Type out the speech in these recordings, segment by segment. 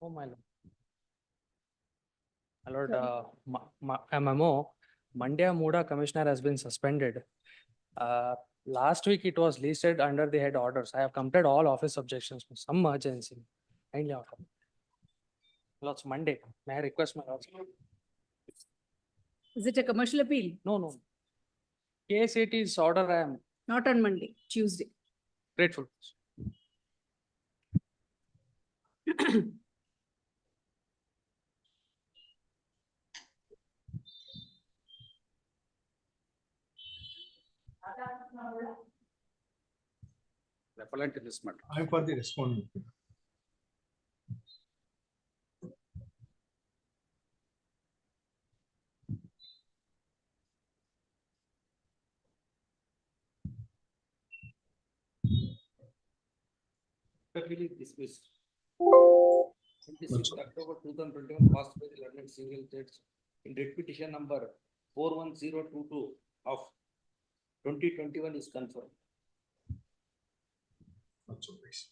Oh, my lord. My lord, MMO, Mandya Muda Commissioner has been suspended. Last week it was listed under the head orders. I have completed all office objections for some urgency. Kindly out. Lords, Monday. May I request my lords? Is it a commercial appeal? No. KCT's order, I am Not on Monday, Tuesday. grateful. Repellent in this matter. I am for the respondent. Respectfully dismissed. Once- October 2021 passed by the learned single judge in writ petition number 41022 of 2021 is confirmed. Also, please.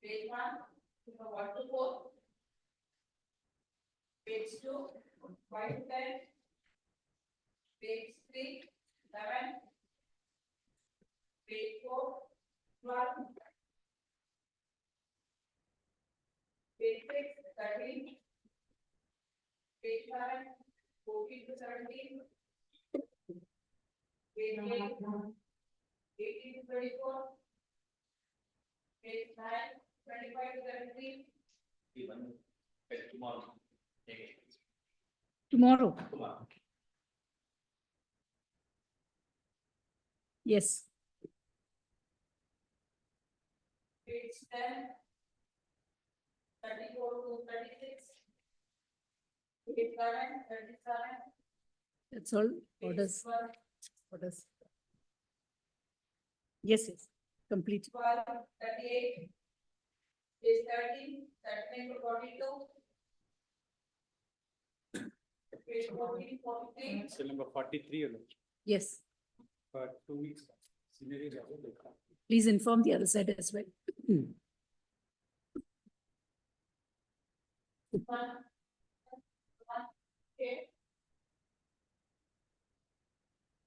Page 1, 1 to 4. Page 2, 5 to 10. Page 3, 11. Page 4, 12. Page 6, 13. Page 7, 14 to 17. Page 8, 18 to 24. Page 9, 25 to 33. Even tomorrow. Tomorrow. Tomorrow. Yes. Page 10, 34 to 36. Page 11, 37. That's all. Orders. Orders. Yes. Complete. 12, 38. Page 13, 39 to 42. Page 14, 43. Cell number 43. your lord. Yes. For 2 weeks. Scenario is also there. Please inform the other side as well.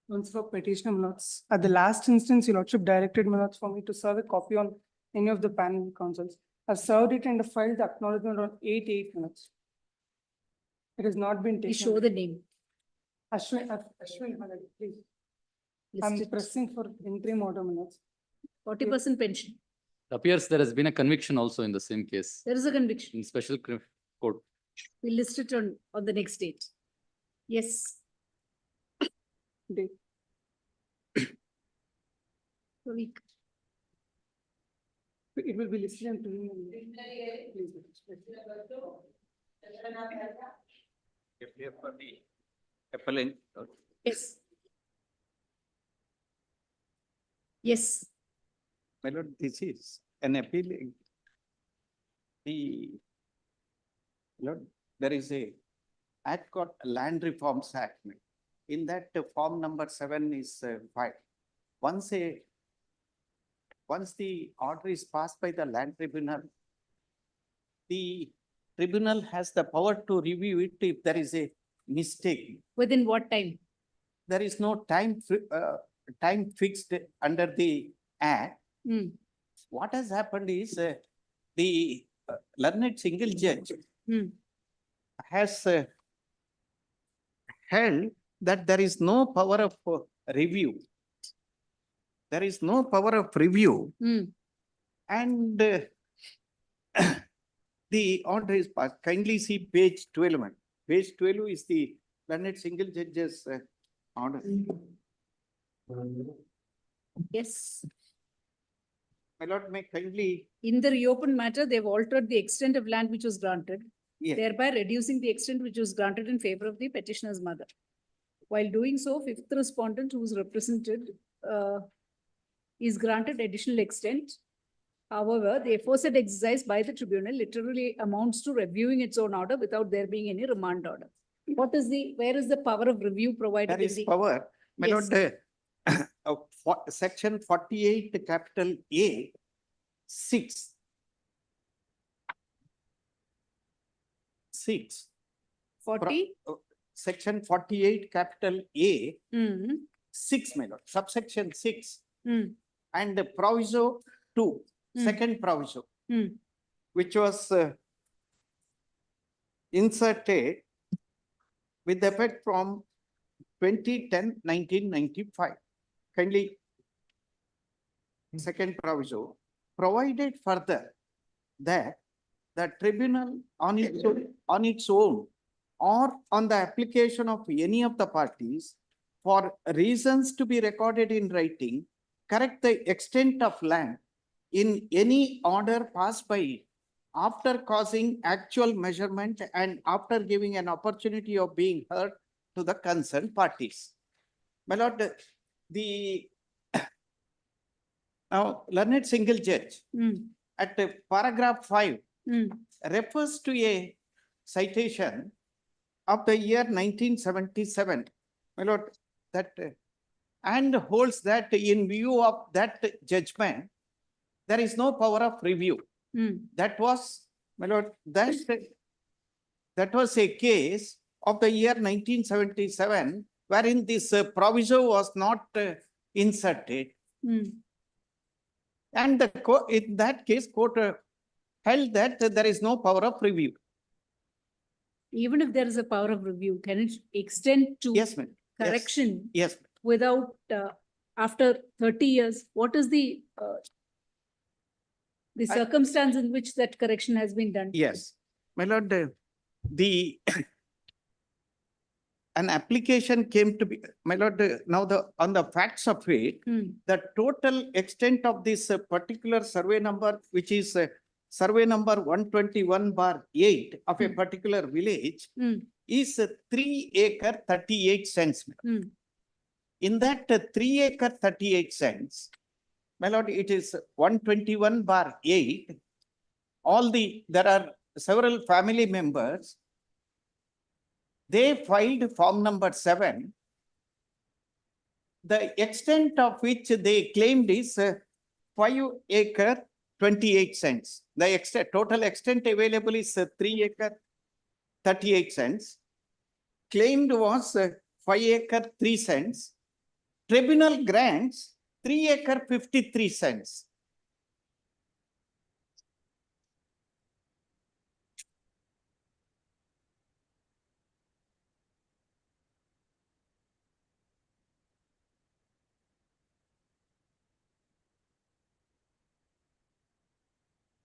Once for petitioner, my lords. At the last instance, your lordship directed my lords for me to serve a copy on any of the panel councils. I've served it and filed the acknowledgement on 8 minutes. It has not been Please taken. show the name. Ashwin, my lord, please. I'm Listed. pressing for interim order minutes. 40% pension. It appears there has been a conviction also in the same case There is a conviction. in special court. We list it on the next date. Yes. Date. A week. It will be listed in preliminary. Please. Here for the appellant. Yes. Yes. My lord, this is an appeal. Lord, there is a act called Land Reforms Act. In that form number 7 is filed. Once the order is passed by the land tribunal, the tribunal has the power to review it if there is a mistake. Within what time? There is no time fixed under the act. Hmm. What has happened is the learned single judge Hmm. has held that there is no power of review. There is no power of review, Hmm. and the order is passed. Kindly see page 12. Page 12 is the learned single judge's order. Yes. My lord, may kindly, In the reopened matter, they've altered the extent of land which was granted, yes, thereby reducing the extent which was granted in favor of the petitioner's mother. While doing so, fifth respondent who is represented is granted additional extent However, the aforesaid exercise by the tribunal literally amounts to reviewing its own order without there being any remand order. What is the, where is the power of review provided There in is the? power, my Yes. lord, section 48, capital A, 6. 6. 40? Section 48, capital A, Hmm. 6, my lord, subsection 6. Hmm. And the proviso 2, Hmm. second proviso, Hmm. which was inserted with effect from 2010-1995. Kindly, second proviso, provided further that the tribunal on its own or on the application of any of the parties for reasons to be recorded in writing, correct the extent of land in any order passed by it after causing actual measurement and after giving an opportunity of being heard to the concerned parties. My lord, the now learned single judge Hmm. at paragraph 5 Hmm. refers to a citation of the year 1977, my lord, that and holds that in view of that judgment, there is no power of review. Hmm. That was, my lord, that was a case of the year 1977, wherein this proviso was not inserted. Hmm. And the in that case, court held that there is no power of review. Even if there is a power of review, can it extend to Yes, ma'am. Yes. correction Yes. without, after 30 years? What is the I- circumstance in which that correction has been done? Yes, my lord, the an application came to be, my lord, now on the facts of it, Hmm. the total extent of this particular survey number, which is survey number 121/8 of a Hmm. particular village, Hmm. is 3 acre 38 cents. Hmm. In that 3 acre 38 cents, my lord, it is 121/8. There are several family members. They filed form number 7. The extent of which they claimed is 5 acre 28 cents. The total extent available is 3 acre 38 cents. Claimed was 5 acre 3 cents. Tribunal grants 3 acre 53 cents.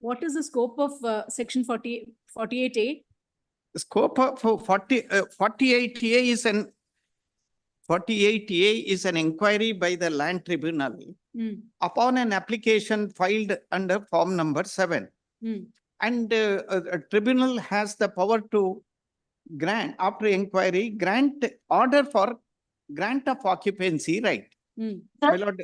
What is the scope of section 48A? Scope of 48A is an 48A is an inquiry by the land tribunal Hmm. upon an application filed under form number 7. Hmm. And a tribunal has the power to grant, after inquiry, grant order for grant of occupancy right. Hmm. My lord,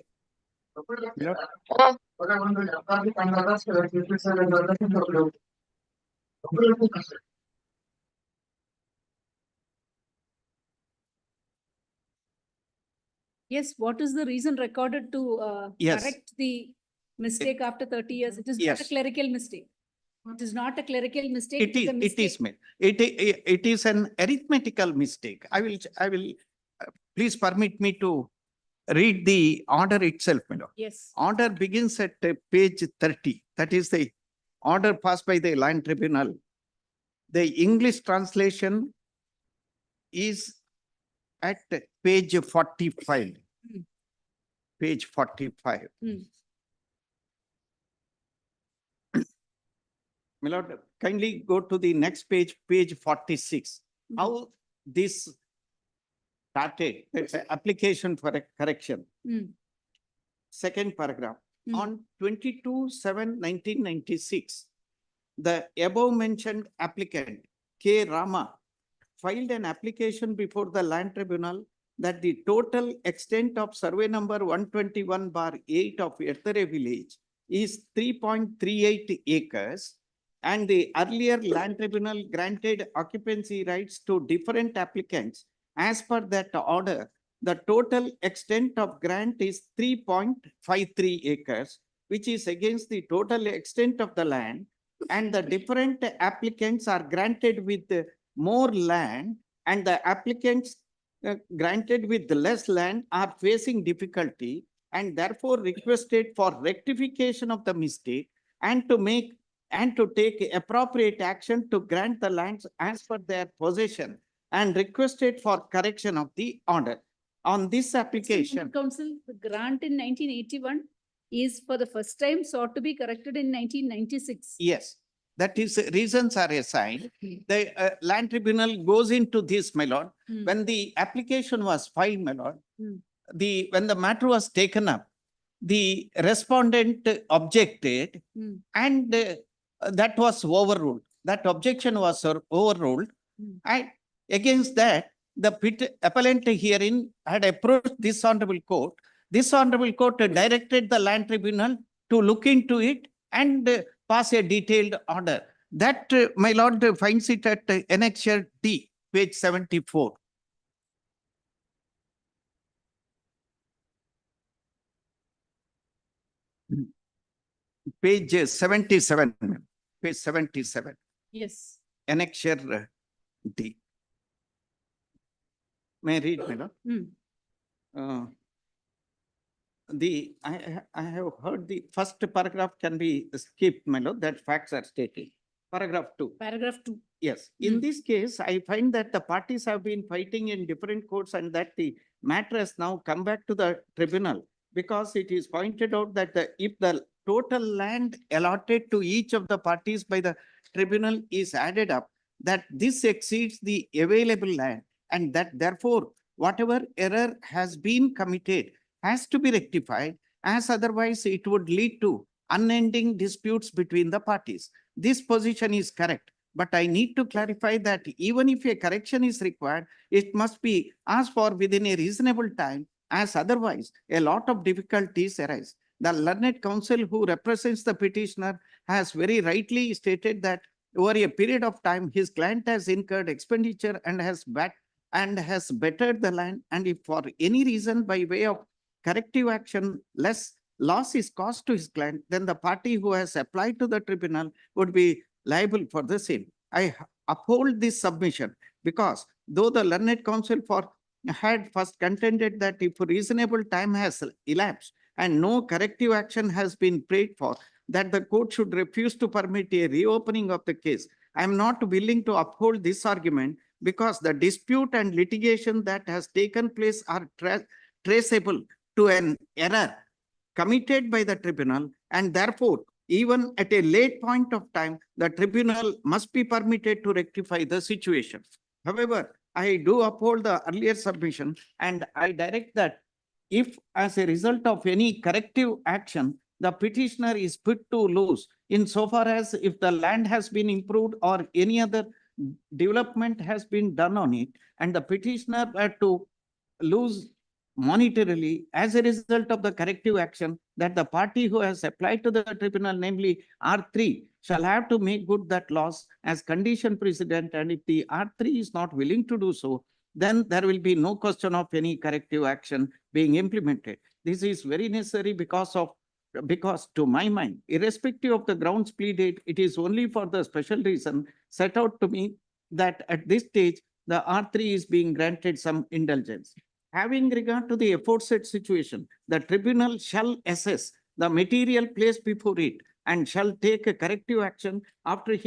Yes, what is the reason recorded to Yes. correct the mistake after 30 years? It is not a Yes. clerical mistake. It is not a clerical mistake. it is, a mistake. ma'am. It is an arithmetical mistake. I will, please permit me to read the order itself, my lord. Yes. Order begins at page 30. That is the order passed by the land tribunal. The English translation is at page 45. Hmm. Page 45. Hmm. My lord, kindly go to the next page, page 46. Hmm. How this started, it's an application for a correction. Hmm. Second paragraph. Hmm. On 22/7/1996, the above mentioned applicant, K. Rama, filed an application before the land tribunal that the total extent of survey number 121/8 of Ertare village is 3.38 acres. And the earlier land tribunal granted occupancy rights to different applicants. As per that order, the total extent of grant is 3.53 acres, which is against the total extent of the land. And the different applicants are granted with more land, and the applicants granted with less land are facing difficulty, and therefore requested for rectification of the mistake and to take appropriate action to grant the lands as per their possession, and requested for correction of the order. On this application, Council, the grant in 1981 is for the first time sought to be corrected in 1996. yes, that is, reasons are assigned. The land tribunal goes into this, my lord. Hmm. When the application was filed, my lord, Hmm. when the matter was taken up, the respondent objected, Hmm. and that was overruled. That objection was overruled. Hmm. And against that, the appellant herein had approached this honorable court. This honorable court directed the land tribunal to look into it and pass a detailed order. That, my lord, finds it at Annexure D, page 74. Page 77, page 77, Yes. Annexure D. May I read, my lord? Hmm. I have heard the first paragraph can be skipped, my lord, that facts are stated. Paragraph 2. Paragraph 2. Yes, in Hmm. this case, I find that the parties have been fighting in different courts, and that the matter has now come back to the tribunal, because it is pointed out that if the total land allotted to each of the parties by the tribunal is added up, that this exceeds the available land, and that therefore whatever error has been committed has to be rectified, as otherwise it would lead to unending disputes between the parties. This position is correct, but I need to clarify that even if a correction is required, it must be asked for within a reasonable time, as otherwise a lot of difficulties arise. The learned counsel who represents the petitioner has very rightly stated that over a period of time, his client has incurred expenditure and has bettered the land, and if for any reason by way of corrective action less loss is caused to his client, then the party who has applied to the tribunal would be liable for the same. I uphold this submission, because though the learned counsel had first contended that if reasonable time has elapsed and no corrective action has been prayed for, that the court should refuse to permit a reopening of the case. I am not willing to uphold this argument, because the dispute and litigation that has taken place are traceable to an error committed by the tribunal, and therefore even at a late point of time, the tribunal must be permitted to rectify the situation. However, I do uphold the earlier submission, and I direct that if as a result of any corrective action, the petitioner is put to lose insofar as if the land has been improved or any other development has been done on it, and the petitioner were to lose monetarily as a result of the corrective action, that the party who has applied to the tribunal, namely R3, shall have to make good that loss as condition precedent. And if the R3 is not willing to do so, then there will be no question of any corrective action being implemented. This is very necessary because to my mind, irrespective of the grounds pleaded, it is only for the special reason set out to me that at this stage, the R3 is being granted some indulgence. Having regard to the aforesaid situation, the tribunal shall assess the material placed before it and shall take a corrective action after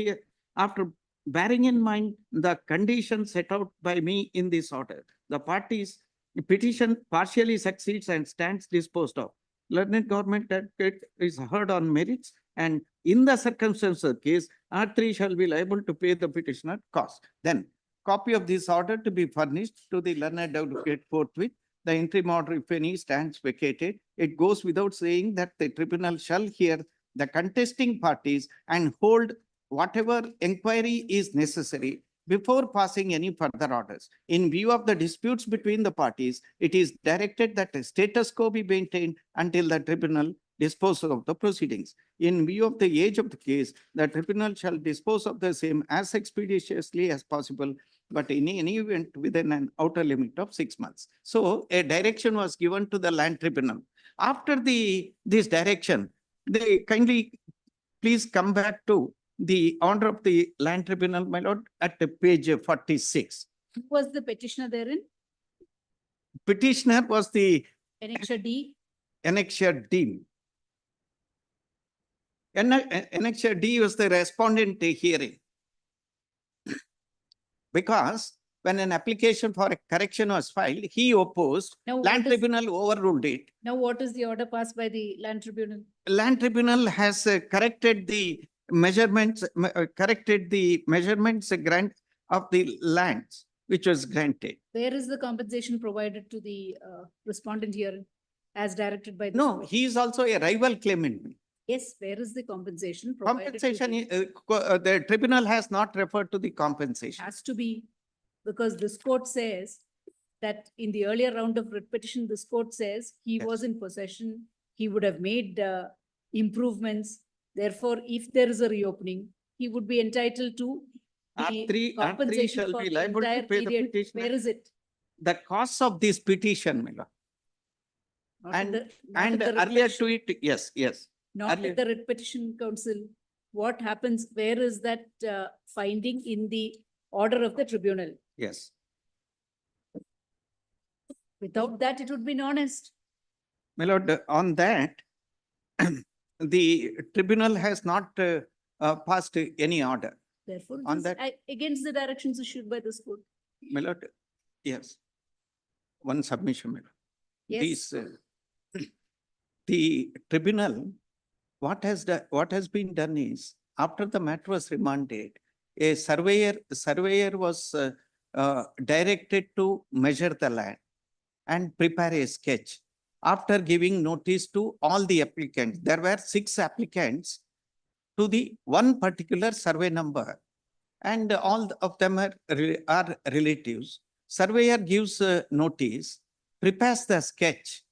bearing in mind the conditions set out by me in this order. The parties petition partially succeeds and stands disposed of. Learned government advocate is heard on merits, and in the circumstances of the case, R3 shall be liable to pay the petitioner cost. Then, copy of this order to be furnished to the learned advocate forthwith. The interim order, if any, stands vacated. It goes without saying that the tribunal shall hear the contesting parties and hold whatever inquiry is necessary before passing any further orders. In view of the disputes between the parties, it is directed that a status quo be maintained until the tribunal dispose of the proceedings. In view of the age of the case, the tribunal shall dispose of the same as expeditiously as possible, but in any event within an outer limit of 6 months. So a direction was given to the land tribunal. After this direction, they kindly please come back to the order of the land tribunal, my lord, at the page 46. Who was the petitioner therein? Petitioner was the Annexure D? Annexure D. Annexure D was the respondent hearing. Because when an application for a correction was filed, he opposed, Now, land what is, tribunal overruled it. now what is the order passed by the land tribunal? Land tribunal has corrected the measurements, grant of the lands which was granted. Where is the compensation provided to the respondent herein as directed by? this No, court? he is also a rival claimant. Yes, where is the compensation provided? to Compensation, the- the tribunal has not referred to the compensation. Has to be, because this court says that in the earlier round of writ petition, this court says he Yes. was in possession, he would have made improvements. Therefore, if there is a reopening, he would be entitled to the R3 compensation shall for be the liable to entire pay the period. petitioner. Where is it? The cost of this petition, my lord. Not in And, the- not in and the writ earlier petition. to it, yes. Not earlier. at the writ petition council. What happens, where is that finding in the order of the tribunal? Yes. Without that, it would be honest. My lord, on that, the tribunal has not passed any order. Therefore, On this is that- against the directions issued by this court. My lord, yes. One submission, my lord. Yes. These, the tribunal, what has been done is, after the matter was remanded, a surveyor was directed to measure the land and prepare a sketch. After giving notice to all the applicants, there were 6 applicants to the one particular survey number, and all of them are relatives. Surveyor gives notice, prepares the sketch.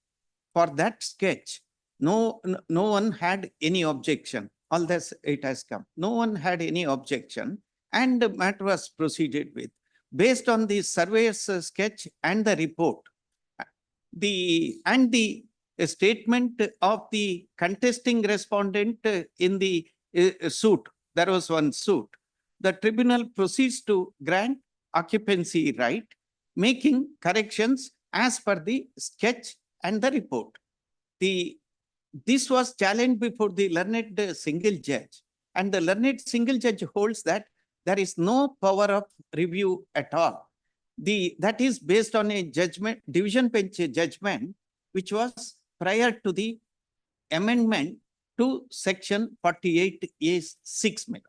For that sketch, no one had any objection. All this it has come. No one had any objection, and the matter was proceeded with. Based on the surveyor's sketch and the report, the statement of the contesting respondent in the suit, there was one suit. The tribunal proceeds to grant occupancy right, making corrections as per the sketch and the report. This was challenged before the learned single judge, and the learned single judge holds that there is no power of review at all. That is based on a judgment, division bench judgment, which was prior to the amendment to section 48A6.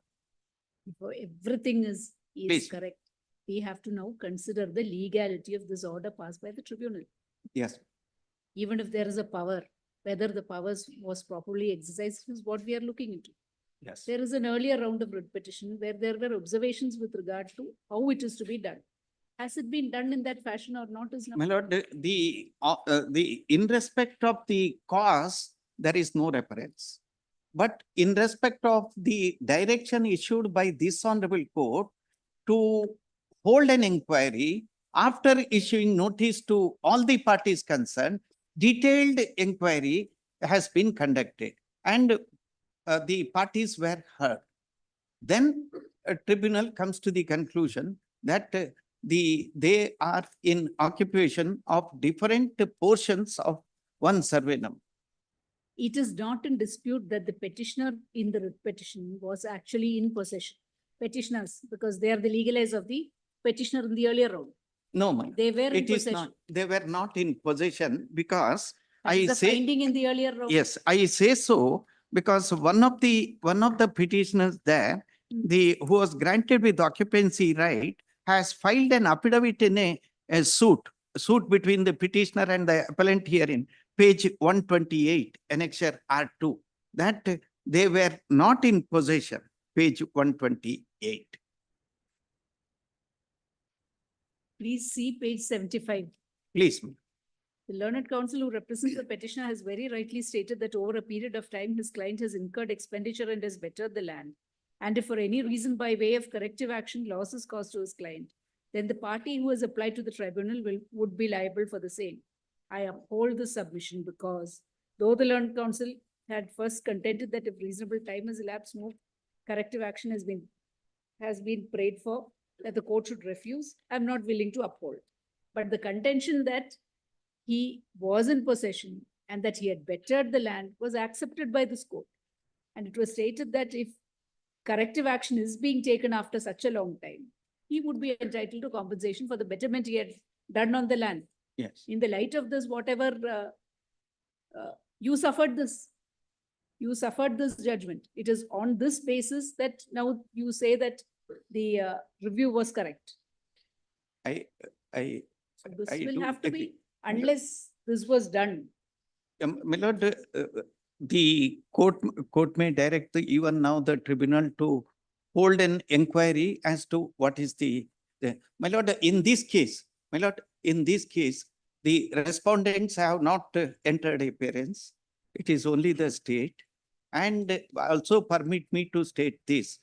Before everything is Please. correct, we have to now consider the legality of this order passed by the tribunal. Yes, Even if there is a power, whether the powers was properly exercised is what we are looking into. yes. There is an earlier round of writ petition where there were observations with regard to how it is to be done. Has it been done in that fashion or not is now? My lord, in respect of the cause, there is no reference. But in respect of the direction issued by this honorable court to hold an inquiry after issuing notice to all the parties concerned, detailed inquiry has been conducted and the parties were heard. Then a tribunal comes to the conclusion that they are in occupation of different portions of one survey number. It is not in dispute that the petitioner in the writ petition was actually in possession. Petitioners, because they are the legalize of the petitioner in the earlier round. No, my lord. They were in It is possession. not, they were not in possession because That I is the say, finding in the earlier round. yes, I say so because one of the petitioners there, who was granted with occupancy right, has filed an affidavit in a suit between the petitioner and the appellant herein, page 128, annexure R2, that they were not in possession, page 128. Please see page 75. Please. The learned counsel who represents the petitioner has very rightly stated that over a period of time, his client has incurred expenditure and has bettered the land. And if for any reason by way of corrective action loss is caused to his client, then the party who has applied to the tribunal would be liable for the same. I uphold this submission because though the learned counsel had first contended that if reasonable time has elapsed, no corrective action has been prayed for, that the court should refuse, I'm not willing to uphold. But the contention that he was in possession and that he had bettered the land was accepted by this court. And it was stated that if corrective action is being taken after such a long time, he would be entitled to compensation for the betterment he had done on the land. Yes. In the light of this, whatever you suffered this judgment. It is on this basis that now you say that the review was correct. I, So this I will do have to agree. be, unless this was done. My lord, the court may direct even now the tribunal to hold an inquiry as to what is my lord, in this case, the respondents have not entered appearance. It is only the state. And also permit me to state this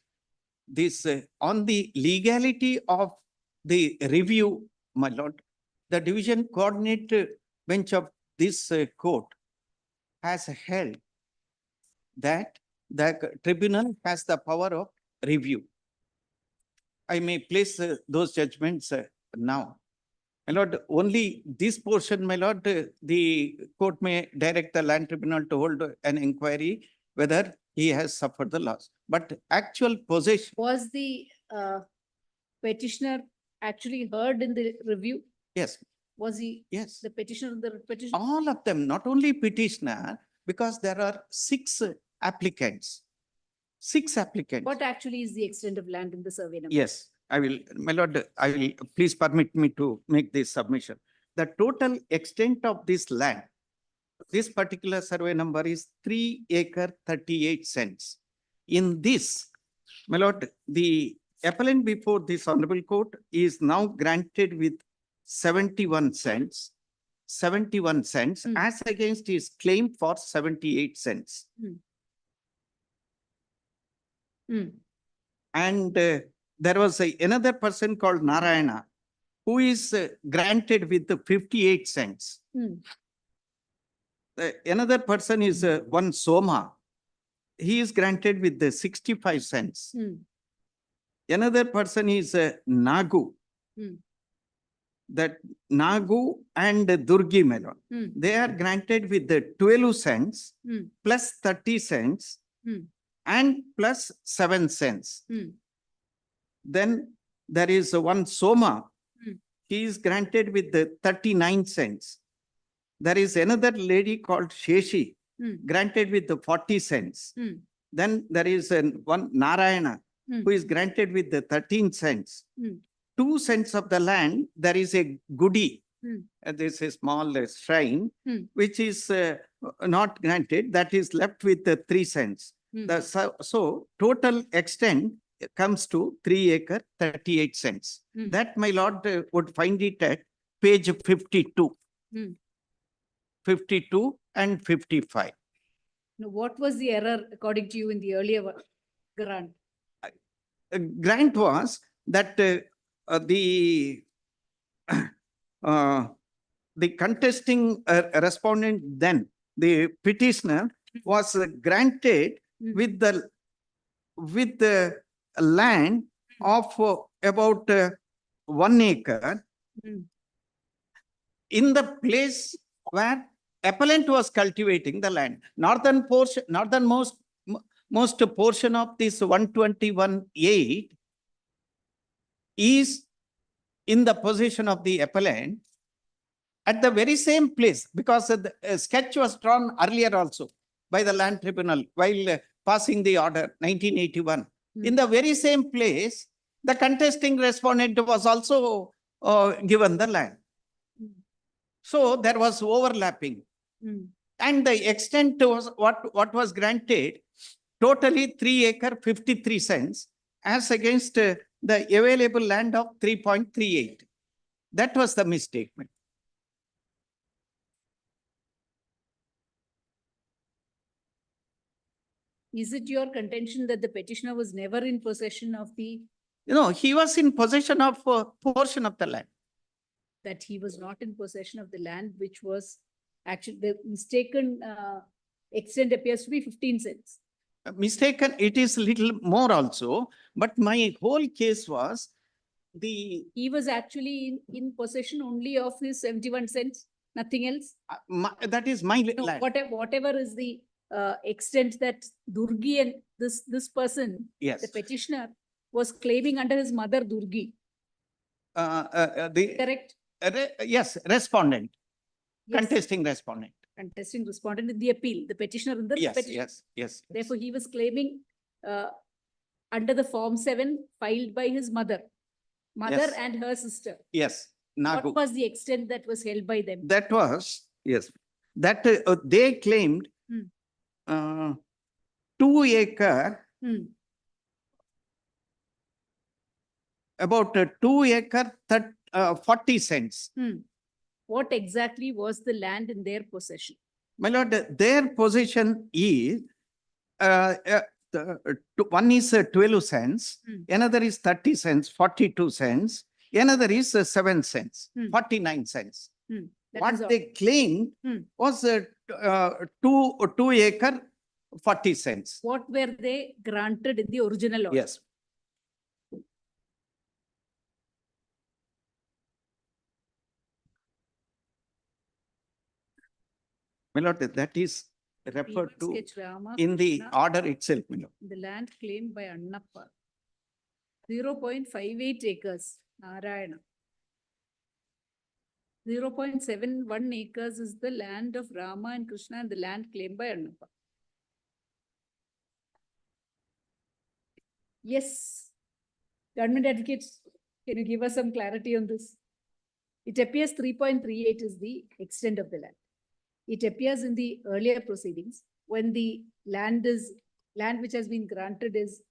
on the legality of the review, my lord, the division coordinate bench of this court has held that the tribunal has the power of review. I may place those judgments now. My lord, only this portion, my lord, the court may direct the land tribunal to hold an inquiry whether he has suffered the loss. But actual possession, Was the petitioner actually heard in the review? yes, Was he yes. the petitioner, the petitioner? All of them, not only petitioner, because there are 6 applicants. 6 applicants. What actually is the extent of land in the survey number? Yes, I will, my lord, I will, please permit me to make this submission. The total extent of this land, this particular survey number is 3 acre 38 cents. In this, my lord, the appellant before this honorable court is now granted with 71 cents. 71 cents Hmm. as against his claim for 78 cents. Hmm. And there was another person called Narayana who is granted with the 58 cents. Hmm. Another person is one Soma. He is granted with the 65 cents. Hmm. Another person is Nagu. Hmm. That Nagu and Durgi Melon. Hmm. They are granted with the 12 cents Hmm. plus 30 cents Hmm. and plus 7 cents. Hmm. Then there is one Soma. Hmm. He is granted with the 39 cents. There is another lady called Sheshi, Hmm. granted with the 40 cents. Hmm. Then there is one Narayana, Hmm. who is granted with the 13 cents. Hmm. 2 cents of the land, there is a goody. Hmm. This is a small shrine, Hmm. which is not granted. That is left with the 3 cents. Hmm. So total extent comes to 3 acre 38 cents. Hmm. That my lord would find it at page 52. Hmm. 52 and 55. Now, what was the error according to you in the earlier grant? Grant was that the contesting respondent, then the petitioner, was granted Hmm. with the land of about 1 acre Hmm. in the place where appellant was cultivating the land. Northernmost portion of this 121(8) is in the possession of the appellant at the very same place, because the sketch was drawn earlier also by the land tribunal while passing the order 1981. In the very same place, the contesting respondent was also given the land. So there was overlapping. Hmm. And the extent was what was granted, totally 3 acre 53 cents as against the available land of 3.38. That was the misstatement. Is it your contention that the petitioner was never in possession of He was in possession of a portion of the land. that he was not in possession of the land, which was actually the mistaken extent appears to be 15 cents. Mistaken, it is little more also, but my whole case was the, He was actually in possession only of his 71 cents, nothing else. that is my No, land. whatever is the extent that Durgi and this person, Yes. the petitioner, was claiming under his mother Durgi, The, correct? yes, respondent, Yes. contesting respondent. Contesting respondent in the appeal, the petitioner in the Yes, petition. yes. Therefore, he was claiming under the Form 7 filed by his mother Yes. and her sister. Yes, Nagu. What was the extent that was held by them? That was, yes, that they claimed Hmm. 2 acre, Hmm. about 2 acre, 40 cents. What exactly was the land in their possession? My lord, their position is, one is 12 cents, Hmm. another is 30 cents, 42 cents, another is 7 cents, Hmm. 49 cents. That What is all. they claimed Hmm. was 2 acre, 40 cents. What were they granted in the original order? Yes. My lord, that is referred P1 to sketch Rama in the Krishna, order itself, my lord. the land claimed by Annappa. 0.58 acres, Narayana. 0.71 acres is the land of Rama and Krishna and the land claimed by Annappa. Yes, government advocates, can you give us some clarity on this? It appears 3.38 is the extent of the land. It appears in the earlier proceedings when the land which has been granted is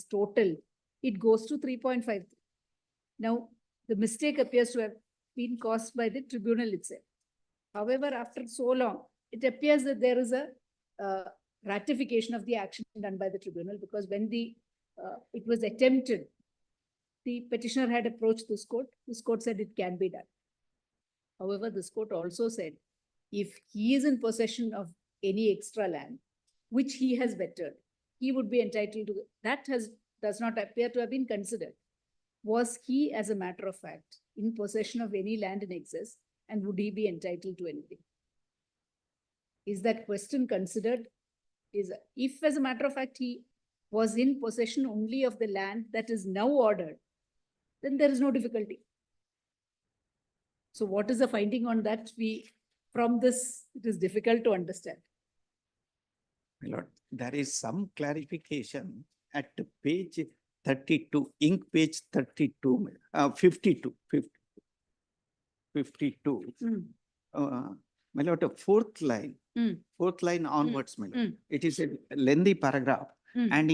total, it goes to 3.53. Now, the mistake appears to have been caused by the tribunal itself. However, after so long, it appears that there is a ratification of the action done by the tribunal, because when it was attempted, the petitioner had approached this court said it can be done. However, this court also said, if he is in possession of any extra land, which he has bettered, he would be entitled to, that does not appear to have been considered. Was he, as a matter of fact, in possession of any land in excess, and would he be entitled to anything? Is that question considered? If, as a matter of fact, he was in possession only of the land that is now ordered, then there is no difficulty. So what is the finding on that? From this, it is difficult to understand. My lord, there is some clarification at page 32, ink page 32, 52. My lord, fourth line onwards, my lord. It is a lengthy paragraph. And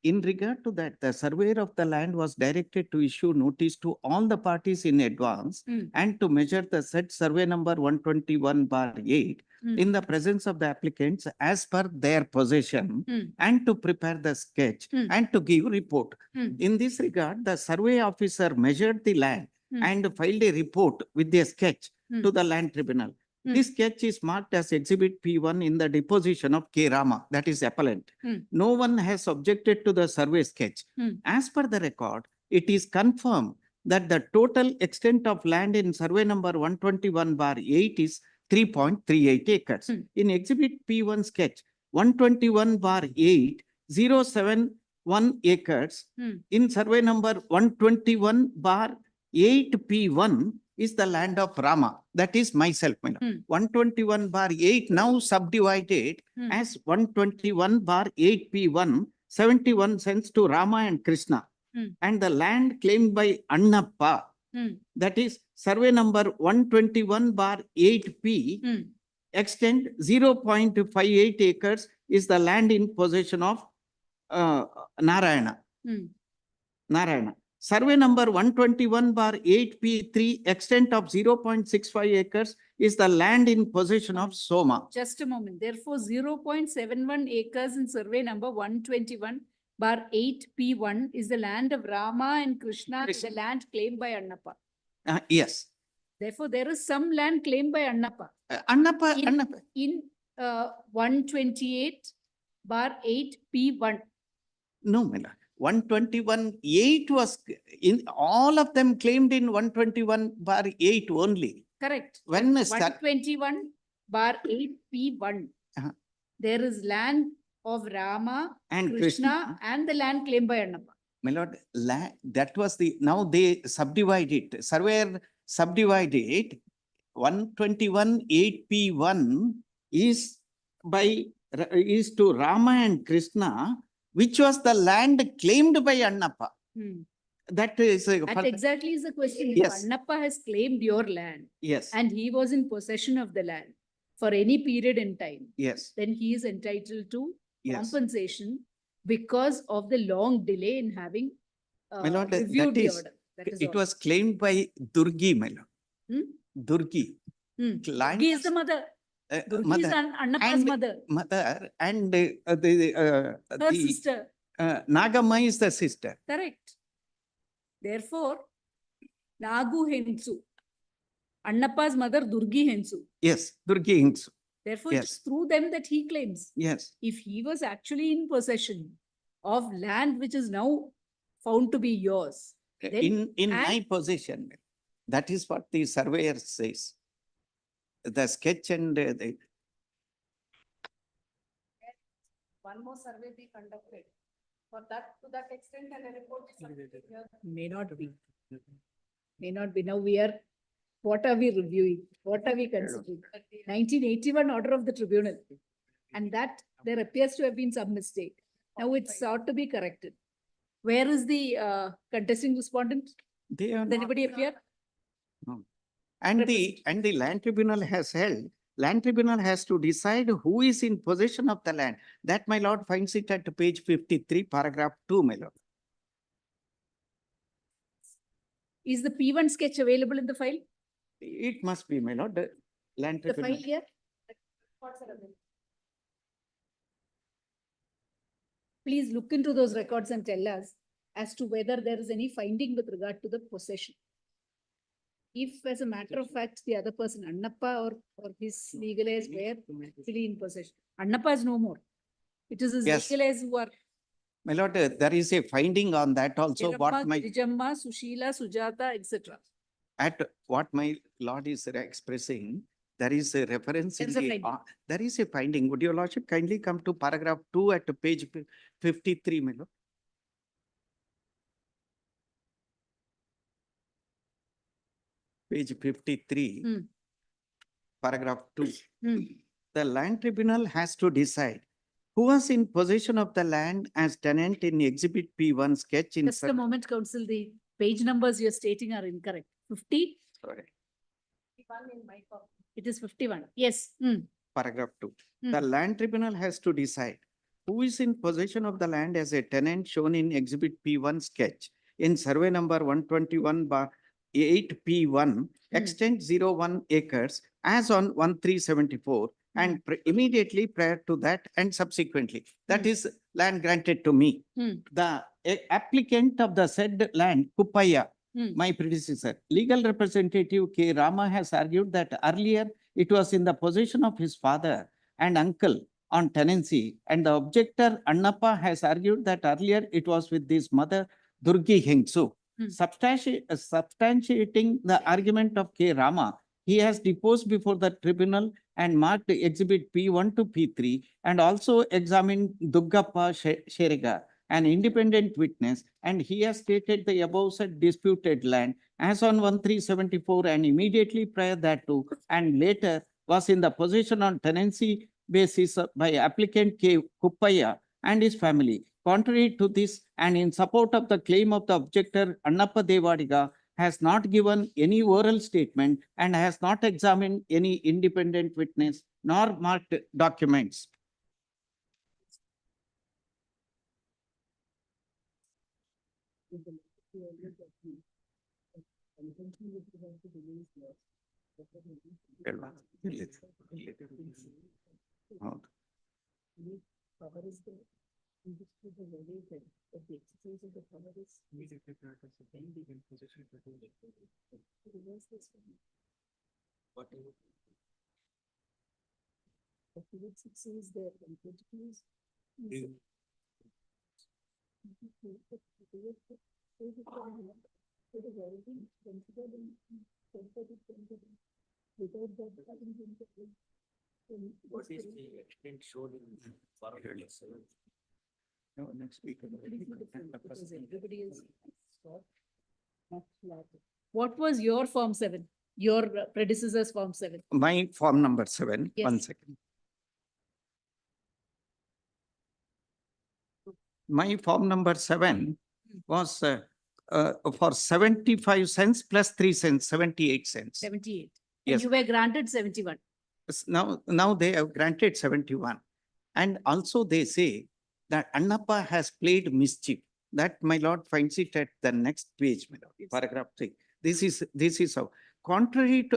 in regard to that, the surveyor of the land was directed to issue notice to all the parties in advance and to measure the said survey number 121/8 in the presence of the applicants as per their possession and to prepare the sketch and to give report. In this regard, the survey officer measured the land and filed a report with a sketch to the land tribunal. This sketch is marked as Exhibit P1 in the deposition of K. Rama, that is appellant. No one has objected to the survey sketch. As per the record, it is confirmed that the total extent of land in survey number 121/8 is 3.38 acres. In Exhibit P1 sketch, 121/8, 071 acres. In survey number 121/8P1 is the land of Rama. That is myself, my lord. 121/8 now subdivided as 121/8P1, 71 cents to Rama and Krishna. And the land claimed by Annappa, that is survey number 121/8P, extent 0.58 acres is the land in possession of Narayana. Survey number 121/8P3, extent of 0.65 acres is the land in possession of Soma. Just a moment. Therefore, 0.71 acres in survey number 121/8P1 is the land of Rama and Krishna, the land claimed by Annappa. Yes. Therefore, there is some land claimed by Annappa. Annappa, In- Annappa. In 128/8P1. No, my lord. 121/8 was in, all of them claimed in 121/8 only. Correct. When But is that- 121/8P1. Uh-huh. There is land of Rama, And Krishna, and the land claimed by Annappa. My lord, that was the, now they subdivide it, surveyor subdivide it. 121/8P1 is is to Rama and Krishna, which was the land claimed by Annappa. Hmm. That is. That exactly is the question. If Yes. Annappa has claimed your land Yes, and he was in possession of the land for any period in time, yes, then he is entitled to yes. compensation because of the long delay in having My lord, reviewed that the is, order. That is it all. was claimed by Durgi, my lord. Hmm? Durgi. Hmm. Client- Durgi is the mother. Durgi is mother Annappa's and- mother, Mother and her the sister. Nagamma is the sister. Correct. Therefore, Nagu Hensu, Annappa's mother Durgi Hensu. Yes, Durgi Hingsu. Therefore, Yes. it's through them that he claims. Yes, If he was actually in possession of land which is now found to be yours, then in and- my possession. That is what the surveyor says. The sketch and the, one more survey be conducted. For that, to that extent, and a report is submitted here. May not be. May not be. Now we are, what are we reviewing? What are we considering? 1981 order of the tribunal. And that there appears to have been some mistake. Now it's sought to be corrected. Where is the contesting respondent? they are Does not. anybody appear? And the land tribunal has held, land tribunal has to decide who is in possession of the land. That, my lord, finds it at page 53, paragraph 2, my lord. Is the P1 sketch available in the file? It must be, my lord, the land The file tribunal. here? Records are available. Please look into those records and tell us as to whether there is any finding with regard to the possession. If, as a matter of fact, the other person, Annappa or his legal heirs were actually in possession. Annappa is no more. It is his Yes. legal heirs who are My lord, there is a finding on that also. Irappa, What my, Girijamma, Sushila, Sujata, etc. at what my lord is expressing, there is a reference in There is a the, finding. there is a finding. Would your lordship kindly come to paragraph 2 at page 53, my lord? Page 53, Hmm. paragraph 2. Hmm. The land tribunal has to decide who was in possession of the land as tenant in exhibit P1 sketch in. Just a moment, counsel, the page numbers you're stating are incorrect. 50? Sorry, 51 in my copy. It is 51. Yes. Hmm. paragraph 2. Hmm. The land tribunal has to decide who is in possession of the land as a tenant shown in exhibit P1 sketch in survey number 121/8P1, extent 01 acres as on 1374 and immediately prior to that and subsequently. That Hmm. is land granted to me. Hmm. The applicant of the said land, Kuppaya, Hmm. my predecessor, legal representative K. Rama has argued that earlier it was in the possession of his father and uncle on tenancy, and the objector Annappa has argued that earlier it was with his mother Durgi Hengsu. Hmm. Substantiating the argument of K. Rama, he has deposed before the tribunal and marked exhibit P1 to P3 and also examined Duggappa Sheriga, an independent witness, and he has stated the above said disputed land as on 1374 and immediately prior thereto and later was in the possession on tenancy basis by applicant K. Kuppaya and his family. Contrary to this and in support of the claim of the objector Annappa Devadiga has not given any oral statement and has not examined any independent witness nor marked documents. ಹೇಳ್ವಾ? ಹೌದು. Power is there. The value that the exercise of the power is. Reverse this one. The CH-3 is there, and 22 is. Without that, having been What is the extent shown in paragraph 7? No, next week. because everybody is. Not flat. What was your Form 7? Your predecessor's Form 7? My form number 7, Yes. 1 second. My form number 7 was for 75 cents plus 3 cents, 78 cents. 78. Yes. And you were granted 71. Now they have granted 71. And also they say that Annappa has played mischief. That my lord finds it at the next page, my lord, Yes. paragraph 3. This is how. Contrary to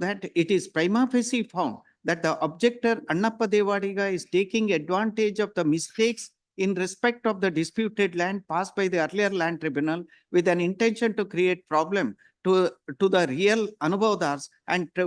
that, it is prima facie found that the objector Annappa Devadiga is taking advantage of the mistakes in respect of the disputed land passed by the earlier land tribunal with an intention to create problem to the real Anubhavdars and to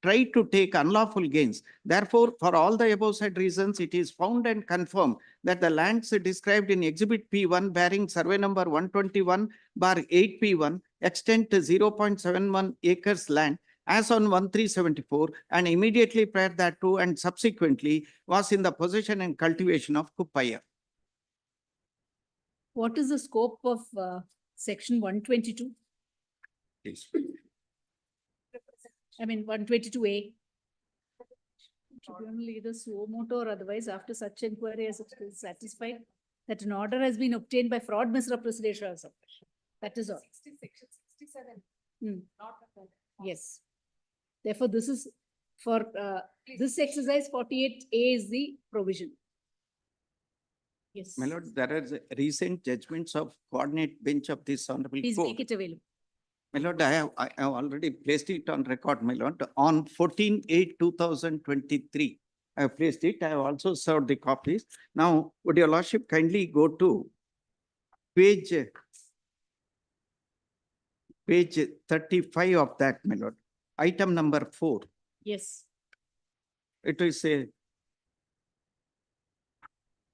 try to take unlawful gains. Therefore, for all the above said reasons, it is found and confirmed that the lands described in Exhibit P1 bearing survey number 121/8P1 extend to 0.71 acres land as on 1374 and immediately prior thereto and subsequently was in the possession and cultivation of Kuppaya. What is the scope of section 122? Please. I mean, 122A. Tribunal either suo motu or otherwise, after such inquiry as it is satisfied that an order has been obtained by fraud, misrepresentation or suppression. That is all. Section 67, Hmm. not that. Yes. Therefore, this is for this exercise 48A is the provision. Yes. My lord, there are recent judgments of coordinate bench of this honorable Please court. make it available. My lord, I have already placed it on record, my lord, on 14/8/2023. I have placed it. I have also served the copies. Now, would your lordship kindly go to page 35 of that, my lord, item number 4. Yes. It is a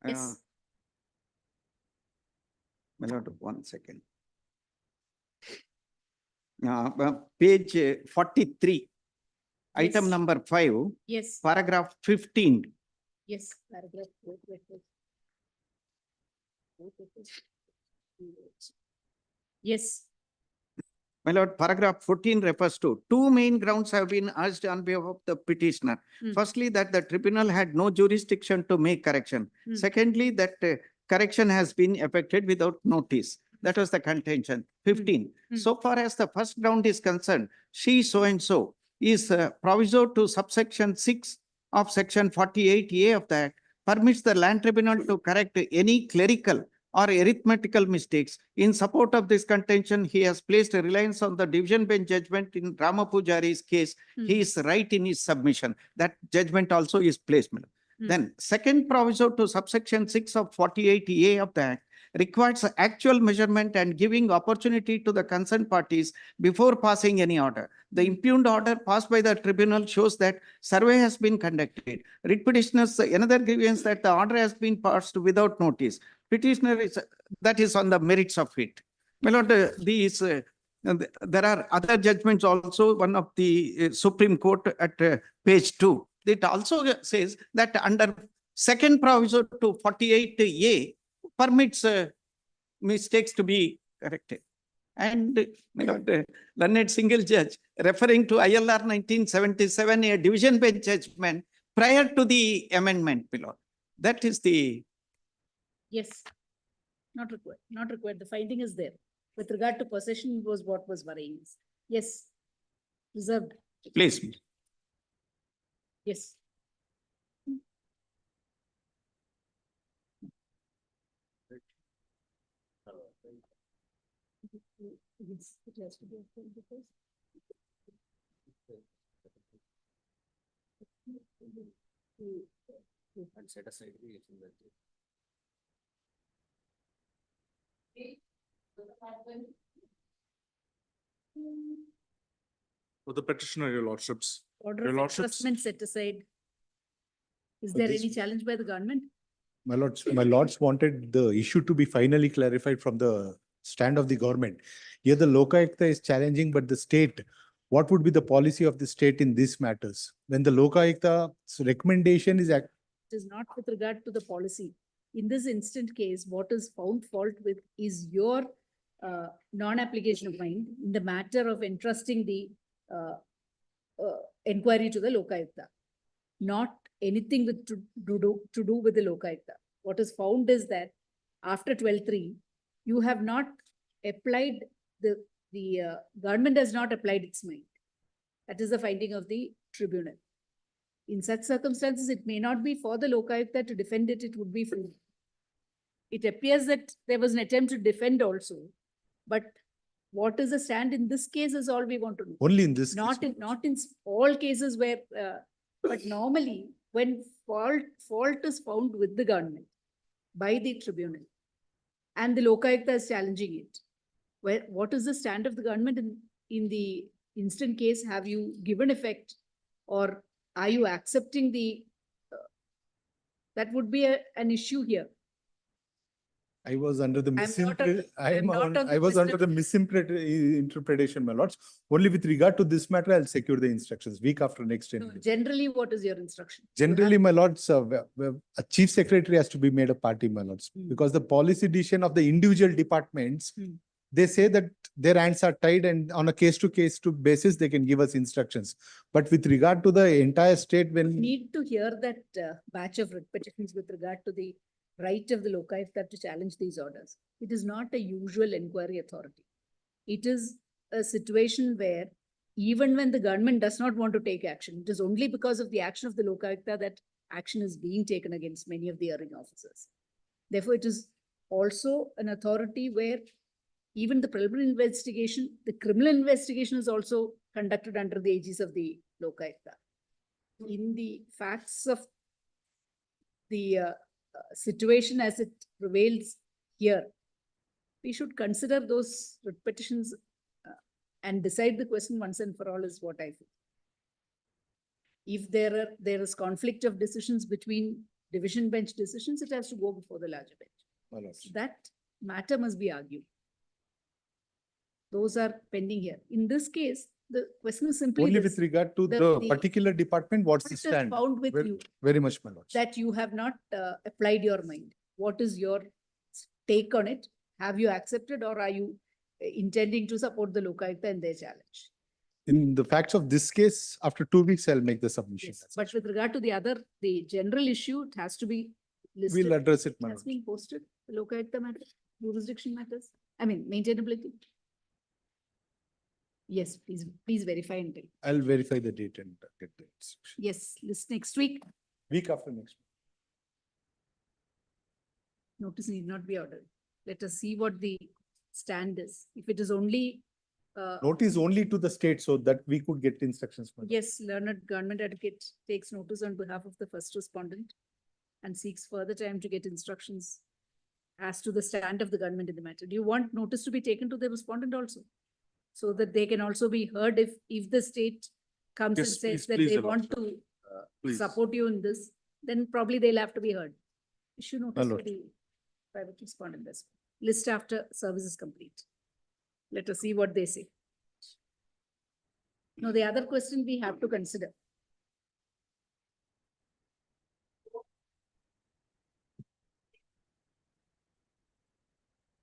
Yes. my lord, 1 second. Page 43, item Yes. number 5, Yes. paragraph 15. Yes. Paragraph. Yes. My lord, paragraph 14 refers to two main grounds have been urged on behalf of the petitioner. Hmm. Firstly, that the tribunal had no jurisdiction to make correction. Hmm. Secondly, that correction has been effected without notice. That was the contention. 15. Hmm. So far as the first ground is concerned, she so and so is proviso to subsection 6 of section 48A of the Act permits the land tribunal to correct any clerical or arithmetical mistakes. In support of this contention, he has placed a reliance on the division bench judgment in Ramapujari's case. He is right in his submission. That judgment also is placed. Then second proviso to subsection 6 of 48A of the Act requires actual measurement and giving opportunity to the concerned parties before passing any order. The impugned order passed by the tribunal shows that survey has been conducted. Writ petitioners, another grievance that the order has been passed without notice. Petitioner is, that is on the merits of it. My lord, there are other judgments also, one of the Supreme Court at page 2. It also says that under second proviso to 48A permits mistakes to be corrected. And my lord, learned single judge referring to ILR 1977, a division bench judgment prior to the amendment below. That is the. Yes. Not required. Not required. The finding is there. With regard to possession was what was worrying us. Yes. Reserved. Please. Yes. Yes, it has to be upheld because Set aside the For the petitioner, your lordships. Order Your of lordships. entrustment set aside. Is But there this- any challenge by the government? My lords wanted the issue to be finally clarified from the stand of the government. Here the Lokayukta is challenging, but the state, what would be the policy of the state in these matters? When the Lokayukta's recommendation is It is not with regard to the policy. In this instant case, what is found fault with is your non-application of mind in the matter of entrusting the inquiry to the Lokayukta. Not anything with to do with the Lokayukta. What is found is that after 12-3, you have not applied the government has not applied its mind. That is the finding of the tribunal. In such circumstances, it may not be for the Lokayukta to defend it, it would be for. It appears that there was an attempt to defend also, but what is the stand in this case is all we want to know. only in this. Not case, in, not in all cases where, but normally when fault is found with the government by the tribunal and the Lokayukta is challenging it. Where, what is the stand of the government in the instant case? Have you given effect or are you accepting the, that would be an issue here. I was under the I'm not on the I was under the misinterpret- interpretation, my lords. Only with regard to this matter, I'll secure the instructions week after next. No, generally, what is your instruction? You have- Generally, my lords, a chief secretary has to be made a party, my lords, Hmm. because the policy decision of the individual departments, Hmm. they say that their hands are tied and on a case to basis, they can give us instructions. But with regard to the entire state, when Need to hear that batch of writ petitions with regard to the right of the Lokayukta to challenge these orders. It is not a usual inquiry authority. It is a situation where even when the government does not want to take action, it is only because of the action of the Lokayukta that action is being taken against many of the hearing officers. Therefore, it is also an authority where even the preliminary investigation, the criminal investigation is also conducted under the aegis of the Lokayukta. In the facts of the situation as it prevails here, we should consider those writ petitions and decide the question once and for all is what I feel. If there is conflict of decisions between division bench decisions, it has to go before the larger bench. my lords, That matter must be argued. Those are pending here. In this case, the question is simply only this, with regard to the- the the- particular department, what's the what is stand? found with Very- you Very much, my lords. that you have not applied your mind. What is your take on it? Have you accepted or are you intending to support the Lokayukta in their challenge? In the facts of this case, after 2 weeks, I'll make the submission. Yes, but with regard to the other, the general issue, it has to be listed. We'll address it, my Has lords. been posted, the Lokayukta matter, jurisdiction matters, I mean, maintainability. Yes, please verify and tell. I'll verify the date and get the instruction. Yes, list next week, Week after next. notice need not be ordered. Let us see what the stand is. If it is only Notice only to the state so that we could get instructions. my lord. yes, learned government advocate takes notice on behalf of the first respondent and seeks further time to get instructions as to the stand of the government in the matter. Do you want notice to be taken to the respondent also? So that they can also be heard if the state comes and Yes, says please, that please, they Your want Lordship. to Please. support you in this, then probably they'll have to be heard. Issue notice to lord. the private respondent as well. List after service is complete. Let us see what they say. Now, the other question we have to consider.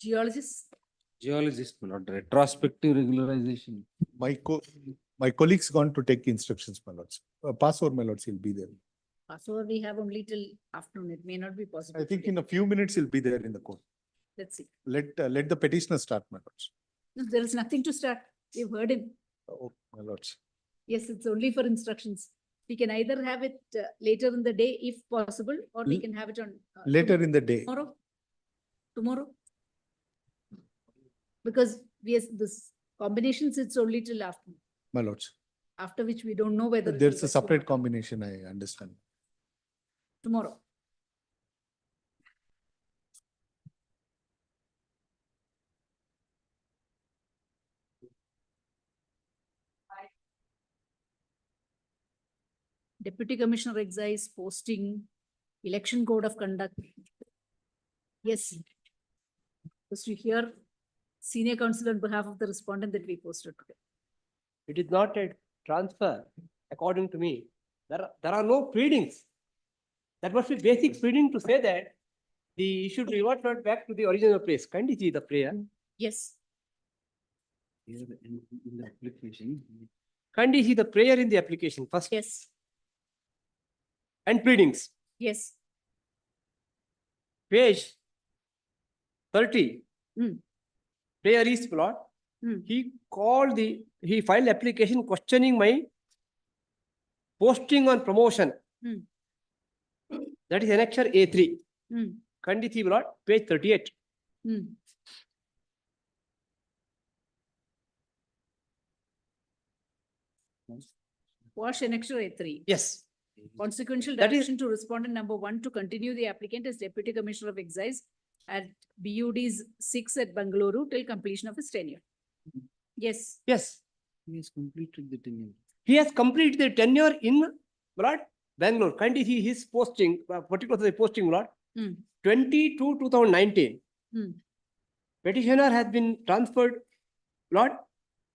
Geologists, Geologist, my lord, retrospective regularization. My colleague's gone to take instructions, my lords. Pass over, my lords, he'll be there. so we have only till afternoon. It may not be possible. I think today. in a few minutes, he'll be there in the court. Let's see. Let the petitioner start, my lords. No, there is nothing to start. We've heard him. Oh, my lords. Yes, it's only for instructions. We can either have it later in the day if possible, or we L- can have it on. Later in the day. Tomorrow? Because this combinations, it's only till afternoon. My lords. after which we don't know whether. it will There's a vest or separate not. combination, I understand. Tomorrow. Deputy Commissioner Excise posting, election code of conduct. Yes. Just to hear senior counsel on behalf of the respondent that we posted today. It is not a transfer, according to me. There are no pleadings. That must be basic pleading to say that the issue revert not back to the original place. Can't you see the prayer? Yes. Here in the application, Can't you see the prayer in the application first Yes. and pleadings? Yes. Page 30. Hmm. Prayer is plot. Hmm. He filed application questioning my posting on promotion. Hmm. That is annexure A3. Hmm. Can't you see plot, page 38. Hmm. Wash annexure A3. Yes. Consequential That is- direction to respondent number 1 to continue the applicant as Deputy Commissioner of Excise at BUD's 6 at Bangalore till completion of his tenure. Yes. Yes. he has completed the tenure. He has completed the tenure in what? Bangalore. Can't you see his posting, particularly posting what? Hmm. 2019. Hmm. Petitioner has been transferred what?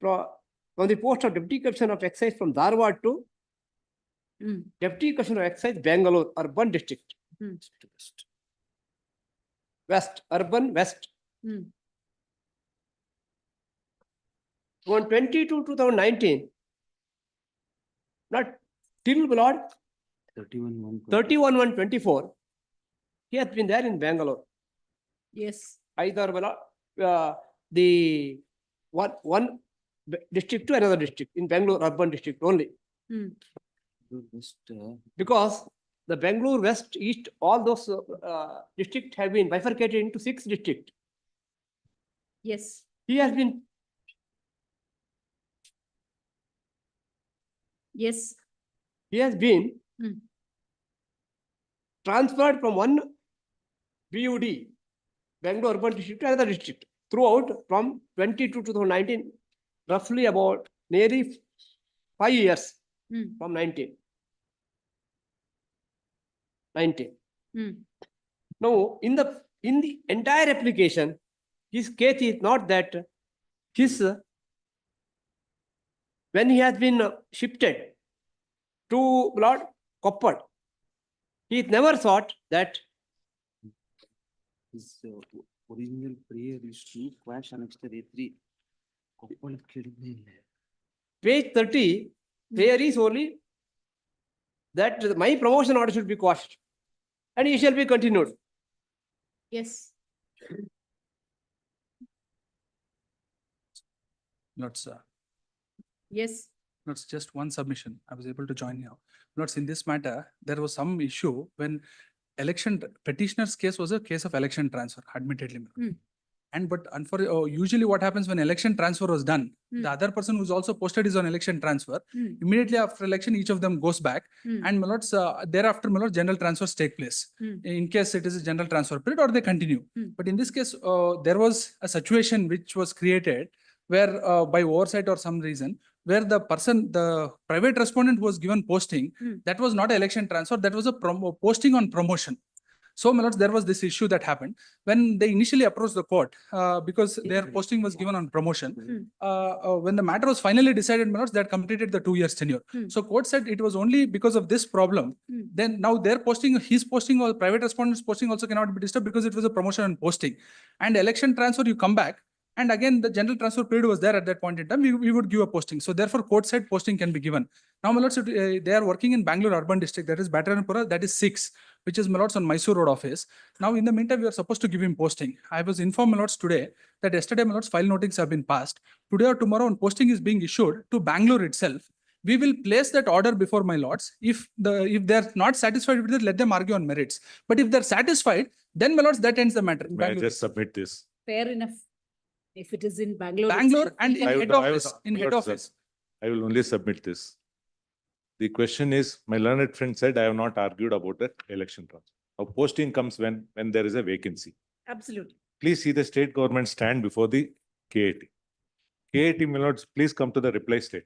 From the post of Deputy Commissioner of Excise from Dharwad to Hmm. Deputy Commissioner of Excise, Bangalore, Urban District. Hmm. West, Urban West. Hmm. From 2019, not till Lord 31/1/24, he has been there in Bangalore. Yes. Either the one district to another district in Bangalore urban district only, Hmm. Just, because the Bangalore West, East, all those districts have been bifurcated into 6 districts. Yes. He has been Yes. Hmm. transferred from one BUD, Bangalore urban district, to another district throughout from 20 to 2019, roughly about nearly 5 years Hmm. from 19. Hmm. Now, in the entire application, his case is not that his when he has been shifted to Lord Koppad, he never thought that his original prayer is to quash annexure A3. Koppal ಕೇಳಿದ್ನೇ ಇಲ್ಲ. page 30, there is only that my promotion order should be quashed and he shall be continued. Yes. Lords, Yes. Lords, just one submission. I was able to join now. Lords, in this matter, there was some issue when election petitioner's case was a case of election transfer, admittedly. Hmm. And but usually what happens when election transfer was done, Hmm. the other person who's also posted is on election transfer. Hmm. Immediately after election, each of them goes back, Hmm. and Lords, thereafter, general transfers take place. Hmm. In case it is a general transfer period, or they continue. Hmm. But in this case, there was a situation which was created where by oversight or some reason, where the private respondent was given posting, Hmm. that was not election transfer, that was a posting on promotion. So, my lords, there was this issue that happened when they initially approached the court because their posting was given on promotion. When the matter was finally decided, my lords, that completed the 2 years tenure. So, court said it was only because of this problem. Then now their posting, his posting or private respondent's posting also cannot be disturbed because it was a promotion and posting. And election transfer, you come back. And again, the general transfer period was there at that point in time. We would give a posting. So therefore, court said posting can be given. Now, my lords, they are working in Bangalore urban district. That is Bataranpura. That is 6, which is my lords on Mysore Road office. Now, in the meantime, we are supposed to give him posting. I was informed, my lords, today that yesterday, my lords, file notices have been passed. Today or tomorrow, when posting is being issued to Bangalore itself, we will place that order before my lords. If they're not satisfied with it, let them argue on merits. But if they're satisfied, then my lords, that ends the matter. May I just submit this? Fair enough. If it is in Bangalore. Bangalore itself. and in I head was- office, in head Lords, office. I will only submit this. The question is, my learned friend said, I have not argued about the election transfer. A posting comes when there is a vacancy. Absolutely. Please see the state government stand before the KAT. KAT, my lords, please come to the reply state.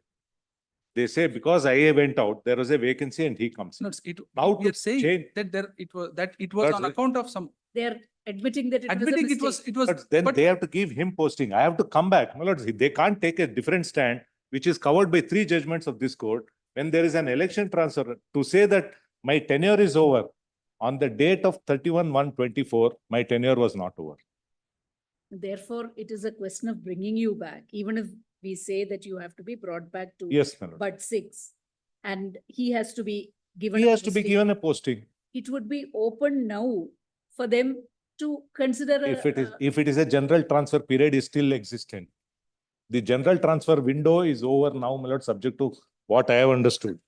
They say, because IA went out, there was a vacancy and he comes in. No, it, Now we to are saying change- that it was That's on it. account of some, They're admitting that it was a admitting mistake. it was, But then but they have to give him posting. I have to come back. My lords, they can't take a different stand, which is covered by 3 judgments of this court. When there is an election transfer, to say that my tenure is over, on the date of 31/1/24, my tenure was not over. Therefore, it is a question of bringing you back, even if we say that you have to be brought back to Yes, my lord. but 6. And he has to be given. He a has to be posting. given a posting. It would be open now for them to consider. If it is a general transfer period is still existent. The general transfer window is over now, my lord, subject to what I have understood.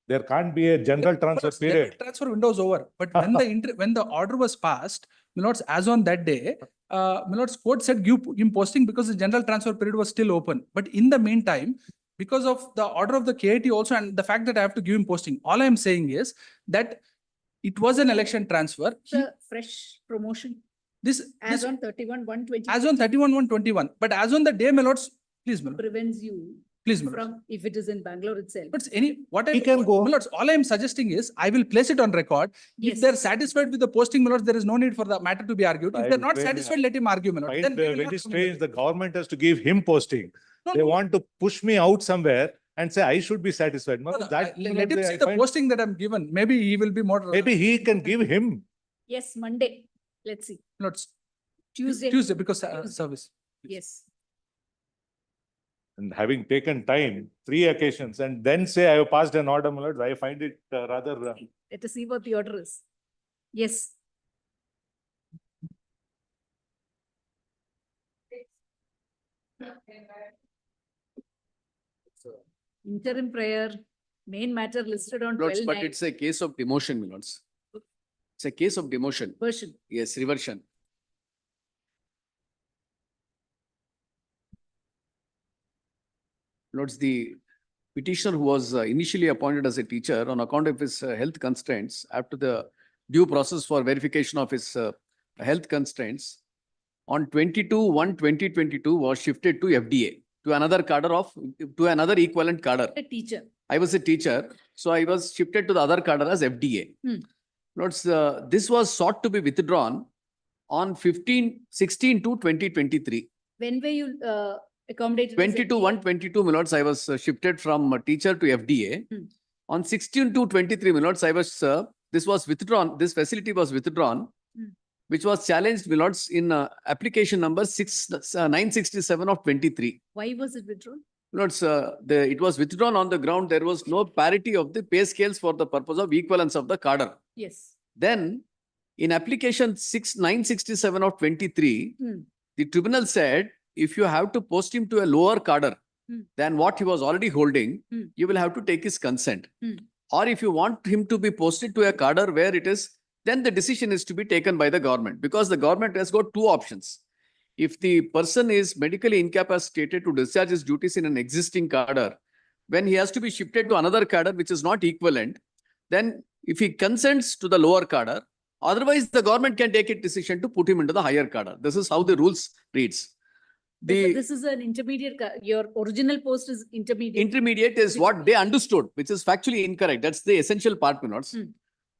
There can't be a general transfer general period. transfer window is over. But when when the order was passed, my lords, as on that day, my lords, court said give him posting because the general transfer period was still open. But in the meantime, because of the order of the KIT also and the fact that I have to give him posting, all I am saying is that it was an election transfer. The fresh promotion This as on 31/1/20. as on 31/1/21. But as on the day, my lords, please, my lord, prevents you please, my lords. from, if it is in Bangalore itself. But what I He can go. my lords, all I am suggesting is I will place it on record. If Yes. they're satisfied with the posting, my lords, there is no need for the matter to be argued. If I they're not will- satisfied, let him argue, my lords. Find Then we will very not come in strange, the- the government has to give him posting. No, They no, want to push me out somewhere and say I should be satisfied. no, no, That, let him I see the find- posting that I'm given. Maybe he will be more. Maybe he can give him. Yes, Monday. Let's see. Lords, Tuesday. because Tuesday. service. Yes. And having taken time, 3 occasions, and then say I have passed an order, my lords, I find it rather. Let us see what the order is. Yes. Interim prayer, main matter listed on Lords, 12 but it's a case of demotion, my lords. It's a case of demotion. version. Yes, reversion. Lords, the petitioner who was initially appointed as a teacher on account of his health constraints, after the due process for verification of his health constraints, on 22/1/2022 was shifted to FDA, to another cadre to another equivalent cadre. A teacher. I was a teacher, so I was shifted to the other cadre as FDA. Lords, this was sought to be withdrawn on 16/2/2023. When were you accommodated? as a 22/1/22, my lords, I was shifted from teacher to FDA. On 16/2/23, my lords, I was, this was withdrawn, this facility was withdrawn, which was challenged, my lords, in application number 967 of 23. Why was it withdrawn? Lords, it was withdrawn on the ground there was no parity of the pay scales for the purpose of equivalence of the cadre. Yes. Then, in application 967 of 23, the tribunal said, if you have to post him to a lower cadre than what he was already holding, you will have to take his consent. Or if you want him to be posted to a cadre where it is, then the decision is to be taken by the government, because the government has got 2 options. If the person is medically incapacitated to discharge his duties in an existing cadre, when he has to be shifted to another cadre which is not equivalent, then if he consents to the lower cadre, otherwise the government can take a decision to put him into the higher cadre. This is how the rules reads. This is an intermediate, your original post is intermediate. Intermediate is what they understood, which is factually incorrect. That's the essential part, my lords.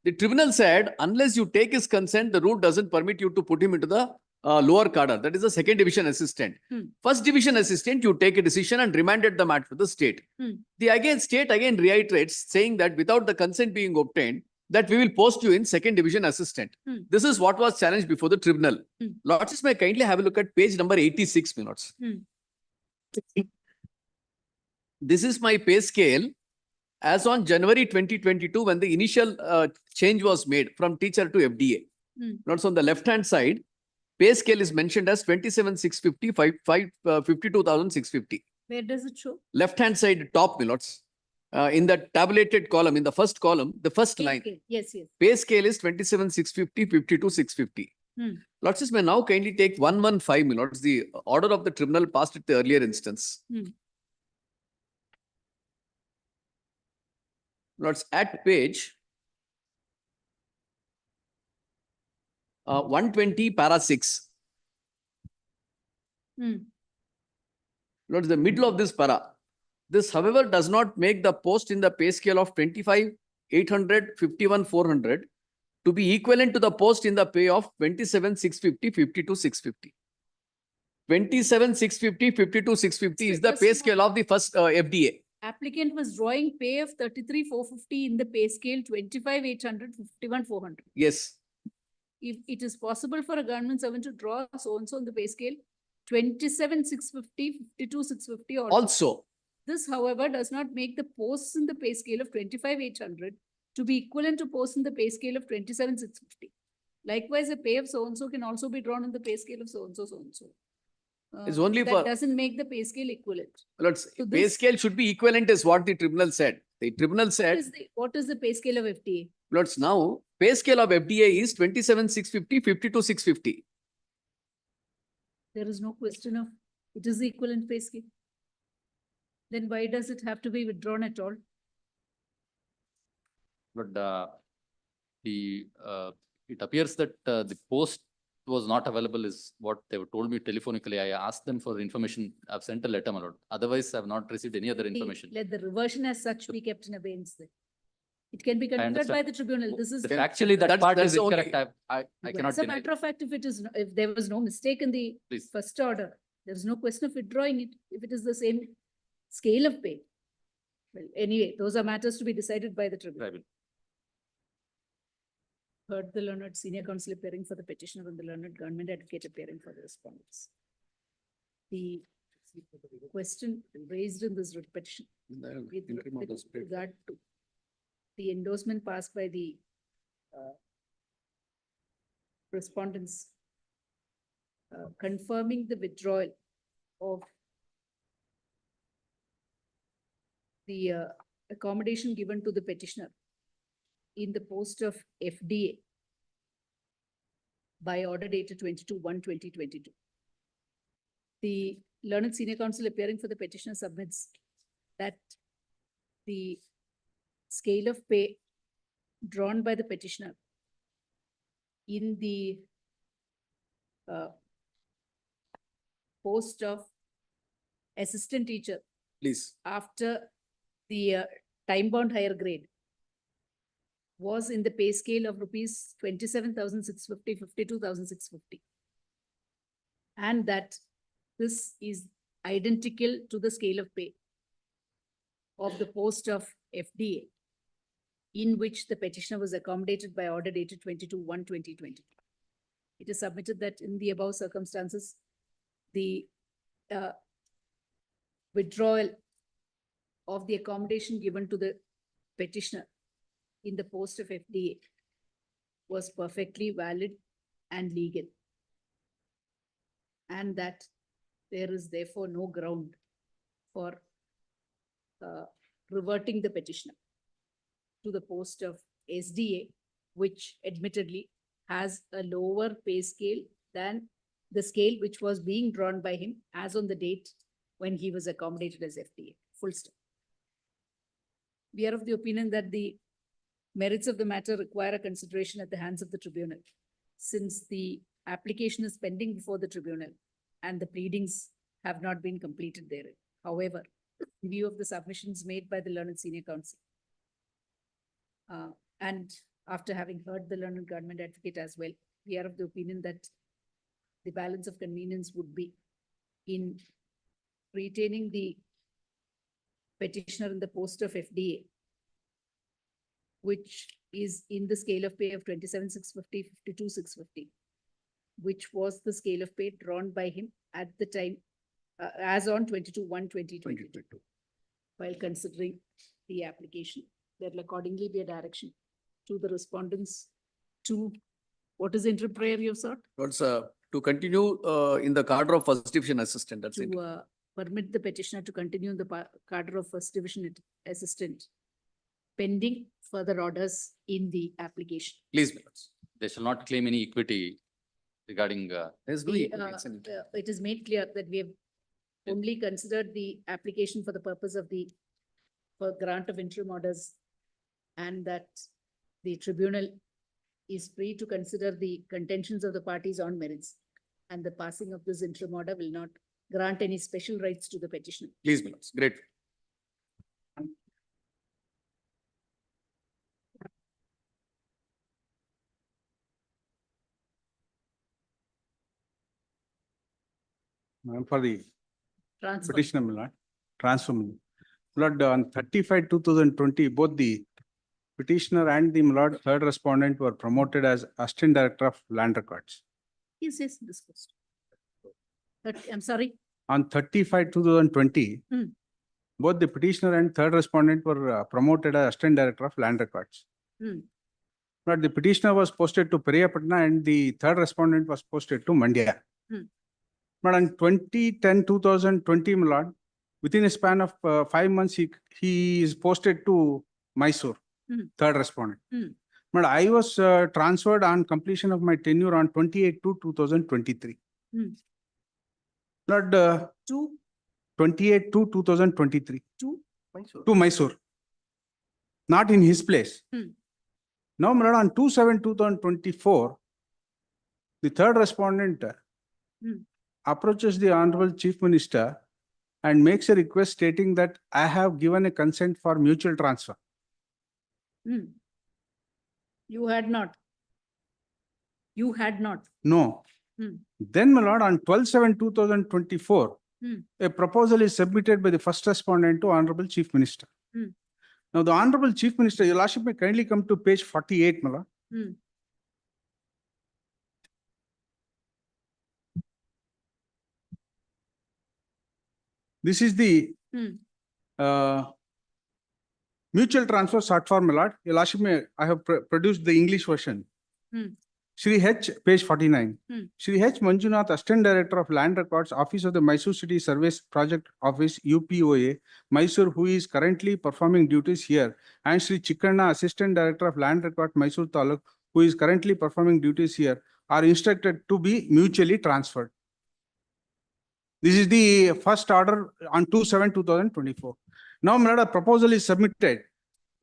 The tribunal said, unless you take his consent, the rule doesn't permit you to put him into the lower cadre. That is the 2nd division assistant. 1st division assistant, you take a decision and remanded the matter to the state. The state again reiterates, saying that without the consent being obtained, that we will post you in 2nd division assistant. This is what was challenged before the tribunal. Lords, may kindly have a look at page number 86, my lords. This is my pay scale as on January 2022, when the initial change was made from teacher to FDA. Lords, on the left-hand side, pay scale is mentioned as 27,650, 52,650. Where does it show? Left-hand side top, my lords. In the tabulated column, in the first column, the first line. Okay. Yes, yes. Pay scale is 27,650, 52,650. Lords, may now kindly take 115, my lords, the order of the tribunal passed at the earlier instance. Lords, at page 120 para 6. Lords, the middle of this para. This, however, does not make the post in the pay scale of 25,800, 51,400 to be equivalent to the post in the pay of 27,650, 52,650. 27,650, 52,650 is the Just pay now- scale of the first FDA. Applicant was drawing pay of 33,450 in the pay scale 25,800, 51,400. Yes. If it is possible for a government servant to draw so-and-so in the pay scale, 27,650, 52,650 Also, This, however, does not make the posts in the pay scale of 25,800 to be equivalent to posts in the pay scale of 27,650. Likewise, a pay of so-and-so can also be drawn in the pay scale of so-and-so, so-and-so. It's only that for- doesn't make the pay scale equivalent. Lords, So pay this- scale should be equivalent is what the tribunal said. The tribunal What said, is what is the pay scale of FTA? Lords, now pay scale of FDA is 27,650, 52,650. There is no question of it is the equivalent pay scale. Then why does it have to be withdrawn at all? But it appears that the post was not available is what they were told me telephonically. I asked them for information. I've sent a letter, my lord. Otherwise, I've not received any other information. Let the reversion as such be kept in abeyance then. It can be considered by understand. the tribunal. This is. Actually, that part that's is okay. incorrect. I cannot As a deny. matter of fact, if it is, if there was no mistake in the Please. first order, there is no question of withdrawing it, if it is the same scale of pay. Well, anyway, those are matters to be decided by the tribunal. I will. Heard the learned senior counsel appearing for the petitioner and the learned government advocate appearing for the respondents. The question raised in this writ petition with regard to the endorsement passed by the respondents confirming the withdrawal of the accommodation given to the petitioner in the post of FDA by order dated 22/1/2022. The learned senior counsel appearing for the petitioner submits that the scale of pay drawn by the petitioner in the post of assistant teacher Please. after the time-bound higher grade was in the pay scale of rupees 27,650, 52,650. And that this is identical to the scale of pay of the post of FDA in which the petitioner was accommodated by order dated 22/1/2022. It is submitted that in the above circumstances, the withdrawal of the accommodation given to the petitioner in the post of FDA was perfectly valid and legal. And that there is therefore no ground for reverting the petitioner to the post of SDA, which admittedly has a lower pay scale than the scale which was being drawn by him as on the date when he was accommodated as FDA. Full stop. We are of the opinion that the merits of the matter require a consideration at the hands of the tribunal, since the application is pending before the tribunal and the pleadings have not been completed therein. However, in view of the submissions made by the learned senior counsel, and after having heard the learned government advocate as well, we are of the opinion that the balance of convenience would be in retaining the petitioner in the post of FDA, which is in the scale of pay of 27,650, 52,650, which was the scale of pay drawn by him at the time, as on 22/1/2022. While considering the application, there will accordingly be a direction to the respondents to, what is the inter prayer you have sought? Lords, to continue in the cadre of first division assistant, that's it. To permit the petitioner to continue in the cadre of first division assistant pending further orders in the application. Please, my lords. They shall not claim any equity regarding There's no The, equity, it's an- it is made clear that we have only considered the application for the purpose of the, for grant of interim orders and that the tribunal is free to consider the contentions of the parties on merits. And the passing of this interim order will not grant any special rights to the petitioner. Please, my lords. Great. For the Transfer. petitioner, my lord, transfer. My lord, on 35/2020, both the petitioner and the my lord third respondent were promoted as Assistant Director of Land Records. Yes, discussed. But I'm sorry. On 35/2020, Hmm. both the petitioner and third respondent were promoted as Assistant Director of Land Records. Hmm. But the petitioner was posted to Periyapatna and the third respondent was posted to Mandya. Hmm. But on 2010/2020, my lord, within a span of 5 months, he is posted to Mysore, Hmm. third respondent. Hmm. But I was transferred on completion of my tenure on 28/2/2023. Hmm. Lord, Two, 28/2/2023 two. to Mysore, not in his place. Hmm. Now, my lord, on 2/7/2024, the third respondent Hmm. approaches the Honorable Chief Minister and makes a request stating that I have given a consent for mutual transfer. Hmm. You had not. You had not. No. Hmm. Then, my lord, on 12/7/2024, Hmm. a proposal is submitted by the first respondent to Honorable Chief Minister. Hmm. Now, the Honorable Chief Minister, Your Lordship may kindly come to page 48, my lord. Hmm. This is the Hmm. mutual transfer short form, my lord. Your Lordship may, I have produced the English version. Hmm. Shri H, page 49. Hmm. Shri H. Manjunath, Assistant Director of Land Records, Office of the Mysore City Service Project Office, UPOA, Mysore, who is currently performing duties here, and Shri Chikkanna, Assistant Director of Land Records, Mysore Taluk, who is currently performing duties here, are instructed to be mutually transferred. This is the first order on 2/7/2024. Now, my lord, a proposal is submitted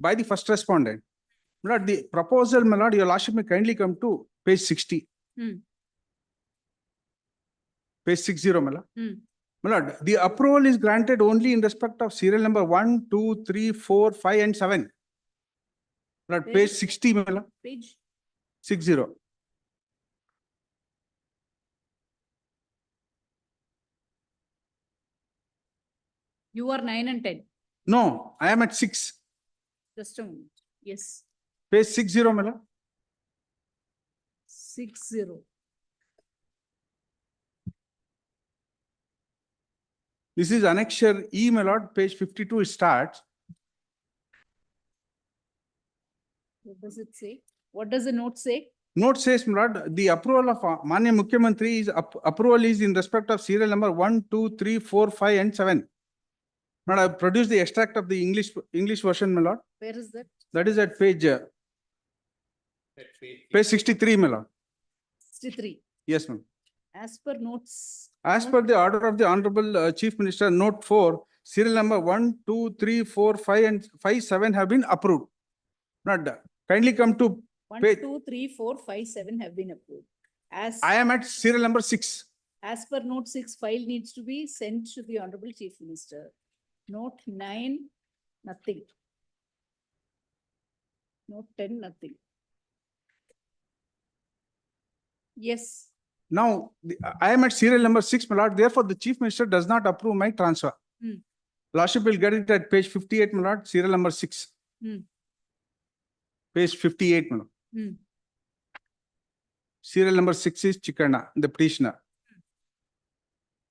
by the first respondent. My lord, the proposal, my lord, Your Lordship may kindly come to page 60. Hmm. Page 60, my lord. Hmm. My lord, the approval is granted only in respect of serial number 1, 2, 3, 4, 5, and 7. My lord, Where page is- 60, my lord, Page. 60. You are 9 and 10. No, I am at 6. Just a moment. Yes. Page 60, my lord. 60. This is annexure E, my lord, page 52, it starts. What does it say? What does the note say? Note says, my lord, the approval of Manya Mukhyamantri is approval is in respect of serial number 1, 2, 3, 4, 5, and 7. My lord, I have produced the extract of the English version, my lord. Where is that? That is at page 63, my lord. 63. Yes, ma'am. As per notes. As per the order of the Honorable Chief Minister, note 4, serial number 1, 2, 3, 4, 5, and 5, 7 have been approved. Not kindly come to 1, page. 2, 3, 4, 5, 7 have been approved. I am at serial number 6. As per note 6, file needs to be sent to the Honorable Chief Minister. Note 9, nothing. Note 10, nothing. Yes. Now, I am at serial number 6, my lord. Therefore, the Chief Minister does not approve my transfer. Hmm. Lordship will get it at page 58, my lord, serial number 6. Hmm. Page 58, my lord. Hmm. Serial number 6 is Chikkanna, the petitioner.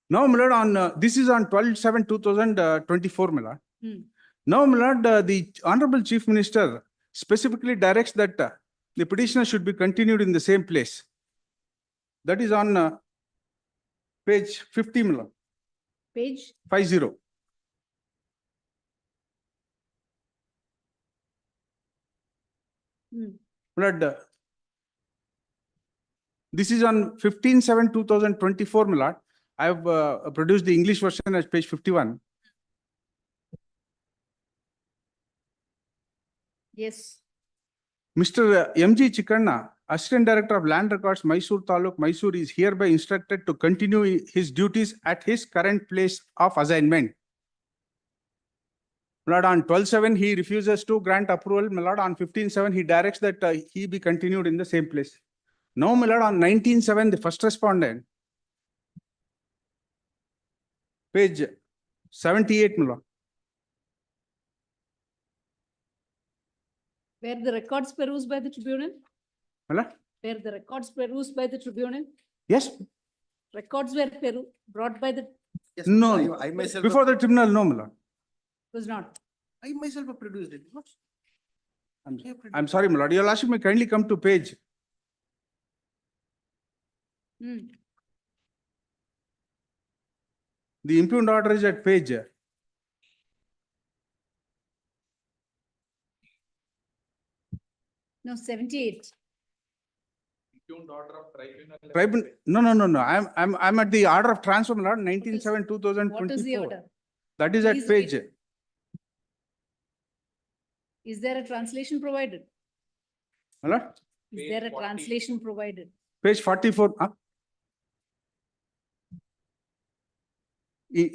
Now, my lord, on this is on 12/7/2024, my lord. Hmm. Now, my lord, the Honorable Chief Minister specifically directs that the petitioner should be continued in the same place. That is on page 50, my lord, Page 50. Hmm. My lord, this is on 15/7/2024, my lord. I have produced the English version as page 51. Yes. Mr. M.G. Chikanna, Assistant Director of Land Records, Mysore Taluk, Mysore, is hereby instructed to continue his duties at his current place of assignment. My Lord, on 12/7, he refuses to grant approval. My Lord, on 15/7, he directs that he be continued in the same place. Now, my Lord, on 19/7, the first respondent, page 78, my Lord. Were the records perused by the tribunal? My Lord? Were the records perused by the tribunal? Yes, Records were brought by the, Yes, no, I myself. before the tribunal, no, my Lord. was not. I myself have produced it. I'm sorry, my Lord. Your Lordship may kindly come to page. Hmm. The impugned order is at page. No, 78. Tribunal, no. I'm at the order of transfer, my Lord, 19/7/2024. What is the order? That is Please at page. read. Is there a translation provided? My Lord, Is there a translation provided? page 44.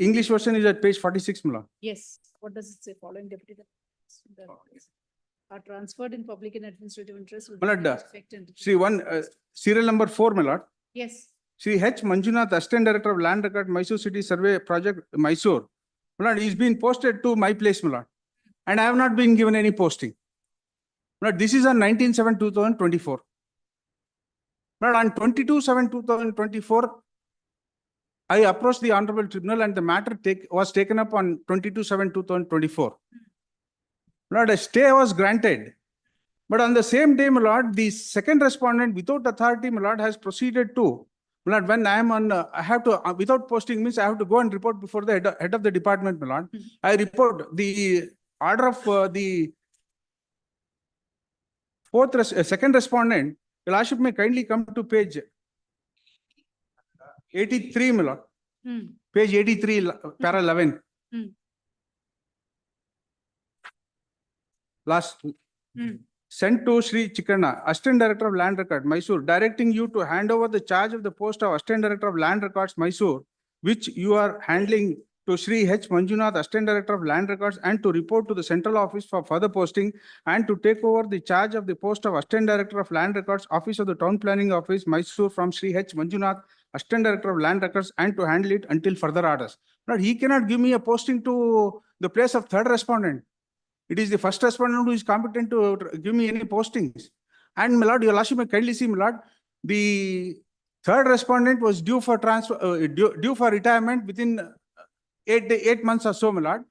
English version is at page 46, my Lord. Yes. What does it say? Following deputy directors are transferred in public and administrative interest. with My Lord, effect and- Shri serial number 4, my Lord. Yes. Shri H. Manjunath, Assistant Director of Land Record, Mysore City Survey Project, Mysore. My Lord, he's been posted to my place, my Lord. And I have not been given any posting. My Lord, this is on 19/7/2024. My Lord, on 22/7/2024, I approached the Honorable Tribunal and the matter was taken up on 22/7/2024. My Lord, a stay was granted. But on the same day, my Lord, the second respondent without authority, my Lord, has proceeded to, my Lord, when I am on, I have to, without posting means I have to go and report before the head of the department, my Lord. I report the order of the second respondent. Your Lordship may kindly come to page 83, my Lord. Hmm. Page 83, para 11. Hmm. Last. Hmm. Sent to Shri Chikanna, Assistant Director of Land Record, Mysore, directing you to hand over the charge of the post of Assistant Director of Land Records, Mysore, which you are handling, to Shri H. Manjunath, Assistant Director of Land Records, and to report to the central office for further posting, and to take over the charge of the post of Assistant Director of Land Records, Office of the Town Planning Office, Mysore, from Shri H. Manjunath, Assistant Director of Land Records, and to handle it until further orders. But he cannot give me a posting to the place of third respondent. It is the first respondent who is competent to give me any postings. And my Lord, your Lordship may kindly see, my Lord, the third respondent was due for transfer, due for retirement within 8 months or so, my Lord.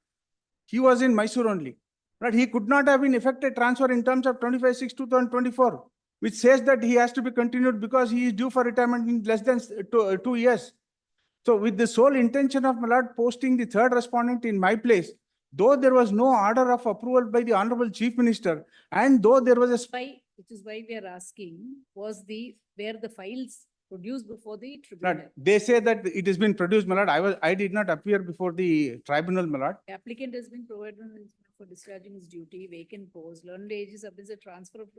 He was in Mysore only. But he could not have been effected transfer in terms of 25/6/2024, which says that he has to be continued because he is due for retirement in less than 2 years. So with the sole intention of, my Lord, posting the third respondent in my place, though there was no order of approval by the Honorable Chief Minister, and though there was a Which is why we are asking, were the files produced before the tribunal? they say that it has been produced, my Lord. I did not appear before the tribunal, my Lord. The applicant has been provided for discharging his duty, vacant post, learned age is submits a transfer of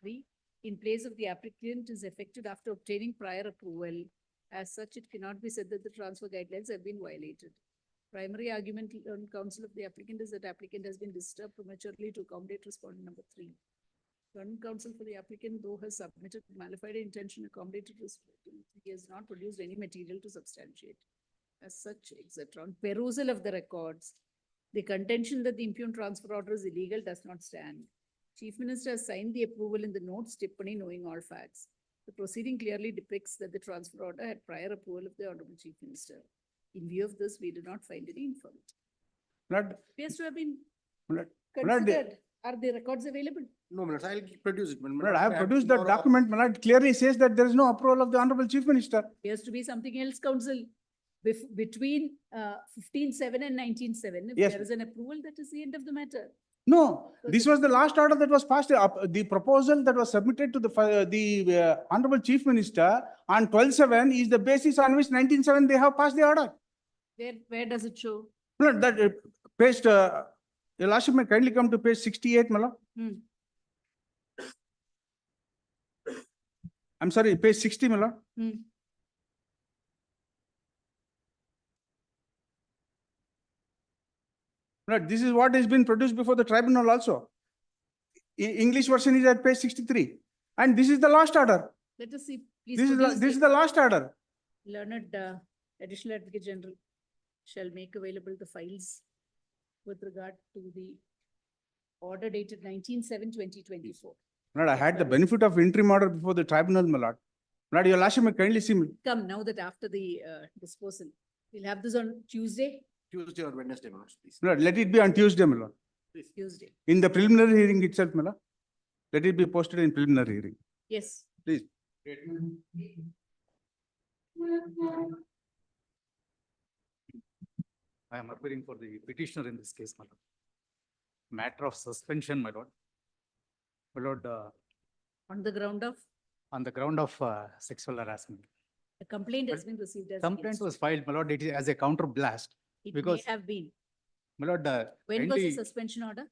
the in place of the applicant is effected after obtaining prior approval. As such, it cannot be said that the transfer guidelines have been violated. Primary argument on counsel of the applicant is that applicant has been disturbed prematurely to accommodate respondent number 3. Learned counsel for the applicant, though has submitted malified intention accommodated respondent, he has not produced any material to substantiate. As such, etc. On perusal of the records, the contention that the impugned transfer order is illegal does not stand. Chief Minister has signed the approval in the notes tippani knowing all facts. The proceeding clearly depicts that the transfer order had prior approval of the Honorable Chief Minister. In view of this, we do not find any infirmity. Lord, Appears to have been Lord, considered. Are the records available? No, my Lord, I'll produce it. Lord, I have produced that document, my Lord. It clearly says that there is no approval of the Honorable Chief Minister. Appears to be something else, counsel. Between 15/7 and 19/7, if Yes. there is an approval, that is the end of the matter. No, this was the last order that was passed, the proposal that was submitted to the Honorable Chief Minister on 12/7 is the basis on which 19/7 they have passed the order. Where does it show? No, that page, your Lordship may kindly come to page 68, my Lord. I'm sorry, page 60, my lord. Hmm. Lord, this is what has been produced before the tribunal also. English version is at page 63. And this is the last order. Let us see, please. This produce is the last order. Learned Additional Advocate General shall make available the files with regard to the order dated 19/7/2024. Lord, I had the benefit of interim order before the tribunal, my lord. Lord, your lordship may kindly see me. Come now that after the disposal, we'll have this on Tuesday, Tuesday or Wednesday, my lord, please. Lord, let it be on Tuesday, my lord. Tuesday. In the preliminary hearing itself, my lord. Let it be posted in preliminary hearing. Yes. Please. I am appearing for the petitioner in this case, my lord. Matter of suspension, my lord. My lord, On the ground of, on the ground of sexual harassment. a complaint has been received as. Complaint against was filed, my lord, it is as a counter blast. you. It may because- have been. My lord, When was the kindly- suspension order?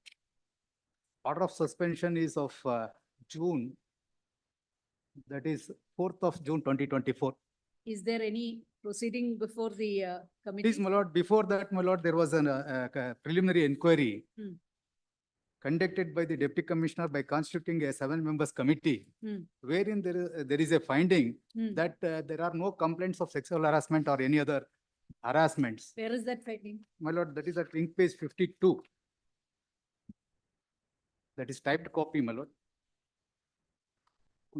order of suspension is of June. That is 4th of June, 2024. Is there any proceeding before the committee? Please, my lord, before that, my lord, there was a preliminary inquiry Hmm. conducted by the deputy commissioner by constituting a 7 members committee, Hmm. wherein there is a finding Hmm. that there are no complaints of sexual harassment or any other harassments. Where is that finding? My lord, that is at link page 52. That is typed copy, my lord.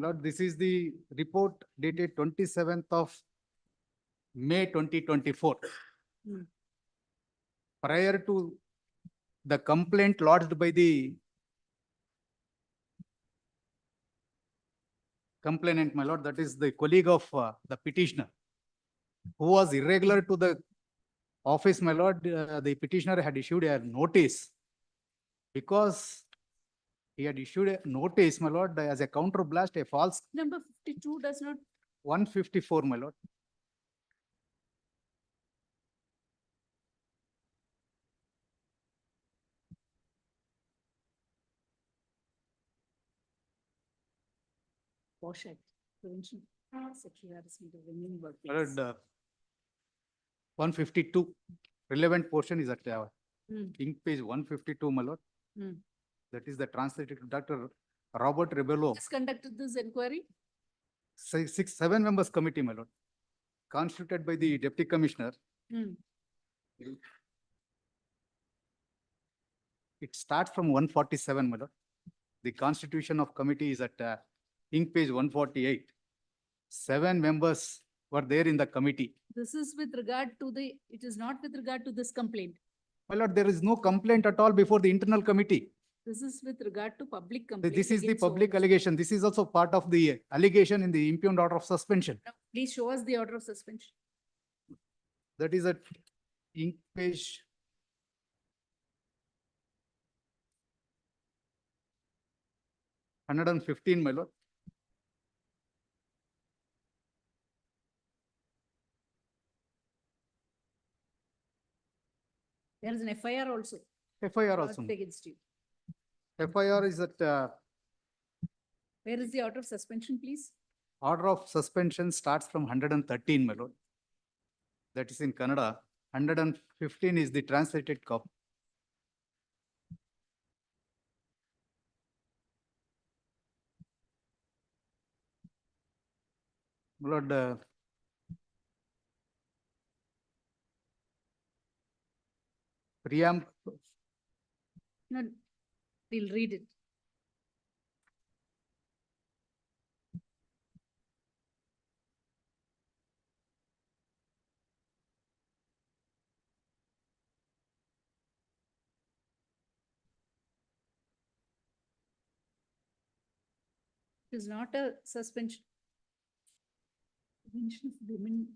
Lord, this is the report dated 27th of May 2024. Hmm. Prior to the complaint lodged by the complainant, my lord, that is the colleague of the petitioner, who was irregular to the office, my lord, the petitioner had issued a notice. Because he had issued a notice, my lord, as a counter blast, a false Number 52 does not. 154, my lord. Wash Act, Prevention of Sexual Harassment of Women in My Workplace. lord, 152, relevant portion is at Hmm. ink page 152, my lord. Hmm. That is the translated Dr. Robert Rebello, Just conducted this inquiry? 7 members committee, my lord, constituted by the deputy commissioner. Hmm. It starts from 147, my lord. The constitution of committee is at ink page 148. 7 members were there in the committee. This is with regard to the, it is not with regard to this complaint. My lord, there is no complaint at all before the internal committee. This is with regard to public complaint. This is the against public owners. allegation. This is also part of the allegation in the impugned order of suspension. Now, please show us the order of suspension. That is at ink page 115, my lord. There is an FIR also. FIR lodged also. against you. FIR is at Where is the order of suspension, please? order of suspension starts from 113, my lord. That is in Kannada. 115 is the translated copy. My lord, preamble, No, we'll read it. It is not a suspension. Prevention of women,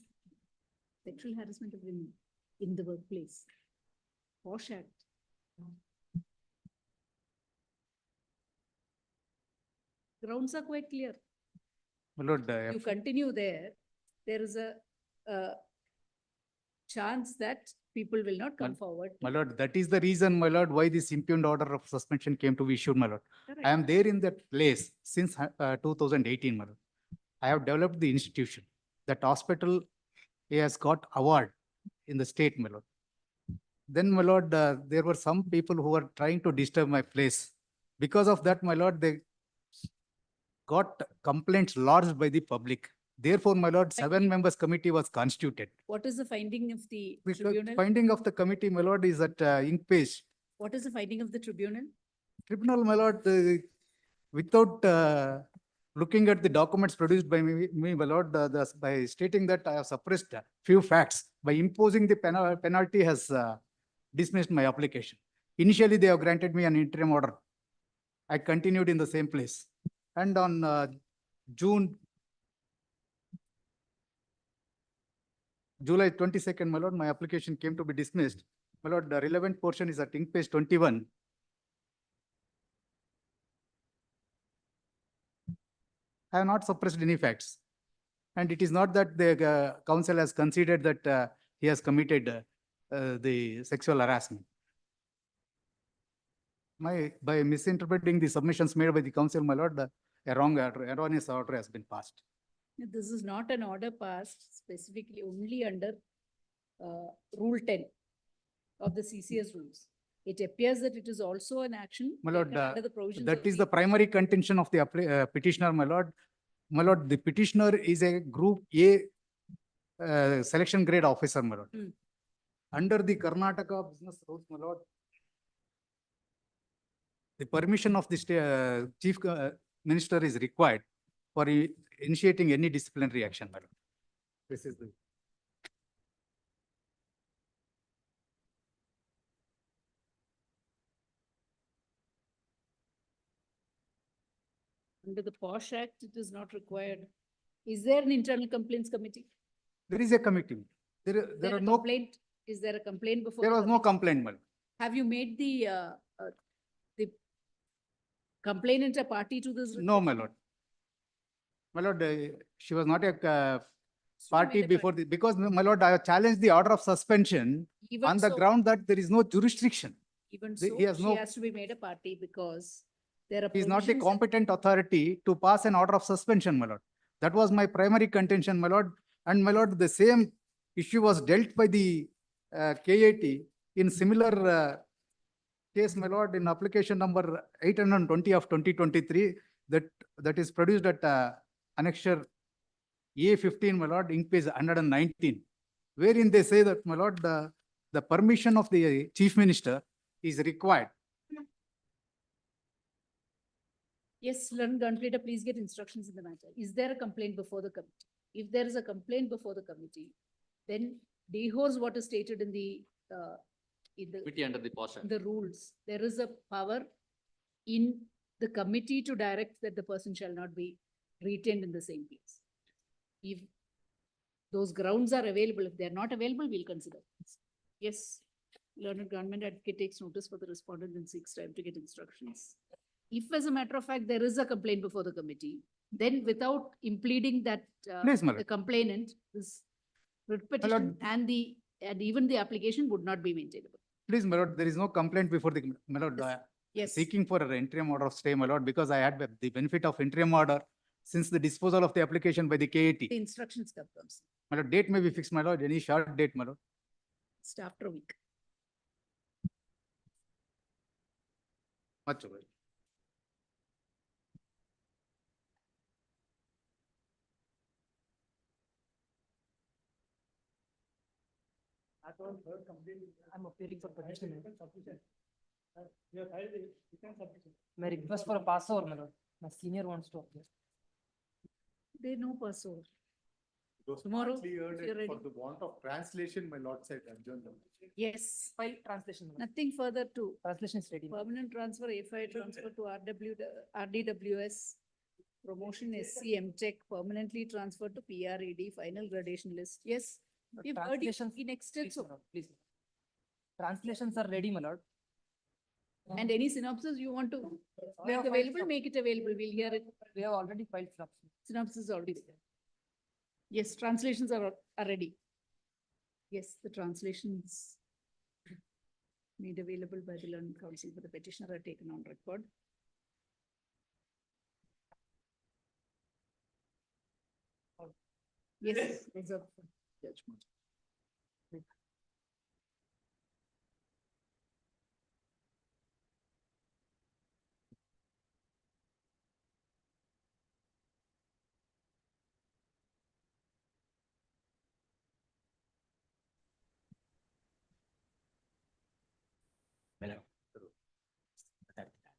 sexual harassment of women in the workplace. Wash Act. Grounds are quite clear. my lord, You continue there, there is a chance that people will not come forward. my lord, that is the reason, my lord, why this impugned order of suspension came to be issued, my lord. Correct. I am there in that place since 2018, my lord. I have developed the institution. That hospital has got award in the state, my lord. Then, my lord, there were some people who were trying to disturb my place. Because of that, my lord, they got complaints lodged by the public. Therefore, my lord, 7 members committee was constituted. What is the finding of the Because tribunal? finding of the committee, my lord, is that ink page. What is the finding of the tribunal? Tribunal, my lord, without looking at the documents produced by me, my lord, by stating that I have suppressed few facts, by imposing the penalty has dismissed my application. Initially, they have granted me an interim order. I continued in the same place. And on July 22nd, my lord, my application came to be dismissed. My lord, the relevant portion is at ink page 21. I have not suppressed any facts. And it is not that the council has considered that he has committed the sexual harassment. By misinterpreting the submissions made by the council, my lord, a erroneous order has been passed. This is not an order passed specifically only under Rule 10 of the CCS rules. It appears that it is also an action My lord, taken under the provisions that of is the primary contention of the petitioner, my lord. My lord, the petitioner is a Group A selection grade officer, my lord. Under the Karnataka business rules, my lord, the permission of the chief minister is required for initiating any disciplinary action, my lord. This is the. Under the POSH Act, it is not required. Is there an internal complaints committee? There is a committee. There There are a no, complaint? Is there a complaint before? there the was no committee? complaint, my lord. Have you made the complainant a party to this? No, my lord. My lord, she was not a party made a before the, because my lord, I have challenged the order of suspension Even on the so- ground that there is no jurisdiction. Even He so, has she no- has to be made a party because there are He is not the provisions- competent authority to pass an order of suspension, my lord. That was my primary contention, my lord. And my lord, the same issue was dealt by the KAT in similar case, my lord, in application number 820 of 2023, that is produced at annexure A15, my lord, ink page 119, wherein they say that, my lord, the permission of the chief minister is required. Yes, learned gun pleader, please get instructions in the matter. Is there a complaint before the committee? If there is a complaint before the committee, then dehors what is stated in the Committee under the POSH Act. the rules. There is a power in the committee to direct that the person shall not be retained in the same place. If those grounds are available, if they are not available, we'll consider. Yes, learned government advocate takes notice for the respondent and seeks time to get instructions. If as a matter of fact, there is a complaint before the committee, then without impleading that Please, my the lord. complainant, this writ lord. petition and even the application would not be maintainable. Please, my lord, there is no complaint before the, my lord, Yes. seeking for an interim order of stay, my lord, because I had the benefit of interim order since the disposal of the application by the KAT. The instructions comes My lord, date may be fixed, my lord, any short date, my lord. just after a week. Much obliged. I'm appearing for petition. My request for a passover, my lord. My senior wants to appear. They know Passover. It was Tomorrow, partly if heard you're it for ready. the want of translation, my lord said adjourn them. Yes, File translation. my lord. nothing further to Translation is ready. permanent transfer, A5 transfer to RDWS, promotion SC Tech, permanently transferred to PRED, final gradation list. Yes, But we've heard you translations- in extent, Please, so, my lord, please. Translations are ready, my lord. and any synopsis you want to We have make filed available, some- make it available, we'll hear it. We have already filed synopsis. Synopsis is already there. Yes, translations are ready. Yes, the translations made available by the learned council for the petitioner are taken on record. Yes, reserved for judgment.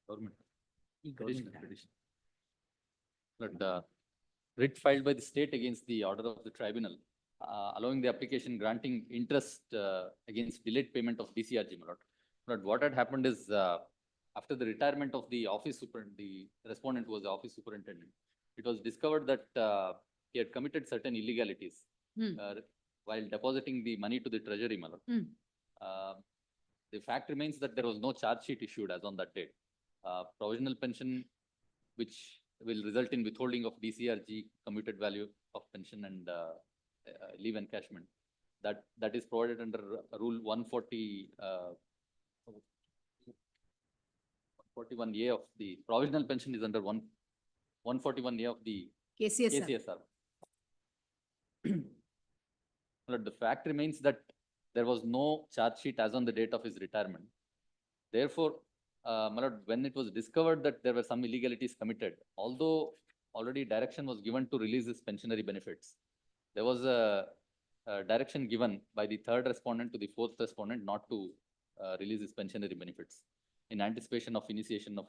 Government. Petition. But writ filed by the state against the order of the tribunal, allowing the application granting interest against delayed payment of DCRG, my lord. But what had happened is, after the retirement of the office superintendent, the respondent was the office superintendent, it was discovered that he had committed certain illegalities while depositing the money to the treasury, my lord. The fact remains that there was no charge sheet issued as on that date. Provisional pension, which will result in withholding of DCRG, commuted value of pension, and leave encashment. That is provided under Rule 140, 141A of the provisional pension is under 141A of the KCSR. KCSR. But the fact remains that there was no charge sheet as on the date of his retirement. Therefore, my lord, when it was discovered that there were some illegalities committed, although already direction was given to release his pensionary benefits, there was a direction given by the third respondent to the fourth respondent not to release his pensionary benefits in anticipation of initiation of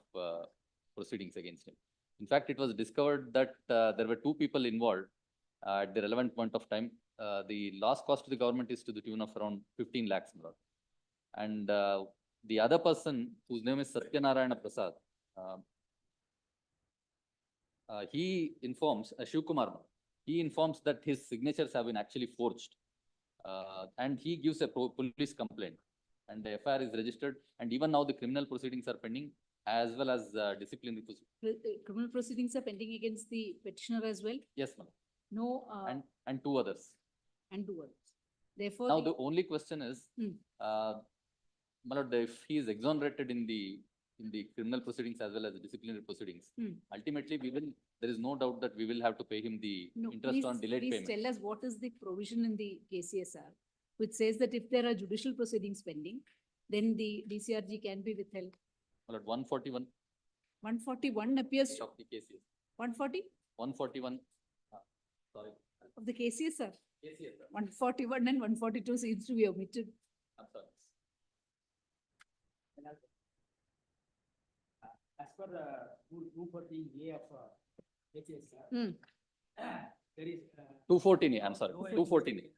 proceedings against him. In fact, it was discovered that there were two people involved at the relevant point of time. The loss cost to the government is to the tune of around 15 lakhs, my lord. And the other person, whose name is Satyanarayana Prasad, he informs, Shiv Kumar, he informs that his signatures have been actually forged. And he gives a police complaint, and the FIR is registered, and even now the criminal proceedings are pending, as well as disciplinary proceedings. Criminal proceedings are pending against the petitioner as well? Yes, ma'am. No, And two others. and two others. Therefore, Now, the only question is, Hmm. my lord, if he is exonerated in the criminal proceedings as well as the disciplinary proceedings, ultimately there is no doubt that we will have to pay him the no, interest on delayed please payment. tell us what is the provision in the KCSR, which says that if there are judicial proceedings pending, then the DCRG can be withheld. My lord, 141 141 appears, of the KCS. 140 141, sorry, of the KCSR. KCS, sir. 141 and 142 seems to be omitted. I'm sorry. As per the 240A of KCSR, Hmm. there is 214A, I'm sorry, 214A.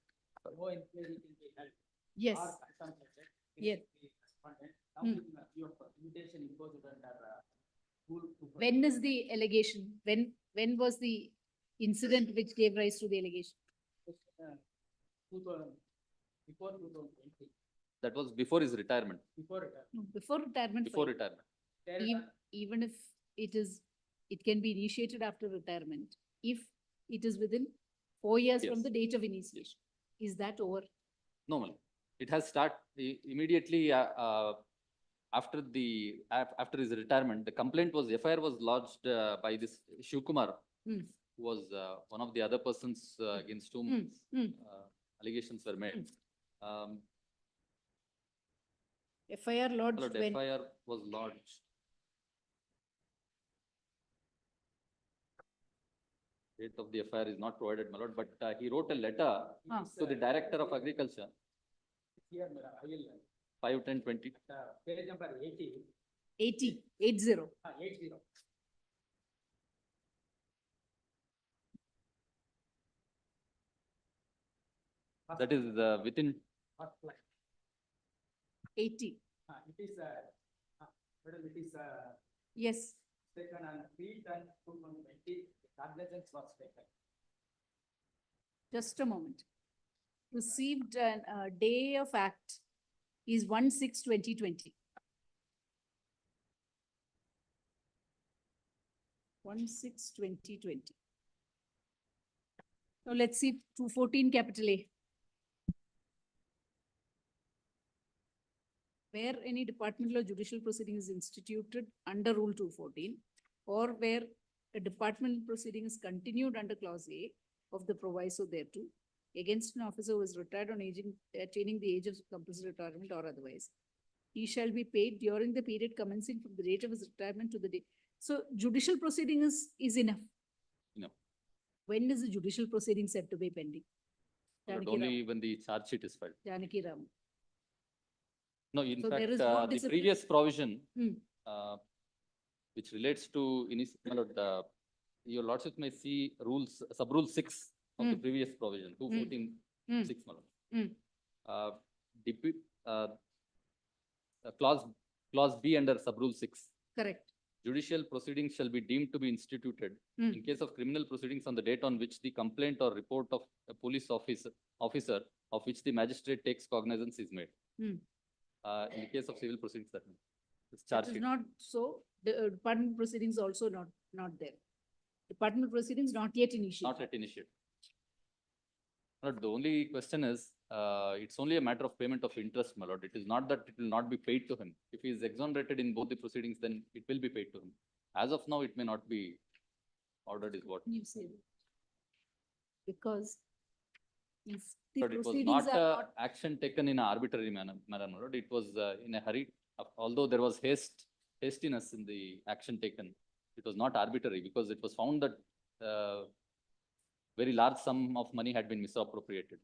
no inquiry can be held. Yes. Or contemplated Yes. against the respondent. Now, Hmm. in view of limitation imposed under Rule 240. When is the allegation? When was the incident which gave rise to the allegation? 2000, before 2020, That was before his retirement. before retirement. No, before retirement. Before fine. retirement. Even if it can be initiated after retirement, if it is within 4 years from Yes. the date of initiation. Is that over? No, ma'am. It has immediately after his retirement. The complaint was, FIR was lodged by this Shiv Kumar, Hmm. who was one of the other persons against whom allegations were made. FIR lodged Lord, when? FIR was lodged. Date of the FIR is not provided, my lord, but he wrote a letter to the Director of Agriculture, Here, I will, 5/10/20. page number 80, 80. 80. That is within, First line. 80. It is, madam, it is, Yes. taken on 3/10/2020, cognizance was taken. Just a moment. Received day of act is 1/6/2020. 1/6/2020. Now let's see 214 capital A. Where any departmental or judicial proceeding is instituted under Rule 214, or where a departmental proceeding is continued under Clause A, of the proviso thereto against an officer who is retired on attaining the age of compulsory retirement or otherwise. He shall be paid during the period commencing from the date of his retirement to the day. So judicial proceeding is enough. Enough. When is the judicial proceeding said to be pending? But Janaki only Ram. when the charge sheet is filed. Janaki Ram. No, in So there fact, is no the discipline- previous provision, Hmm. which relates to, your lordship may see rules, sub-rule 6 of the Hmm. previous provision, 214 Hmm. 6, my lord. Hmm. Depu- clause B under sub-rule 6. Correct. Judicial proceedings shall be deemed to be instituted Hmm. in case of criminal proceedings on the date on which the complaint or report of a police officer of which the magistrate takes cognizance is made. Hmm. In the case of civil proceedings, that it's That charge is sheet. not so. The department proceedings also not there. Department proceedings not yet initiated. Not yet initiated. But the only question is, it's only a matter of payment of interest, my lord. It is not that it will not be paid to him. If he is exonerated in both the proceedings, then it will be paid to him. As of now, it may not be ordered is what. You say that. Because if the But it was proceedings not are not, action taken in an arbitrary manner, my lord. It was in a hurry. Although there was hastiness in the action taken, it was not arbitrary because it was found that very large sum of money had been misappropriated.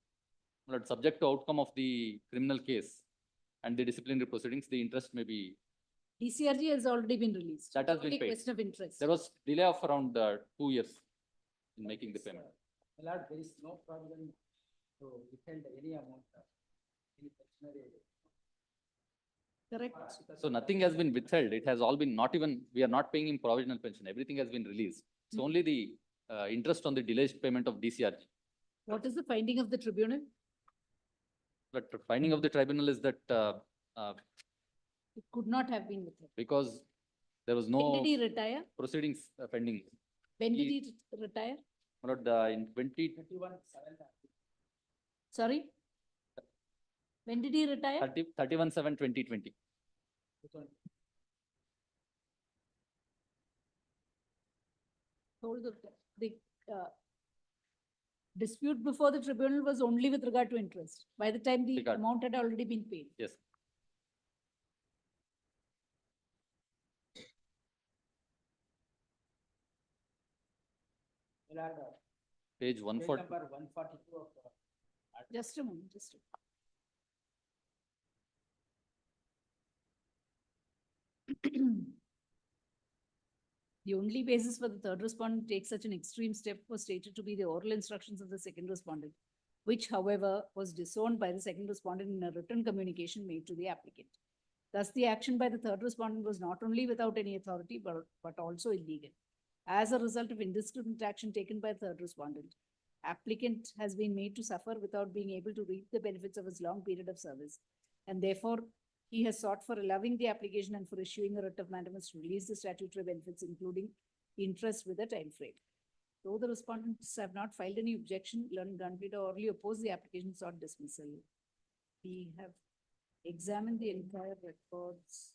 But subject to outcome of the criminal case and the disciplinary proceedings, the interest may be, DCRG has already been released. that has been Only paid. question of interest. There was delay of around 2 years in making the payment. Lord, there is no problem to withhold any amount of any pensionary. Correct. So nothing has been withheld. It has all been, not even, we are not paying him provisional pension. Everything has been released. It's only the interest on the delayed payment of DCRG. What is the finding of the tribunal? But finding of the tribunal is that It could not have been withheld. because there was When no did he retire? proceedings pending. When did he- he retire? But in Sorry? When did he retire? 31/7/2020. Told the dispute before the tribunal was only with regard to interest. By the time the Regard. amount had already been paid. Yes. Page 140. Number 142 of. Just a moment, just a moment. The only basis for the third respondent to take such an extreme step was stated to be the oral instructions of the second respondent, which however was disowned by the second respondent in a written communication made to the applicant. Thus, the action by the third respondent was not only without any authority, but also illegal. As a result of indiscriminate action taken by the third respondent, applicant has been made to suffer without being able to reap the benefits of his long period of service. And therefore, he has sought for allowing the application and for issuing a writ of mandamus to release the statutory benefits, including interest with a time frame. Though the respondents have not filed any objection, learned granted or orally opposed the application sought dismissal. We have examined the entire records.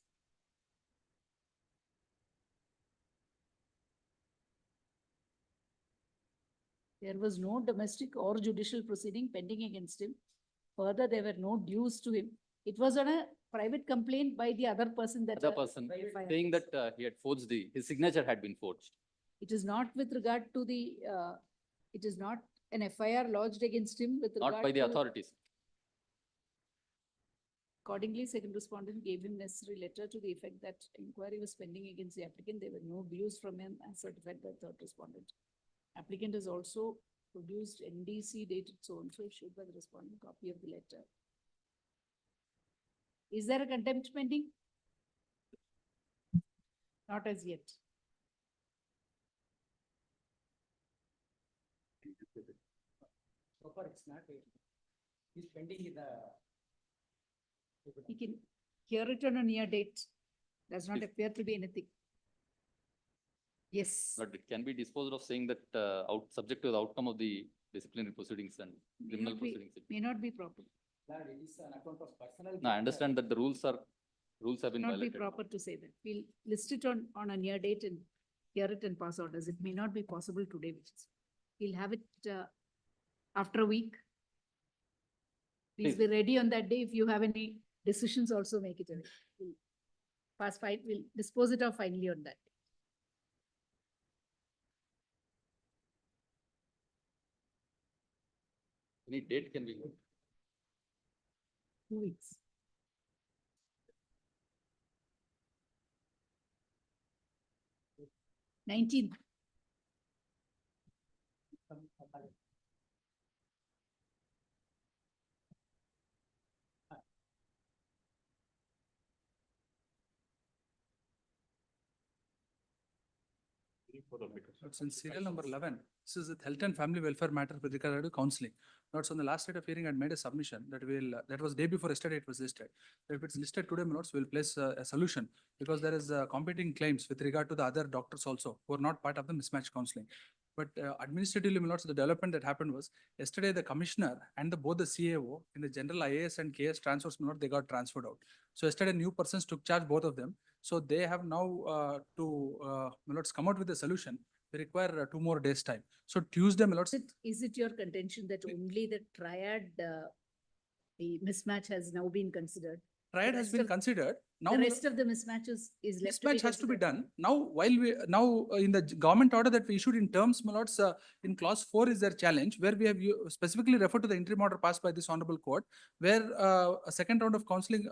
There was no domestic or judicial proceeding pending against him. Further, there were no dues to him. It was on a private complaint by the other person that. Other person saying that he had forged his signature had been forged. It is not with regard to the, it is not an FIR lodged against him with regard Not by the to- authorities. Accordingly, second respondent gave him necessary letter to the effect that inquiry was pending against the applicant. There were no dues from him as certified by third respondent. Applicant has also produced NDC dated so-and-so issued by the respondent copy of the letter. Is there a contempt pending? Not as yet. So far, it's not. He's pending in the. He can hear it on a near date. Does not Yes. appear to be anything. Yes. But it can be disposed of saying that subject to the outcome of the disciplinary proceedings and May criminal not be- proceedings. May not be proper. Lord, it is an account of personal. No, I understand that the rules have been Not be violated. proper to say that. We'll list it on a near date and hear it and pass orders. It may not be possible today, which is, we'll have it after a week. Please be ready on that day. If you have any decisions, also make it. We'll dispose it off finally on that. Any date can be. 2 weeks. Nineteenth. It's in serial number 11. This is the health and family welfare matter with regard to counseling. Notes on the last date of hearing, I made a submission that that was day before yesterday it was listed. If it's listed today, notes we'll place a solution because there is competing claims with regard to the other doctors also who are not part of the mismatch counseling. But administratively, notes the development that happened was yesterday the commissioner and both the CAO in the general IAS and KS transfers, they got transferred out. So yesterday new persons took charge, both of them. So they have now to come out with a solution. We require 2 more days time. So Tuesday, Is it your contention that only the triad, the mismatch has now been considered? triad has been considered. Now The rest of the mismatches is left mismatch has to be considered. done. Now in the government order that we issued in terms, in clause 4 is their challenge where we have specifically referred to the interim order passed by this honorable court where a second round of counseling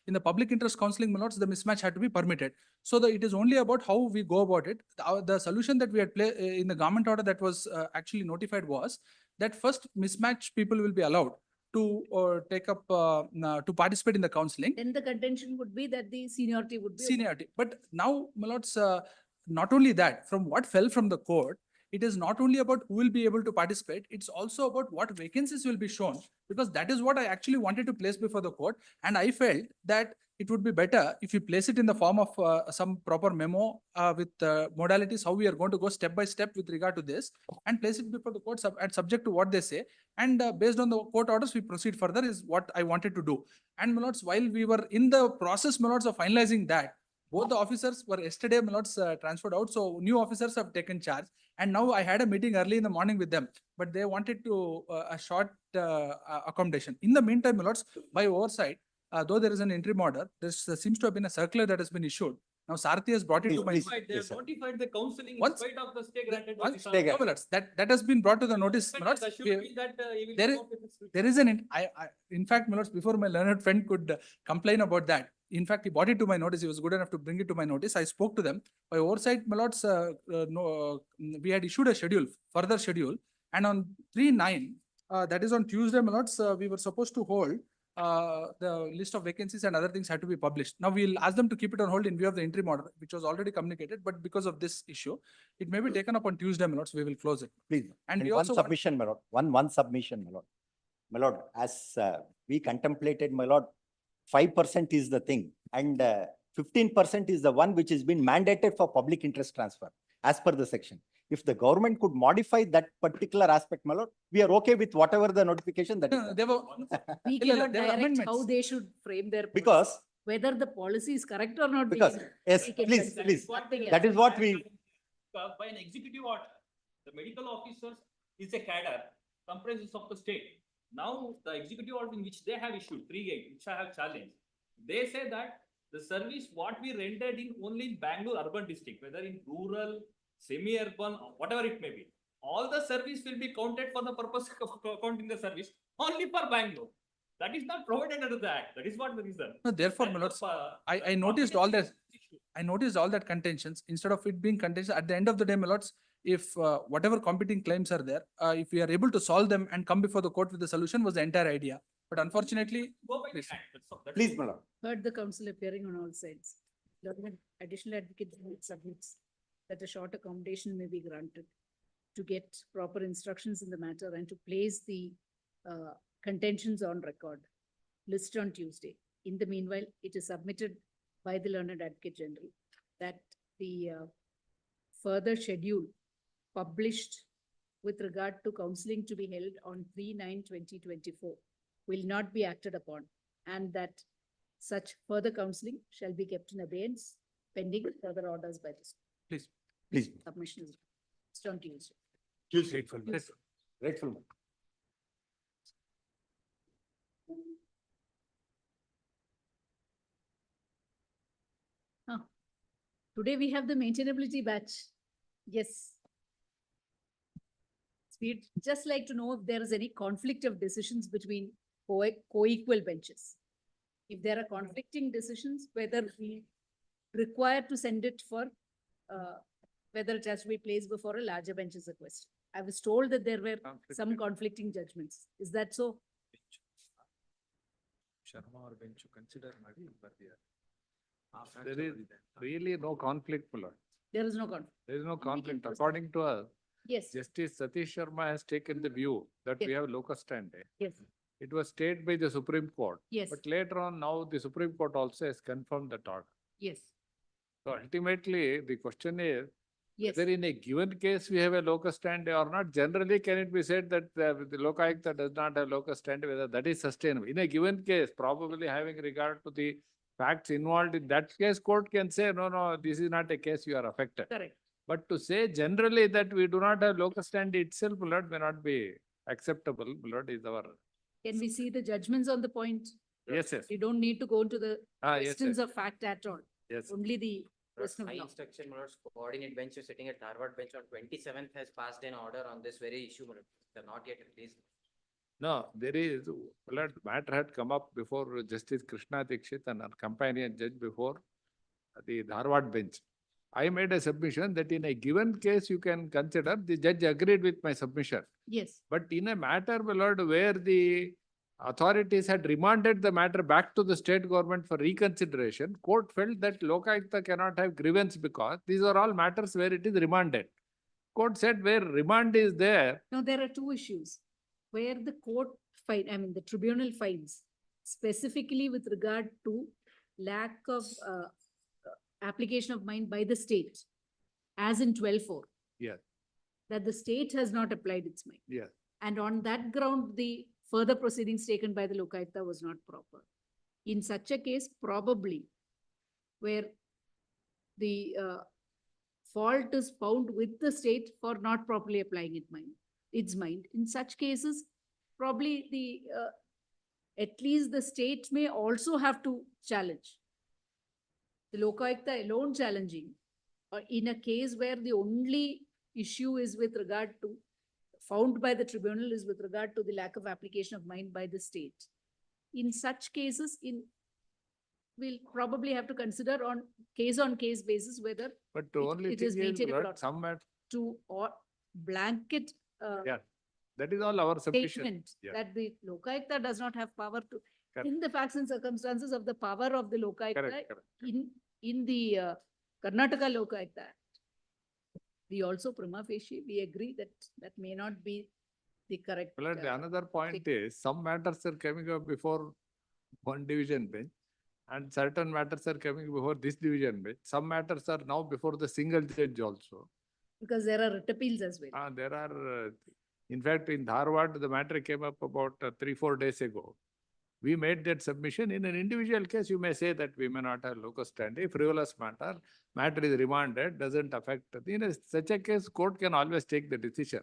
in the public interest counseling, the mismatch had to be permitted. So it is only about how we go about it. The solution that we had in the government order that was actually notified was that first mismatch people will be allowed to take up to participate in the counseling. Then the contention would be that the seniority would be. Seniority. But now, not only that, from what fell from the court, it is not only about who will be able to participate, it's also about what vacancies will be shown, because that is what I actually wanted to place before the court. And I felt that it would be better if you place it in the form of some proper memo with modalities, how we are going to go step by step with regard to this, and place it before the court and subject to what they say. And based on the court orders, we proceed further is what I wanted to do. And while we were in the process, of finalizing that, both the officers were yesterday, transferred out. So new officers have taken charge. And now I had a meeting early in the morning with them, but they wanted to a short accommodation. In the meantime, by oversight, though there is an interim order, there seems to have been a circular that has been issued. Now Sarthi has brought it to my They have notified the counseling in Once- spite of the stay granted. by Once, the that has been brought to the notice. That should be that he will there come is- up with his- There is in fact, before my learned friend could complain about that, in fact, he brought it to my notice. He was good enough to bring it to my notice. I spoke to them. By oversight, we had issued a schedule, further schedule. And on 3/9, that is on Tuesday, we were supposed to hold the list of vacancies and other things had to be published. Now we'll ask them to keep it on hold in view of the interim order, which was already communicated, but because of this issue, it may be taken up on Tuesday, we will close it. Please. And we one also want- submission, my lord. One submission, my lord. My lord, as we contemplated, my lord, 5% is the thing and 15% is the one which has been mandated for public interest transfer as per the section. If the government could modify that particular aspect, my lord, we are okay with whatever the notification that is. No, they were, We There were cannot direct amendments. how they should frame their. policy. Because, Whether the policy is correct or not. we because, can- yes, we can please, consider. please. Nothing That else. is what we, By an executive order, the medical officers is a cadre comprises of the state. Now, the executive order in which they have issued 3/8, which I have challenged, they say that the service what we rendered in only in Bangalore urban district, whether in rural, semi-urban, or whatever it may be, all the service will be counted for the purpose of counting the service only for Bangalore. That is not provided under the act. That is what the reason. No, therefore, my lords, I noticed all that. I noticed all that contentions. Instead of it being contention, at the end of the day, my lords, if whatever competing claims are there, if we are able to solve them and come before the court with the solution was the entire idea. But unfortunately, Go by the please. act. That's all. That's please, all. my lord. Heard the council appearing on all sides. Government additional advocate submits that a short accommodation may be granted to get proper instructions in the matter and to place the contentions on record, listed on Tuesday. In the meanwhile, it is submitted by the learned advocate general that the further schedule published with regard to counseling to be held on 3/9/2024 will not be acted upon, and that such further counseling shall be kept in abeyance pending further orders by this Please. Please. submission. It's on Tuesday. Tuesday. Grateful. Today we have the maintainability batch. Yes. We'd just like to know if there is any conflict of decisions between co-equal benches. If there are conflicting decisions, whether we require to send it for, whether it has to be placed before a larger bench is a question. I was told that there were some conflicting judgments. Is that so? Sharma or bench consider Madi, but there is really no conflict, my lord. There is no conflict. There is no can conflict. proceed. According to us, Yes, Justice Satish Sharma has taken the view that we Yes. have locus standi. yes, It was stayed by the Supreme Court. yes, But later on, now the Supreme Court also has confirmed that order. yes, So ultimately, the question is, yes. whether in a given case we have a locus standi or not, generally can it be said that the Lokayukta does not have locus standi, whether that is sustainable? In a given case, probably having regard to the facts involved in that case, court can say, no, this is not a case you are affected. Correct. But to say generally that we do not have locus standi itself, my lord, may not be acceptable. My lord, is our. Can we see the judgments on the point? Yes, yes. You don't need to go into the Yes, questions yes. of fact at all. Yes. Only the question of My law. instruction, my lords, coordinate bench is sitting at Dharwad bench on 27th has passed an order on this very issue, my lord. They're not yet released. No, there is, well, matter had come up before Justice Krishna Dikshit and our companion judge before the Dharwad bench. I made a submission that in a given case you can consider, the judge agreed with my submission. Yes, But in a matter, my lord, where the authorities had remanded the matter back to the state government for reconsideration, court felt that Lokayukta cannot have grievance because these are all matters where it is remanded. Court said where remand is there, now there are two issues where the court the tribunal finds specifically with regard to lack of application of mind by the state, as in 12-4, yes, that the state has not applied its mind. yes. And on that ground, the further proceedings taken by the Lokayukta was not proper. In such a case, probably where the fault is found with the state for not properly applying its mind. In such cases, probably the at least the state may also have to challenge. The Lokayukta alone challenging, or in a case where the only issue is with regard to, found by the tribunal is with regard to the lack of application of mind by the state. In such cases, we'll probably have to consider on case basis whether But the only it is thing is, maintainable Lord, or not. some matter, to or blanket yeah, that is all our submission. statement Yeah. that the Lokayukta does not have power to, Correct. in the facts and circumstances of the power of the Lokayukta Correct, correct. in the Karnataka Lokayukta Act. We also prima facie, we agree that that may not be the correct. Well, the another point is, some matters are coming up before one division bench, and certain matters are coming before this division bench. Some matters are now before the single judge also. Because there are writ appeals as well. There are, in fact, in Dharwad, the matter came up about 3-4 days ago. We made that submission. In an individual case, you may say that we may not have locus standi. Frivolous matter is remanded, doesn't affect. In such a case, court can always take the decision.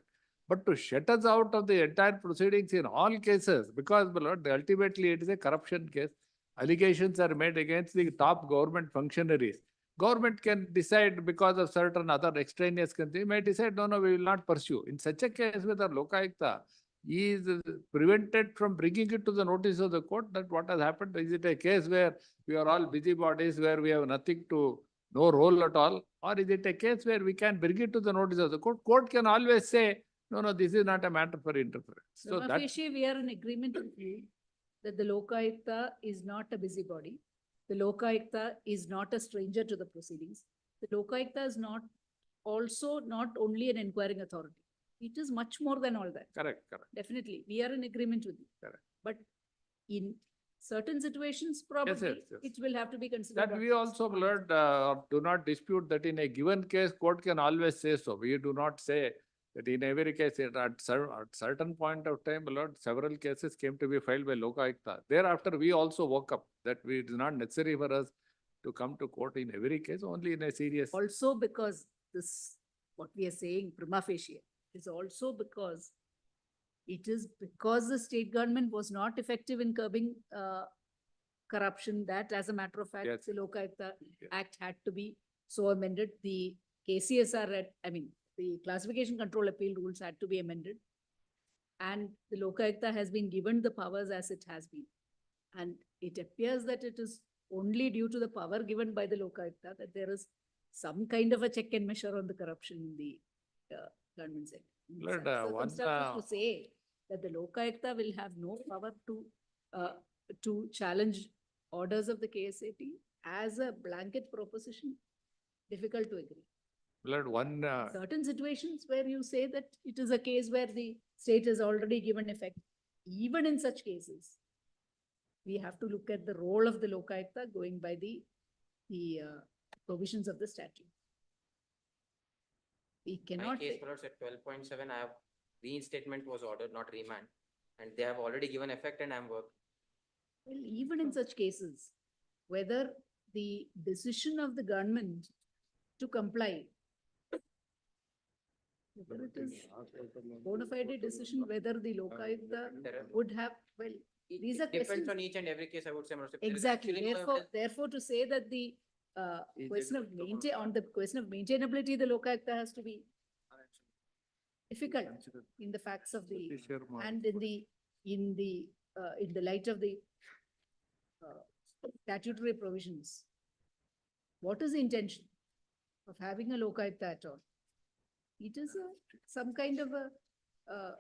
But to shut us out of the entire proceedings in all cases, because, my lord, ultimately it is a corruption case. Allegations are made against the top government functionaries. Government can decide because of certain other extraneous concerns, may decide, no, we will not pursue. In such a case, whether Lokayukta is prevented from bringing it to the notice of the court, that what has happened? Is it a case where we are all busybodies, where we have nothing to, no role at all? Or is it a case where we can bring it to the notice of the court? Court can always say, no, this is not a matter for interference. So Prima facie, we are in agreement with you that the Lokayukta is not a busybody. The Lokayukta is not a stranger to the proceedings. The Lokayukta is not only an inquiring authority. It is much more than all that. correct. Definitely, we are in agreement with you. Correct. But in certain situations, probably yes. it will have to be considered. That we also, my lord, do not dispute that in a given case, court can always say so. We do not say that in every case, at certain point of time, my lord, several cases came to be filed by Lokayukta. Thereafter, we also woke up that it is not necessary for us to come to court in every case, only in a serious. Also because this, what we are saying, prima facie, is also because It is because the state government was not effective in curbing corruption that, as a matter of fact, Yes. the Lokayukta Act had to be so amended. The KCSR, the Classification Control Appeal rules had to be amended. And the Lokayukta has been given the powers as it has been. And it appears that it is only due to the power given by the Lokayukta that there is some kind of a check and measure on the corruption in the government sector. In Lord, such one, circumstances, to say that the Lokayukta will have no power to challenge orders of the KSAT as a blanket proposition, difficult to agree. Lord, one, Certain situations where you say that it is a case where the state has already given effect, even in such cases, we have to look at the role of the Lokayukta going by the provisions of the statute. We My cannot. case, my lords, at 12.7, I have reinstatement was ordered, not remand, and they have already given effect and I'm working. Well, even in such cases, whether the decision of the government to comply, whether it is bona fide decision, whether the Lokayukta would have, well, these are Depends questions. on each and every case, I would say, my lords. If there is Exactly. actually no Therefore, evidence- therefore, to say that the question of maintainability, the Lokayukta has to be difficult in the facts of the, and in the light of the statutory provisions. What is the intention of having a Lokayukta at all? It is some kind of a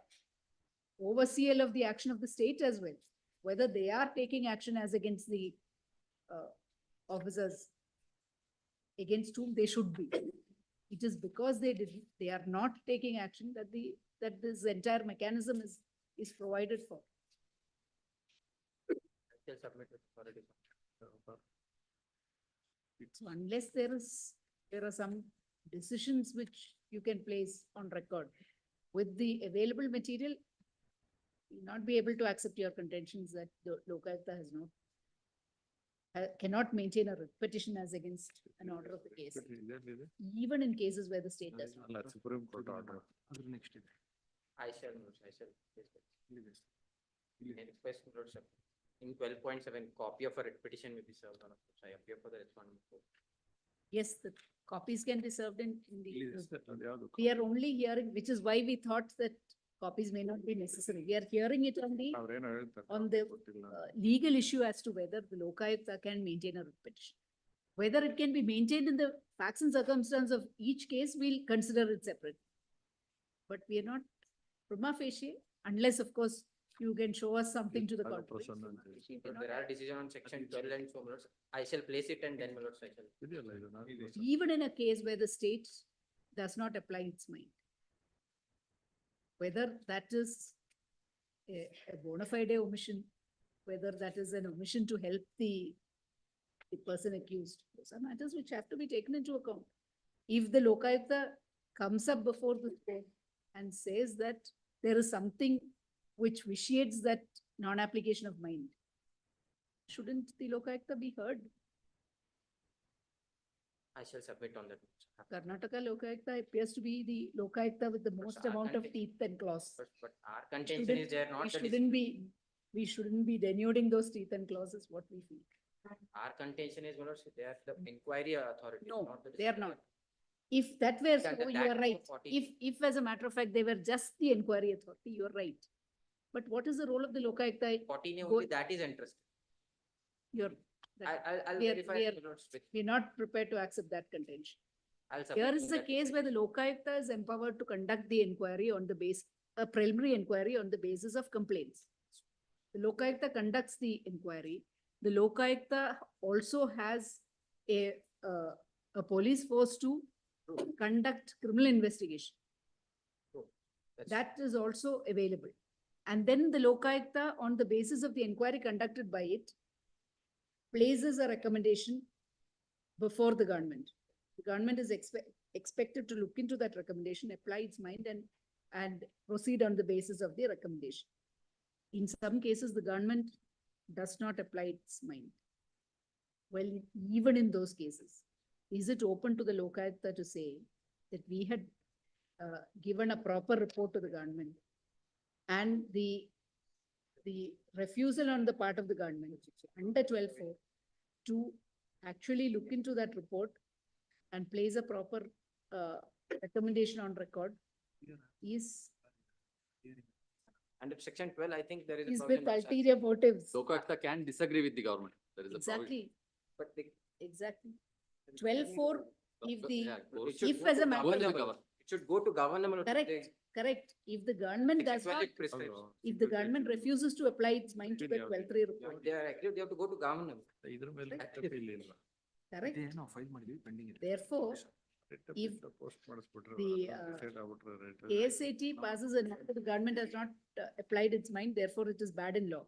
overseal of the action of the state as well. Whether they are taking action as against the officers against whom they should be. It is because they are not taking action that this entire mechanism is provided for. I'll submit it already. So unless there are some decisions which you can place on record with the available material, you'll not be able to accept your contentions that the Lokayukta has not, cannot maintain a petition as against an order of the case, even in cases where the state does not. Supreme Court order. I shall, my lords, I shall. I request, my lords, in 12.7, copy of a writ petition may be served on. I appear for the respondent. Yes, the copies can be served in the, we are only hearing, which is why we thought that copies may not be necessary. We are hearing it on the legal issue as to whether the Lokayukta can maintain a writ petition. Whether it can be maintained in the facts and circumstances of each case, we'll consider it separate. But we are not prima facie, unless of course you can show us something to the contrary. But there are decisions on section 12 and so, my lords, I shall place it and then, my lords, I shall. Even in a case where the state does not apply its mind. Whether that is a bona fide omission, whether that is an omission to help the person accused, those are matters which have to be taken into account. If the Lokayukta comes up before the court and says that there is something which vitiates that non-application of mind, shouldn't the Lokayukta be heard? I shall submit on that. Karnataka Lokayukta appears to be the Lokayukta with the most our amount of content- teeth and claws. But our contention is there not. We shouldn't be denuding those teeth and claws is what we feel. Our contention is, my lords, they are the inquiry authority. No, not the they are district not. court. If that were so, That you are Act right. 40. If as a matter of fact, they were just the inquiry authority, you are right. But what is the role of the Lokayukta? 14, Go- only that is interest. You're, I'll we are- verify, we are- my lords, with, we're not prepared to accept that contention. I'll submit. Here is on a that. case where the Lokayukta is empowered to conduct the inquiry on the base, a preliminary inquiry on the basis of complaints. The Lokayukta conducts the inquiry. The Lokayukta also has a police force to conduct criminal investigation. That's- That is also available. And then the Lokayukta, on the basis of the inquiry conducted by it, places a recommendation before the government. The government is expected to look into that recommendation, apply its mind and proceed on the basis of the recommendation. In some cases, the government does not apply its mind. Well, even in those cases, is it open to the Lokayukta to say that we had given a proper report to the government and the refusal on the part of the government under 12.4 to actually look into that report and place a proper recommendation on record is Under section 12, I think there is a with provision of such. ulterior motives. Lokaयुक्त can disagree with the government. There is a provision. Exactly, But exactly. 12.4, if the, Yeah, goes- it should if go as to a matter, government. It should go to government. correct, correct. If the government does Section 12 not, it prescribes. if the government refuses to apply its mind to the 12.3 report, They are agreed, they have to go to government. correct? Therefore, if the ASAT passes a note, the government has not applied its mind, therefore it is bad in law.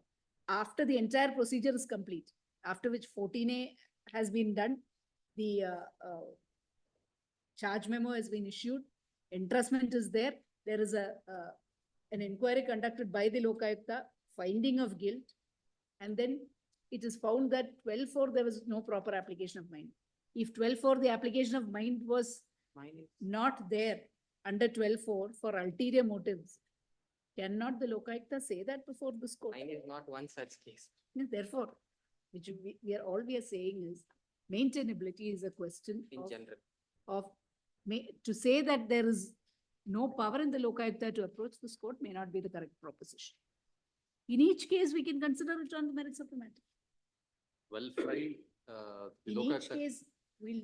After the entire procedure is complete, after which 14A has been done, the charge memo has been issued, entrustment is there, there is an inquiry conducted by the Lokayukta, finding of guilt, and then it is found that 12.4 there was no proper application of mind. If 12.4 the application of mind was Mine is. not there under 12.4 for ulterior motives, cannot the Lokayukta say that before this court? Mine is not one such case. Therefore, which all we are saying is maintainability is a question In general. to say that there is no power in the Lokayukta to approach this court may not be the correct proposition. In each case, we can consider it on the merits of the matter. Well filed, the In each Lokaयुक्त case, we'll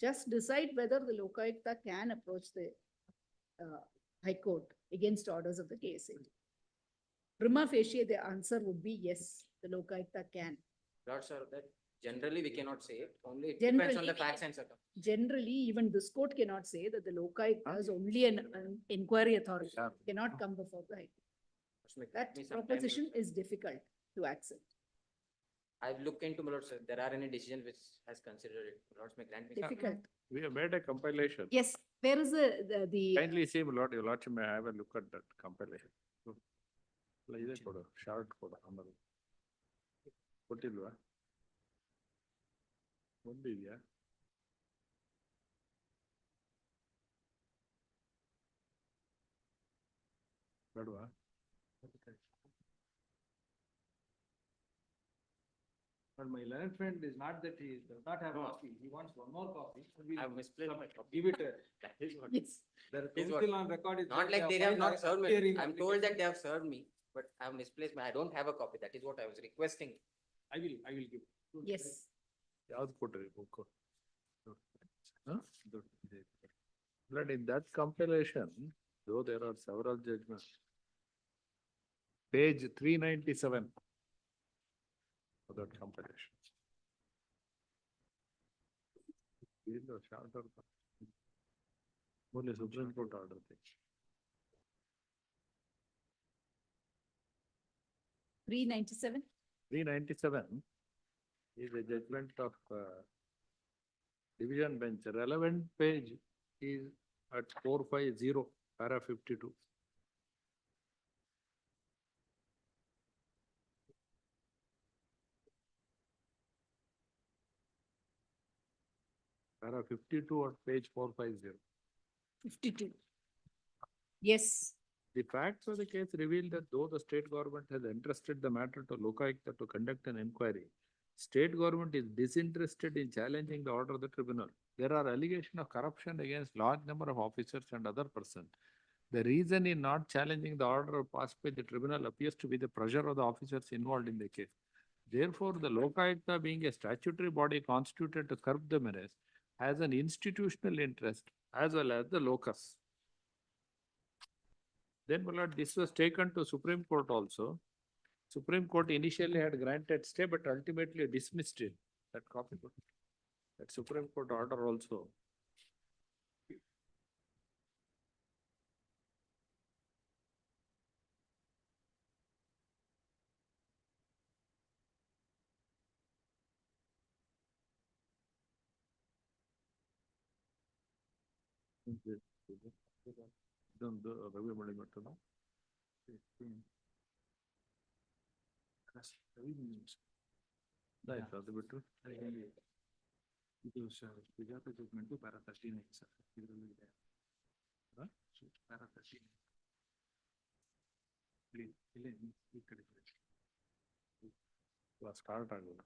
just decide whether the Lokayukta can approach the High Court against orders of the KSA. Prima facie, the answer would be yes, the Lokayukta can. Lord sir, that generally we cannot say it, only it depends on Generally- the facts and circumstances. Generally, even this court cannot say that the Lokayukta is only an inquiry authority, cannot come before the High Court. That proposition is difficult to accept. I've looked into, my lord sir, there are any decisions which has considered it, lords may grant me. Difficult. We have made a compilation. Yes, there is the Kindly see, my lord, your lordship may have a look at that compilation. ಇದೆ ಕೊಡು, short ಕೊಡು, ಆಮೇಲೆ. ಕೊಟ್ಟಿಲ್ವಾ? ಒಂದಿದ್ಯಾ? ಬೇಡವಾ? But my learned friend is not that he does not have copy, he wants one more copy. I have misplaced my copy. Give it. That is what. yes. The Is what- council on record is. Not that like they have not served me. appearing I'm told that application. they have served me, but I have misplaced my, I don't have a copy. That is what I was requesting. I will give. Yes. ಯಾವ್ದು ಕೊಟ್ರಿ book? Huh? But in that compilation, though there are several judgments. Page 397 of that compilation. ಇದು short order. Only Supreme Court order thing. 397. 397 is a judgment of division bench. Relevant page is at 450, para 52. Para 52 at page 450. 52. Yes. The facts of the case reveal that though the state government has entrusted the matter to Lokayukta to conduct an inquiry, state government is disinterested in challenging the order of the tribunal. There are allegations of corruption against large number of officers and other persons. The reason in not challenging the order passed by the tribunal appears to be the pressure of the officers involved in the case. Therefore, the Lokayukta, being a statutory body constituted to curb the menace, has an institutional interest as well as the locus. Then, my lord, this was taken to Supreme Court also. Supreme Court initially had granted stay, but ultimately dismissed it. That copy, that Supreme Court order also. ಇದೊಂದು ರವಿ ಮಳಿಮಠದ ಆಯ್ತು, ಅದು ಬಿಟ್ಟು ಇದು Sujata judgement para 13 ಐತೆ sir, ಇದರಲ್ಲೂ ಇದೆ para 13. Start ಆಗೋದು.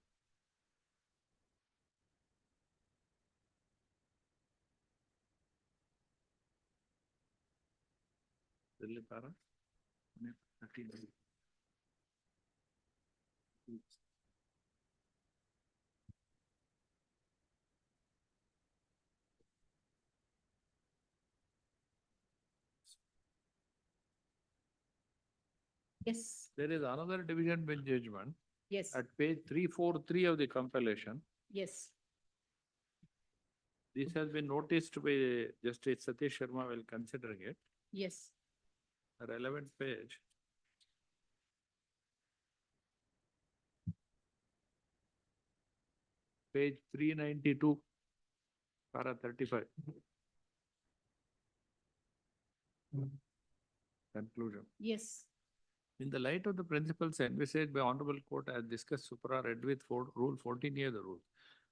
ಎಲ್ಲಿ ಪಾರ? Yes, There is another division bench judgment yes, at page 343 of the compilation. yes. This has been noticed by Justice Satish Sharma while considering it. Yes, The relevant page. Page 392, para 35. Conclusion. yes, In the light of the principles envisaged by Honorable Court as discussed supra read with Rule 14A of the rule,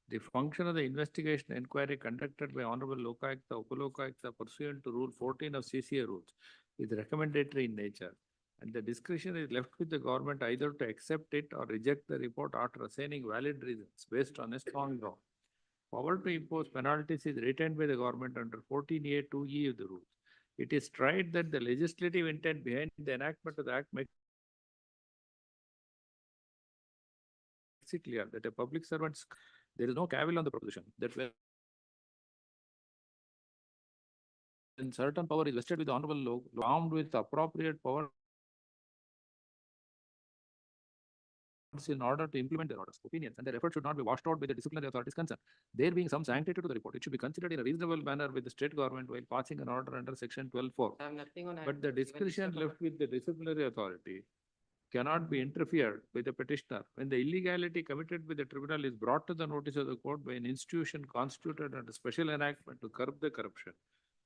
the function of the investigation inquiry conducted by Honorable Lokayukta, Upalokaayukta pursuant to Rule 14 of CCA rules is recommendatory in nature, and the discretion is left with the government either to accept it or reject the report after assigning valid reasons based on a strong ground. Power to impose penalties is retained by the government under 14A 2E of the rules. It is tried that the legislative intent behind the enactment of the act makes it clear that a public servant, there is no cavil on the proposition that when certain power is vested with the honorable law, armed with appropriate power in order to implement their orders, opinions, and their effort should not be washed out by the disciplinary authorities concerned. There being some sanctity to the report, it should be considered in a reasonable manner with the state government while passing an order under section 12(4). I have nothing on. But the discretion left with the disciplinary authority cannot be interfered by the petitioner when the illegality committed by the tribunal is brought to the notice of the court by an institution constituted under special enactment to curb the corruption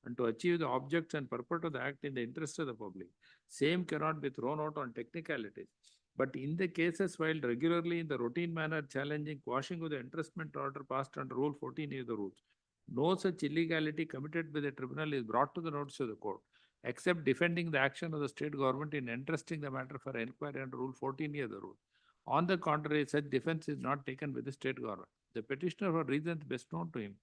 and to achieve the objects and purport of the act in the interest of the public. Same cannot be thrown out on technicalities. But in the cases filed regularly in the routine manner challenging quashing of the entrustment order passed under Rule 14A of the rules, no such illegality committed by the tribunal is brought to the notice of the court, except defending the action of the state government in entrusting the matter for inquiry under Rule 14A of the rule. On the contrary, such defense is not taken by the state government. The petitioner, for reasons best known to him,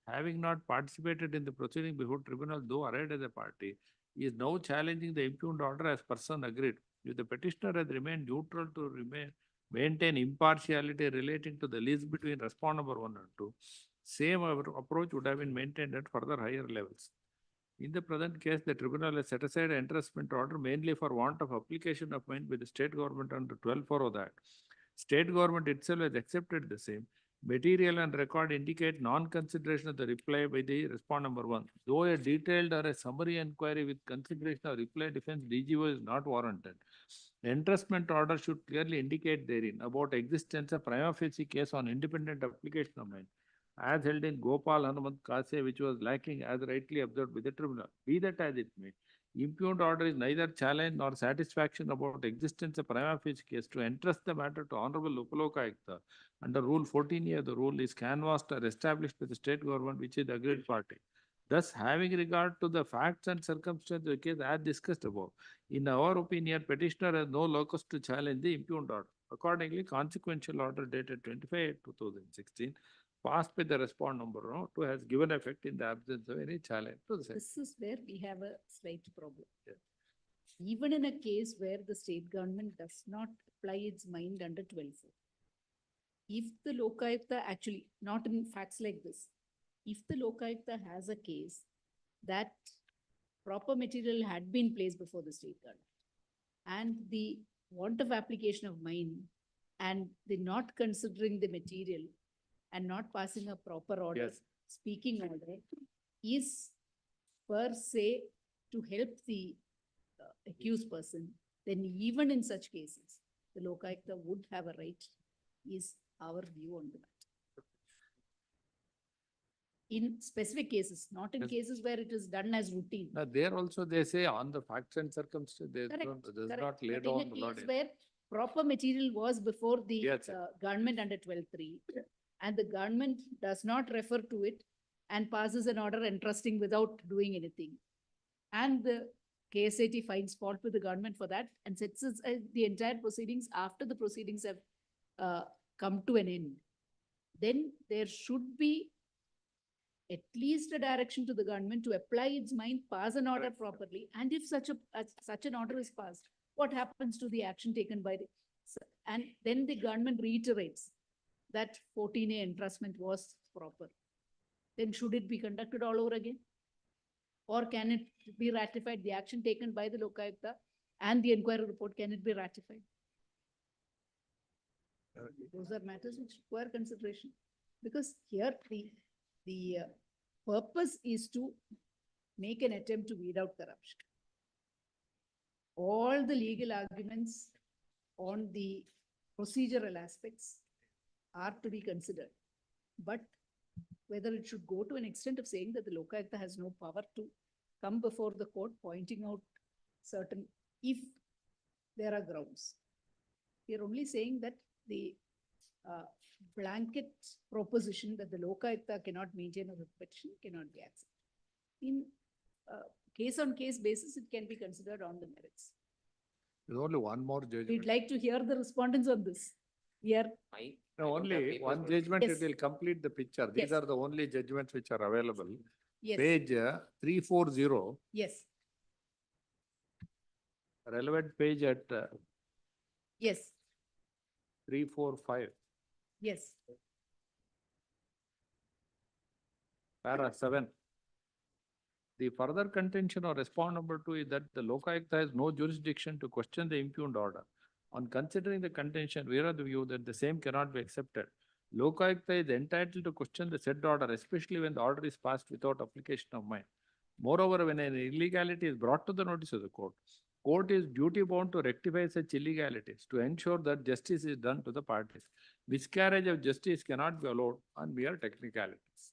having not participated in the proceeding before tribunal, though arrayed as a party, is now challenging the impugned order as person agreed. If the petitioner has remained neutral to maintain impartiality relating to the lease between respond number 1 and 2, same approach would have been maintained at further higher levels. In the present case, the tribunal has set aside an entrustment order mainly for want of application of mind by the state government under 12(4) of the Act. State government itself has accepted the same. Material and record indicate non-consideration of the reply by the respond number 1. Though a detailed or a summary inquiry with consideration of reply defense DGO is not warranted, the entrustment order should clearly indicate therein about existence of prima facie case on independent application of mind, as held in Gopal Hanumant Kase, which was lacking as rightly observed by the tribunal. Be that as it may, impugned order is neither challenge nor satisfaction about existence of prima facie case to entrust the matter to Honorable Upalokaayukta under Rule 14A of the rule is canvassed or established by the state government, which is the agreed party. Thus, having regard to the facts and circumstances of the case as discussed above, in our opinion, petitioner has no locus to challenge the impugned order. Accordingly, consequential order dated 25/8/2016 passed by the respond number 2 has given effect in the absence of any challenge to the same. This is where we have a slight problem. Even in a case where the state government does not apply its mind under 12(4), if the Lokayukta actually, not in facts like this, if the Lokayukta has a case that proper material had been placed before the state government and the want of application of mind and the not considering the material and not passing a proper order, Yes. speaking order, is per se to help the accused person, then even in such cases, the Lokayukta would have a right, is our view on the matter. In specific cases, not in Yes. cases where it is done as routine. There also they say on the facts and circumstances, they Correct, does correct. not lay But in down a the law. case where proper material was before the Yes, government under 12(3), and the government does not refer to it and passes an order entrusting without doing anything, and the KSAT finds fault with the government for that and sets the entire proceedings after the proceedings have come to an end, then there should be at least a direction to the government to apply its mind, pass an order properly. And if such an order is passed, what happens to the action taken by the, and then the government reiterates that 14A entrustment was proper. Then should it be conducted all over again? Or can it be ratified, the action taken by the Lokayukta and the inquiry report, can it be ratified? Those are matters which require consideration. Because here the purpose is to make an attempt to weed out corruption. All the legal arguments on the procedural aspects are to be considered. But whether it should go to an extent of saying that the Lokayukta has no power to come before the court pointing out certain, if there are grounds. We are only saying that the blanket proposition that the Lokayukta cannot maintain a petition cannot be accepted. In case-on-case basis, it can be considered on the merits. There's only one more judgment. We'd like to hear the respondents on this. We are No, only one judgment, Yes. it will complete the picture. These Yes. are the only judgments which are available. Yes. Page 340, Yes, relevant page at yes, 345, yes, para 7. The further contention or respond number 2 is that the Lokayukta has no jurisdiction to question the impugned order. On considering the contention, we are of the view that the same cannot be accepted. Lokayukta is entitled to question the said order, especially when the order is passed without application of mind. Moreover, when an illegality is brought to the notice of the court is duty bound to rectify such illegalities to ensure that justice is done to the parties. Miscarriage of justice cannot be allowed on mere technicalities.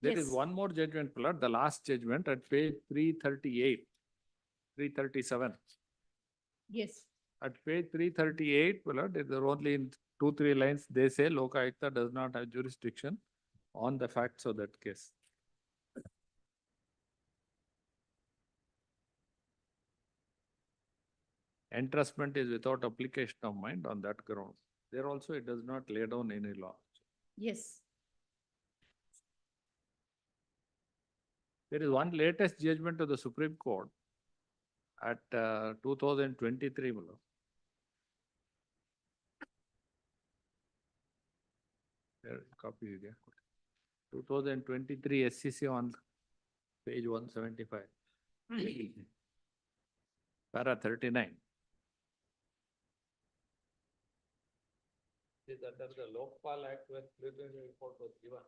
There is Yes. one more judgment, my lord, the last judgment at page 338, 337. yes. At page 338, my lord, there are only in 2-3 lines, they say Lokayukta does not have jurisdiction on the facts of that case. Entrustment is without application of mind on that ground. There also it does not lay down any law. Yes. There is one latest judgment of the Supreme Court at 2023. my lord. There, copy is there. 2023 SCC on page 175. Para 39. This is under the Lokpal Act when preliminary report was given.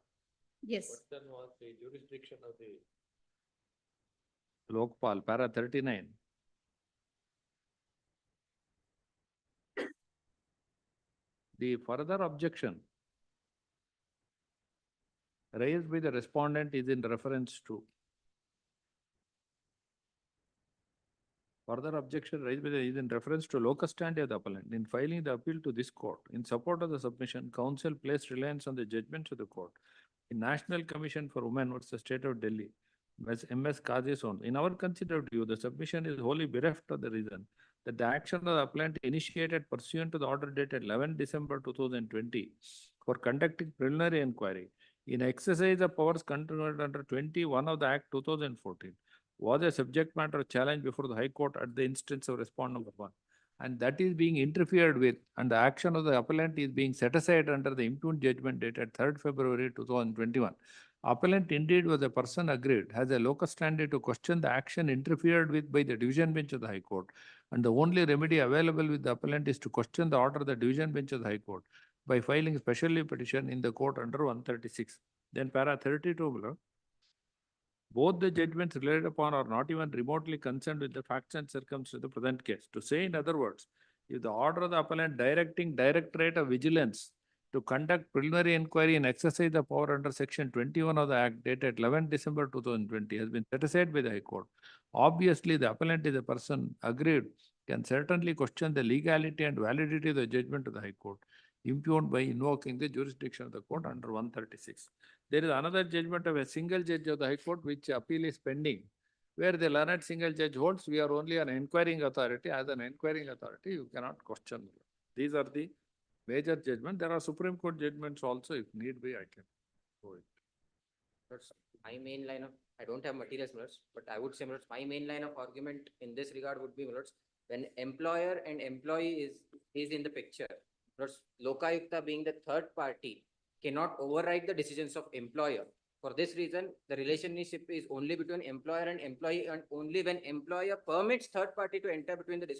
Yes. What then was the jurisdiction of the Lokpal, para 39. The further objection raised by the respondent is in reference to further objection raised by the is in reference to locus standi of the appellant. In filing the appeal to this court, in support of the submission, counsel placed reliance on the judgments of the court. In National Commission for Women versus State of Delhi, MS Qazi's own. In our considered view, the submission is wholly bereft of the reason that the action of the appellant initiated pursuant to the order dated 11 December 2020 for conducting preliminary inquiry in exercise of powers conferred under 21 of the Act 2014 was a subject matter challenge before the High Court at the instance of respondent number 1. And that is being interfered with, and the action of the appellant is being set aside under the impugned judgment dated 3rd February 2021. Appellant indeed was a person aggrieved, has a locus standi to question the action interfered with by the division bench of the High Court, and the only remedy available with the appellant is to question the order of the division bench of the High Court by filing special leave petition in the court under 136. Then para 32 below. Both the judgments related upon are not even remotely concerned with the facts and circumstances of the present case. To say in other words, if the order of the appellant directing Directorate of Vigilance to conduct preliminary inquiry and exercise the power under section 21 of the Act dated 11 December 2020 has been set aside by the High Court, obviously the appellant is a person aggrieved, can certainly question the legality and validity of the judgment of the High Court, impugned by invoking the jurisdiction of the court under 136. There is another judgment of a single judge of the High Court which appeal is pending, where the learned single judge holds we are only an inquiring authority. As an inquiring authority, you cannot question. These are the major judgments. There are Supreme Court judgments also, if need be, I can go it. That's my main line of, I don't have materials, my lords, but I would say, my lords, my main line of argument in this regard would be, my lords, when employer and employee is in the picture, my lords, Lokayukta being the third party cannot override the decisions of employer. For this reason, the relationship is only between employer and employee, and only when employer permits third party to enter between the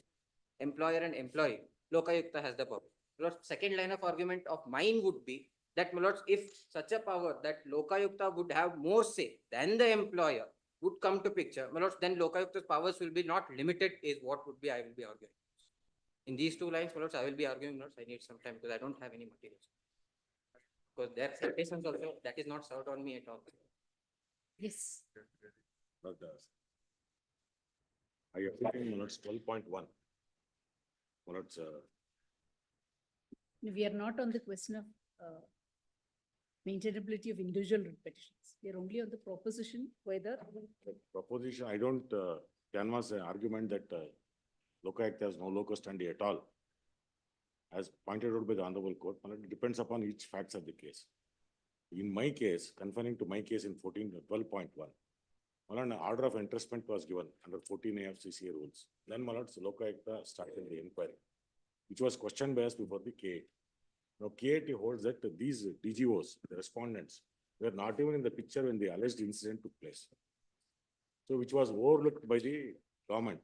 employer and employee, Lokayukta has the power. My lords, second line of argument of mine would be that, my lords, if such a power that Lokayukta would have more say than the employer would come to picture, my lords, then Lokayukta's powers will be not limited is what would be, I will be arguing. In these two lines, my lords, I will be arguing, my lords, I need some time because I don't have any materials. Because their citations also, that is not served on me at all. Yes. But, I am thinking, my lords, 12.1. My lords, We are not on the question of maintainability of individual writ petitions. We are only on the proposition whether. proposition, I don't canvass an argument that Lokayukta has no locus standi at all. As pointed out by the Honorable Court, it depends upon each facts of the case. In my case, confining to my case in 12.1, an order of entrustment was given under 14A of CCA rules. Then Lokayukta started the inquiry, which was questioned by us before the K8. Now K8 holds that these DGOs, the respondents, were not even in the picture when the alleged incident took place. So which was overlooked by the government.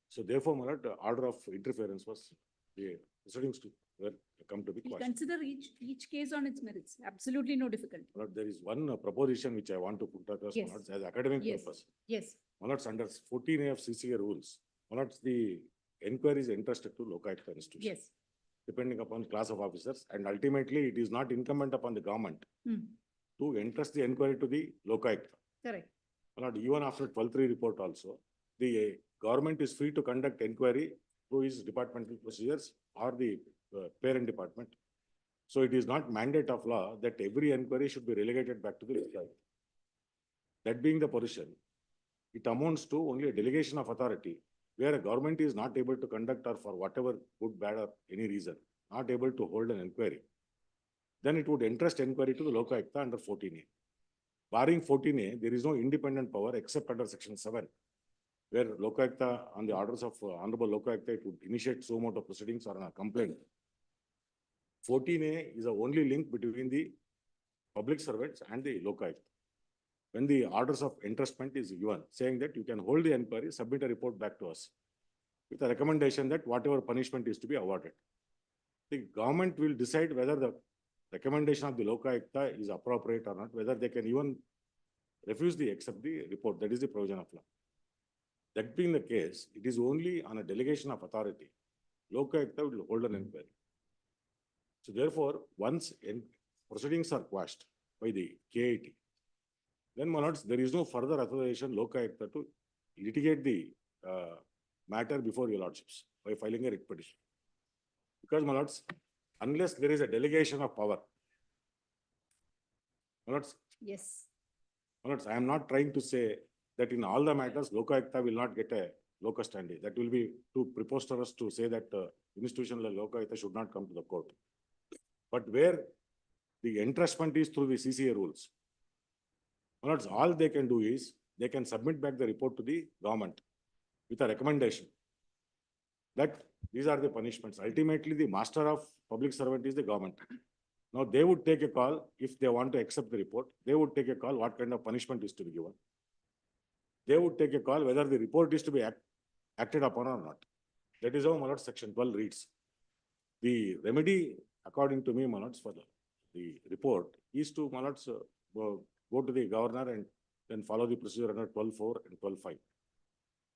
So therefore, my lord, the order of interference was, the proceedings were come to be We questioned. consider each case on its merits. Absolutely no difficulty. My lord, there is one proposition which I want to put across, my Yes. lords, as academic Yes. purpose. Yes. My lords, under 14A of CCA rules, my lords, the inquiry is entrusted to Lokayukta institution. Yes. Depending upon class of officers, and ultimately it is not incumbent upon the government to entrust the inquiry to the Lokayukta. Correct. Not even after 12.3 report also, the government is free to conduct inquiry through his departmental procedures or the parent department. So it is not mandate of law that every inquiry should be relegated back to the Lokayukta. That being the position, it amounts to only a delegation of authority where a government is not able to conduct or for whatever good, bad or any reason, not able to hold an inquiry. Then it would entrust inquiry to the Lokayukta under 14A. Barring 14A, there is no independent power except under section 7, where Lokayukta, on the orders of Honorable Lokayukta, it would initiate suo motu proceedings or a complaint. 14A is the only link between the public servants and the Lokayukta. When the orders of entrustment is given, saying that you can hold the inquiry, submit a report back to us with a recommendation that whatever punishment is to be awarded. The government will decide whether the recommendation of the Lokayukta is appropriate or not, whether they can even refuse the accept the report. That is the provision of law. That being the case, it is only on a delegation of authority. Lokayukta will hold an inquiry. So therefore, once proceedings are quashed by the K80, then, my lords, there is no further authorization Lokayukta to litigate the matter before your lordships by filing a writ petition. Because, my lords, unless there is a delegation of power, my lords, Yes. my lords, I am not trying to say that in all the matters Lokayukta will not get a locus standi. That will be too preposterous to say that institution like Lokayukta should not come to the court. But where the entrustment is through the CCA rules, my lords, all they can do is they can submit back the report to the government with a recommendation that these are the punishments. Ultimately, the master of public servant is the government. Now, they would take a call if they want to accept the report. They would take a call what kind of punishment is to be given. They would take a call whether the report is to be acted upon or not. That is how, my lords, section 12 reads. The remedy, according to me, my lords, for the report is to, my lords, go to the governor and then follow the procedure under 12.4 and 12.5.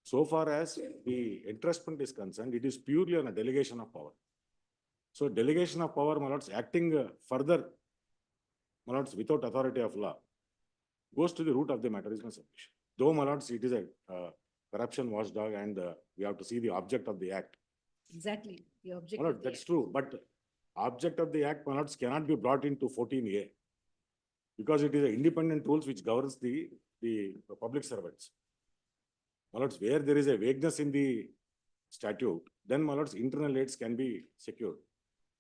So far as the entrustment is concerned, it is purely on a delegation of power. So delegation of power, my lords, acting further, my lords, without authority of law, goes to the root of the matter is my submission. Though, my lords, it is a corruption watchdog and we have to see the object of the act. Exactly. The object. My lord, that's true, but object of the act, my lords, cannot be brought into 14A. because it is an independent rules which governs the public servants. My lords, where there is a vagueness in the statute, then my lords, internal aids can be secured.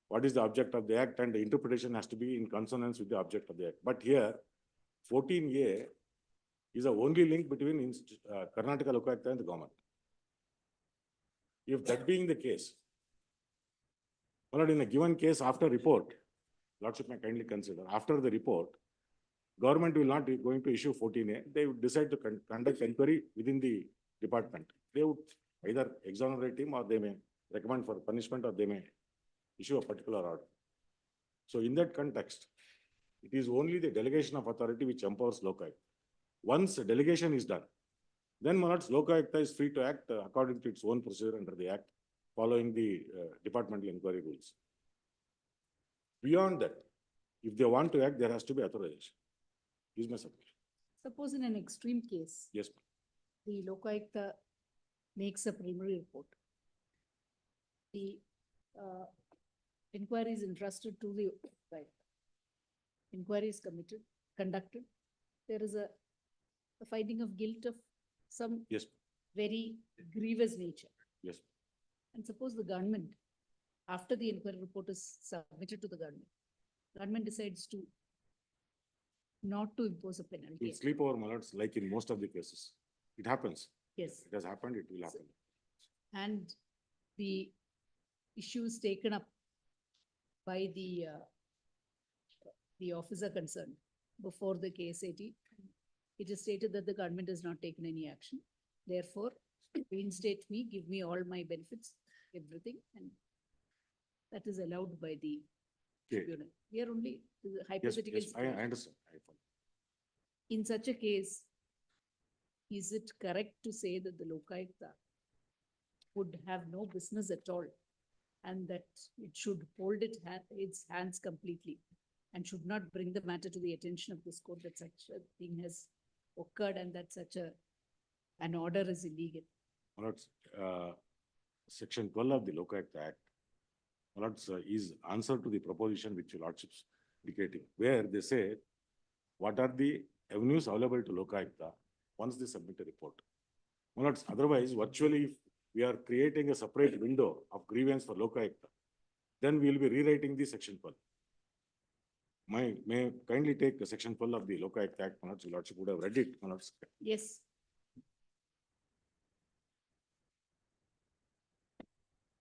What is the object of the act, and the interpretation has to be in consonance with the object of the act. But here, 14A is the only link between Karnataka Lokaयुಕ್ta and the government. If that being the case, my lord, in a given case after report, Lordship may kindly consider, after the report, government will not be going to issue 14A. They would decide to conduct inquiry within the department. They would either exonerate him, or they may recommend for punishment, or they may issue a particular order. So in that context, it is only the delegation of authority which empowers Lokaयुಕ್ta. Once a delegation is done, then my lords, Lokaयुಕ್ta is free to act according to its own procedure under the act, following the departmental inquiry rules. Beyond that, if they want to act, there has to be authorization. Is my submission. Suppose in an extreme case, Yes, the Lokaयुಕ್ta makes a preliminary report. The inquiry is entrusted to the Lokaयुಕ್ta. Inquiry is conducted. There is a finding of guilt of some yes, very grievous nature. yes. And suppose the government, after the inquiry report is submitted to the government decides to not to impose a penalty. We'll sleep over, my lords, like in most of the cases. It happens. Yes. It has happened, it will happen. And the issue is taken up by the officer concerned before the KSAT. It is stated that the government has not taken any action. Therefore, reinstate me, give me all my benefits, everything, and that is allowed by the Okay. tribunal. We are only Yes, hypothetical. yes, I situation. understand. I follow. In such a case, is it correct to say that the Lokaयुಕ್ta would have no business at all, and that it should hold its hands completely, and should not bring the matter to the attention of this court that such a thing has occurred and that such an order is illegal? My lords, Section 12 of the Lokaयुক্ta Act, my lords, is answer to the proposition which your lordships indicating, where they say, what are the avenues available to Lokaयुক্ta once they submit a report? My lords, otherwise, virtually, if we are creating a separate window of grievance for Lokaयुক্ta, then we will be rewriting the Section 12. May kindly take the Section 12 of the Lokaयुক্ta Act, my lords, your lordship would have read it, my lords. Yes.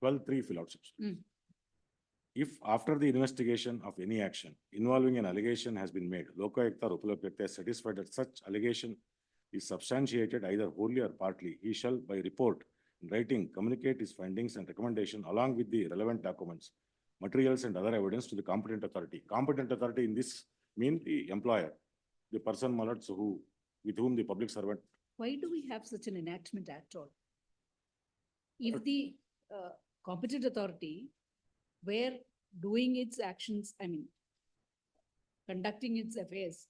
12(3), if your lordships. Mm. If after the investigation of any action involving an allegation has been made, Lokaयुক্ta or Upalokaयुক্ta is satisfied that such allegation is substantiated either wholly or partly, he shall by report in writing communicate his findings and recommendation along with the relevant documents, materials and other evidence to the competent authority. Competent authority in this mean the employer, the person, my lords, with whom the public servant. Why do we have such an enactment at all? If the competent authority were doing its actions, conducting its affairs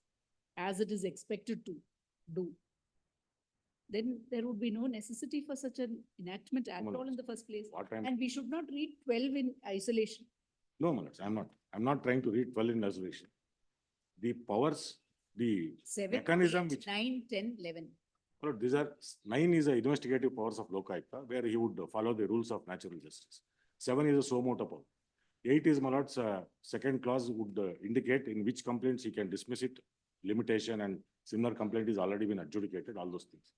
as it is expected to do, then there would be no necessity for such an enactment at all in the first place. And we should not read 12 in isolation. No, my lords, I'm not trying to read 12 in isolation. The powers, the 7, mechanism 8, which. 9, 10, 11. Lord, these are 9 is the investigative powers of Lokaयुক্ta, where he would follow the rules of natural justice. 7 is a suo motu power. 8 is, my lords, second clause would indicate in which complaints he can dismiss it, limitation, and similar complaint is already been adjudicated, all those things.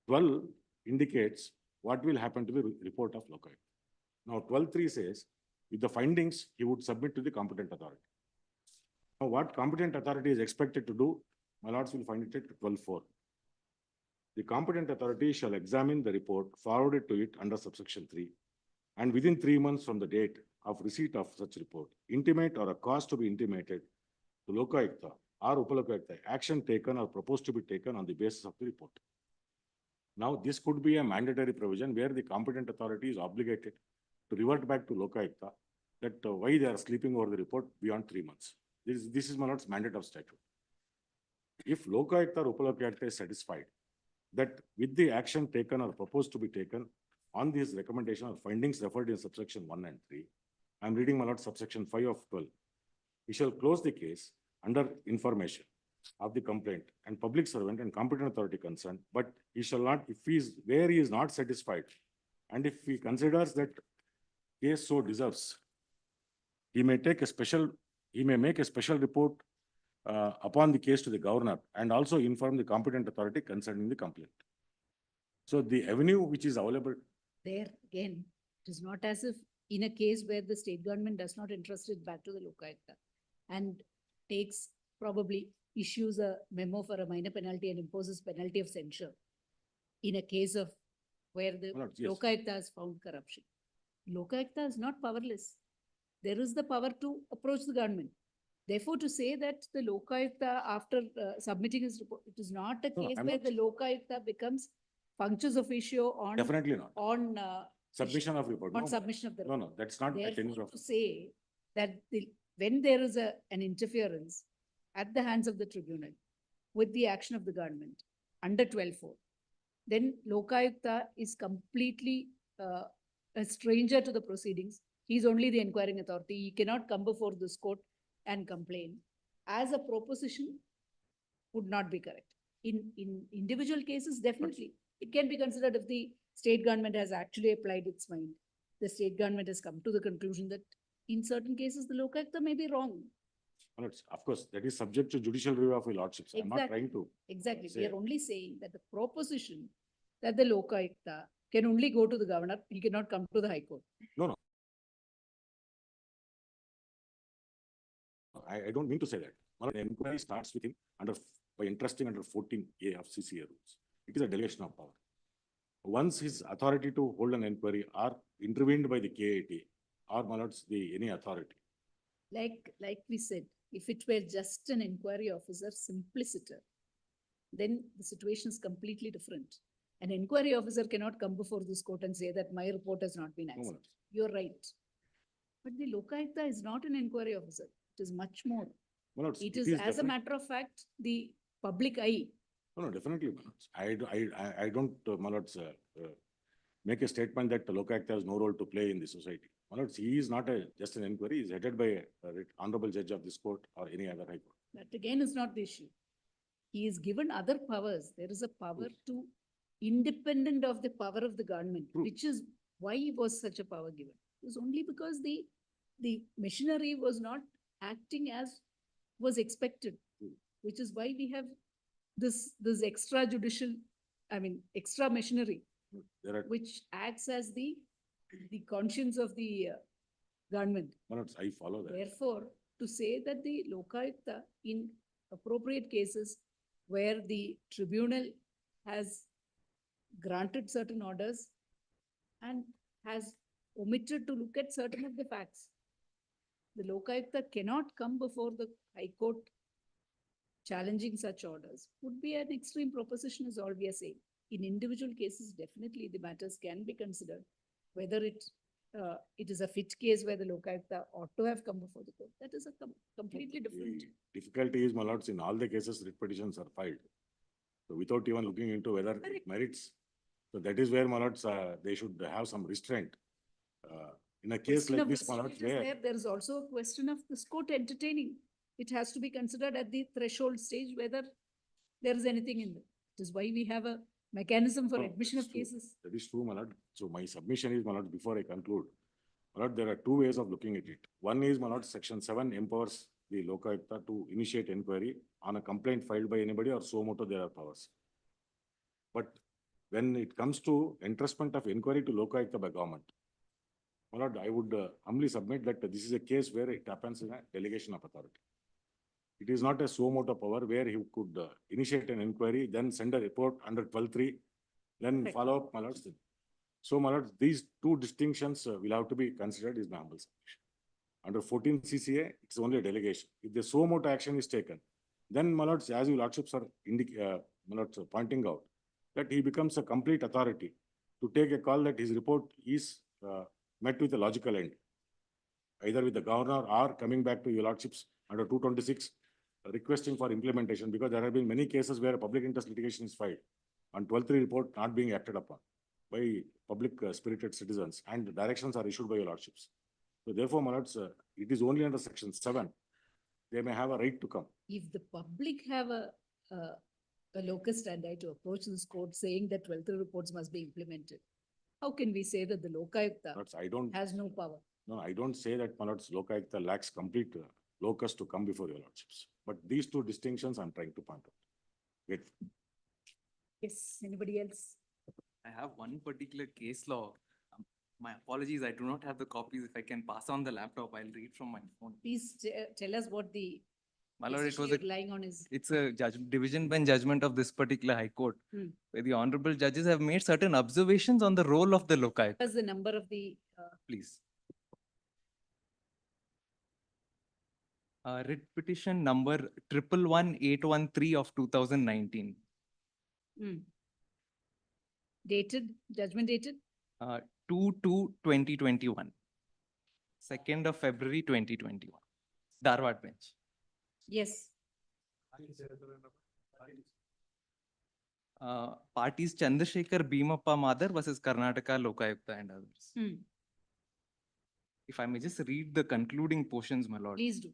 12 indicates what will happen to the report of Lokaयुক্ta. Now, 12(3) says, with the findings, he would submit to the competent authority. Now, what competent authority is expected to do, my lords will find it at 12(4). The competent authority shall examine the report forwarded to it under subsection 3, and within 3 months from the date of receipt of such report, intimate or a cause to be intimated to Lokaयुক্ta or Upalokaयुক্ta action taken or proposed to be taken on the basis of the report. Now, this could be a mandatory provision where the competent authority is obligated to revert back to Lokaयुক্ta that why they are sleeping over the report beyond 3 months. This is my lord's mandate of statute. If Lokaयुক্ta or Upalokaयुক্ta is satisfied that with the action taken or proposed to be taken on this recommendation or findings referred in subsection 1 and 3, I am reading my lord subsection 5 of 12. He shall close the case under information of the complaint and public servant and competent authority concerned, but he shall not, if he is, where he is not satisfied, and if he considers that case so deserves, he may make a special report upon the case to the governor and also inform the competent authority concerning the complaint. So the avenue which is available. There again, it is not as if in a case where the state government does not entrust it back to the Lokayukta and takes probably issues a memo for a minor penalty and imposes penalty of censure in a case of where the Yes. Lokayukta has found corruption. Lokayukta is not powerless. There is the power to approach the government. Therefore, to say that the Lokayukta after submitting his report, it is not a No, case I'm where not- the Lokayukta becomes functions officio on Definitely not. on Submission of report. on No, submission of the No, no, that's not a tenure Therefore, of. to say that when there is an interference at the hands of the tribunal with the action of the government under 12(4), then Lokayukta is completely a stranger to the proceedings. He's only the inquiring authority. He cannot come before this court and complain. As a proposition, would not be correct. In individual cases, definitely, it can be considered if the state government has actually applied its mind. The state government has come to the conclusion that in certain cases, the Lokayukta may be wrong. No, of course, that is subject to judicial review of your lordships. I'm not Exactly. trying to. Exactly. say- We are only saying that the proposition that the Lokayukta can only go to the governor, he cannot come to the High Court. No. I don't mean to say that. Well, the inquiry starts with him by entrusting under 14A of CCA rules. It is a delegation of power. Once his authority to hold an inquiry are intervened by the KAT or my lords, any authority. Like we said, if it were just an inquiry officer, simpliciter, then the situation is completely different. An inquiry officer cannot come before this court and say that my report has not been No, my accepted. lords. You're right. But the Lokayukta is not an inquiry officer. It is much more. My lords, It is, as a definite- matter of fact, the public eye. No, definitely, my lords. I don't, my lords, make a statement that the Lokayukta has no role to play in the society. My lords, he is not just an inquiry. He is headed by a honorable judge of this court or any other high court. That again is not the issue. He is given other powers. There is a power to independent of the power of the government, True. which is why was such a power given. It was only because the machinery was not acting as was expected, True. which is why we have this extra machinery, There are, which acts as the conscience of the government. my lords, I follow that. Therefore, to say that the Lokayukta in appropriate cases where the tribunal has granted certain orders and has omitted to look at certain of the facts, the Lokayukta cannot come before the High Court challenging such orders would be an extreme proposition is all we are saying. In individual cases, definitely the matters can be considered, whether it is a fit case where the Lokayukta ought to have come before the court. That is a completely different. The difficulty is, my lords, in all the cases, writ petitions are filed. So without even looking into whether it Correct. merits. So that is where, my lords, they should have some restraint. In a case Question like of this, my lords, restraint is where, there is also a question of this court entertaining. It has to be considered at the threshold stage whether there is anything in it. It is why we have a mechanism for No, admission that's of true. cases. That is true, my lord. So my submission is, my lord, before I conclude, my lord, there are two ways of looking at it. One is, my lord, Section 7 empowers the Lokayukta to initiate inquiry on a complaint filed by anybody or so moto their powers. But when it comes to entrustment of inquiry to Lokayukta by government, my lord, I would humbly submit that this is a case where it happens in a delegation of authority. It is not a suo moto power where he could initiate an inquiry, then send a report under 12(3), then Correct. follow up, my lords. So, my lords, these two distinctions will have to be considered is my humble submission. Under 14 CCA, it's only a delegation. If the suo moto action is taken, then, my lords, as you lordships are my lords, pointing out, that he becomes a complete authority to take a call that his report is met with a logical end, either with the governor or coming back to your lordships under 226, requesting for implementation, because there have been many cases where a public interest litigation is filed on 12(3) report not being acted upon by public spirited citizens, and the directions are issued by your lordships. So therefore, my lords, it is only under Section 7 They may have a right to come. If the public have a locus standi to approach this court saying that 12th reports must be implemented, how can we say that the Lokayukta That's, I don't, has no power? no, I don't say that my lords, Lokayukta lacks complete locus to come before your lordships. But these two distinctions I'm trying to point out. Wait. Yes, anybody else? I have one particular case law. My apologies, I do not have the copies. If I can pass on the laptop, I'll read from my phone. Please tell us what the My lord, it decision was you're relying on is. it's a division bench judgment of this particular high court, where the honorable judges have made certain observations on the role of the Lokayukta. What's the number of the Please. Writ petition number 111813 of 2019. dated, judgment dated? 2/2/2021. 2nd of February 2021. Dharwad bench. Yes. Parties Chandrasekhar Bhimappa Madar versus Karnataka Lokayukta and others. If I may just read the concluding portions, my lord. Please do.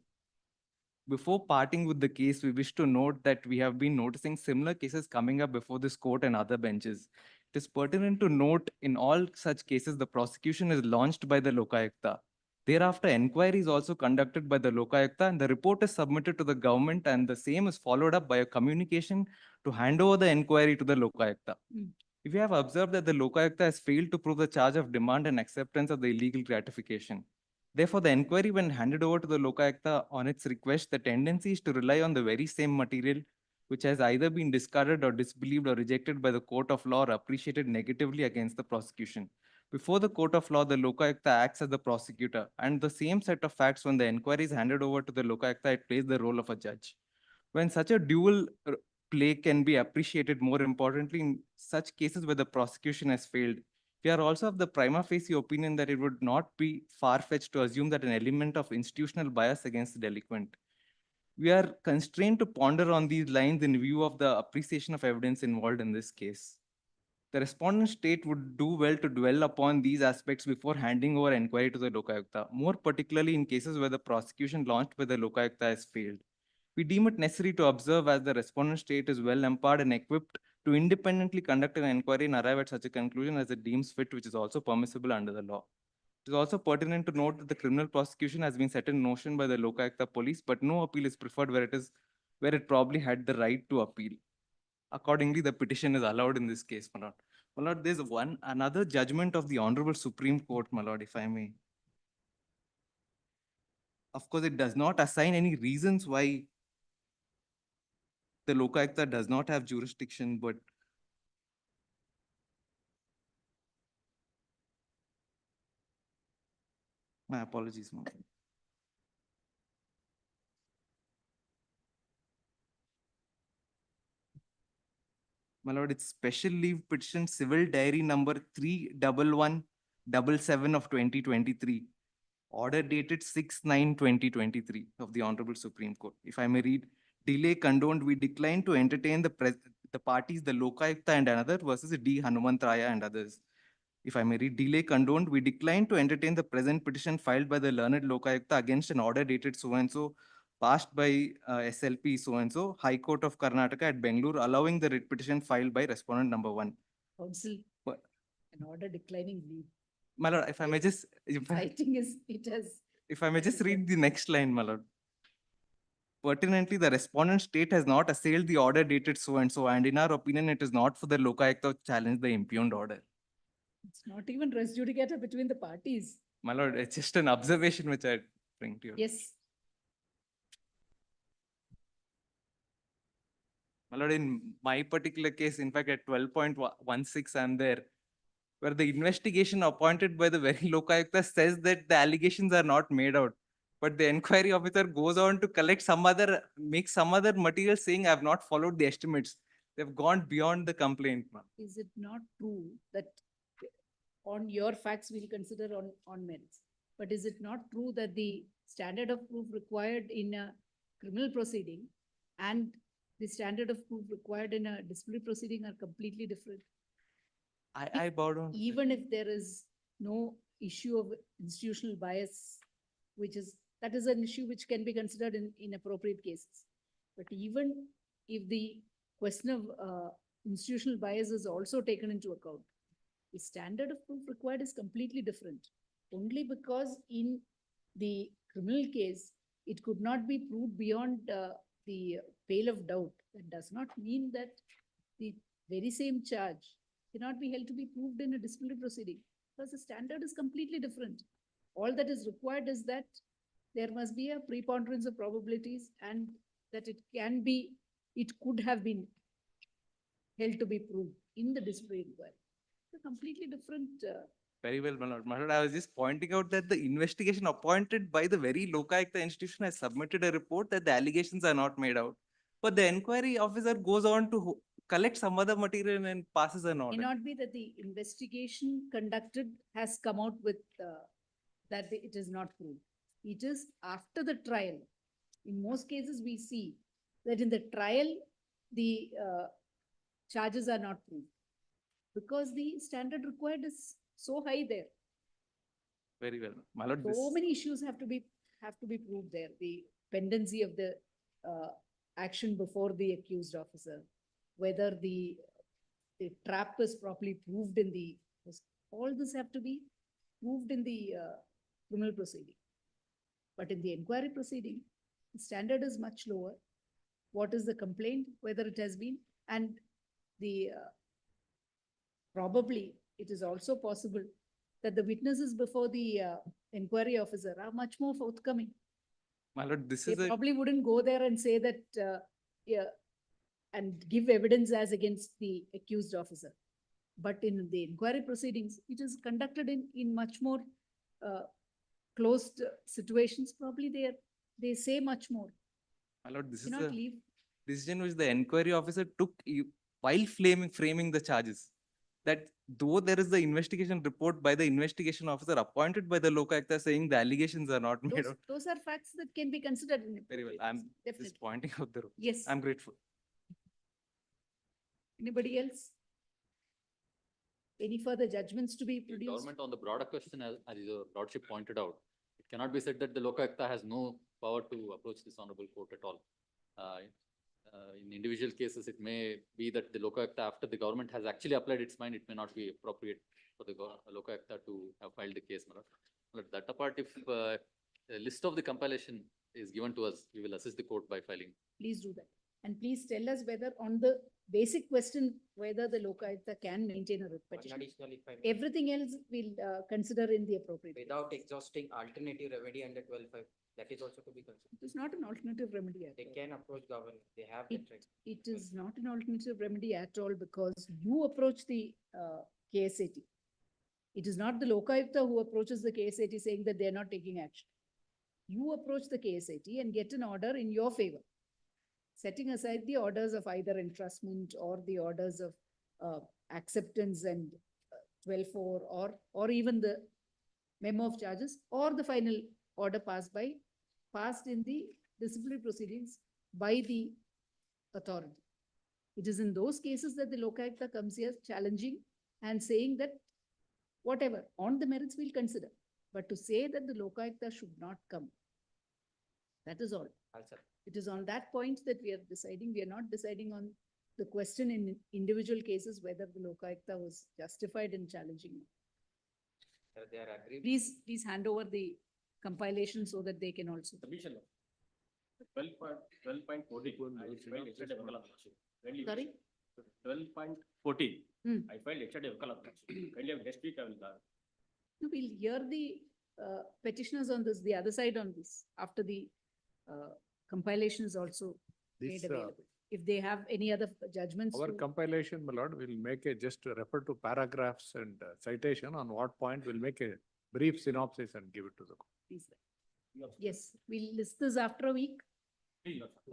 Before parting with the case, we wish to note that we have been noticing similar cases coming up before this court and other benches. It is pertinent to note in all such cases, the prosecution is launched by the Lokayukta. Thereafter, inquiry is also conducted by the Lokayukta and the report is submitted to the government and the same is followed up by a communication to hand over the inquiry to the Lokayukta. If you have observed that the Lokayukta has failed to prove the charge of demand and acceptance of the illegal gratification. Therefore, the inquiry when handed over to the Lokayukta on its request, the tendency is to rely on the very same material which has either been discarded or disbelieved or rejected by the court of law or appreciated negatively against the prosecution. Before the court of law, the Lokayukta acts as the prosecutor, and the same set of facts when the inquiry is handed over to the Lokayukta, it plays the role of a judge. When such a dual play can be appreciated, more importantly, in such cases where the prosecution has failed, we are also of the prima facie opinion that it would not be far-fetched to assume that an element of institutional bias against the delinquent. We are constrained to ponder on these lines in view of the appreciation of evidence involved in this case. The respondent state would do well to dwell upon these aspects before handing over inquiry to the Lokayukta, more particularly in cases where the prosecution launched by the Lokayukta has failed. We deem it necessary to observe as the respondent state is well empowered and equipped to independently conduct an inquiry and arrive at such a conclusion as it deems fit, which is also permissible under the law. It is also pertinent to note that the criminal prosecution has been set in motion by the Lokayukta police, but no appeal is preferred where it probably had the right to appeal. Accordingly, the petition is allowed in this case, my lord. My lord, there's another judgment of the Honorable Supreme Court, my lord, if I may. Of course, it does not assign any reasons why the Lokayukta does not have jurisdiction, but my apologies, my lord. My lord, it's special leave petition civil diary number 31177 of 2023. Order dated 6/9/2023 of the Honorable Supreme Court. If I may read, delay condoned, we decline to entertain the parties, the Lokayukta and another versus D. Hanumantraya and others. If I may read, delay condoned, we decline to entertain the present petition filed by the learned Lokayukta against an order dated so-and-so, passed by SLP so-and-so, High Court of Karnataka at Bangalore, allowing the writ petition filed by respondent number 1. Counsel, an order declining leave. My lord, if I may just, Citing is, it has. if I may just read the next line, my lord. Pertinently, the respondent state has not assailed the order dated so-and-so, and in our opinion, it is not for the Lokayukta to challenge the impugned order. It's not even res judicata between the parties. My lord, it's just an observation which I bring to you. Yes. My lord, in my particular case, in fact, at 12.16, I'm there, where the investigation appointed by the very Lokayukta says that the allegations are not made out. But the inquiry officer goes on to collect make some other material saying I have not followed the estimates. They've gone beyond the complaint. Is it not true that on your facts we'll consider on merits? But is it not true that the standard of proof required in a criminal proceeding and the standard of proof required in a disciplinary proceeding are completely different? I bow down. Even if there is no issue of institutional bias, which is, that is an issue which can be considered in appropriate cases. But even if the question of institutional bias is also taken into account, the standard of proof required is completely different. Only because in the criminal case, it could not be proved beyond the pale of doubt. That does not mean that the very same charge cannot be held to be proved in a disciplinary proceeding, because the standard is completely different. All that is required is that there must be a preponderance of probabilities and that it could have been held to be proved in the disciplinary inquiry. It's a completely different. Very well, my lord. My lord, I was just pointing out that the investigation appointed by the very Lokayukta institution has submitted a report that the allegations are not made out. But the inquiry officer goes on to collect some other material and passes an order. May not be that the investigation conducted has come out with that it is not proved. It is after the trial. In most cases, we see that in the trial, the charges are not proved because the standard required is so high there. Very well, my lord. So many issues have to be proved there. The pendency of the action before the accused officer, whether the trap is properly proved in the, all this have to be proved in the criminal proceeding. But in the inquiry proceeding, the standard is much lower. What is the complaint, whether it has been, and the probably it is also possible that the witnesses before the inquiry officer are much more forthcoming. My lord, this They is a probably wouldn't go there and say that, and give evidence as against the accused officer. But in the inquiry proceedings, it is conducted in much more closed situations. Probably they say much more. my lord, this is Cannot a leave. decision which the inquiry officer took while framing the charges. That though there is the investigation report by the investigation officer appointed by the Lokayukta saying the allegations are not made out. Those are facts that can be considered in Very well. appropriate I'm cases. Definitely. just pointing out the. Yes. I'm grateful. Anybody else? Any further judgments to be The produced? government on the broader question, as your lordship pointed out, it cannot be said that the Lokayukta has no power to approach this honorable court at all. In individual cases, it may be that the Lokayukta, after the government has actually applied its mind, it may not be appropriate for the Lokayukta to have filed the case. But that apart, if a list of the compilation is given to us, we will assist the court by filing. Please do that. And please tell us whether on the basic question, whether the Lokayukta can maintain a writ petition. Additionally, if I may, Everything else we'll consider in the appropriate. without exhausting alternative remedy under 12.5, that is also to be considered. It is not an alternative remedy at They all. can approach government, they have the right. It is not an alternative remedy at all because you approach the KSAT. It is not the Lokayukta who approaches the KSAT saying that they are not taking action. You approach the KSAT and get an order in your favor, setting aside the orders of either entrustment or the orders of acceptance and 12.4 or even the memo of charges or the final order passed in the disciplinary proceedings by the authority. It is in those cases that the Lokayukta comes here challenging and saying that whatever, on the merits we'll consider. But to say that the Lokayukta should not come, that is all. It is on that point that we are deciding. We are not deciding on the question in individual cases whether the Lokayukta was justified in challenging. They are agreed. Please hand over the compilation so that they can also. Submission. 12.40. Sorry? 12.40. Hmm. I filed yesterday. Kindly have next week I will. No, we'll hear the petitioners on this, the other side on this, after the compilation is also made This, available. If they have any other judgments. Our to- compilation, my lord, will make a, just refer to paragraphs and citation on what point we'll make a brief synopsis and give it to the court. Please. Yes, we'll list this after a week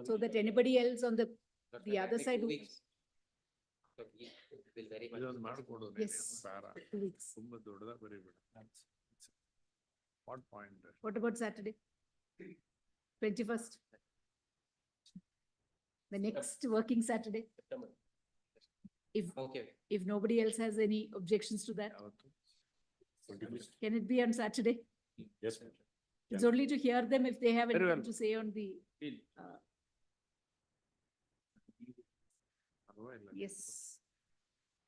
so that anybody else on the other side. who- So he will very much. ಇದೊಂದು ಮಾಡ್ಕೊಡು Yes, para 2 weeks. ತುಂಬಾ ದೊಡ್ಡದಾಗ ಬರೀಬೇಡ. What point? What about Saturday? 21st? The next working Saturday? If nobody else has any objections to that, can it be on Saturday? Yes. It's only to hear them if they have Very anything well. to say on the, Deal. yes.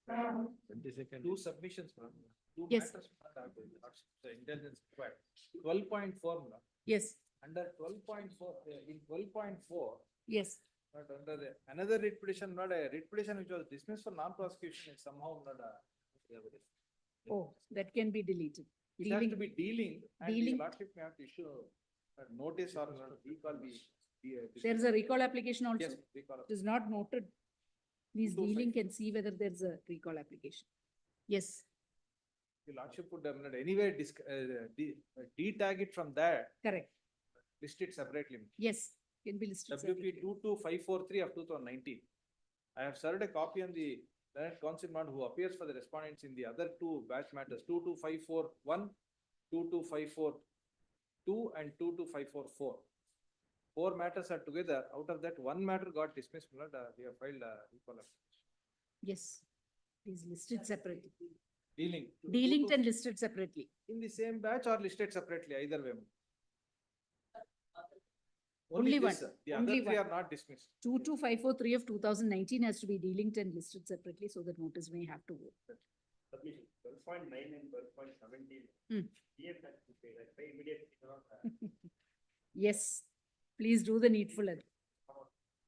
22nd. Two submissions, ma'am. Two Yes. matters, ma'am, the intelligence required. 12.4, ma'am. Yes, Under 12.4, in 12.4, yes. not under the, another writ petition, not a writ petition which was dismissed for non-prosecution is somehow not a. Oh, that can be deleted. It has to Dealing- be dealing, and the Dealing- lordship may have to issue a notice or recall the. There's a recall application also. Yes, recall. It is not noted. Please 225. dealing can see whether there's a recall application. Yes, The lordship would have anyway de-tag it from there, correct. list it separately. Yes, can be listed. WP separately. 22543 of 2019. I have served a copy on the Lieutenant Consignment who appears for the respondents in the other two batch matters, 22541, 22542, and 22544. 4 matters are together. Out of that, one matter got dismissed. We have filed a recall application. Yes, is listed separately. Dealing. Dealing and listed separately. In the same batch or listed separately, either way. Only this, one, The only other three one. are not dismissed. 22543 of 2019 has to be delinked and listed separately so that notice may have to go. Submission 12.9 and 12.17. Hmm. DF has to pay, like, pay immediately. Yes, please do the needful.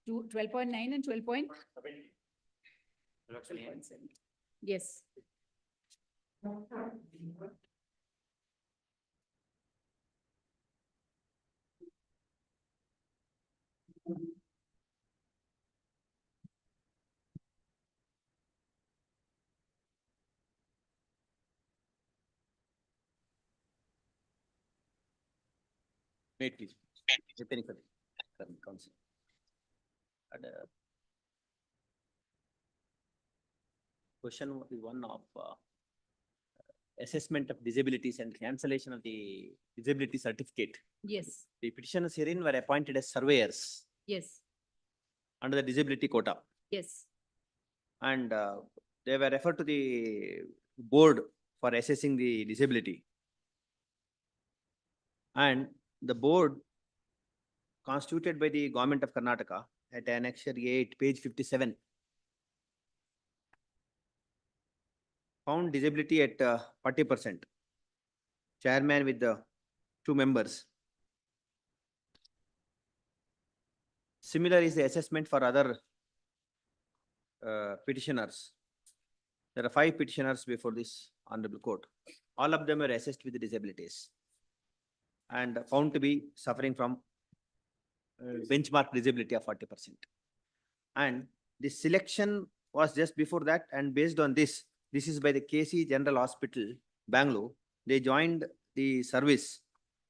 12.9 and 12.7. Yes. Wait, please. Preparing for the council. And, question is one of assessment of disabilities and cancellation of the disability certificate. Yes, The petitioners herein were appointed as surveyors yes, under the disability quota. yes. And they were referred to the board for assessing the disability. And the board constituted by the government of Karnataka at Annexure 8, page 57, found disability at 40%. Chairman with the 2 members. Similar is the assessment for other petitioners. There are 5 petitioners before this honorable court. All of them were assessed with disabilities and found to be suffering from benchmark disability of 40%. And the selection was just before that, and based on this is by the KC General Hospital, Bangalore. They joined the service,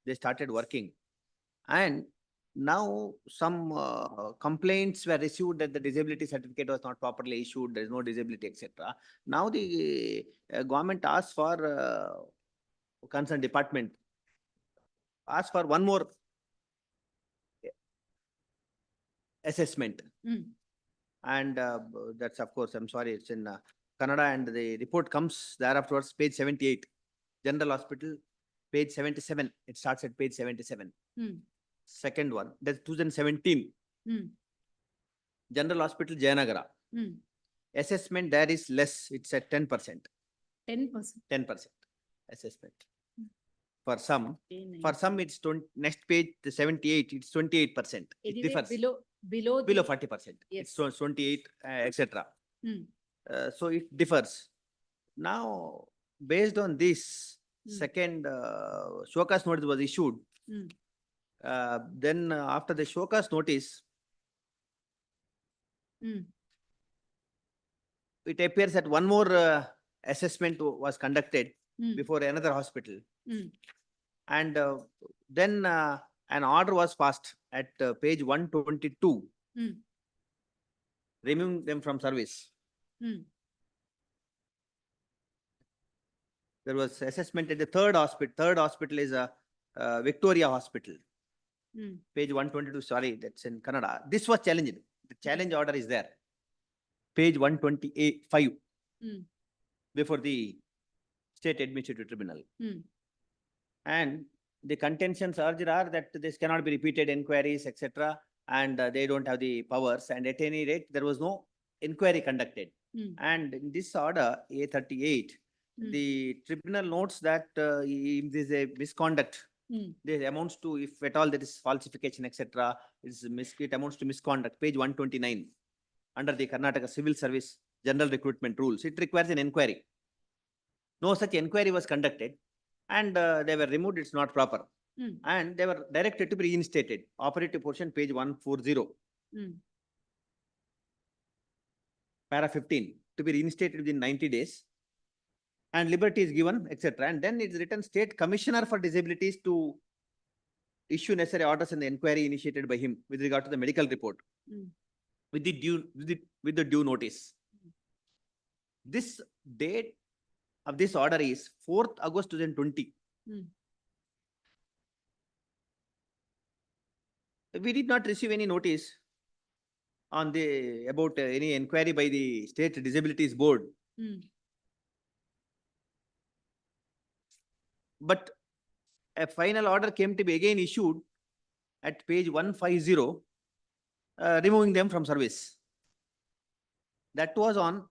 they started working. And now some complaints were received that the disability certificate was not properly issued, there is no disability, etc. Now the government asked for concerned department, asked for one more assessment. Mm. And that's, of course, I'm sorry, it's in Kannada, and the report comes thereafterwards, page 78. General Hospital, page 77. It starts at page 77. Mm. Second one, that's 2017. Mm. General Hospital, Jayanagara. Mm. Assessment there is less, it's at 10%. 10%. 10% assessment. Mm. For some, Okay, for some it's next page, the 78, it's 28%. It Anyway, differs. below Below the- 40%. Yes. It's 28, etc. Mm. So it differs. Now, based on this, Mm. second Shokas notice was issued. Mm. Then after the Shokas notice, Mm. it appears that one more assessment was conducted Mm. before another hospital. Mm. And then an order was passed at page 122, Mm. removing them from service. Mm. There was assessment at the third hospital. Third hospital is a Victoria Hospital. Mm. Page 122, sorry, that's in Kannada. This was challenged. The challenge order is there. Page 125 Mm. before the State Administrative Tribunal. Mm. And the contentions urged are that this cannot be repeated inquiries, etc. And they don't have the powers, and at any rate, there was no inquiry conducted. And in this order, A38, the tribunal notes that if there is a misconduct, this amounts to, if at all there is falsification, etc., it amounts to misconduct, page 129, under the Karnataka Civil Service General Recruitment Rules. It requires an inquiry. No such inquiry was conducted, and they were removed. It's not proper. And they were directed to be reinstated. Operative portion, page 140. Para 15, to be reinstated within 90 days. And liberty is given, etc. And then it's written State Commissioner for Disabilities to issue necessary orders in the inquiry initiated by him with regard to the medical report. With the due notice. This date of this order is 4th August 2020. We did not receive any notice on the about any inquiry by the State Disabilities Board. But a final order came to be again issued at page 150, removing them from service. That was on,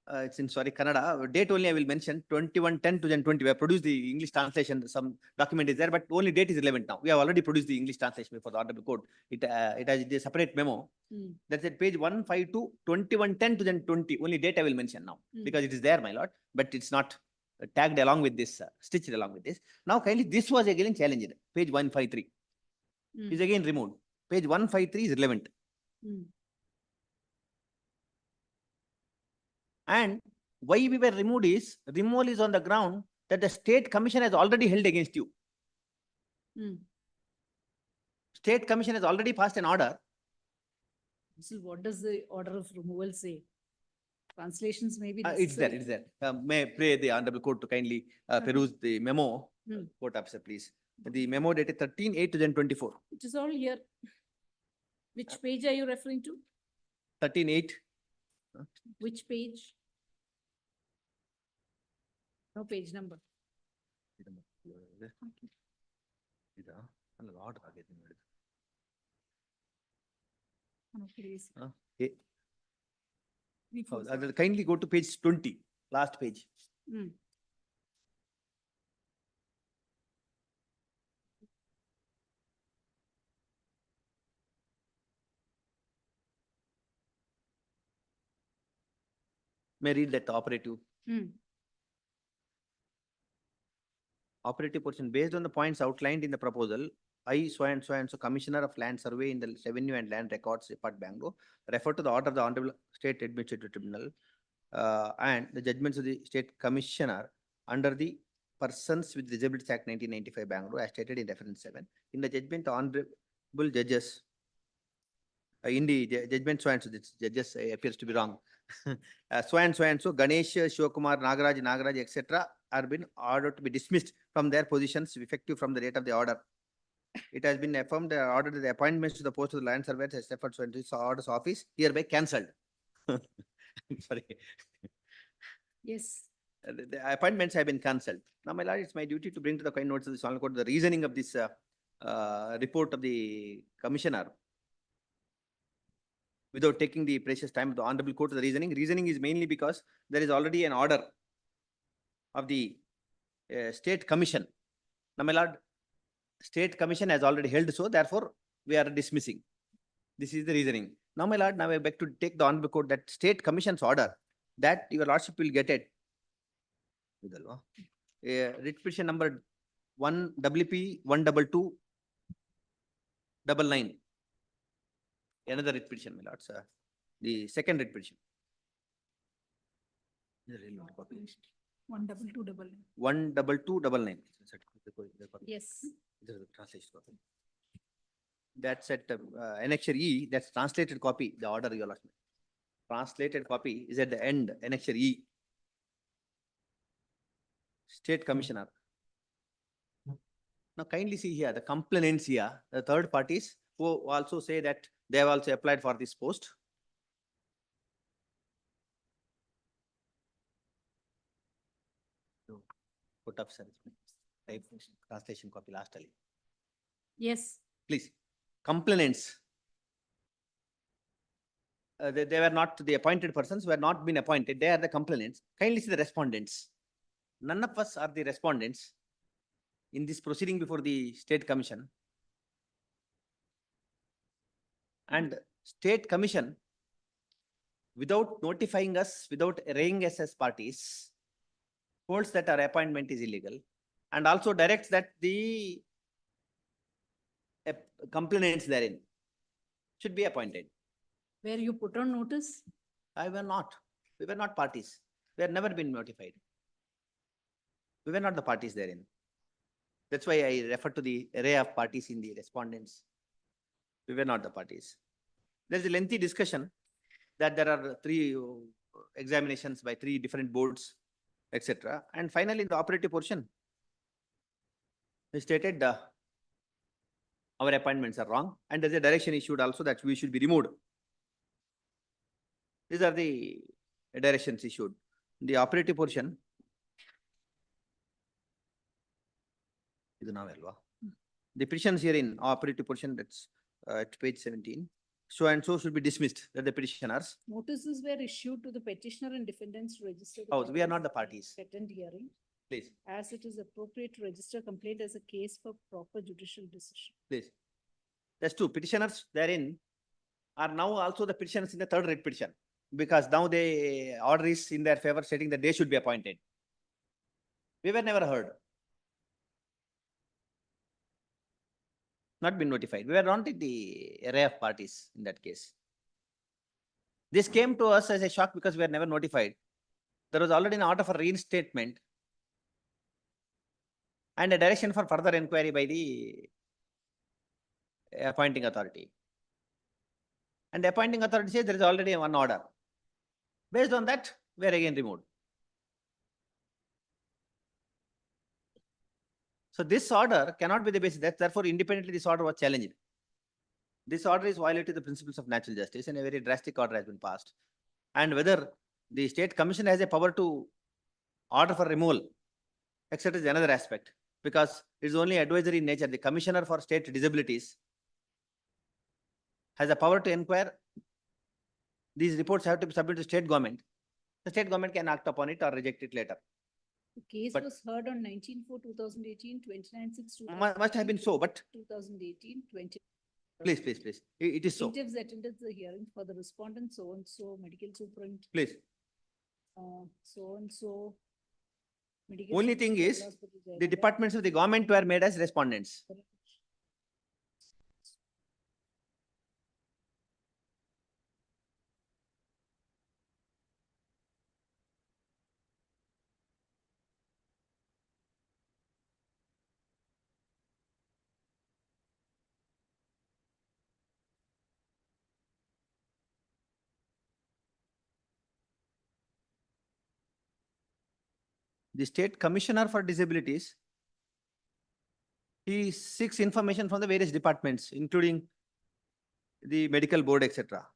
it's in, sorry, Kannada, date only I will mention, 21/10/2020. We have produced the English translation, some document is there, but only date is relevant now. We have already produced the English translation for the Honorable Court. It has a separate memo. That's at page 152, 21/10/2020. Only date I will mention now, because it is there, my lord, but it's not tagged along with this, stitched along with this. Now kindly, this was again challenged, page 153. Is again removed. Page 153 is relevant. And why we were removed is, removal is on the ground that the State Commission has already held against you. State Commission has already passed an order. So what does the order of removal say? Translations may be It's there, it's there. May I pray the Honorable Court to kindly peruse the memo. Court officer, please. The memo dated 13/8/2024. It is all here. Which page are you referring to? 13/8. Which page? No page number. No, please. Kindly go to page 20, last page. May I read that operative? Operative portion, based on the points outlined in the proposal, I, so and so, Commissioner of Land Survey in the Revenue and Land Records Department, Bangalore, refer to the order of the Honorable State Administrative Tribunal and the judgments of the State Commissioner under the Persons with Disabilities Act 1995, Bangalore, as stated in reference 7. In the judgment, the Honorable Judges, in the judgment, so and so, this judges appears to be wrong. So and so, Ganesh, Shivakumar, Nagaraj, etc. are been ordered to be dismissed from their positions effective from the date of the order. It has been affirmed the order that the appointments to the post of the land surveyor has referred to this order's office hereby cancelled. Sorry. Yes. The appointments have been cancelled. Now, my lord, it's my duty to bring to the kind notice of the Honorable Court the reasoning of this report of the Commissioner. Without taking the precious time of the Honorable Court to the reasoning. Reasoning is mainly because there is already an order of the State Commission. Now, my lord, State Commission has already held so, therefore, we are dismissing. This is the reasoning. Now, my lord, now I beg to take the Honorable Court that State Commission's order, that your lordship will get it. Writ petition number 1 WP 12299. Another writ petition, my lord, sir. The second writ petition. 12299. 12299. Yes. That's at Annexure E, that's translated copy, the order you lost. Translated copy is at the end, Annexure E. State Commissioner. Now kindly see here, the complainants here, the third parties who also say that they have also applied for this post. Court of service. Type translation copy last ali. Yes. Please. Complainants. They were not the appointed persons, were not been appointed. They are the complainants. Kindly see the respondents. None of us are the respondents in this proceeding before the State Commission. And State Commission, without notifying us, without arraying us as parties, holds that our appointment is illegal and also directs that the complainants therein should be appointed. Where you put on notice? I were not. We were not parties. We had never been notified. We were not the parties therein. That's why I refer to the array of parties in the respondents. We were not the parties. There is a lengthy discussion that there are 3 examinations by 3 different boards, etc. And finally, in the operative portion, they stated our appointments are wrong, and there's a direction issued also that we should be removed. These are the directions issued. The operative portion. The petitions here in operative portion, that's at page 17. So and so should be dismissed, that the petitioners. Notices were issued to the petitioner and defendants to register. Oh, we are not the parties. Attend hearing. Please, As it is appropriate to register complaint as a case for proper judicial decision. please. That's 2 petitioners therein are now also the petitioners in the 3rd writ petition, because now the order is in their favor stating that they should be appointed. We were never heard. Not been notified. We were not in the array of parties in that case. This came to us as a shock because we were never notified. There was already an order for reinstatement and a direction for further inquiry by the appointing authority. And the appointing authority says there is already one order. Based on that, we are again removed. So this order cannot be the basis. Therefore, independently, this order was challenged. This order is violating the principles of natural justice, and a very drastic order has been passed. And whether the State Commission has a power to order for removal, etc., is another aspect, because it is only advisory in nature. The Commissioner for State Disabilities has a power to inquire. These reports have to be submitted to state government. The state government can act upon it or reject it later. The case But- was heard on 19/4/2018, 29/6. Must have been so, but 2018, 20. please, please, please, it is so. Plaintiffs attended the hearing for the respondent, so and so, medical superint, Please. so and so. medical Only superint, thing General is, Hospital, the Jayanagar. departments of the government were made as respondents. The State Commissioner for Disabilities, he seeks information from the various departments, including the medical board, etc.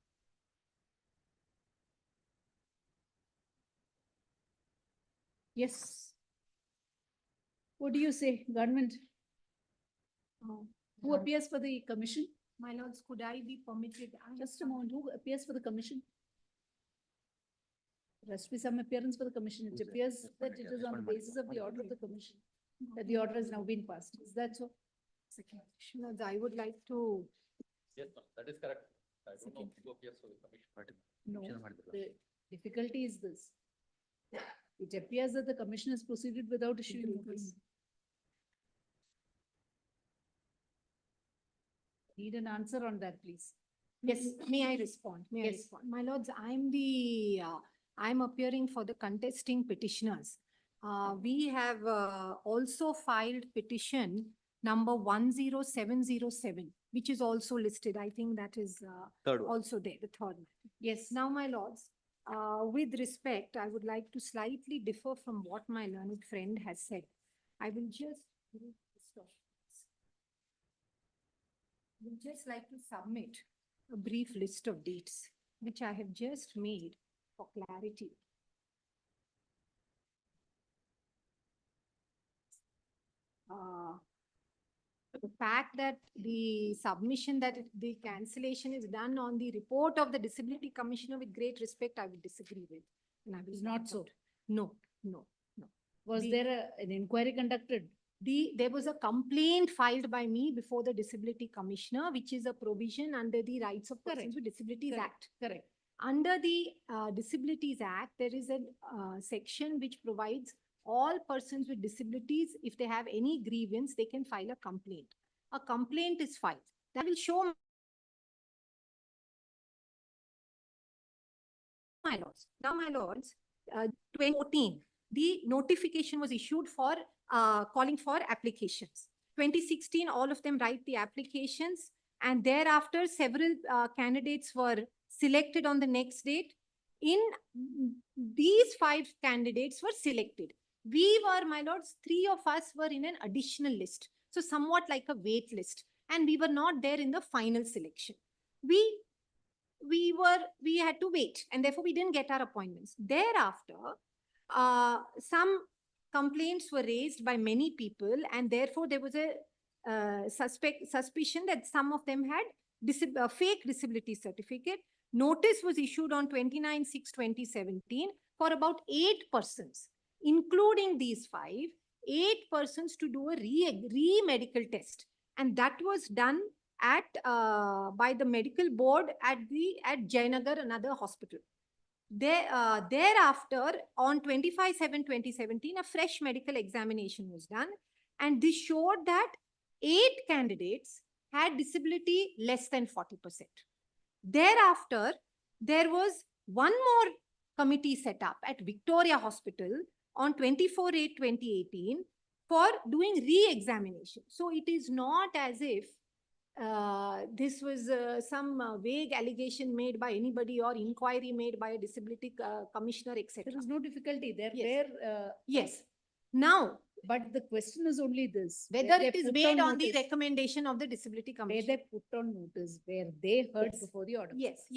Yes. What do you say, government? Who appears for the commission? My lords, could I be permitted? Just a moment, who appears for the commission? There has to be some appearance for the commission. It appears that it is on the basis of the order of the commission, that the order has now been passed. Is that so? Lords, I would like to, Yes, ma'am, that is correct. I don't know who appears for the commission. No, the difficulty is this. It appears that the commission has proceeded without issuing notice. Need an answer on that, please. yes, may I respond? May I Yes. respond? My lords, I'm appearing for the contesting petitioners. We have also filed petition number 10707, which is also listed. I think that is Third one. also there, the third one. Yes, now my lords, with respect, I would like to slightly differ from what my learned friend has said. I will just read this document. I would just like to submit a brief list of dates, which I have just made for clarity. the fact that the submission that the cancellation is done on the report of the Disability Commissioner, with great respect, I would disagree with. And I will It's not so. No, no, no. Was The- there an inquiry conducted? There was a complaint filed by me before the Disability Commissioner, which is a provision under the Rights of Persons Correct. with Disabilities Correct. Act. Correct. Under the Disabilities Act, there is a section which provides all persons with disabilities, if they have any grievance, they can file a complaint. A complaint is filed. That will show, my lords. Now, my lords, 2014, the notification was issued for calling for applications. 2016, all of them write the applications, and thereafter several candidates were selected on the next date. These 5 candidates were selected. We were, my lords, 3 of us were in an additional list. So somewhat like a wait list, and we were not there in the final selection. We had to wait, and therefore we didn't get our appointments. Thereafter, some complaints were raised by many people, and therefore there was a suspicion that some of them had fake disability certificate. Notice was issued on 29/6/2017 for about 8 persons, including these 5, 8 persons to do a re-medical test. And that was done at by the medical board at Jayanagar, another hospital. Thereafter, on 25/7/2017, a fresh medical examination was done, and this showed that 8 candidates had disability less than 40%. Thereafter, there was one more committee set up at Victoria Hospital on 24/8/2018 for doing re-examination. So it is not as if this was some vague allegation made by anybody or inquiry made by a disability commissioner, etc. There is no difficulty. They're Yes. there. Yes. Now, But the question is only this. whether where it they is put made on the notice- recommendation of the disability Where commissioner. they put on notice, where they heard Yes. before the order. Yes.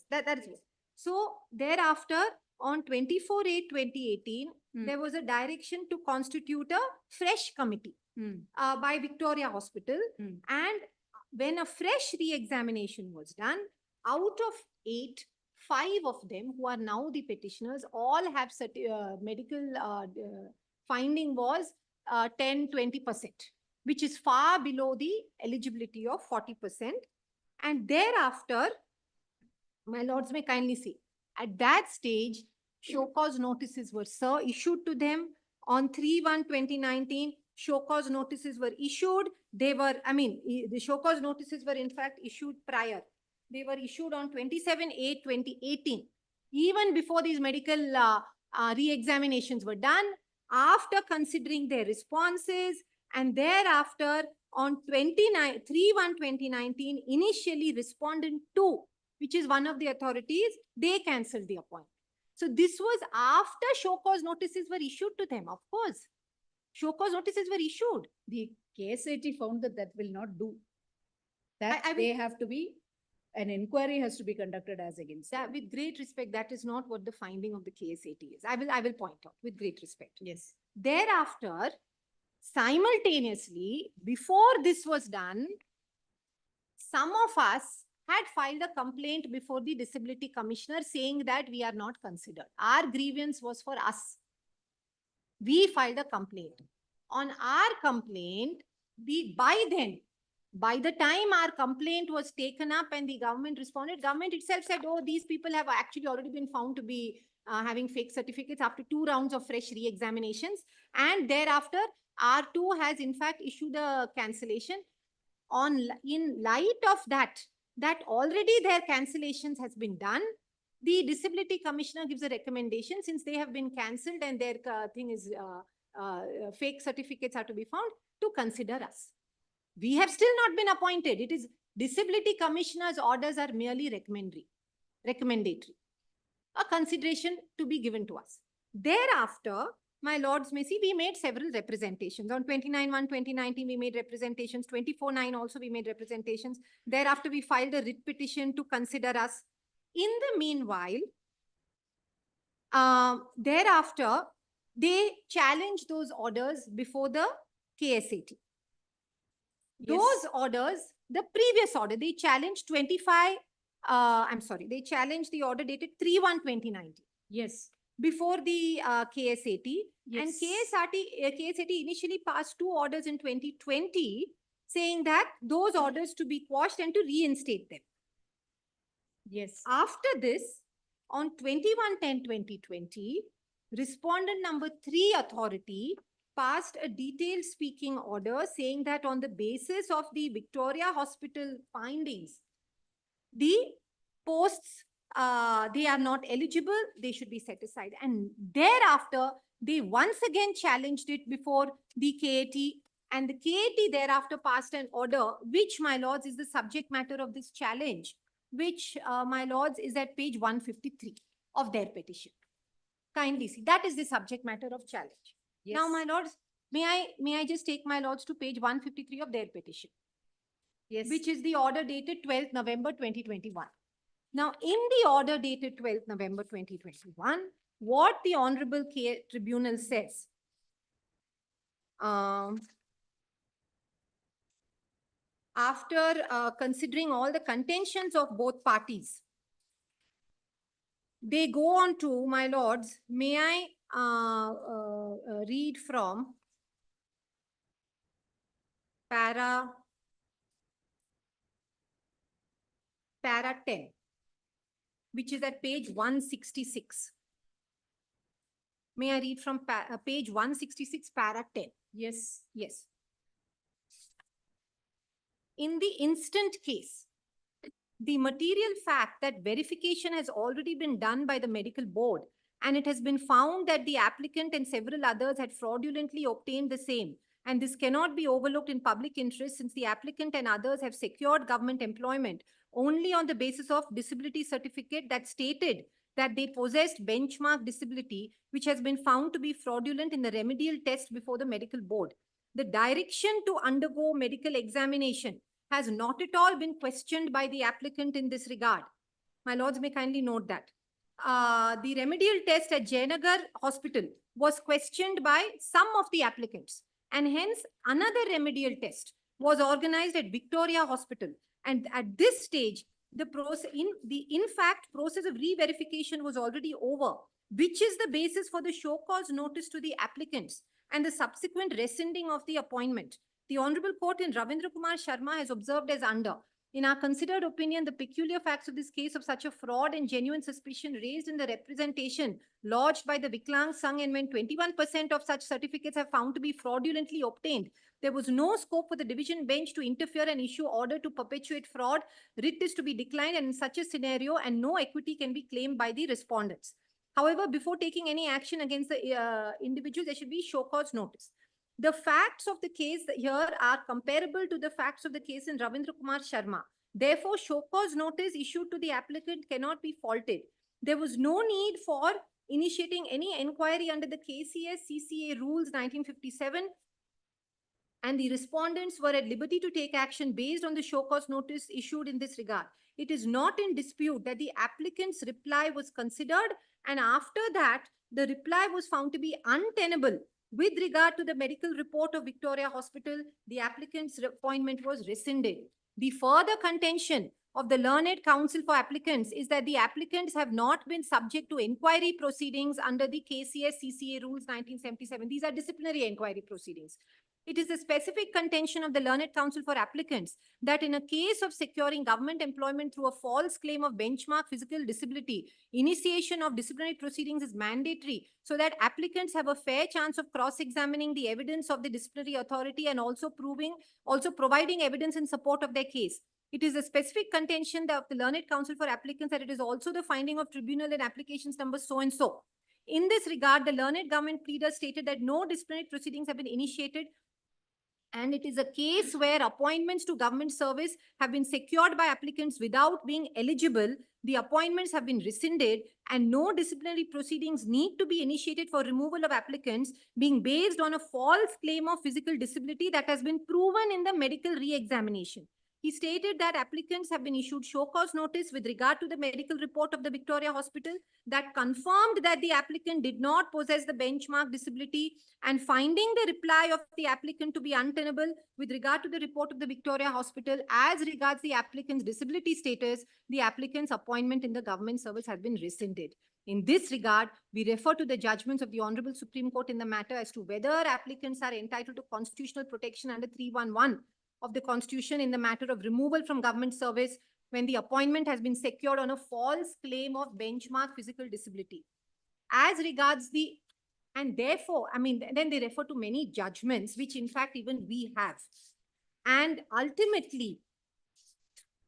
That is it. So thereafter, on 24/8/2018, there was a direction to constitute a fresh committee by Victoria Hospital. And when a fresh re-examination was done, out of 8, 5 of them who are now the petitioners all have medical finding was 10-20%, which is far below the eligibility of 40%. And thereafter, my lords may kindly see, at that stage, show cause notices were issued to them. On 3/1/2019, show cause notices were issued. They were, the show cause notices were in fact issued prior. They were issued on 27/8/2018, even before these medical re-examinations were done, after considering their responses, and thereafter on 3/1/2019, initially respondent 2, which is one of the authorities, they cancelled the appointment. So this was after show cause notices were issued to them, of course. Show cause notices were issued. The CH-3 found that will not do. That I will- they have to be, an inquiry has to be conducted as against That, them. with great respect, that is not what the finding of the KSAT is. I will point out with great respect. Yes. Thereafter, simultaneously, before this was done, some of us had filed a complaint before the Disability Commissioner saying that we are not considered. Our grievance was for us. We filed a complaint. On our complaint, by the time our complaint was taken up and the government responded, government itself said, oh, these people have actually already been found to be having fake certificates after 2 rounds of fresh re-examinations. And thereafter, R2 has in fact issued a cancellation. In light of that already their cancellations has been done, the Disability Commissioner gives a recommendation, since they have been cancelled and their fake certificates are to be found, to consider us. We have still not been appointed. It is Disability Commissioner's orders are merely recommendatory. A consideration to be given to us. Thereafter, my lords may see, we made several representations. On 29/1/2019, we made representations. 24/9 also we made representations. Thereafter, we filed a writ petition to consider us. In the meanwhile, thereafter, they challenged those orders before the KSAT. Yes. Those orders, the previous order, they challenged 25, they challenged the order dated 3/1/2019 Yes. before the KSAT. And Yes. KSAT initially passed 2 orders in 2020 saying that those orders to be quashed and to reinstate them. Yes. After this, on 21/10/2020, respondent number 3 authority passed a detailed speaking order saying that on the basis of the Victoria Hospital findings, the posts, they are not eligible, they should be set aside. And thereafter, they once again challenged it before the KAT, and the KAT thereafter passed an order, which, my lords, is the subject matter of this challenge, which, my lords, is at page 153 of their petition. Kindly see, that is the subject matter of challenge. Yes. Now, my lords, may I just take my lords to page 153 of their petition, Yes. which is the order dated 12th November 2021. Now, in the order dated 12th November 2021, what the Honorable Tribunal says, after considering all the contentions of both parties, they go on to, my lords, may I read from para 10, which is at page 166. May I read from page 166, para 10? Yes. Yes. In the instant case, the material fact that verification has already been done by the medical board, and it has been found that the applicant and several others had fraudulently obtained the same, and this cannot be overlooked in public interest since the applicant and others have secured government employment only on the basis of disability certificate that stated that they possessed benchmark disability, which has been found to be fraudulent in the remedial test before the medical board. The direction to undergo medical examination has not at all been questioned by the applicant in this regard. My lords may kindly note that. The remedial test at Jayanagar Hospital was questioned by some of the applicants, and hence another remedial test was organized at Victoria Hospital. And at this stage, the process, in fact, process of re-verification was already over, which is the basis for the show cause notice to the applicants and the subsequent rescinding of the appointment. The Honorable Court in Ravindra Kumar Sharma has observed as under. In our considered opinion, the peculiar facts of this case of such a fraud and genuine suspicion raised in the representation lodged by the Viklang Sangh, and when 21% of such certificates have found to be fraudulently obtained, there was no scope for the division bench to interfere and issue order to perpetuate fraud. Writ is to be declined, and in such a scenario, and no equity can be claimed by the respondents. However, before taking any action against the individual, there should be show cause notice. The facts of the case here are comparable to the facts of the case in Ravindra Kumar Sharma. Therefore, show cause notice issued to the applicant cannot be faulted. There was no need for initiating any inquiry under the KCS CCA rules 1957, and the respondents were at liberty to take action based on the show cause notice issued in this regard. It is not in dispute that the applicant's reply was considered, and after that, the reply was found to be untenable. With regard to the medical report of Victoria Hospital, the applicant's appointment was rescinded. The further contention of the Learned Counsel for applicants is that the applicants have not been subject to inquiry proceedings under the KCS CCA rules 1977. These are disciplinary inquiry proceedings. It is a specific contention of the Learned Counsel for applicants that in a case of securing government employment through a false claim of benchmark physical disability, initiation of disciplinary proceedings is mandatory so that applicants have a fair chance of cross-examining the evidence of the disciplinary authority and also providing evidence in support of their case. It is a specific contention of the Learned Counsel for applicants that it is also the finding of tribunal in applications number so-and-so. In this regard, the learned government pleader stated that no disciplinary proceedings have been initiated, and it is a case where appointments to government service have been secured by applicants without being eligible. The appointments have been rescinded, and no disciplinary proceedings need to be initiated for removal of applicants being based on a false claim of physical disability that has been proven in the medical re-examination. He stated that applicants have been issued show cause notice with regard to the medical report of the Victoria Hospital that confirmed that the applicant did not possess the benchmark disability, and finding the reply of the applicant to be untenable with regard to the report of the Victoria Hospital as regards the applicant's disability status, the applicant's appointment in the government service has been rescinded. In this regard, we refer to the judgments of the Honorable Supreme Court in the matter as to whether applicants are entitled to constitutional protection under 311 of the Constitution in the matter of removal from government service when the appointment has been secured on a false claim of benchmark physical disability. As regards the, and therefore, I mean, then they refer to many judgments, which in fact even we have. And ultimately,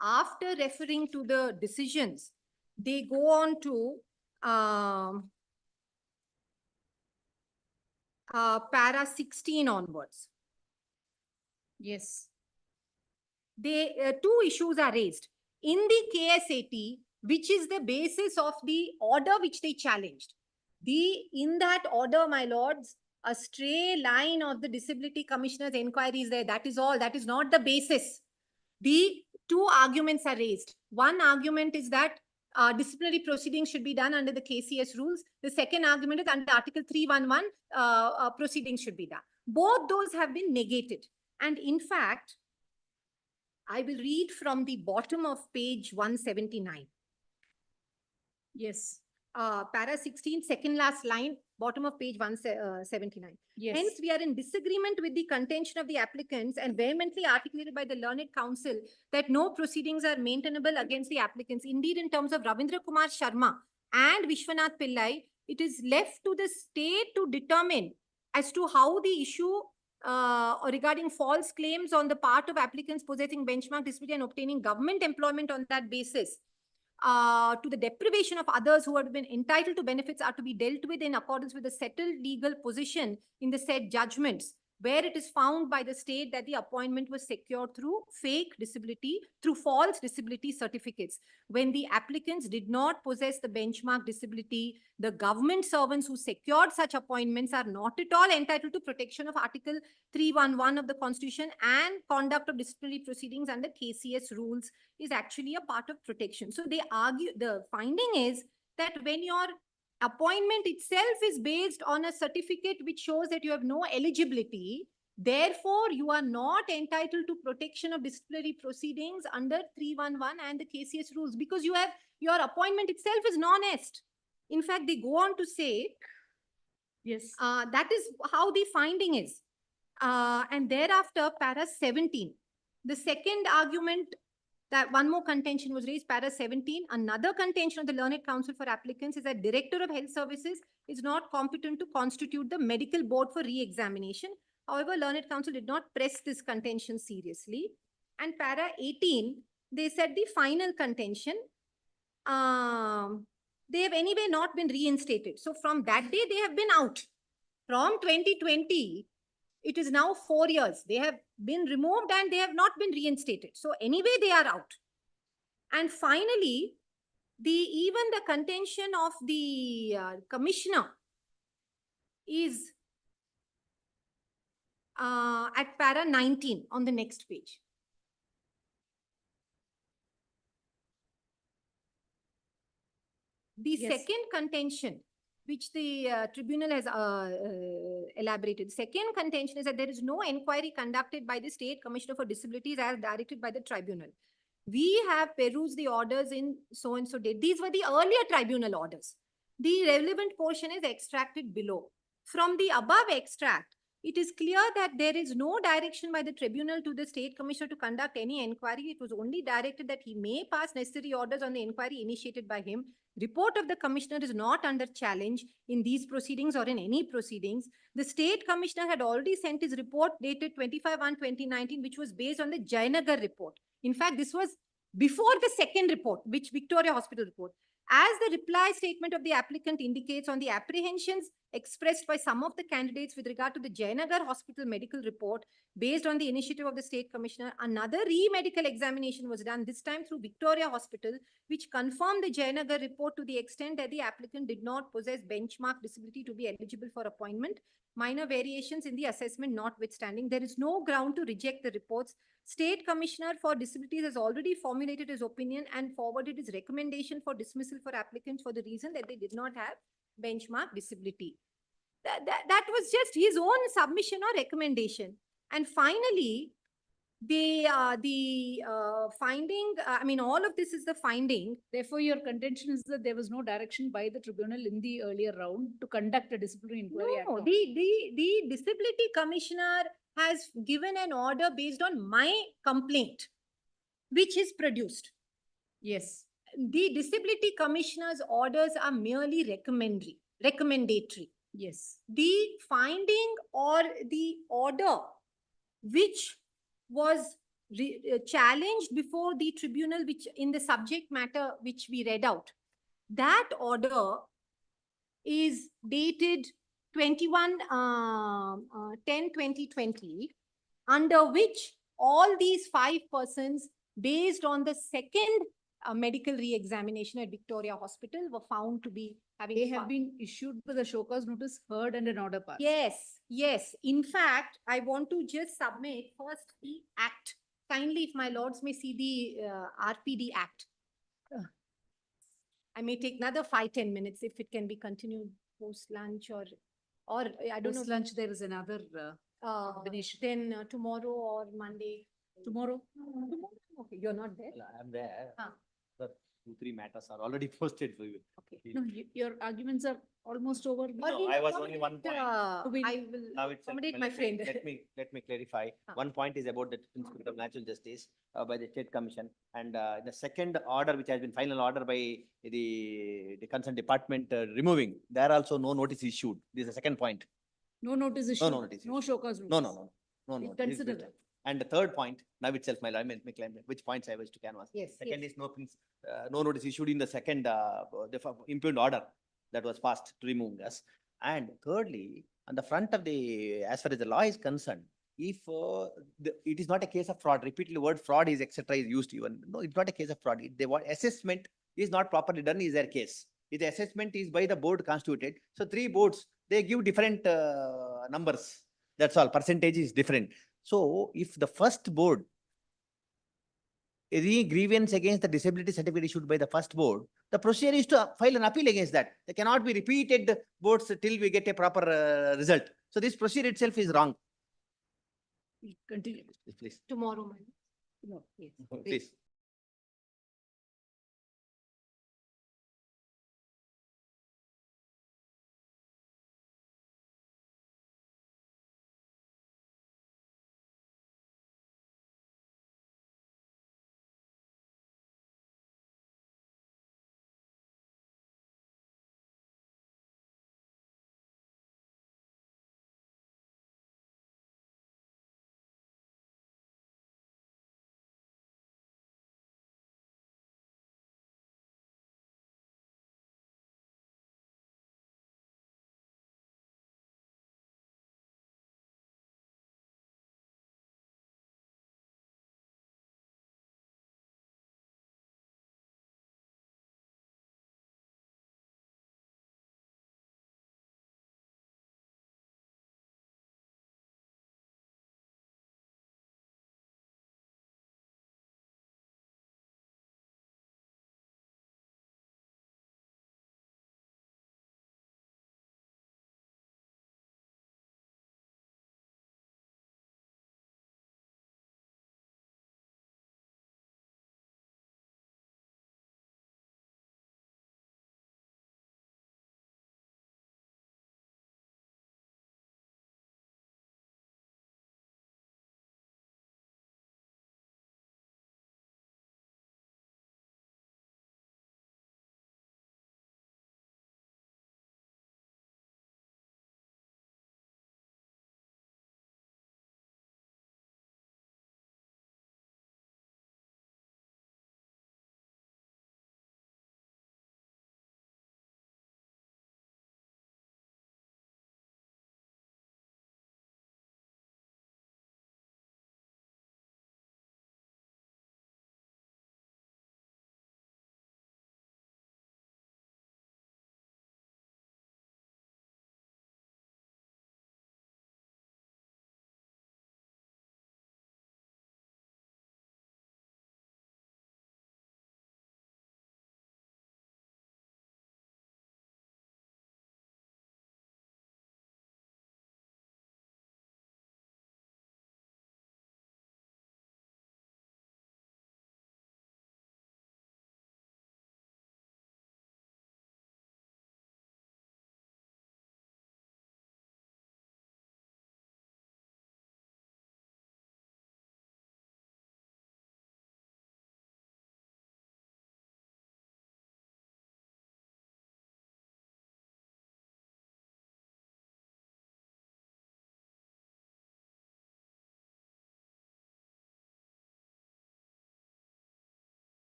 after referring to the decisions, they go on to para 16 onwards. Yes. Two issues are raised. In the KSAT, which is the basis of the order which they challenged. In that order, my lords, a stray line of the Disability Commissioner's inquiry is there. That is all. That is not the basis. The two arguments are raised. One argument is that disciplinary proceedings should be done under the KCS rules. The second argument is under Article 311, proceedings should be done. Both those have been negated. And in fact, I will read from the bottom of page 179. Yes. Para 16, second last line, bottom of page 179. Yes. Hence, we are in disagreement with the contention of the applicants and vehemently articulated by the learned counsel that no proceedings are maintainable against the applicants. Indeed, in terms of Ravindra Kumar Sharma and Vishwanath Pillai, it is left to the state to determine as to how the issue regarding false claims on the part of applicants possessing benchmark disability and obtaining government employment on that basis to the deprivation of others who have been entitled to benefits are to be dealt with in accordance with the settled legal position in the said judgments, where it is found by the state that the appointment was secured through false disability certificates. When the applicants did not possess the benchmark disability, the government servants who secured such appointments are not at all entitled to protection of Article 311 of the Constitution, and conduct of disciplinary proceedings under KCS rules is actually a part of protection. So they argue, the finding is that when your appointment itself is based on a certificate which shows that you have no eligibility, therefore you are not entitled to protection of disciplinary proceedings under 311 and the KCS rules, because you have, your appointment itself is non-est. In fact, they go on to say, yes, that is how the finding is. And thereafter, para 17, the second argument, that one more contention was raised, para 17. Another contention of the Learned Counsel for applicants is that Director of Health Services is not competent to constitute the medical board for re-examination. However, Learned Counsel did not press this contention seriously. And para 18, they said the final contention, they have anyway not been reinstated. So from that day, they have been out. From 2020, it is now 4 years. They have been removed and they have not been reinstated. So anyway, they are out. And finally, even the contention of the commissioner is at para 19 on the next page. The second contention, which the tribunal has elaborated. Second contention is that there is no inquiry conducted by the State Commissioner for Disabilities as directed by the tribunal. We have perused the orders in so-and-so date. These were the earlier tribunal orders. The relevant portion is extracted below. From the above extract, it is clear that there is no direction by the tribunal to the State Commissioner to conduct any inquiry. It was only directed that he may pass necessary orders on the inquiry initiated by him. Report of the Commissioner is not under challenge in these proceedings or in any proceedings. The State Commissioner had already sent his report dated 25/1/2019, which was based on the Jayanagar report. In fact, this was before the second report, which Victoria Hospital report. As the reply statement of the applicant indicates, on the apprehensions expressed by some of the candidates with regard to the Jayanagar Hospital medical report, based on the initiative of the State Commissioner, another re-medical examination was done, this time through Victoria Hospital, which confirmed the Jayanagar report to the extent that the applicant did not possess benchmark disability to be eligible for appointment. Minor variations in the assessment notwithstanding, there is no ground to reject the reports. State Commissioner for Disabilities has already formulated his opinion and forwarded his recommendation for dismissal for applicants for the reason that they did not have benchmark disability. That was just his own submission or recommendation. And finally, the finding, I mean, all of this is the finding. Therefore, your contention is that there was no direction by the tribunal in the earlier round to conduct a disciplinary inquiry. No, the Disability Commissioner has given an order based on my complaint, which is produced. Yes. The Disability Commissioner's orders are merely recommendatory. Yes. The finding or the order which was challenged before the tribunal, which in the subject matter which we read out, that order is dated 21/10/2020, under which all these 5 persons, based on the second medical re-examination at Victoria Hospital, were found to be having. They have been issued with a show cause notice, heard, and an order passed. Yes, yes. In fact, I want to just submit first the act. Kindly, if my lords may see the RPD Act. I may take another 5-10 minutes if it can be continued post lunch or I don't know. Post lunch, there is another combination. Then tomorrow or Monday. Tomorrow? Okay, you're not there. I'm there. Ah. The 2-3 matters are already posted for you. Okay. No, your arguments are almost over. No, I was only one point. I will Now it's accommodate my friend. Let me clarify. One point is about the principle of natural justice by the State Commission, and the second order, which has been final order by the concerned department removing. There also no notice issued. This is the second point. No notice issued. No notice No show cause notice. No. We This is consider better. that. And the third point, now itself, my lawyer may claim which points I wish to canvass. Yes, Second yes. is no notice issued in the second impugned order that was passed to remove us. And thirdly, on the front of the, as far as the law is concerned, if it is not a case of fraud, repeatedly the word fraud is etc. is used even. No, it's not a case of fraud. The assessment is not properly done is their case. If the assessment is by the board constituted, so 3 boards, they give different numbers. That's all. Percentage is different. So if the first board, any grievance against the disability certificate issued by the first board, the procedure is to file an appeal against that. There cannot be repeated boards till we get a proper result. So this procedure itself is wrong. Continue. Please. Tomorrow, No, yes. Please.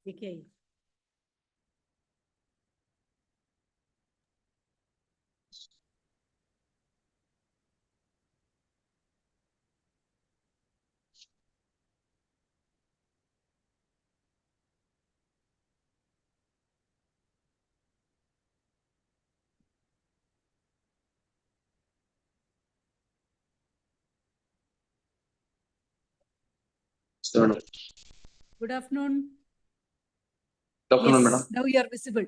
Okay. Good afternoon. Good afternoon, Yes, madam. now you are visible.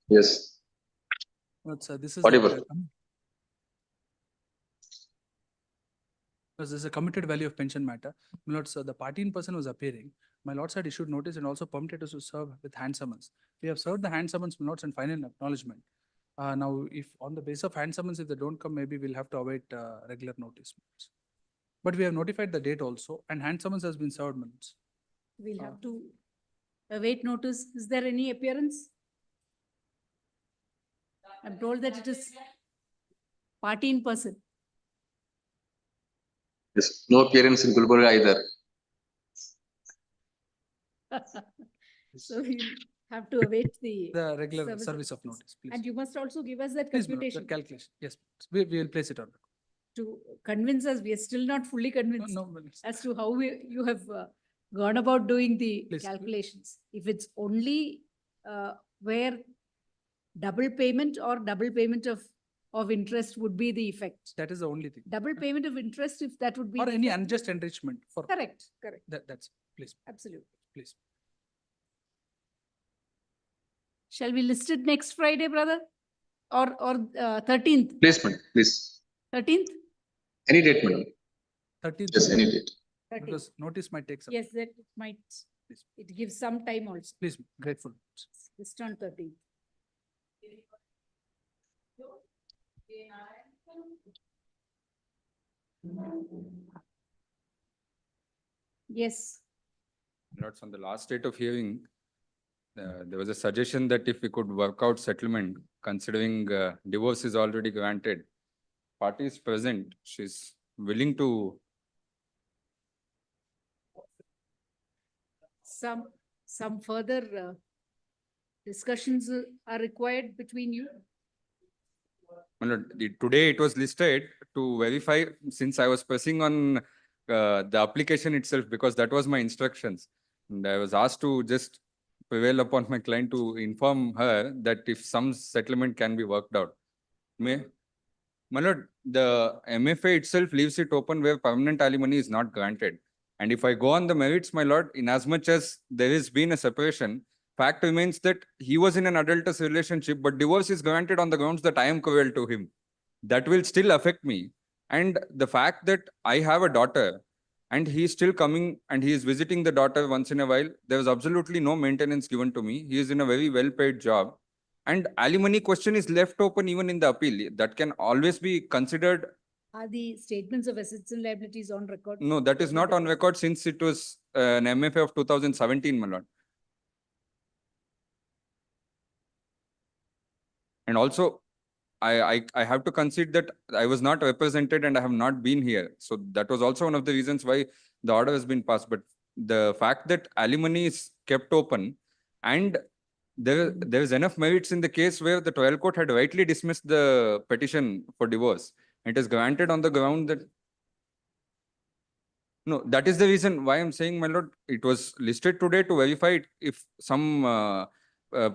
Yes. This is Audible. This is a committed value of pension matter. My lords, the party in person was appearing. My lords had issued notice and also permitted us to serve with hand summons. We have served the hand summons, my lords, and final acknowledgement. Now, if on the basis of hand summons, if they don't come, maybe we'll have to await regular notice. my lords. But we have notified the date also, and hand summons has been served, my lords. We'll have to await notice. Is there any appearance? I'm told that it is party in person. Yes. No appearance in Gulbarga either. So we'll have to await the regular service of notice, please. And you must also give us that Please, my lord, computation that calculation. Yes, we will place it on. to convince us. We are still not fully convinced No, my lords. as to how you have gone about doing the Please. calculations. If it's only where double payment or double payment of interest would be the effect. That is the only thing. Double payment of interest, if that would be. Or the any effect. unjust enrichment for. Correct, correct. That's, please, Absolutely. please. Shall we list it next Friday, brother? Or 13th? Please, madam, please. 13th? Any date, madam. 13th. Yes, any date. 13th. Because notice might take some. Yes, that might, it gives some time also. Please, grateful. List on 13th. Yes. Lords, on the last date of hearing, there was a suggestion that if we could work out settlement, considering divorce is already granted, party is present, she's willing to. Some further discussions are required between you? My lord, today it was listed to verify, since I was pressing on the application itself, because that was my instructions. And I was asked to just prevail upon my client to inform her that if some settlement can be worked out. My lord, the MFA itself leaves it open where permanent alimony is not granted. And if I go on the merits, my lord, in as much as there has been a separation, fact remains that he was in an adulterous relationship, but divorce is granted on the grounds that I am cruel to him. That will still affect me. And the fact that I have a daughter and he is still coming and he is visiting the daughter once in a while, there is absolutely no maintenance given to me. He is in a very well-paid job. And alimony question is left open even in the appeal. That can always be considered. Are the statements of assets and liabilities on record? No, that is not on record since it was an MFA of 2017, my lord. And also, I have to concede that I was not represented and I have not been here. So that was also one of the reasons why the order has been passed. But the fact that alimony is kept open and there is enough merits in the case where the trial court had rightly dismissed the petition for divorce. It is granted on the ground that. No, that is the reason why I'm saying, my lord, it was listed today to verify it if some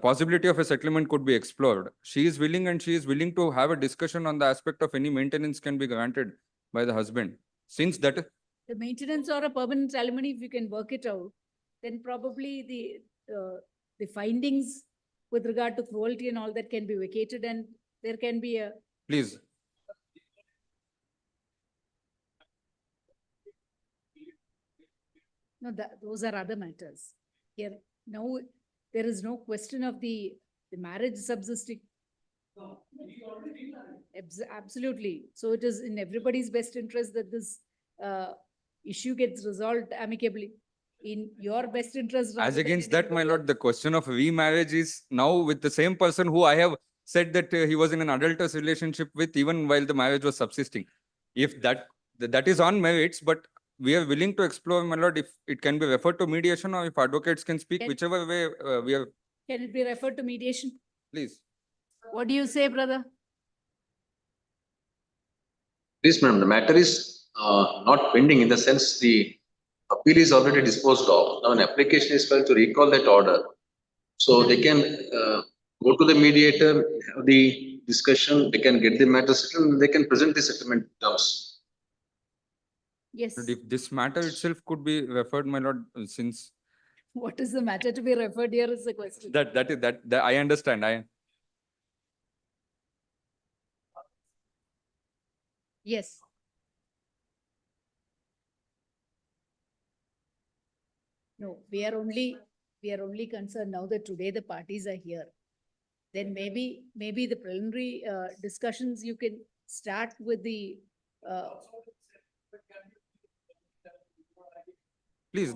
possibility of a settlement could be explored. She is willing and she is willing to have a discussion on the aspect of any maintenance can be granted by the husband. Since that. The maintenance or a permanent alimony, if you can work it out, then probably the findings with regard to cruelty and all that can be vacated and there can be a. Please. No, those are other matters. Here, now, there is no question of the marriage subsisting. Absolutely. So it is in everybody's best interest that this issue gets resolved amicably. In your best interest. As against that, my lord, the question of remarriage is now with the same person who I have said that he was in an adulterous relationship with even while the marriage was subsisting. If that is on merits, but we are willing to explore, my lord, if it can be referred to mediation or if advocates can speak, Can- whichever way we are, Can it be referred to mediation? please. What do you say, brother? Please, madam, the matter is not pending in the sense the appeal is already disposed of. Now an application is filed to recall that order. So they can go to the mediator, have the discussion, they can get the matter settled, and they can present the settlement terms. Yes. But if this matter itself could be referred, my lord, since What is the matter to be referred here is the question. that I understand. Yes. No, we are only concerned now that today the parties are here. Then maybe the preliminary discussions you can start with the Please,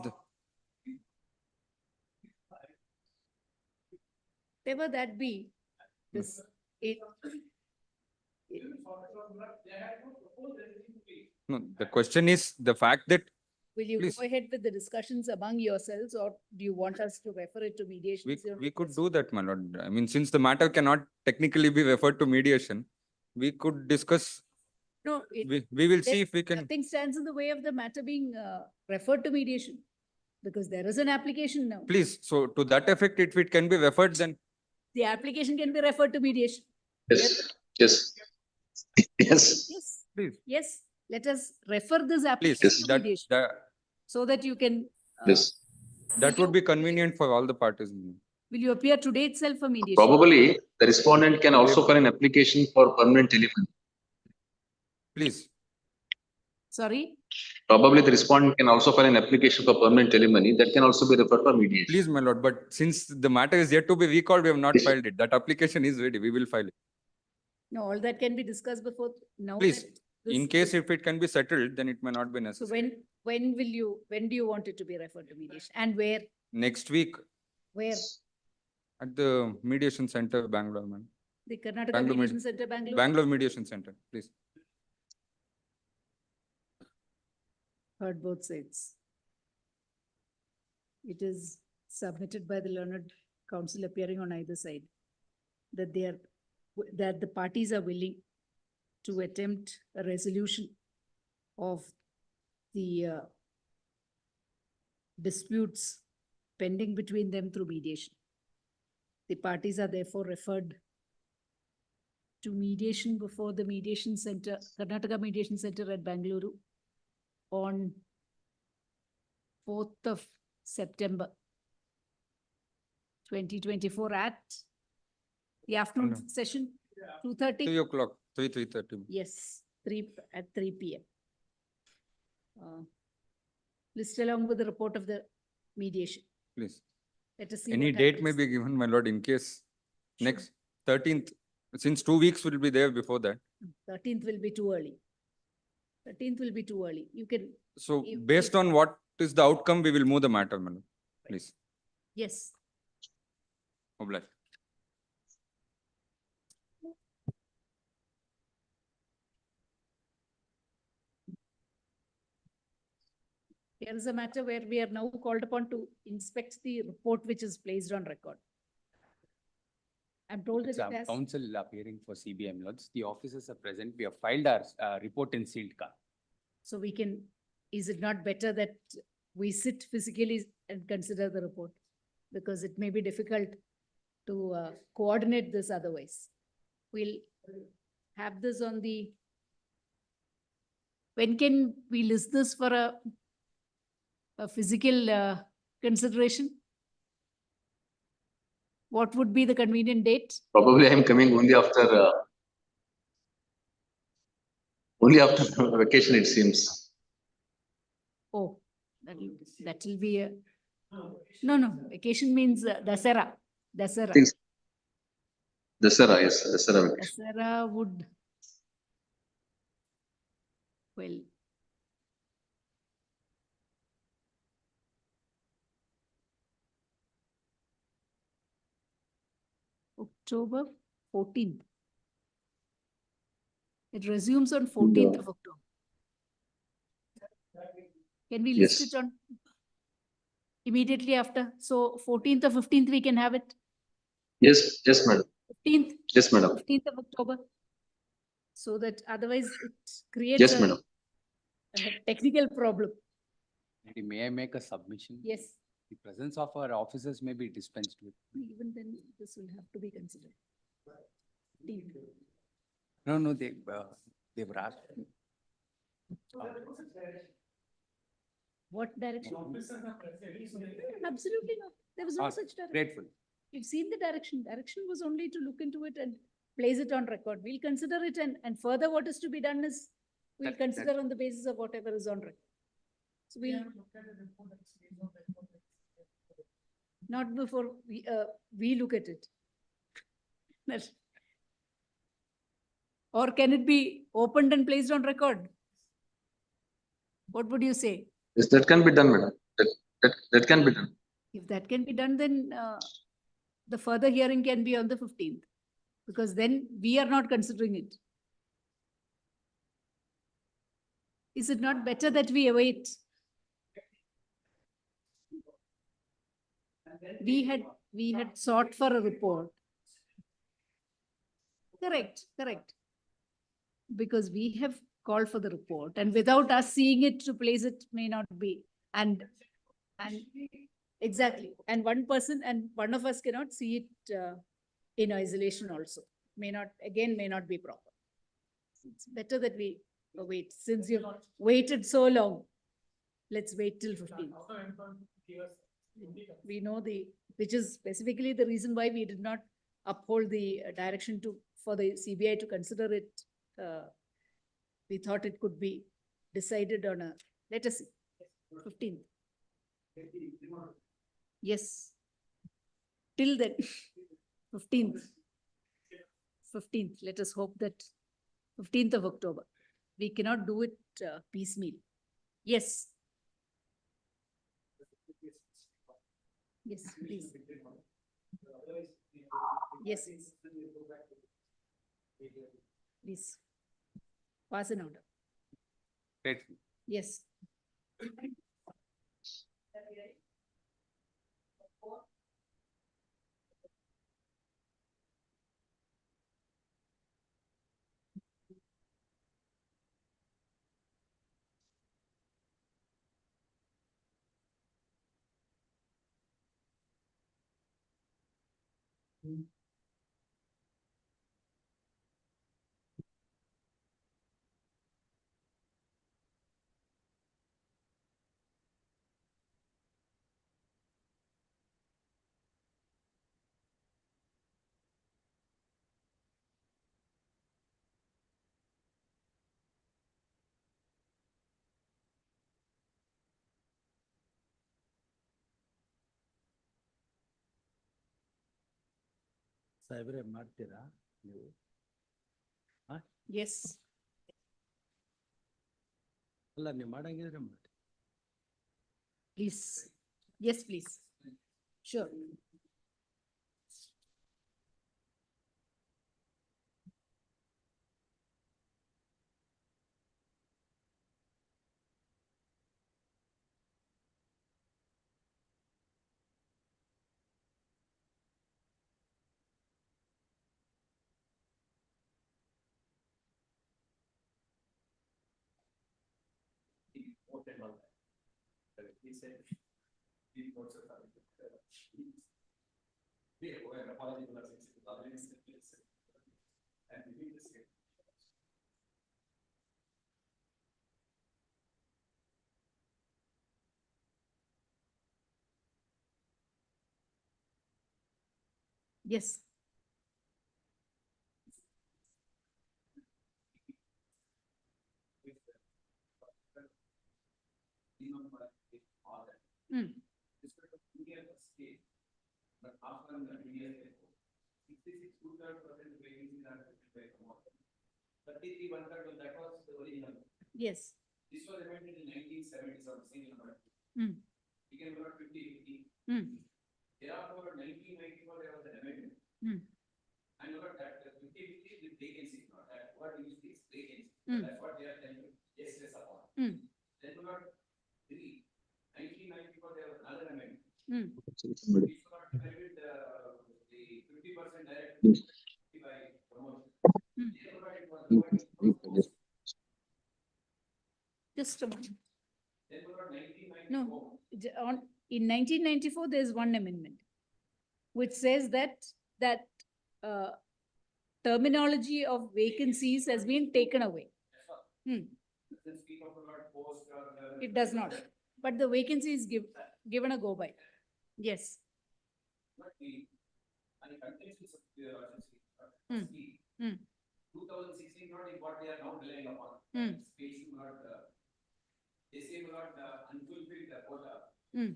whatever that be, this it. no, the question is the fact that, Will you please. go ahead with the discussions among yourselves, or do you want us to refer it to mediation? We could do that, my lord. I mean, since the matter cannot technically be referred to mediation, we could discuss. No, We will see if we can. Nothing stands in the way of the matter being referred to mediation, because there is an application now. Please, so to that effect, if it can be referred, then The application can be referred to mediation. Yes, yes, yes. Yes. Please. Yes, let us refer this please, application to mediation, so that you can. Yes. that would be convenient for all the parties. Will you appear today itself for mediation? Probably the respondent can also file an application for permanent telephony. Please. Sorry? Probably the respondent can also file an application for permanent telemony that can also be referred for mediation. Please, my lord, but since the matter is yet to be recalled, we have not filed it. That application is ready. We will file it. No, all that can be discussed before now. Please, that this- in case if it can be settled, then it may not be So necessary. when do you want it to be referred to mediation, and where? Next week Where? at the mediation center, Bangalore, man. The Karnataka Bangalore Mediation Center, Bangalore? Bangalore Mediation Center, please. Heard both sides. It is submitted by the learned counsel appearing on either side, that that the parties are willing to attempt a resolution of the disputes pending between them through mediation. The parties are therefore referred to mediation before the mediation center, Karnataka Mediation Center at Bangalore, on 4th of September 2024 at the afternoon Hello. session, 2:30? 3 o'clock, 3:30. Yes, at 3 p.m. Listed along with the report of the mediation. Please. Let us see. Any what date may happens. be given, my lord, in case next 13th, since 2 weeks will be there before that. 13th will be too early. 13th will be too early. You can, So If- based on what is the outcome, we will move the matter, my lord. Please. yes. Oblige. Here is a matter where we are now called upon to inspect the report which is placed on record. I'm told that it has. Counsel appearing for CBM lords, the officers are present. We have filed our report in sealed car. So we can, is it not better that we sit physically and consider the report? Because it may be difficult to coordinate this otherwise. We'll have this on the, when can we list this for a physical consideration? What would be the convenient date? Probably I am coming only after vacation, it seems. Oh, that will be a, no, vacation means Dasara. Things- Dasara, yes, Dasara vacation. Dasara would, well, October 14th. It resumes on 14th of October. Can we list Yes. it on immediately after? So 14th or 15th, we can have it. Yes, yes, madam. 15th, Yes, madam. 15th of October. So that otherwise it creates Yes, a madam. technical problem. May I make a submission? Yes, The presence of our officers may be dispensed with. even then this will have to be considered. 15th. No, they were asked. What direction? Absolutely not. There was no Ah, such direction. Grateful. You've seen the direction. Direction was only to look into it and place it on record. We'll consider it and further what is to be done is we'll That- consider on the basis of whatever is on record. So we'll not before we look at it. That's- Or can it be opened and placed on record? What would you say? Yes, that can be done, madam. That can be done. If that can be done, then the further hearing can be on the 15th. Because then we are not considering it. Is it not better that we await? We had sought for a report. Correct. Because we have called for the report and without us seeing it to place it may not be. And exactly. And one of us cannot see it in isolation also. May not be proper. It's better that we wait. Since you've waited so long, let's wait till 15th. We know which is specifically the reason why we did not uphold the direction for the CBI to consider it. We thought it could be decided on let us see, 15th. Yes. Till then, 15th. Let us hope that 15th of October. We cannot do it piecemeal. Yes. Yes, please. Yes. Please. Pass an order. Grateful. Yes. ಸಾಹೇಬ್ರೆ ಮಾಡ್ತೀರಾ ನೀವು? Yes. ಅಲ್ಲ ನೀವು ಮಾಡಂಗಿದ್ರೆ ಮಾಡಿ. Please. Yes, please. Sure. Yes. Mm. Yes. This was amended in 1977, single number. Mm. We can vote 50-50. Mm. Thereafter, 1994, there was an amendment. Mm. And over that, 50-50 with vacancy, not that, what you see is vacancy. Mm. That's what they are telling you, yes, upon. Mm. Then we got 1994, there was another amendment. Hmm. Which provided, the 50% direct by promotion. Therefore, it was provided for Just a moment. Therefore, 1994. No, in 1994, there's one amendment which says that terminology of vacancies has been taken away. Hmm. Doesn't speak of about post or. It does not, but the vacancy is given a go by. Yes. But the, and the contentions of the Hmm. Hmm. 2016 not is what they are now relying upon. Hmm. Space not, they say not unfulfilled quota. Hmm.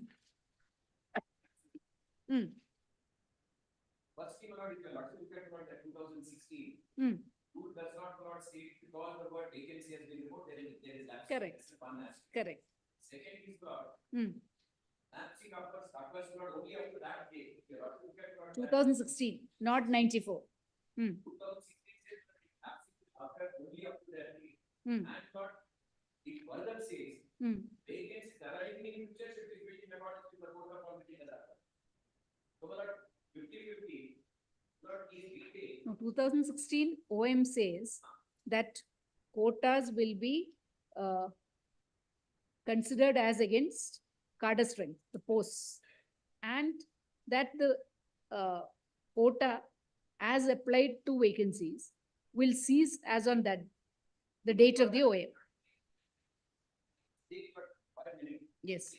Hmm. First thing about it, not look at about 2016. Hmm. Who does not state because the word vacancy has been reported, there is lapse. Correct. That's one aspect. Correct. Second is about Hmm. lapsing occurs not only up to that date. If you look at about 2016, not 94. Hmm. 2016 says that it lapsing occurs only up to that date. Hmm. And not, it further says Hmm. vacancies arising in future should be filled in accordance with the quota policy. So that 50-50, not easy. No, 2016 OM says that quotas will be considered as against cadre strength, the posts, and that the quota as applied to vacancies will cease as on that, the date of the OM. Yes.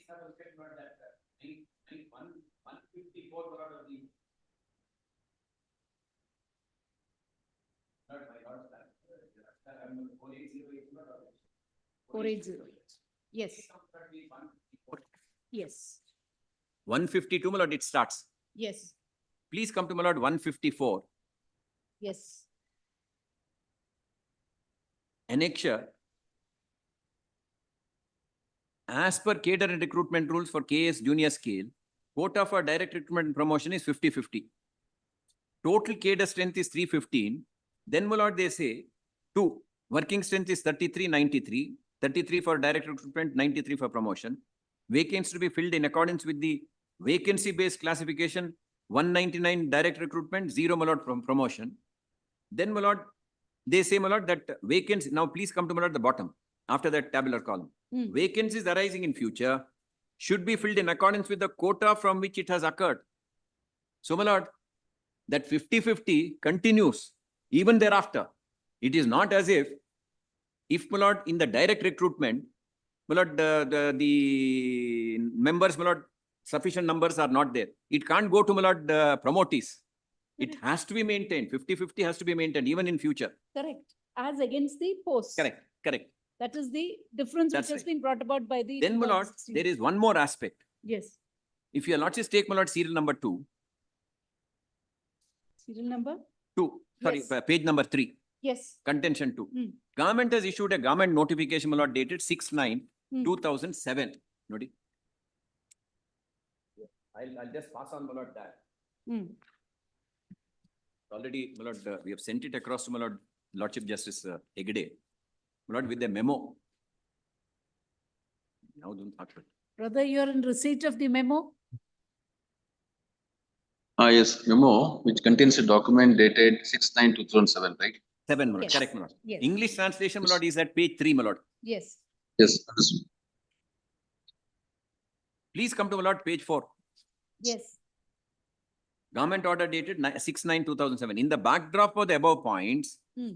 154 out of the. Not my lord's plan. 480. Yes. Yes. 152, my lord, it starts. Yes. Please come to my lord 154. Yes. Annexure. As per cadre and recruitment rules for KS junior scale, quota for direct recruitment and promotion is 50-50. Total cadre strength is 315. Then, my lord, they say 2. Working strength is 33-93. 33 for direct recruitment, 93 for promotion. Vacancies to be filled in accordance with the vacancy-based classification, 199 direct recruitment, 0, my lord, from promotion. Then, my lord, they say, my lord, that vacancies, now please come to, my lord, the bottom, after that tabular column. Hmm. Vacancies arising in future should be filled in accordance with the quota from which it has occurred. So, my lord, that 50-50 continues even thereafter. It is not as if, my lord, in the direct recruitment, my lord, the members, my lord, sufficient numbers are not there. It can't go to, my lord, promotees. It has to be maintained. 50-50 has to be maintained even in future. Correct. As against the posts. Correct. Correct. That is the difference That's which has right. been brought about by the. Then, my lord, 2016. there is one more aspect. Yes. If your lordships take, my lord, serial number 2. Serial number? 2. Sorry, Yes. page number 3. Yes. Contention 2. Hmm. Government has issued a government notification, my lord, dated 6/9/2007. Noti. I'll just pass on, my lord, that. Hmm. Already, my lord, we have sent it across to my lord, Lordship Justice Hegde, my lord, with the memo. Now don't talk about it. Brother, you are in receipt of the memo? Yes, memo, which contains a document dated 6/9/2007, right? 7, my lord. Yes. Correct, my lord. Yes. English translation, my lord, is at page 3, my lord. Yes. Yes, understood. Please come to, my lord, page 4. Yes. Government order dated 6/9/2007. In the backdrop of the above points, Hmm.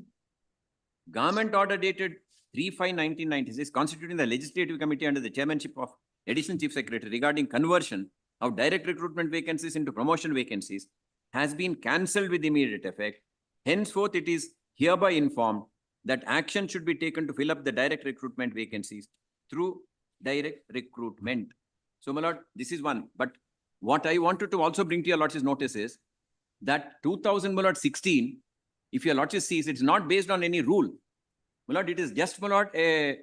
government order dated 3/5/1996 constituting the legislative committee under the chairmanship of additional chief secretary regarding conversion of direct recruitment vacancies into promotion vacancies has been cancelled with immediate effect. Henceforth, it is hereby informed that action should be taken to fill up the direct recruitment vacancies through direct recruitment. So, my lord, this is one. But what I wanted to also bring to your lordship's notice is that 2016, if your lordship sees, it's not based on any rule. My lord, it is just, my lord, a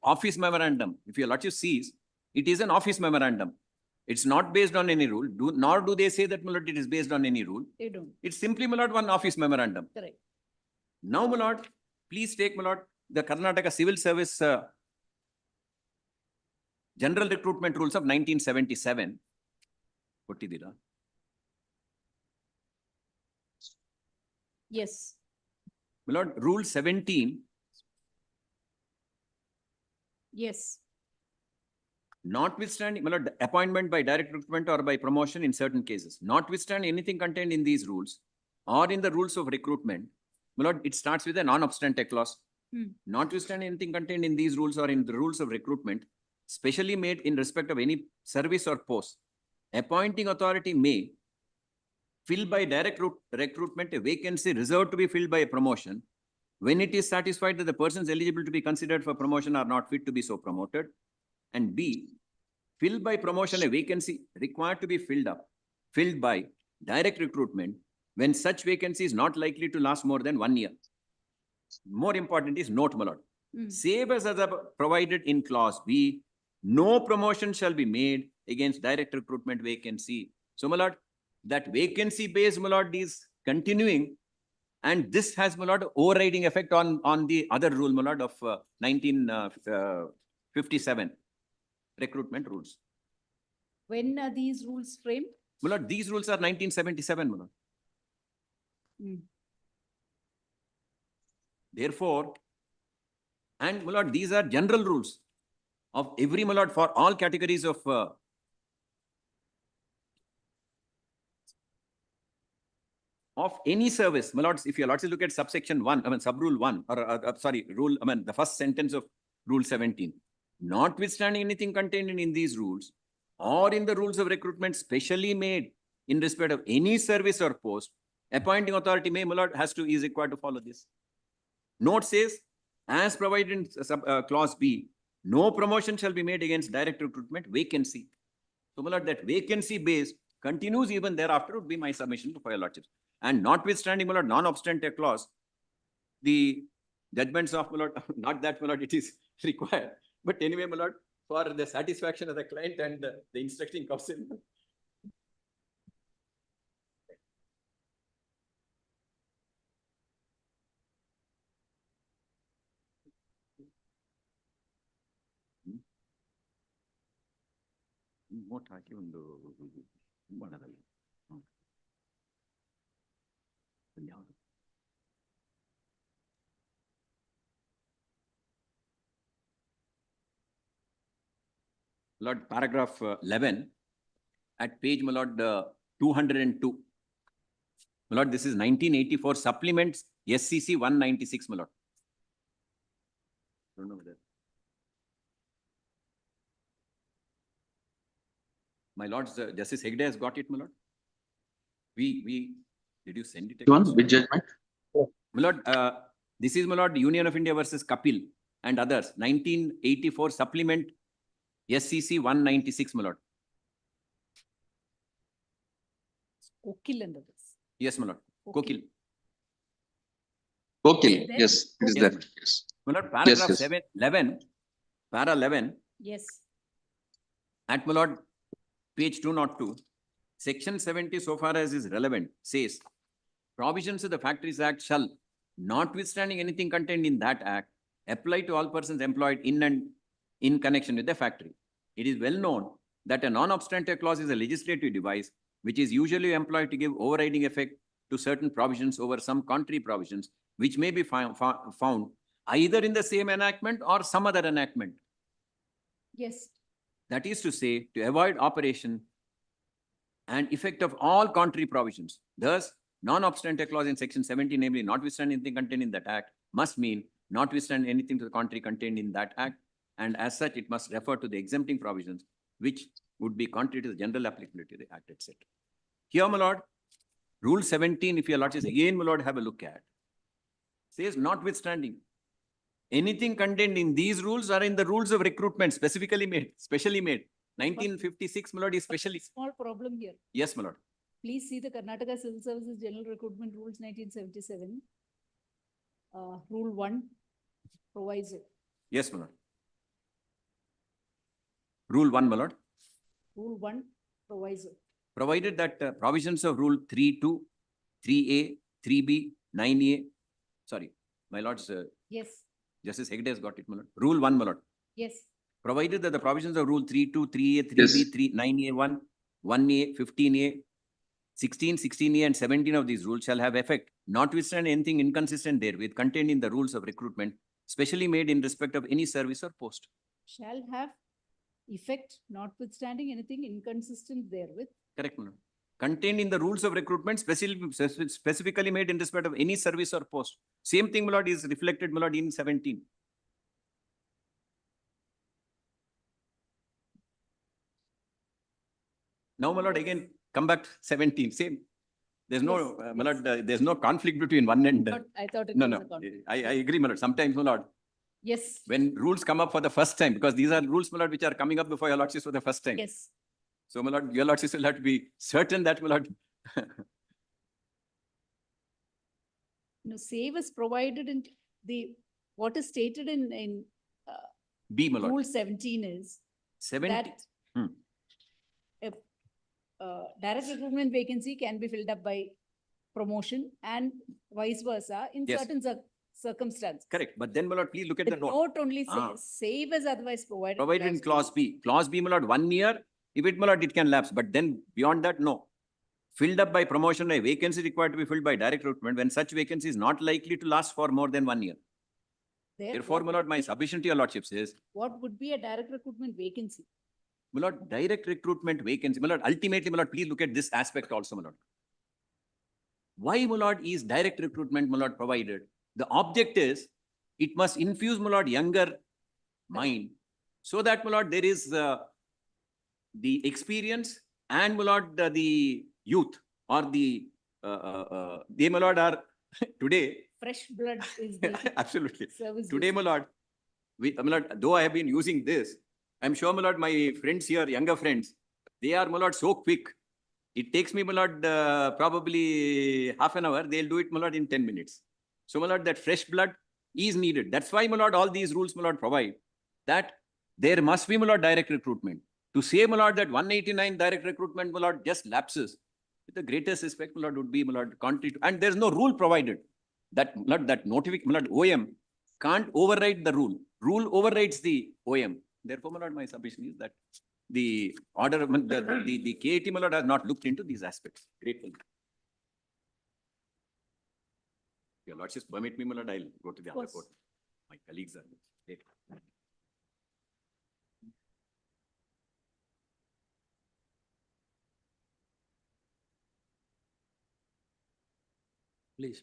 office memorandum. If your lordship sees, it is an office memorandum. It's not based on any rule, nor do they say that, my lord, it is based on any rule. They don't. It's simply, my lord, one office memorandum. Correct. Now, my lord, please take, my lord, the Karnataka Civil Service General Recruitment Rules of 1977. Kottidira. Yes. My lord, Rule 17. Yes. Notwithstanding, my lord, appointment by direct recruitment or by promotion in certain cases, notwithstanding anything contained in these rules or in the rules of recruitment, my lord, it starts with a non-obstante clause. Notwithstanding anything contained in these rules or in the rules of recruitment, specially made in respect of any service or post, appointing authority may fill by direct recruitment a vacancy reserved to be filled by a promotion when it is satisfied that the persons eligible to be considered for promotion are not fit to be so promoted. And B, fill by promotion a vacancy required to be filled by direct recruitment when such vacancy is not likely to last more than 1 year. More important is note, my lord. Save as provided in clause B, no promotion shall be made against direct recruitment vacancy. So, my lord, that vacancy base, my lord, is continuing, and this has, my lord, overriding effect on the other rule, my lord, of 1957 recruitment rules. When are these rules framed? My lord, these rules are 1977, my lord. Therefore, and my lord, these are general rules of every, my lord, for all categories of any service. My lords, if your lords look at subsection 1, sub-rule 1, or rule, the first sentence of Rule 17. Notwithstanding anything contained in these rules or in the rules of recruitment specially made in respect of any service or post, appointing authority may, my lord, is required to follow this. Note says, as provided in clause B, no promotion shall be made against direct recruitment vacancy. So, my lord, that vacancy base continues even thereafter would be my submission to your lordships. And notwithstanding, my lord, non-obstante clause, the judgments of, my lord, not that, my lord, it is required. But anyway, my lord, for the satisfaction of the client and the instructing counsel. Lord, paragraph 11 at page, my lord, 202. My lord, this is 1984 supplements SCC 196, my lord. Don't know whether. My lord, Justice Hegde has got it, my lord. Did you send it? Which judgment? My lord, this is, my lord, Union of India versus Kapil and others, 1984 supplement SCC 196, my lord. Kokil and others. Yes, my lord. Kokil. Kokil, yes, it is there. Yes. My lord, paragraph Yes. 11, para 11. Yes. At, my lord, page 202, section 70, so far as is relevant, says, provisions of the Factories Act shall, notwithstanding anything contained in that act, apply to all persons employed in and in connection with the factory. It is well known that a non-obstante clause is a legislative device which is usually employed to give overriding effect to certain provisions over some contrary provisions, which may be found either in the same enactment or some other enactment. Yes. That is to say, to avoid operation and effect of all contrary provisions. Thus, non-obstante clause in section 70, namely notwithstanding anything contained in that act, must mean notwithstanding anything to the contrary contained in that act, and as such, it must refer to the exempting provisions, which would be contrary to the general applicability of the act, etc. Here, my lord, Rule 17, if your lordships again, my lord, have a look at, says notwithstanding anything contained in these rules are in the rules of recruitment specially made. 1956, my lord, is specially. Small problem here. Yes, my lord. Please see the Karnataka Civil Services General Recruitment Rules 1977. Rule 1 provides it. Yes, my lord. Rule 1, my lord. Rule 1 provides it. Provided that provisions of Rule 3.2, 3A, 3B, 9A, sorry, my lords, Yes. Justice Hegde has got it, my lord. Rule 1, my lord. Yes. provided that the provisions of Rule 3.2, 3A, 3B, Yes. 9A1, 1A, 15A, 16, 16A, and 17 of these rules shall have effect, notwithstanding anything inconsistent therewith contained in the rules of recruitment, specially made in respect of any service or post. Shall have effect notwithstanding anything inconsistent therewith. Correct, madam. Contained in the rules of recruitment, specifically made in respect of any service or post. Same thing, my lord, is reflected, my lord, in 17. Now, my lord, again, come back to 17, same. There's no, Yes, my lord, yes. there's no conflict between one and. I thought it No, was no, a conflict. I agree, my lord. Sometimes, my lord, Yes, when rules come up for the first time, because these are rules, my lord, which are coming up before your lordships for the first time. yes. So, my lord, your lordships will have to be certain that, my lord, No, save is provided in what is stated in B, my lord. Rule 17 is 70. that if direct recruitment vacancy can be filled up by promotion and vice versa in Yes. certain circumstances. Correct. But then, my lord, please look at The the note. note only Ah. says save is otherwise provided. Provided in clause B. Clause B, my lord, 1 year. If it, my lord, it can lapse. But then beyond that, no. Filled up by promotion, a vacancy required to be filled by direct recruitment when such vacancy is not likely to last for more than 1 year. Therefore, my lord, my submission to your lordships is, What would be a direct recruitment vacancy? my lord, direct recruitment vacancy. My lord, ultimately, my lord, please look at this aspect also, my lord. Why, my lord, is direct recruitment, my lord, provided? The object is, it must infuse, my lord, younger mind, so that, my lord, there is the experience and, my lord, the youth or they, my lord, are today. Fresh blood is the Absolutely. service. Today, my lord, my lord, though I have been using this, I'm sure, my lord, my friends here, younger friends, they are, my lord, so quick. It takes me, my lord, probably half an hour. They'll do it, my lord, in 10 minutes. So, my lord, that fresh blood is needed. That's why, my lord, all these rules, my lord, provide that there must be, my lord, direct recruitment. To say, my lord, that 189 direct recruitment, my lord, just lapses, with the greatest respect, my lord, would be, my lord, contrary to, and there's no rule provided that, my lord, that notification, my lord, OM can't override the rule. Rule overrides the OM. Therefore, my lord, my submission is that the order, the KAT, my lord, has not looked into these aspects. Grateful. Your lordships permit me, my lord, I'll go to the other court. My colleagues are late. Please.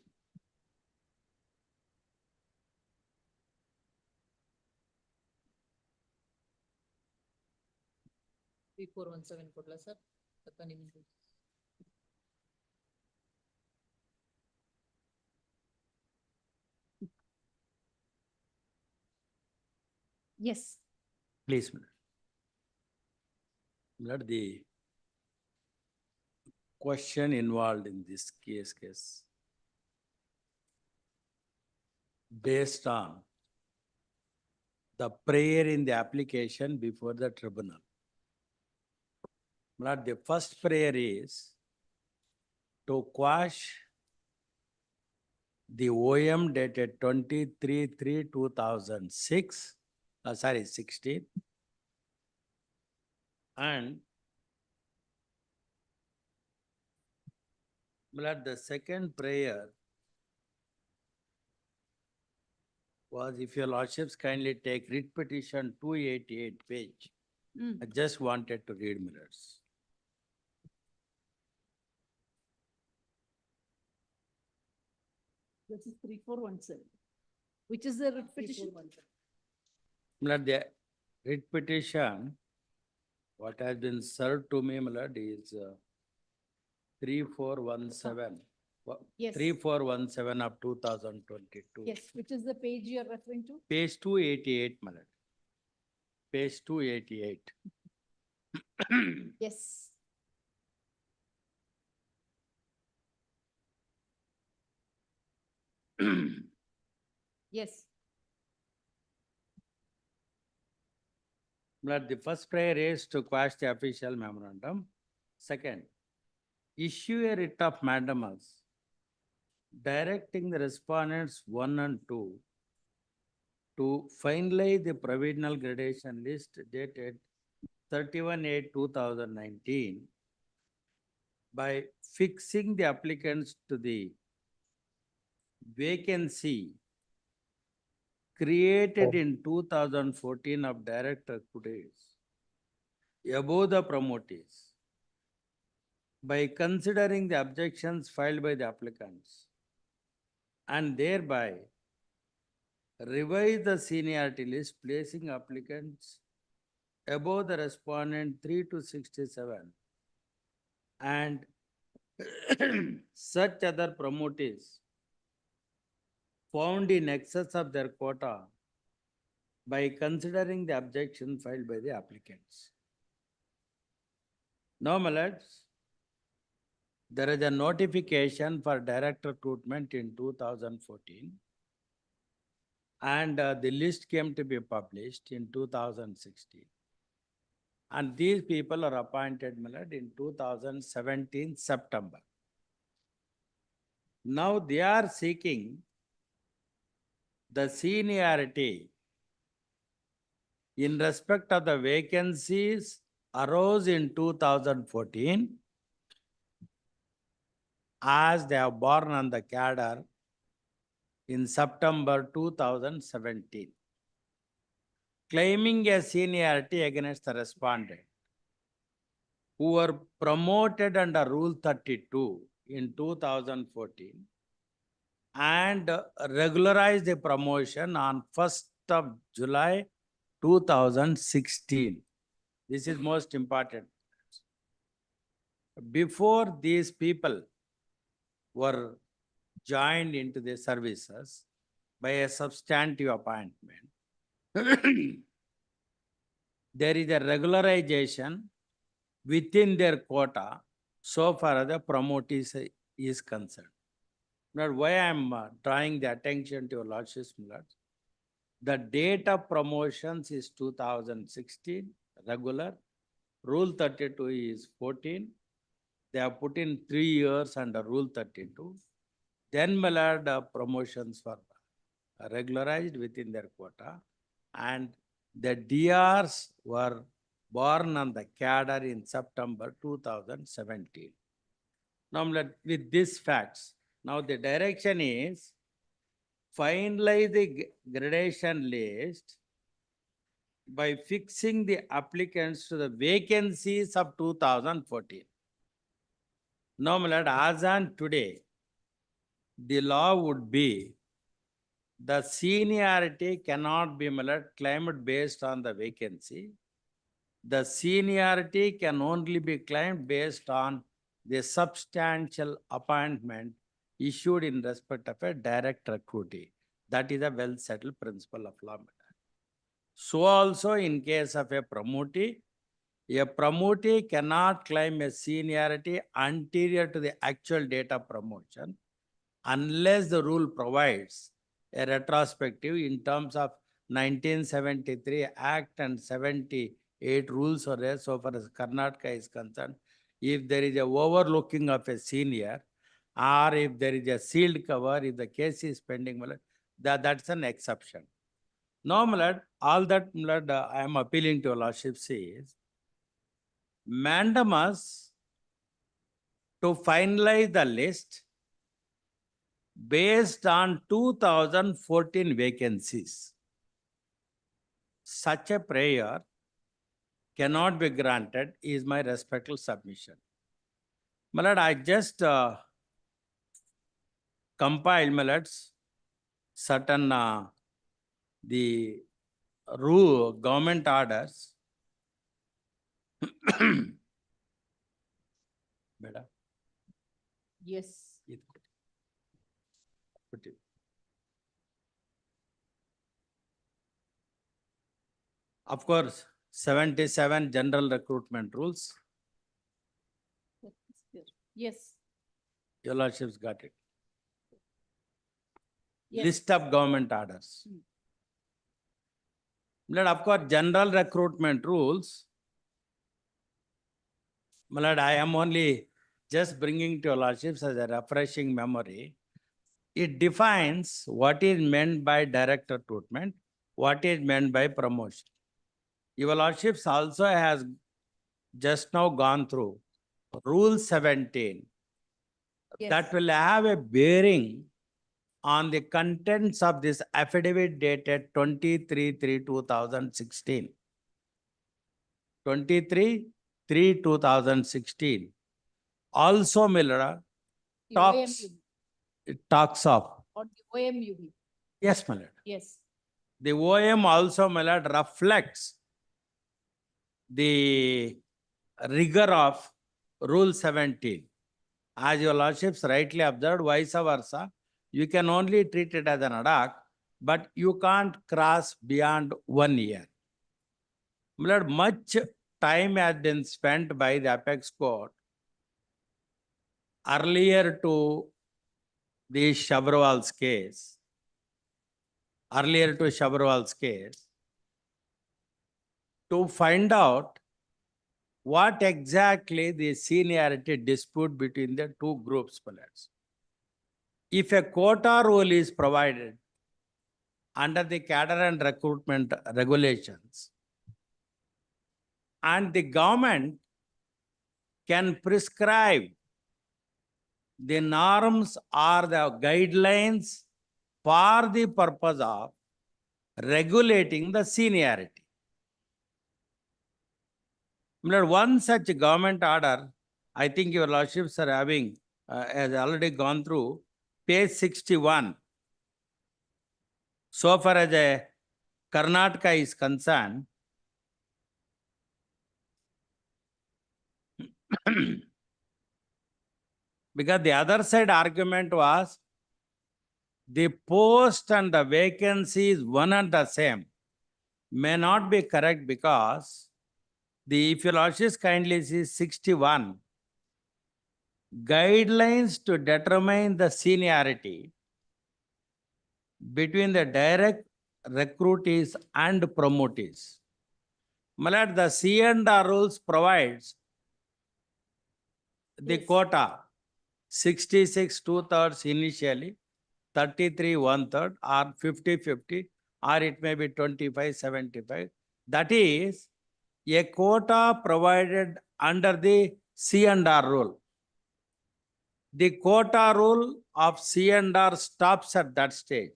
P417 ಕೊಡ್ಲಾ sir ಅಥವಾ ನಿಮ್ದು Yes. Please, madam. Let the question involved in this case based on the prayer in the application before the tribunal. Lord, the first prayer is to quash the OM dated 23/3/2006, 16, and Lord, the second prayer was, if your lordships kindly take writ petition 288 page. I just wanted to read minutes. This is 3417. Which is the writ petition? Lord, the writ petition, what has been served to me, my lord, is 3417. Yes. 3417 of 2022. Yes, which is the page you are referring to? Page 288, my lord. Page 288. Yes. Yes. Lord, the first prayer is to quash the official memorandum. Second, issue a writ of mandamus directing the respondents 1 and 2 to finalize the provisional gradation list dated 31/8/2019 by fixing the applicants to the vacancy created in 2014 of direct recruiters above the promotees by considering the objections filed by the applicants and thereby revise the seniority list, placing applicants above the respondent 3 to 67 and such other promotees found in excess of their quota by considering the objection filed by the applicants. Now, my lords, there is a notification for direct recruitment in 2014 and the list came to be published in 2016. And these people are appointed, my lord, in 2017 September. Now they are seeking the seniority in respect of the vacancies arose in 2014 as they are born on the cadre in September 2017, claiming a seniority against the respondent who were promoted under Rule 32 in 2014 and regularized the promotion on 1st of July 2016. This is most important. Before these people were joined into the services by a substantive appointment, there is a regularization within their quota so far as the promotees is concerned. Now, why I am drawing the attention to your lordship's lords, the date of promotions is 2016, regular. Rule 32 is 14. They have put in 3 years under Rule 32. Then, my lord, promotions were regularized within their quota and the DRs were born on the cadre in September 2017. Now, with these facts, now the direction is finalize the gradation list by fixing the applicants to the vacancies of 2014. Now, my lord, as on today, the law would be the seniority cannot be, my lord, claimed based on the vacancy. The seniority can only be claimed based on the substantial appointment issued in respect of a direct recruitee. That is a well-settled principle of law. So also in case of a promotee cannot claim a seniority anterior to the actual date of promotion unless the rule provides a retrospective in terms of 1973 Act and 78 rules or as so far as Karnataka is concerned. If there is a overlooking of a senior or if there is a sealed cover, if the case is pending, that's an exception. Now, my lord, all that, my lord, I am appealing to your lordship is mandamus to finalize the list based on 2014 vacancies. Such a prayer cannot be granted is my respectful submission. My lord, I just compiled, my lords, certain the rule government orders. Madam. Yes. Put it. Of course, 77 general recruitment rules. Yes. Your lordships got it. Yes. List of government orders. My lord, of course, general recruitment rules. My lord, I am only just bringing to your lordships as a refreshing memory. It defines what is meant by direct recruitment, what is meant by promotion. Your Lordships also has just now gone through Rule 17. That Yes. will have a bearing on the contents of this affidavit dated 23/3/2016. 23/3/2016. Also, Miller The talks, OMUB. it talks of, Or the OMUB. yes, my lord. Yes. The OM also, my lord, reflects the rigor of Rule 17. As your Lordships rightly observed, vice versa, you can only treat it as an ad hoc, but you can't cross beyond 1 year. My lord, much time has been spent by the apex court earlier to the Shabrowal's case, to find out what exactly the seniority dispute between the two groups, my lords. If a quota rule is provided under the cadre and recruitment regulations, and the government can prescribe the norms or the guidelines for the purpose of regulating the seniority. One such government order, I think your Lordships are having, has already gone through page 61. So far as Karnataka is concerned, because the other side argument was the post and the vacancy is one and the same. May not be correct because if your Lordships kindly see 61, guidelines to determine the seniority between the direct recruitees and promotees. My lord, the C&R rules provides the quota 66 2/3 initially, 33 1/3 or 50/50, or it may be 25/75. That is a quota provided under the C&R rule. The quota rule of C&R stops at that stage.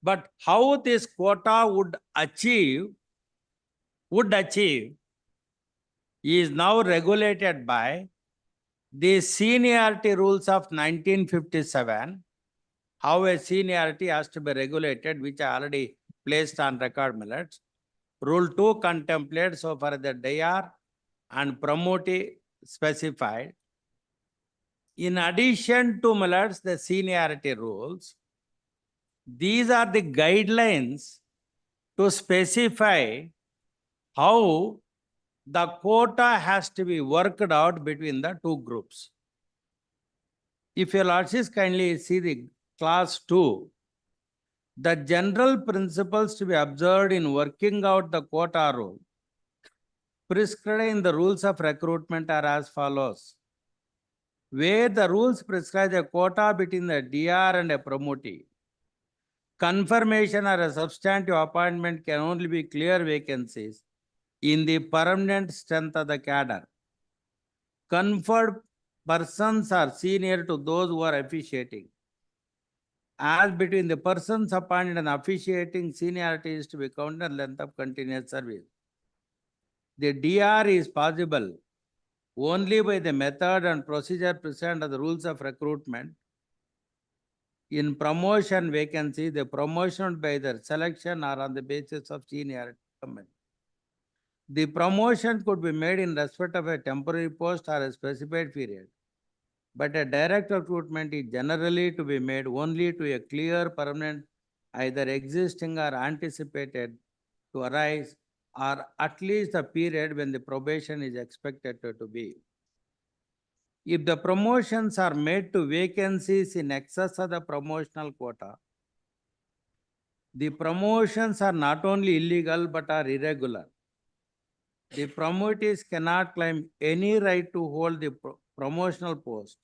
But how this quota would achieve is now regulated by the seniority rules of 1957. How a seniority has to be regulated, which I already placed on record, my lords. Rule 2 contemplates so far the DIR and promotee specified. In addition to, my lords, the seniority rules, these are the guidelines to specify how the quota has to be worked out between the two groups. If your Lordships kindly see the clause 2, the general principles to be observed in working out the quota rule prescribed in the rules of recruitment are as follows. Where the rules prescribe a quota between the DR and a promotee, confirmation or a substantive appointment can only be clear vacancies in the permanent strength of the cadre. Conferred persons are senior to those who are officiating. As between the persons appointed and officiating, seniority is to be counted length of continuous service. The DR is possible only by the method and procedure present of the rules of recruitment. In promotion vacancy, the promotion by the selection or on the basis of seniority. The promotion could be made in respect of a temporary post or a specified period. But a direct recruitment is generally to be made only to a clear permanent, either existing or anticipated to arise, or at least the period when the probation is expected to be. If the promotions are made to vacancies in excess of the promotional quota, the promotions are not only illegal but are irregular. The promotees cannot claim any right to hold the promotional post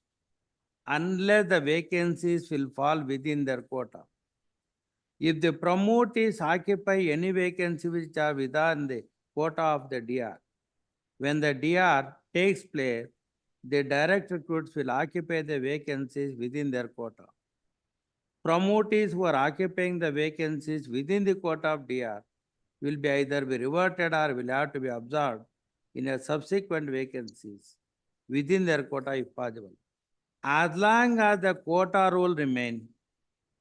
unless the vacancies will fall within their quota. If the promotees occupy any vacancy which are within the quota of the DR, when the DR takes place, the direct recruits will occupy the vacancies within their quota. Promotees who are occupying the vacancies within the quota of DR will be either be reverted or will have to be absorbed in a subsequent vacancies within their quota if possible. As long as the quota rule remains,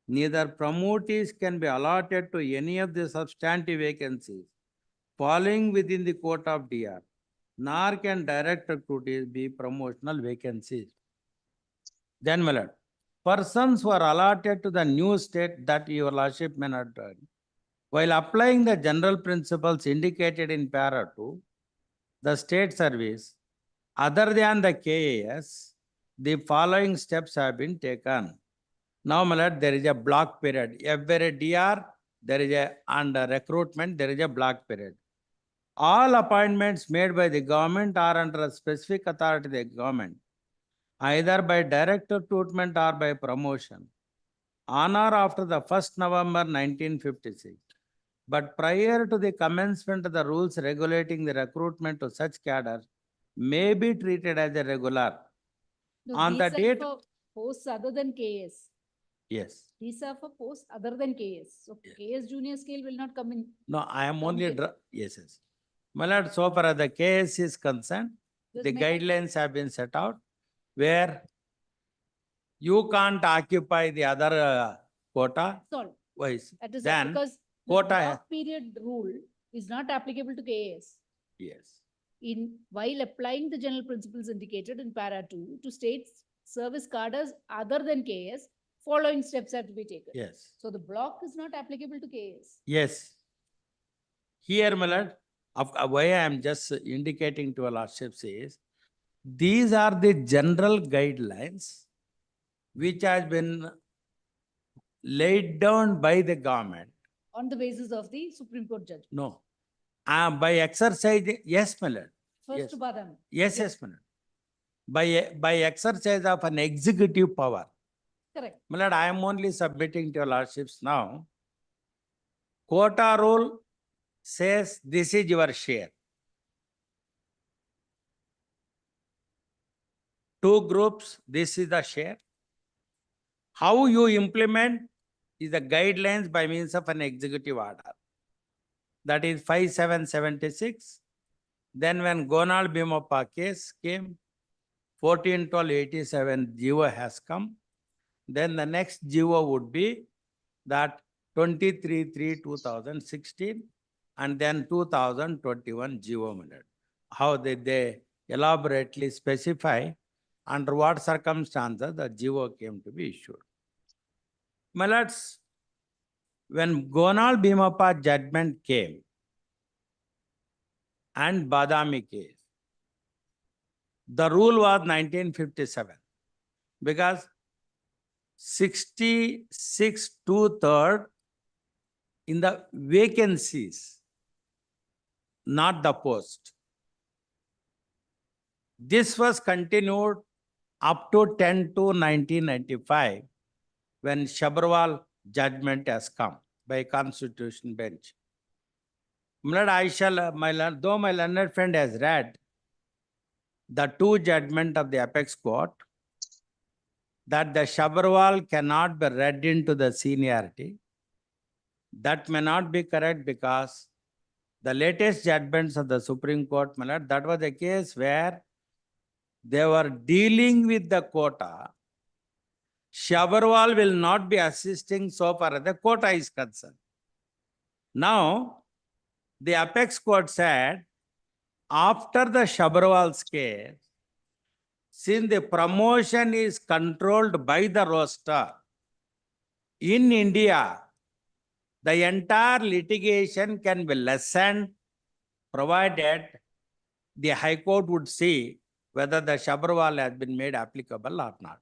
neither promotees can be allotted to any of the substantive vacancies falling within the quota of DR, nor can direct recruitees be promotional vacancies. Then, my lord, persons who are allotted to the new state that your lordship may not do, while applying the general principles indicated in para 2, the state service, other than the KAS, the following steps have been taken. Now, my lord, there is a block period. Every DR, there is a, under recruitment, there is a block period. All appointments made by the government are under a specific authority of the government, either by direct recruitment or by promotion, on or after the 1st November 1956. But prior to the commencement of the rules regulating the recruitment to such cadres may be treated as a regular. No, On the these are date, for posts other than KS. yes. These are for posts other than KS. So KS junior scale will not come in. No, I am Come only, here. yes, yes. My lord, so far as the case is concerned, Just the make a- guidelines have been set out where you can't occupy the other quota. Solved. Wise. That is all, Then because the quota, block period rule is not applicable to KS. yes. While applying the general principles indicated in para 2 to states service cadres other than KS, following steps have to be taken. Yes. So the block is not applicable to KS. Yes. Here, my lord, why I am just indicating to a lordship is, these are the general guidelines which has been laid down by the government. On the basis of the Supreme Court judgment. No. By exercising, yes, my lord. First Yes. to Badam. Yes, yes, my lord. By exercise of an executive power. Correct. My lord, I am only submitting to your lordships now. Quota rule says this is your share. Two groups, this is the share. How you implement is the guidelines by means of an executive order. That is 5776. Then when Gonal Bhimappa case came, 14/12/87 GO has come. Then the next GO would be that 23/3/2016 and then 2021 GO minute. How they elaborately specify under what circumstances the GO came to be issued. My lords, when Gonal Bhimappa judgment came and Badami case, the rule was 1957 because 66 2/3 in the vacancies, not the post. This was continued up to 10/2/1995 when Sabharwal judgment has come by Constitution bench. My lord, though my learned friend has read the two judgment of the apex court, that the Sabharwal cannot be read into the seniority. That may not be correct because the latest judgments of the Supreme Court, my lord, that was a case where they were dealing with the quota. Sabharwal will not be assisting so far as the quota is concerned. Now, the apex court said, after the Sabharwal's case, since the promotion is controlled by the roster, in India, the entire litigation can be lessened provided the High Court would see whether the Sabharwal has been made applicable or not.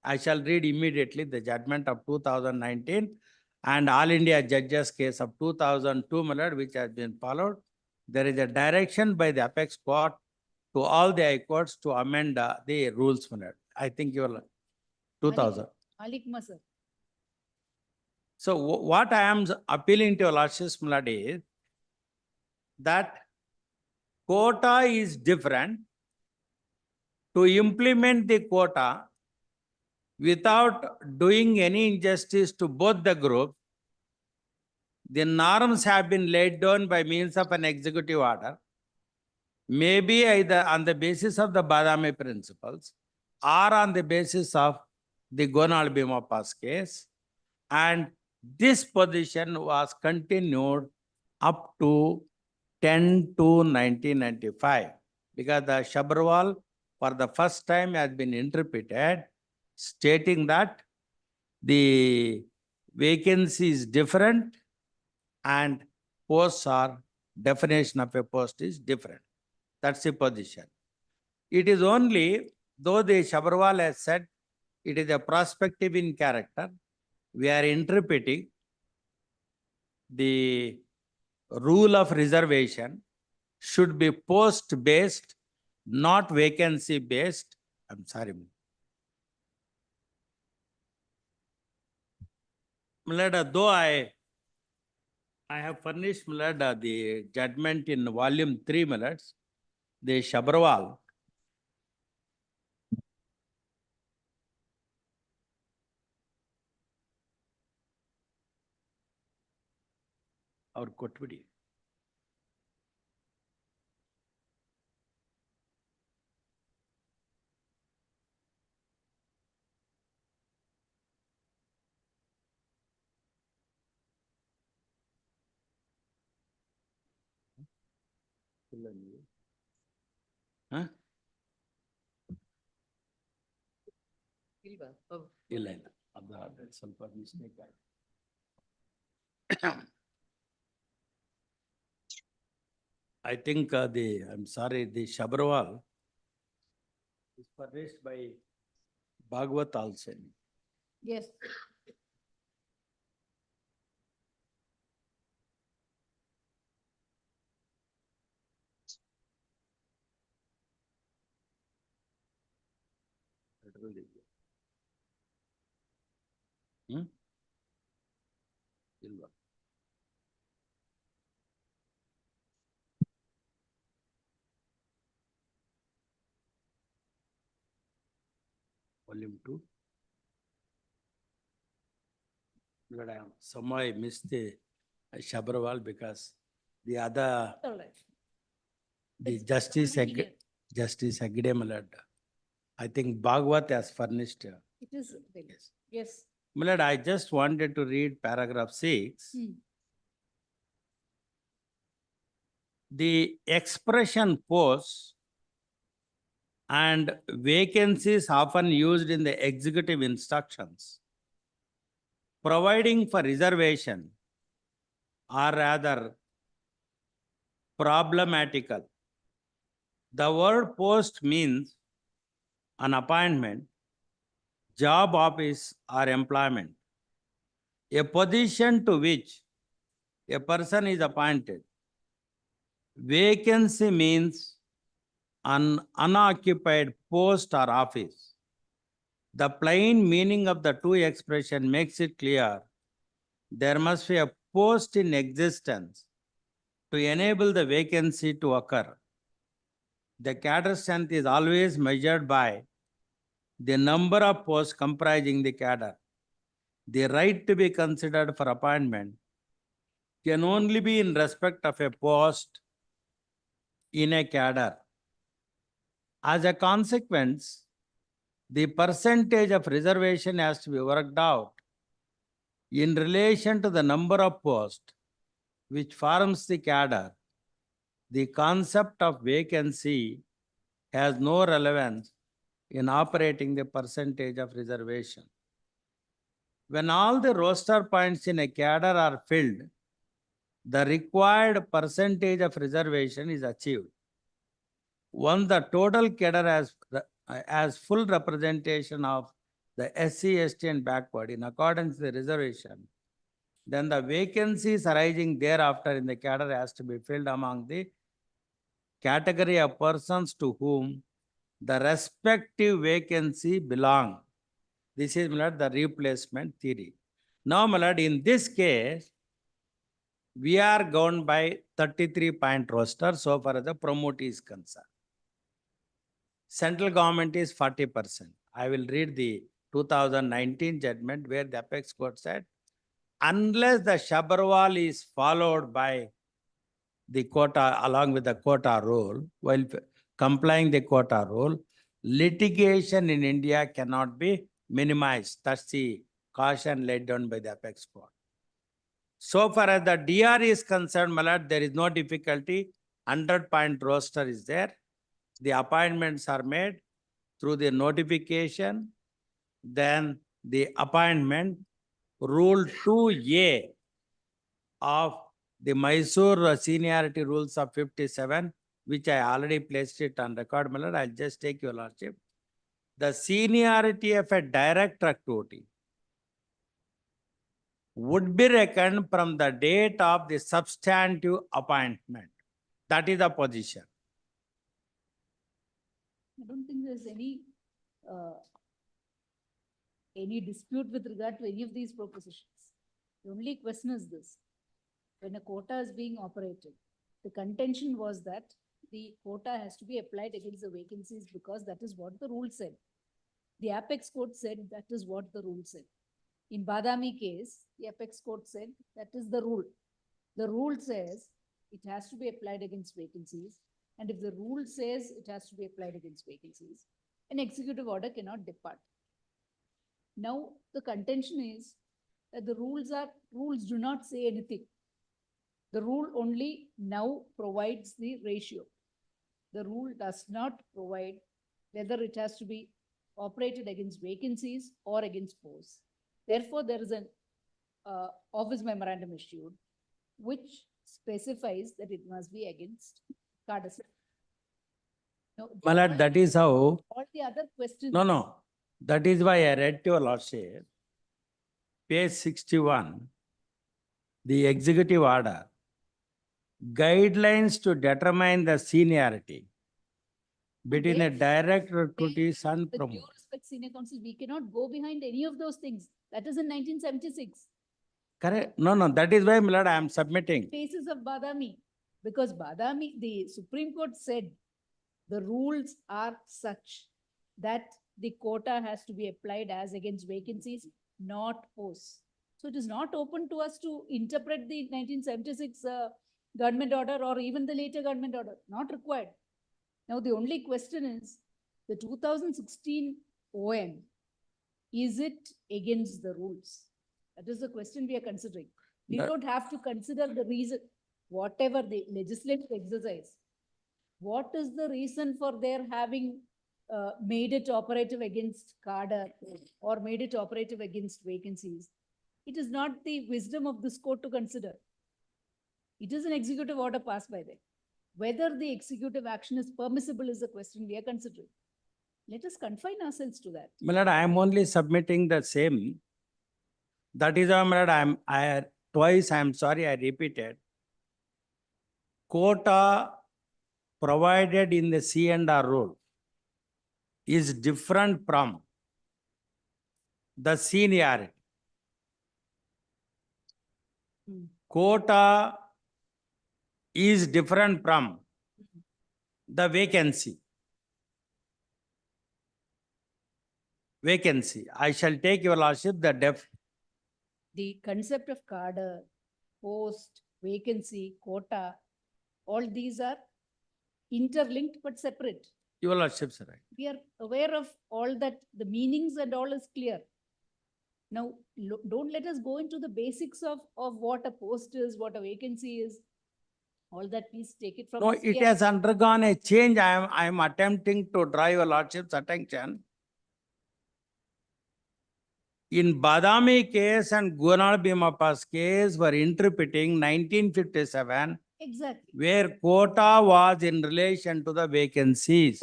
I shall read immediately the judgment of 2019 and All India Judges case of 2002, my lord, which has been followed. There is a direction by the apex court to all the high courts to amend the rules, my lord. I think you will 2000. Malik Masar. So what I am appealing to your lordships, my lord, is that quota is different. To implement the quota without doing any injustice to both the groups, the norms have been laid down by means of an executive order, maybe either on the basis of the Badami principles or on the basis of the Gonal Bhima Pass case. And this position was continued up to 10/2/1995, because the Sabharwal for the first time has been interpreted stating that the vacancy is different and posts are, definition of a post is different. That's the position. It is only, though the Sabharwal has said it is a prospective in character, we are interpreting the rule of reservation should be post-based, not vacancy-based. I'm sorry. Milord, though I have furnished, Milord, the judgment in volume 3, Milord, the Sabharwal. Our Kotvidi. Huh? ಇಲ್ವಾ? Oh. ಇಲ್ಲ ಇಲ್ಲ ಅದು ಸ್ವಲ್ಪ mistake ಆಯ್ತು. I think I'm sorry, the Sabharwal is furnished by Bhagwat also. Yes. ಇಲ್ವಾ? Volume 2. But somehow I missed the Sabharwal because the other, All right. the It's Justice already here. Justice Agde, Milord, I think Bhagwat has furnished. It is there. Yes. Milord, I just wanted to read paragraph 6. The expression posts and vacancies often used in the executive instructions providing for reservation are rather problematical. The word post means an appointment, job, office, or employment, a position to which a person is appointed. Vacancy means an unoccupied post or office. The plain meaning of the two expressions makes it clear there must be a post in existence to enable the vacancy to occur. The cadre strength is always measured by the number of posts comprising the cadre. The right to be considered for appointment can only be in respect of a post in a cadre. As a consequence, the percentage of reservation has to be worked out in relation to the number of posts which forms the cadre. The concept of vacancy has no relevance in operating the percentage of reservation. When all the roster points in a cadre are filled, the required percentage of reservation is achieved. Once the total cadre has full representation of the SC, ST and backward in accordance with the reservation, then the vacancies arising thereafter in the cadre has to be filled among the category of persons to whom the respective vacancy belong. This is the replacement theory. Now, my lord, in this case, we are governed by 33-point roster so far as the promotee is concerned. Central government is 40%. I will read the 2019 judgment where the apex court said, unless the Shabarwal is followed by the quota along with the quota rule, while complying the quota rule, litigation in India cannot be minimized. That's the caution laid down by the apex court. So far as the DR is concerned, my lord, there is no difficulty. 100-point roster is there. The appointments are made through the notification, then the appointment, Rule 2A of the Mysore seniority rules of 57, which I already placed it on record, my lord. I'll just take your lordship. The seniority of a direct activity would be reckoned from the date of the substantive appointment. That is the position. I don't think there's any dispute with regard to any of these propositions. The only question is this: when a quota is being operated, the contention was that the quota has to be applied against the vacancies because that is what the rule said. The apex court said that is what the rule said. In Badami case, the apex court said that is the rule. The rule says it has to be applied against vacancies. And if the rule says it has to be applied against vacancies, an executive order cannot depart. Now, the contention is that the rules do not say anything. The rule only now provides the ratio. The rule does not provide whether it has to be operated against vacancies or against posts. Therefore, there is an office memorandum issued which specifies that it must be against cadastre. No, My lord, that is how. all the other questions. No. That is why I read to your lordship, page 61, the executive order, guidelines to determine the seniority between a direct recruitees and With due promoter. respect, senior counsel, we cannot go behind any of those things. That is in 1976. Correct? No, that is why, my lord, I am submitting. Cases of Badami, because Badami, the Supreme Court said the rules are such that the quota has to be applied as against vacancies, not posts. So it is not open to us to interpret the 1976 government order or even the later government order, not required. Now, the only question is the 2016 OM, is it against the rules? That is the question we are considering. We That- don't have to consider the reason, whatever the legislative exercise. What is the reason for their having made it operative against cadre or made it operative against vacancies? It is not the wisdom of this court to consider. It is an executive order passed by them. Whether the executive action is permissible is the question we are considering. Let us confine ourselves to that. My lord, I am only submitting the same. That is why, my lord, I am sorry, I repeated. Quota provided in the C&R rule is different from the seniority. Quota is different from the vacancy. Vacancy. I shall take your lordship The concept of cadre, post, vacancy, quota, all these are interlinked but separate. Your lordship, sir. We are aware of all that, the meanings and all is clear. Now, don't let us go into the basics of what a post is, what a vacancy is. All that, please take it from No, us. it We are- has undergone a change. I am attempting to draw your lordship's attention. In Badami case and Gunal Bhimapa's case were interpreting 1957, Exactly. where quota was in relation to the vacancies.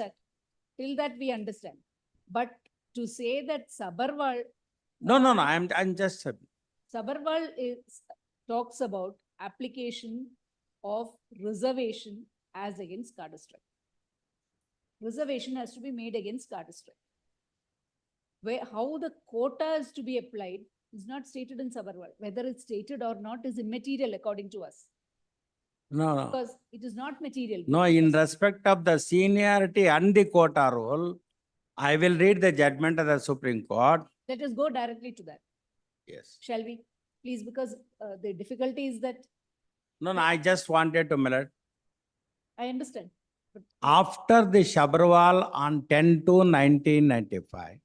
Till that we understand. But to say that Sabarwal, No, I'm just, Sabarwal talks about application of reservation as against cadastre. Reservation has to be made against cadastre. How the quota is to be applied It's not stated in Sabharwal. Whether it's stated or not is immaterial according to us. No, no. Because it is not material. No, in respect of the seniority and the quota rule, I will read the judgment of the Supreme Court. Let us go directly to that. Yes. Shall we? Please, because the difficulty is that No, I just wanted to, Milord. I understand. But After the Sabharwal on 10/2/1995,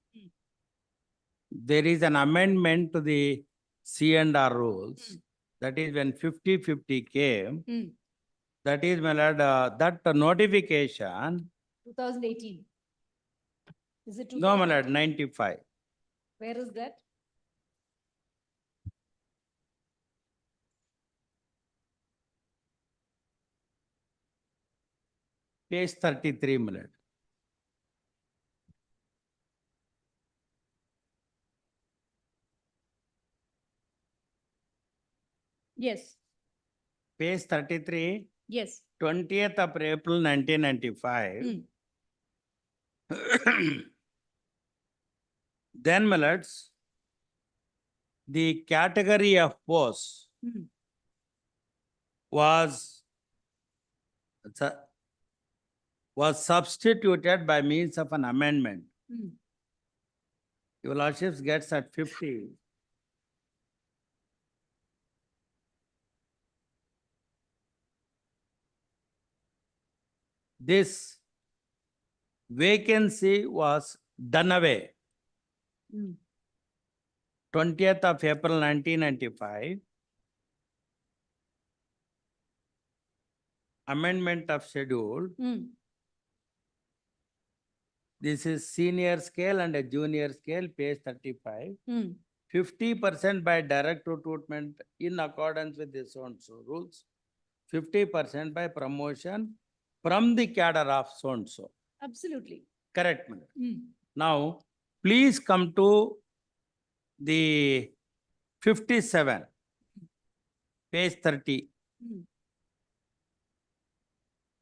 there is an amendment to the C&R rules. That is when 50/50 came. That is, Milord, that notification, 2018. Is it no, 2018? Milord, 95. Where is that? Page 33, Milord. Yes. Page 33. Yes. 20th of April 1995. Then, Millards, the category of posts was substituted by means of an amendment. Your Lordships gets at 50. This vacancy was done away. 20th of April 1995. Amendment of schedule. This is senior scale and a junior scale, page 35. 50% by direct recruitment in accordance with the so-and-so rules. 50% by promotion from the cadre of so-and-so. Absolutely. Correct, madam. Now, please come to the 57, page 30.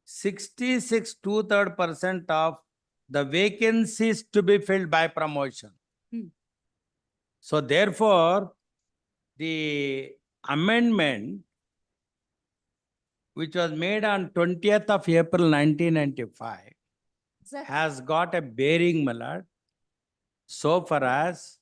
66 2/3% of the vacancies to be filled by promotion. So therefore, the amendment which was made on 20th of April 1995 has got a bearing, my lord, so far as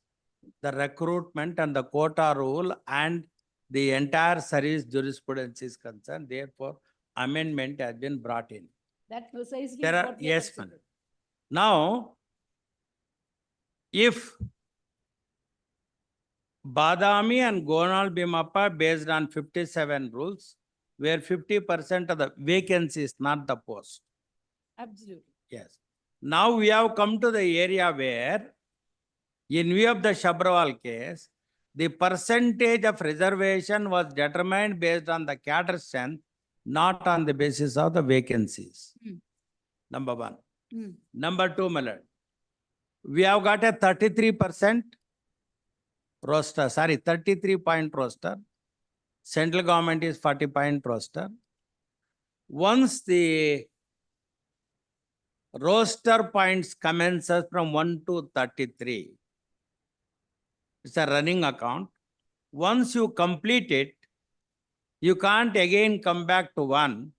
the recruitment and the quota rule and the entire service jurisprudence is concerned. Therefore, amendment has been brought in. That precisely There is are, what we are yes, ma'am. considering. Now, if Badami and Gonal Bimappa based on 57 rules, where 50% of the vacancies, not the post. Absolutely. Yes. Now we have come to the area where, in view of the Sabharwal case, the percentage of reservation was determined based on the cadre strength, not on the basis of the vacancies. Number one. Number two, my lord, we have got a 33% roster, 33-point roster. Central government is 40-point roster. Once the roster points commences from 1 to 33, it's a running account. Once you complete it, you can't again come back to 1.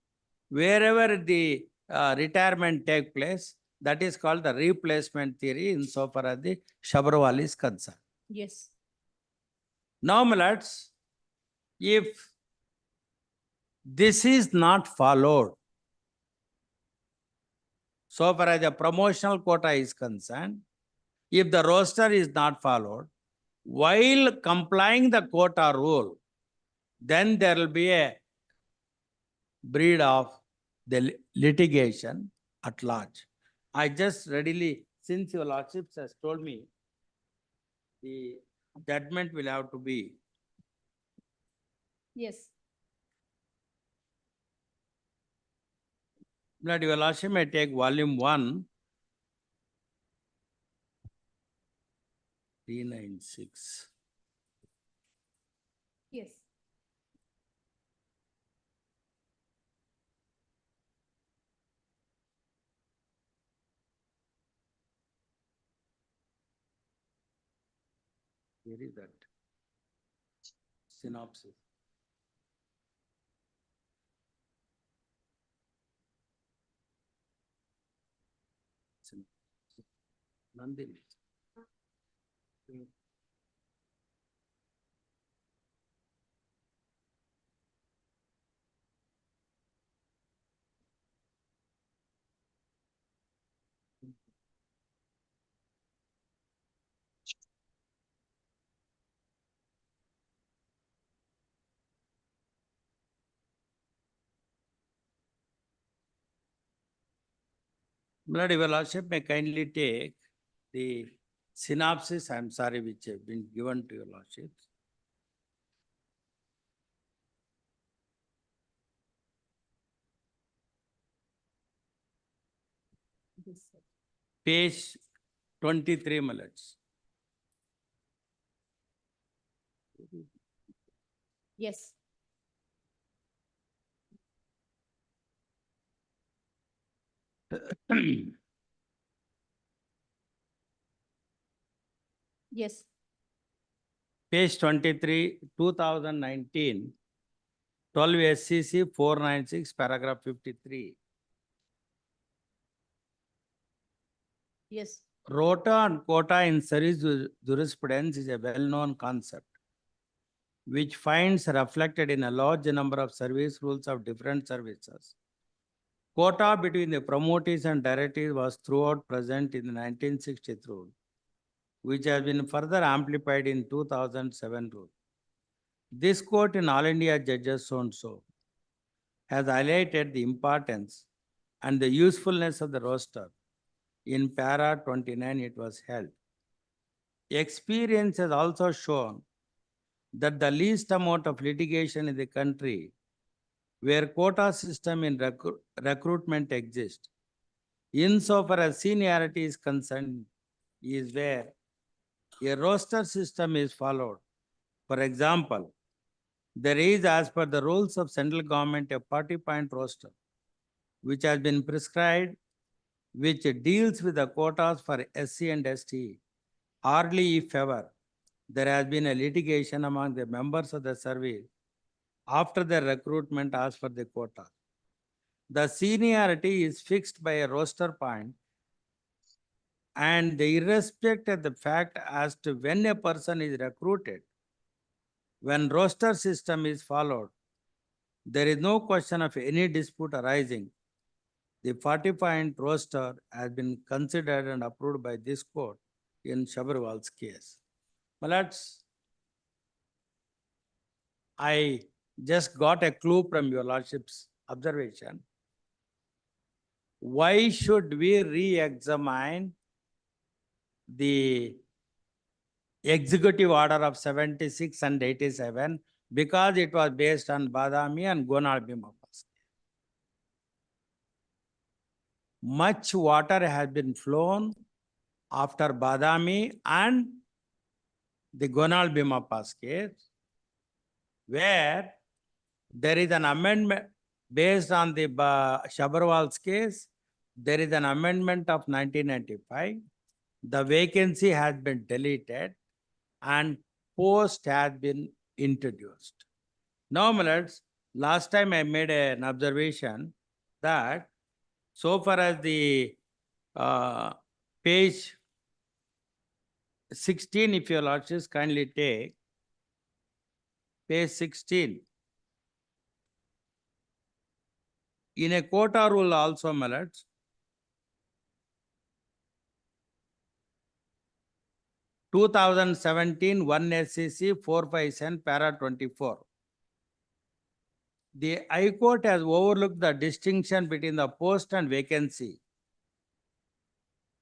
Wherever the retirement take place, that is called the replacement theory insofar as the Sabharwal is concerned. Yes. Now, my lords, if this is not followed, so far as the promotional quota is concerned, if the roster is not followed, while complying the quota rule, then there will be a breed of the litigation at large. I just readily, since your lordships has told me, the judgment will have to be. Yes. Blood, your lordship may take volume 1, 396. Yes. Where is that? synopsis. Nandini. Blood, Your Lordship may kindly take the synopsis, I'm sorry, which have been given to Your Lordship. Page 23, my lords. Yes. Yes. Page 23, 2019, 12 SCC 496, paragraph 53. Yes. Rota and quota in service jurisprudence is a well-known concept, which finds reflected in a large number of service rules of different services. Quota between the promotees and directees was throughout present in the 1960 rule, which has been further amplified in 2007 rule. This court in All India Judges so has highlighted the importance and the usefulness of the roster. In para 29, it was held. Experience has also shown that the least amount of litigation in the country where quota system in recruitment exists, insofar as seniority is concerned, is where a roster system is followed. For example, there is, as per the rules of central government, a 40-point roster, which has been prescribed, which deals with the quotas for SC and ST. Hardly, if ever, there has been a litigation among the members of the service after the recruitment as per the quota. The seniority is fixed by a roster point, and irrespective of the fact as to when a person is recruited, when roster system is followed, there is no question of any dispute arising. The 40-point roster has been considered and approved by this court in Shabarwal's case. My lords, I just got a clue from your lordship's observation. Why should we re-examine the executive order of 76 and 87? Because it was based on Badami and Gonal Bhimapas. Much water has been flown after Badami and the Gonal Bhimapas case, where there is an amendment based on the Shabarwal's case. There is an amendment of 1995. The vacancy has been deleted and post has been introduced. Now, my lords, last time I made an observation that so far as the page 16, if your lordships kindly take, page 16. In a quota rule also, my lords, two 2017 1 SCC 457 para 24. The High Court has overlooked the distinction between the post and vacancy.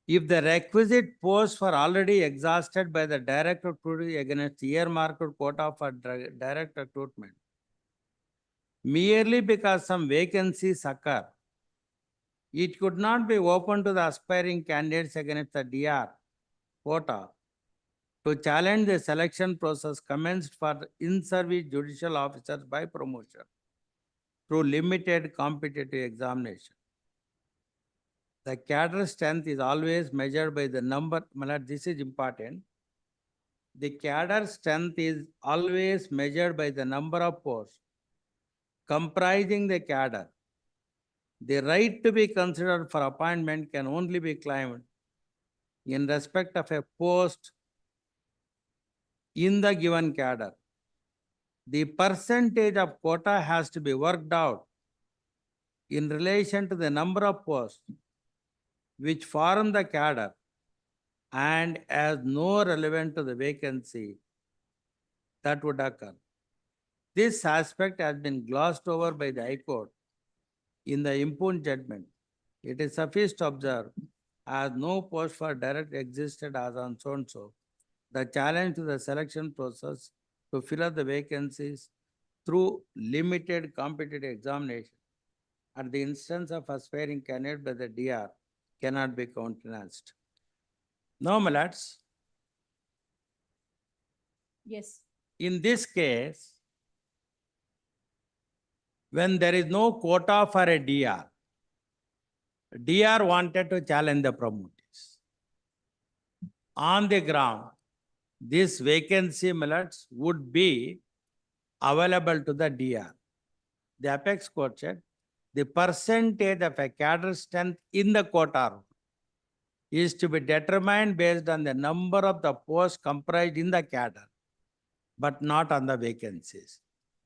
If the requisite posts were already exhausted by the direct recruitment against earmarked quota for direct recruitment, merely because some vacancies occur, it could not be open to the aspiring candidates against the DR quota to challenge the selection process commenced for in-service judicial officers by promotion through limited competitive examination. The cadre strength is always measured by the number, this is important, the cadre strength is always measured by the number of posts comprising the cadre. The right to be considered for appointment can only be claimed in respect of a post in the given cadre. The percentage of quota has to be worked out in relation to the number of posts which form the cadre and as no relevant to the vacancy that would occur. This aspect has been glossed over by the High Court in the impugned judgment. It is sufficient to observe, as no post for direct existed as on so and so, the challenge to the selection process to fill up the vacancies through limited competitive examination at the instance of aspiring candidate by the DR cannot be countenanced. Now, my lads, Yes. in this case, when there is no quota for a DR, DR wanted to challenge the promoters. On the ground, this vacancy, my lords, would be available to the DR. The apex court said the percentage of a cadre strength in the quota is to be determined based on the number of the posts comprised in the cadre, but not on the vacancies.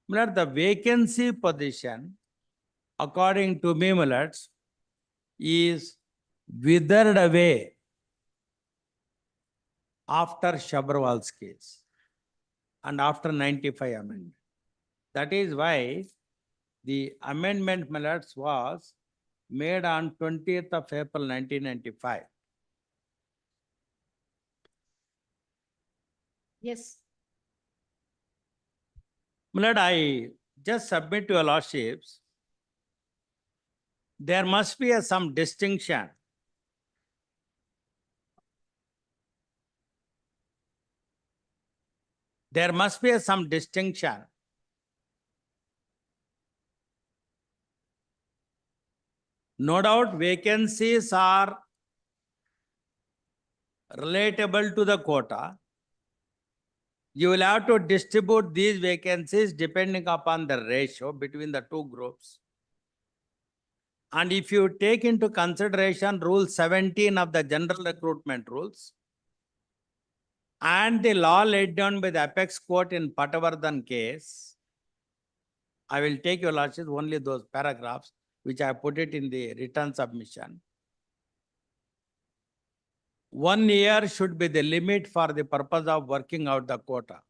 My lord, the vacancy position, according to me, my lords, is withered away after Shabarwal's case and after 95 amendment. That is why the amendment, my lords, was made on 20th of April 1995. Yes. My lord, I just submit to your lordships, there must be some distinction there must be some distinction no doubt vacancies are relatable to the quota. You will have to distribute these vacancies depending upon the ratio between the two groups. And if you take into consideration Rule 17 of the General Recruitment Rules and the law laid down by the apex court in Patavardhan case, I will take your lordship only those paragraphs which I put it in the written submission. 1 year should be the limit for the purpose of working out the quota.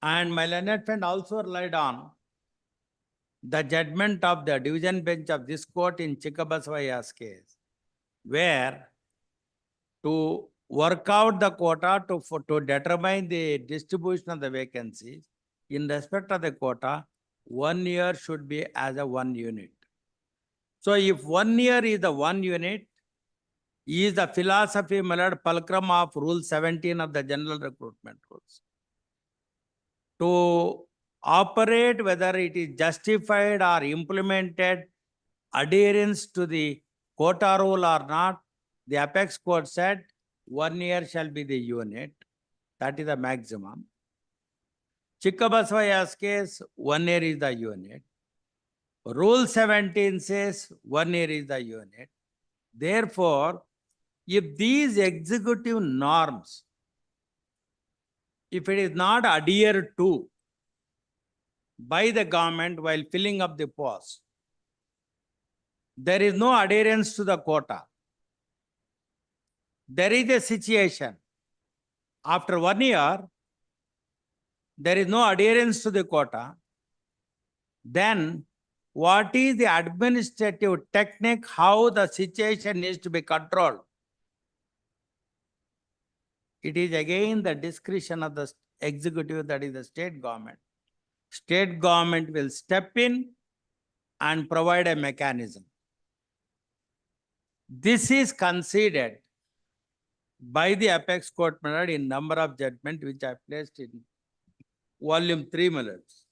And my learned friend also relied on the judgment of the division bench of this court in Chikkabasavaya's case, where to work out the quota to determine the distribution of the vacancies in respect of the quota, 1 year should be as a 1 unit. So if 1 year is the 1 unit, is the philosophy, my lord, fulcrum of Rule 17 of the General Recruitment Rules. To operate whether it is justified or implemented adherence to the quota rule or not, the apex court said 1 year shall be the unit. That is the maximum. Chikkabasavaya's case, 1 year is the unit. Rule 17 says 1 year is the unit. Therefore, if these executive norms, if it is not adhered to by the government while filling up the post, there is no adherence to the quota. There is a situation. After 1 year, there is no adherence to the quota. Then, what is the administrative technique, how the situation is to be controlled? It is again the discretion of the executive, that is the state government. State government will step in and provide a mechanism. This is conceded by the apex court in number of judgment which I placed in volume 3 minutes.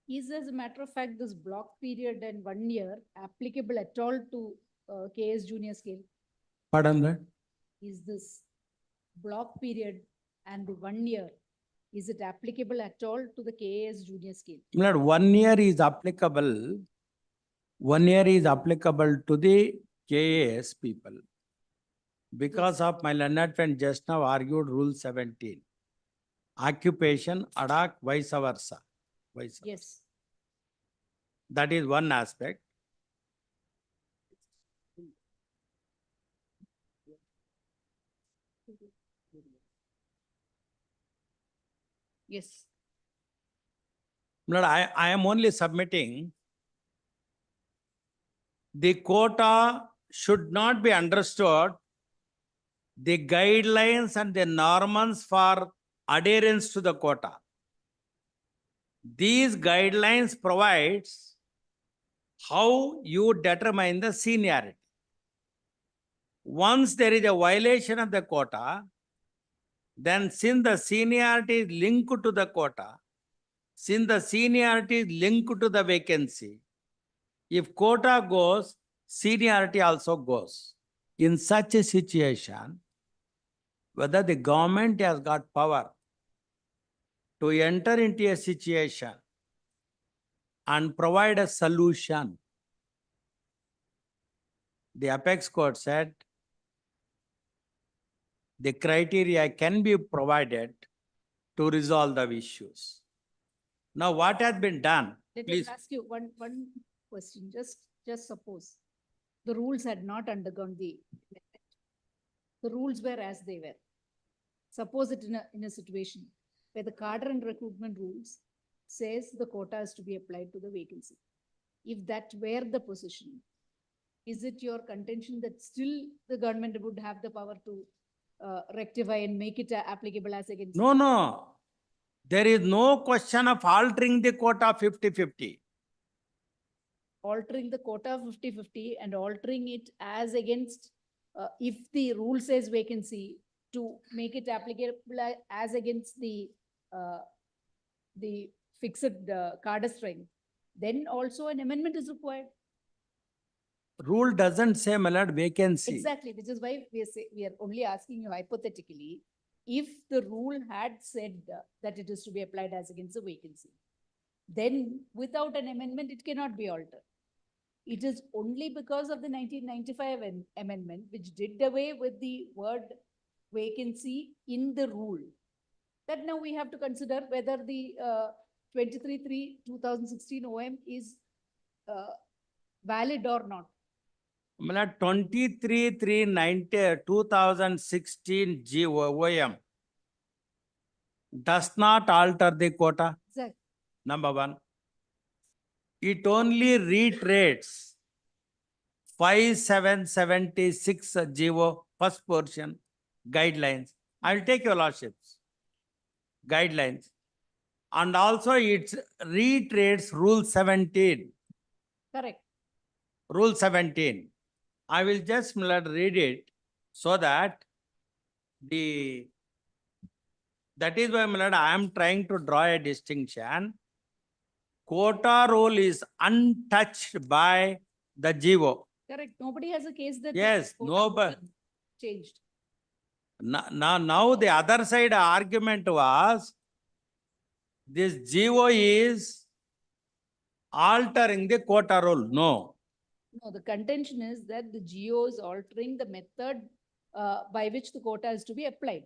Is as a matter of fact, this block period and 1 year applicable at all to KS junior scale? Pardon that? Is this block period and the 1 year, is it applicable at all to the KS junior scale? Lord, 1 year is applicable. 1 year is applicable to the KAS people. Because of my learned friend just now argued Rule 17. Occupation, ad hoc, vice versa. Vice versa. Yes. That is one aspect. Yes. Lord, I am only submitting the quota should not be understood the guidelines and the norms for adherence to the quota. These guidelines provides how you determine the seniority. Once there is a violation of the quota, then since the seniority is linked to the quota, since the seniority is linked to the vacancy, if quota goes, seniority also goes. In such a situation, whether the government has got power to enter into a situation and provide a solution, the apex court said the criteria can be provided to resolve the issues. Now, what has been done? Let Please. me ask you one question. Just suppose the rules had not undergone the rules were as they were. Suppose it in a situation where the cadre and recruitment rules says the quota is to be applied to the vacancy. If that were the position, is it your contention that still the government would have the power to rectify and make it applicable as against? No, no. There is no question of altering the quota 50-50. Altering the quota 50-50 and altering it as against, if the rule says vacancy, to make it applicable as against the fixed cadre strength, then also an amendment is required. Rule doesn't say, my lord, vacancy. Exactly, which is why we are only asking you hypothetically, if the rule had said that it is to be applied as against the vacancy, then without an amendment, it cannot be altered. It is only because of the 1995 amendment, which did away with the word vacancy in the rule, that now we have to consider whether the 23-3-2016 OM is valid or not. 23-3-2016 GOM does not alter the quota. Exactly. Number one. It only reiterates 5776 GO first portion guidelines. I will take your lordships. Guidelines. And also it reiterates Rule 17. Correct. Rule 17. I will just read it so that that is why I am trying to draw a distinction. Quota rule is untouched by the GO. Correct. Nobody has a case that Yes, nobody changed. Now the other side argument was this GO is altering the quota rule. No. No, the contention is that the GO is altering the method by which the quota is to be applied.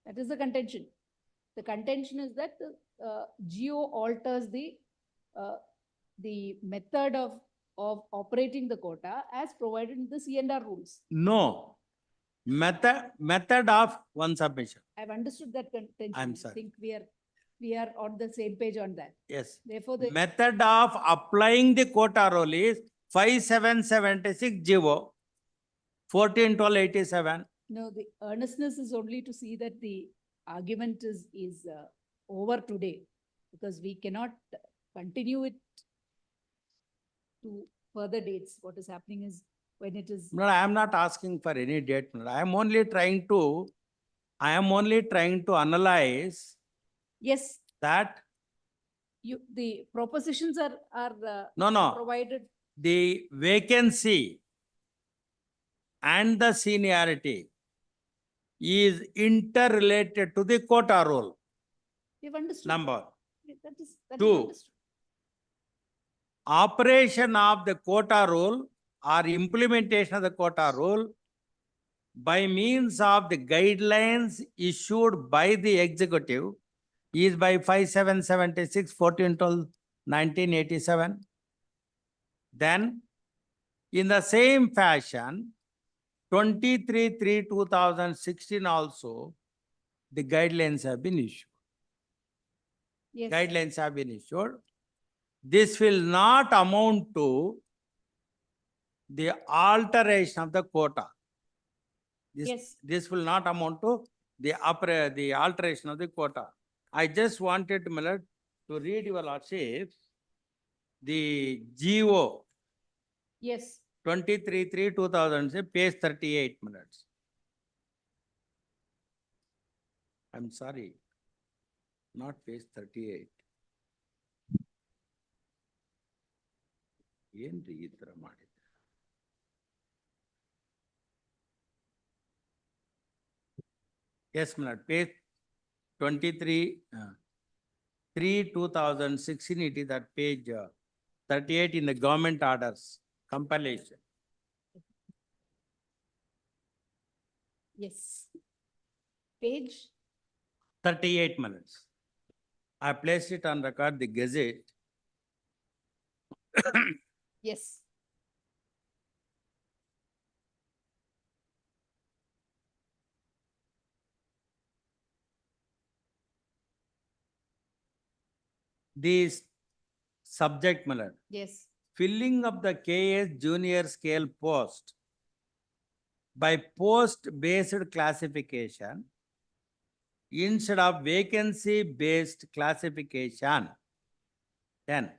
That is the contention. The contention is that the GO alters the method of operating the quota as provided in the C&R rules. No. Method of one submission. I've understood that contention. I'm I sorry. think we are on the same page on that. Yes. Therefore, the Method of applying the quota rule is 5776 GO 14-12-87. no, the earnestness is only to see that the argument is over today, because we cannot continue it to further dates. What is happening is when it is. No, I am not asking for any date. I am only trying to analyze Yes. that the propositions are No. provided. The vacancy and the seniority is interrelated to the quota rule. We've understood. Number That is two. understood. Operation of the quota rule or implementation of the quota rule by means of the guidelines issued by the executive is by 5776 14/12/1987. Then in the same fashion 23/3/2016 also the guidelines have been issued. Yes. Guidelines have been issued. This will not amount to the alteration of the quota. Yes. This will not amount to the alteration of the quota. I just wanted, my lord, to read your lordship the GO Yes. 23/3/2000, page 38 minutes. I'm sorry, not page 38. ಏನ್ರಿ ಈ ತರ ಮಾಡಿದ್ರೆ? Yes, my lord, page 23/3/2016, it is at page 38 in the government orders compilation. Yes. Page 38 minutes. I placed it on record, the Gazette. yes. This subject, my lord. Yes. Filling of the KS junior scale post by post-based classification instead of vacancy-based classification. 10.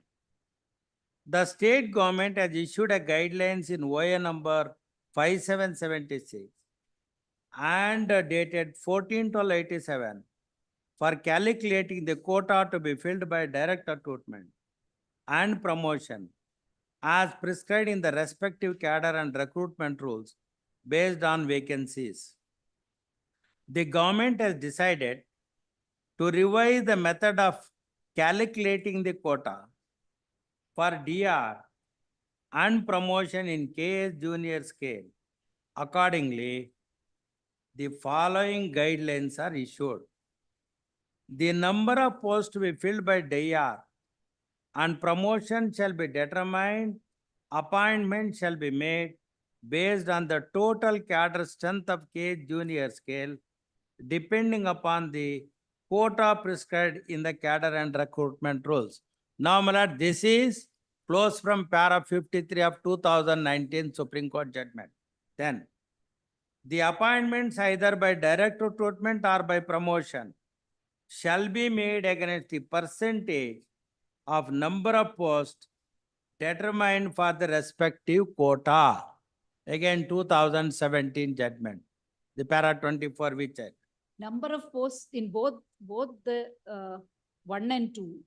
The state government has issued a guidelines in OA number 5776 and dated 14/12/87 for calculating the quota to be filled by direct recruitment and promotion as prescribed in the respective cadre and recruitment rules based on vacancies. The government has decided to revise the method of calculating the quota for DR and promotion in KS junior scale. Accordingly, the following guidelines are issued. The number of posts to be filled by DR and promotion shall be determined. Appointment shall be made based on the total cadre strength of KS junior scale, depending upon the quota prescribed in the cadre and recruitment rules. Now, my lord, this is flows from para 53 of 2019 Supreme Court judgment. Then, the appointments either by direct recruitment or by promotion shall be made against the percentage of number of posts determined for the respective quota. Again, 2017 judgment. The para 24 we check. Number of posts in both the 1 and 2,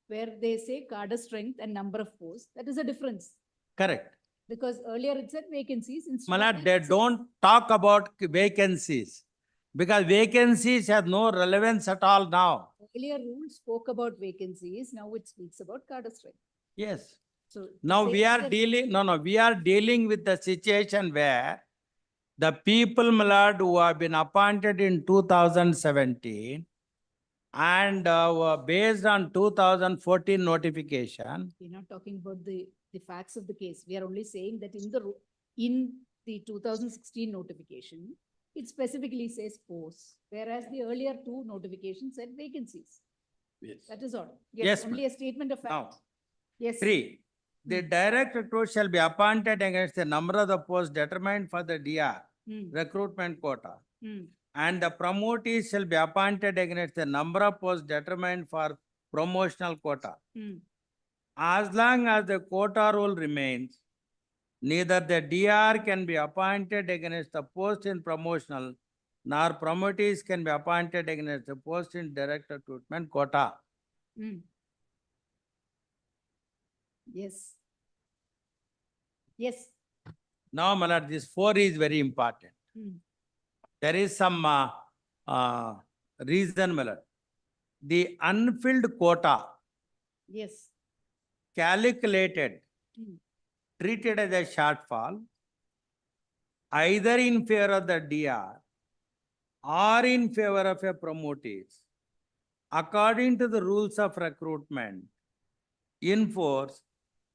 where they say cadre strength and number of posts, that is a difference. Correct. Because earlier it said vacancies. Instead My of lord, they don't talk about vacancies because vacancies have no relevance at all now. Earlier rules spoke about vacancies, now it speaks about cadre strength. Yes. So Now say we are that- dealing, we are dealing with the situation where the people, my lord, who have been appointed in 2017 and were based on 2014 notification. We're not talking about the facts of the case. We are only saying that in the 2016 notification, it specifically says posts, whereas the earlier 2 notifications said vacancies. Yes. That is all. Yes, Only a statement of fact. Now, Yes. 3. The direct recruit shall be appointed against the number of the posts determined for the DR recruitment quota. And the promotees shall be appointed against the number of posts determined for promotional quota. As long as the quota rule remains, neither the DR can be appointed against the post in promotional, nor promotees can be appointed against the post in direct recruitment quota. Yes. Yes. Now, my lord, this 4 is very important. There is some reason, my lord. The unfilled quota Yes. calculated, treated as a shortfall, either in favor of the DR or in favor of a promotees, according to the rules of recruitment in force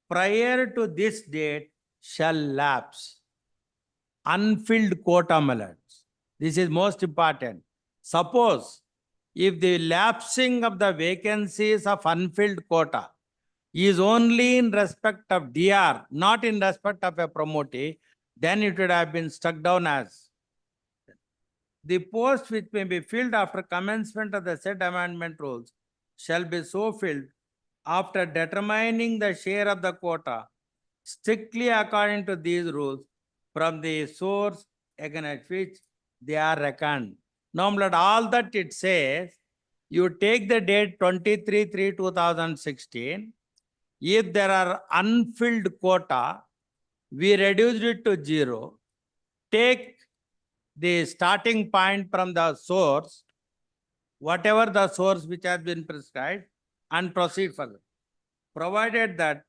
prior to this date shall lapse. Unfilled quota, my lords. This is most important. Suppose if the lapsing of the vacancies of unfilled quota is only in respect of DR, not in respect of a promotee, then it would have been struck down as the post which may be filled after commencement of the said amendment rules shall be so filled after determining the share of the quota strictly according to these rules from the source against which they are reckoned. Now, my lord, all that it says, you take the date 23/3/2016. If there are unfilled quota, we reduced it to 0. Take the starting point from the source, whatever the source which has been prescribed, and proceed further. Provided that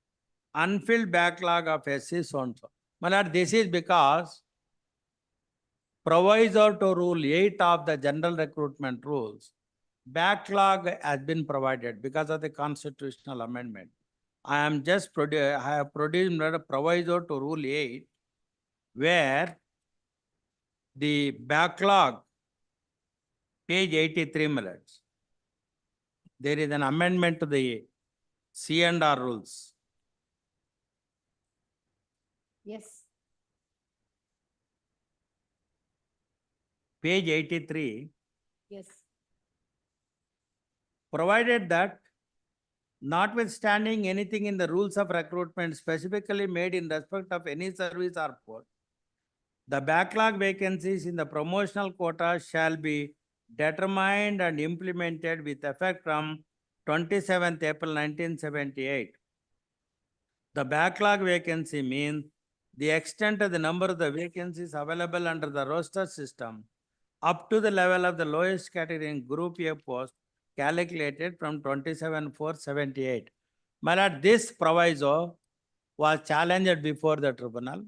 unfilled backlog of SC so and so. My lord, this is because proviso to Rule 8 of the General Recruitment Rules, backlog has been provided because of the constitutional amendment. I have produced a proviso to Rule 8 where the backlog, page 83, my lords, there is an amendment to the C&R rules. Yes. Page 83, Yes. provided that notwithstanding anything in the rules of recruitment specifically made in respect of any service or post, the backlog vacancies in the promotional quota shall be determined and implemented with effect from 27th April 1978. The backlog vacancy means the extent of the number of the vacancies available under the roster system up to the level of the lowest category in Group A post calculated from 27/4/78. My lord, this proviso was challenged before the tribunal.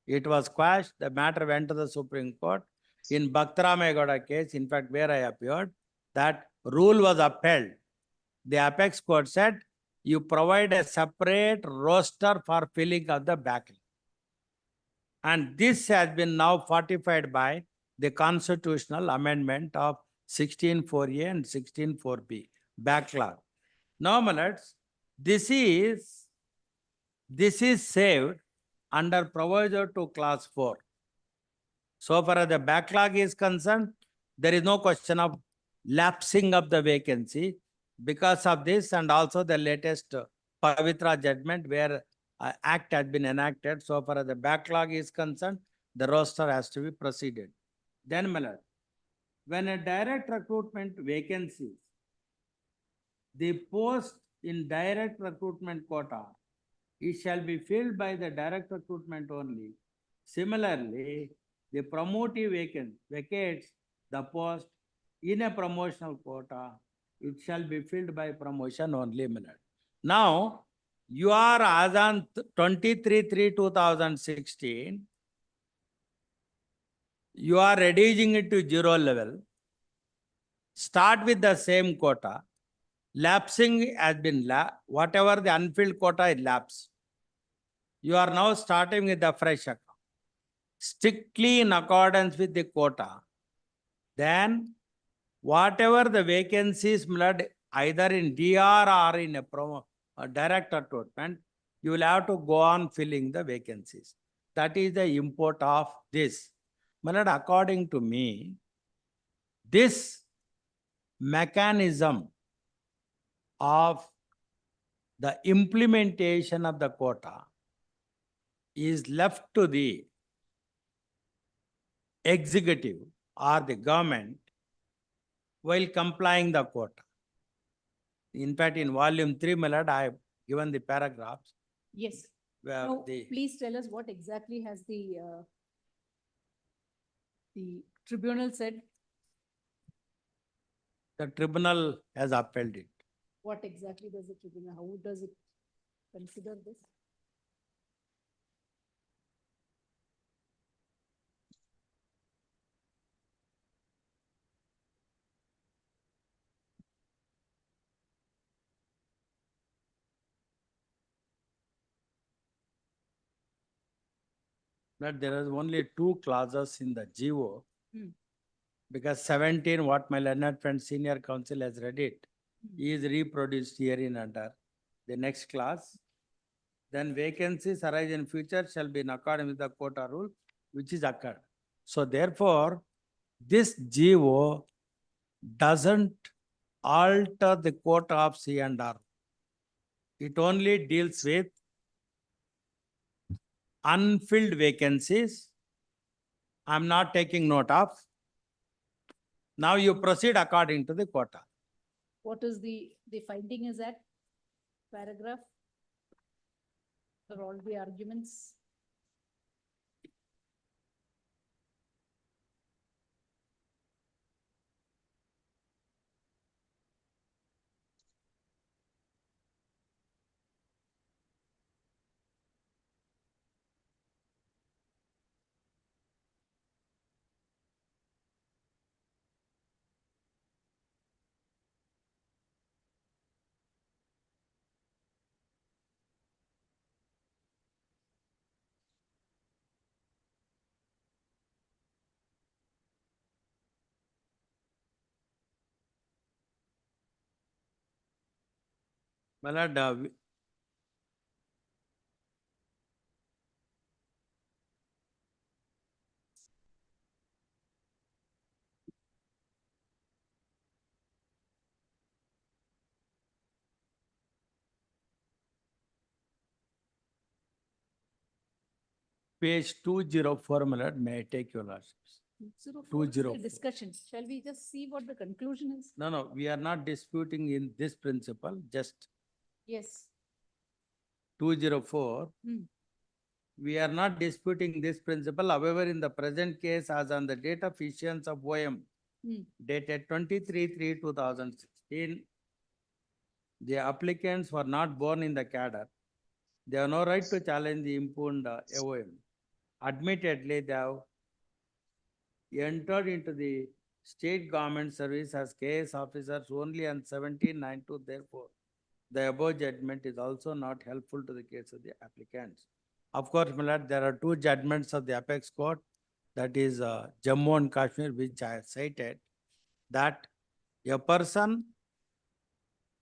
It was quashed. The matter went to the Supreme Court. In Bhaktaramegoda case, in fact, where I appeared, that rule was upheld. The apex court said, you provide a separate roster for filling of the backlog. And this has been now fortified by the constitutional amendment of 16(4)A and 16(4)B, backlog. Now, my lords, this is saved under proviso to clause 4. So far as the backlog is concerned, there is no question of lapsing of the vacancy because of this and also the latest Pavitra judgment where act has been enacted. So far as the backlog is concerned, the roster has to be proceeded. Then, my lord, when a direct recruitment vacancies, the post in direct recruitment quota, it shall be filled by the direct recruitment only. Similarly, the promotee vacates the post in a promotional quota, it shall be filled by promotion only, my lord. Now, you are as on 23/3/2016, you are reducing it to 0 level. Start with the same quota. Lapsing has been, whatever the unfilled quota is lapsed. You are now starting with the fresh account. Strictly in accordance with the quota. Then, whatever the vacancies, either in DR or in a direct recruitment, you will have to go on filling the vacancies. That is the import of this. According to me, this mechanism of the implementation of the quota is left to the executive or the government while complying the quota. In fact, in volume 3, my lord, I have given the paragraphs. Yes. where Now, the please tell us what exactly has the tribunal said? the tribunal has upheld it. What exactly does the tribunal, how does it consider this? But there is only two clauses in the GO. Hmm. Because 17, what my learned friend senior counsel has read it, is reproduced here in under the next class. Then vacancies arise in future shall be in accordance with the quota rule, which is occurred. So therefore, this GO doesn't alter the quota of C&R. It only deals with unfilled vacancies. I'm not taking note of. Now you proceed according to the quota. What is the finding is that paragraph? For all the arguments? My lord, page 204, my lord, may I take your lordships? 204 is the 204. discussion. Shall we just see what the conclusion is? No, we are not disputing in this principle, just Yes. 204. Hmm. We are not disputing this principle. However, in the present case, as on the date of issuance of OM, Hmm. dated 23/3/2016, the applicants were not born in the cadre. They have no right to challenge the impugned OM. Admittedly, they have entered into the state government service as KS officers only on 17/9/2. Therefore, the above judgment is also not helpful to the case of the applicants. Of course, my lord, there are two judgments of the apex court, that is Jammu and Kashmir, which I cited, that a person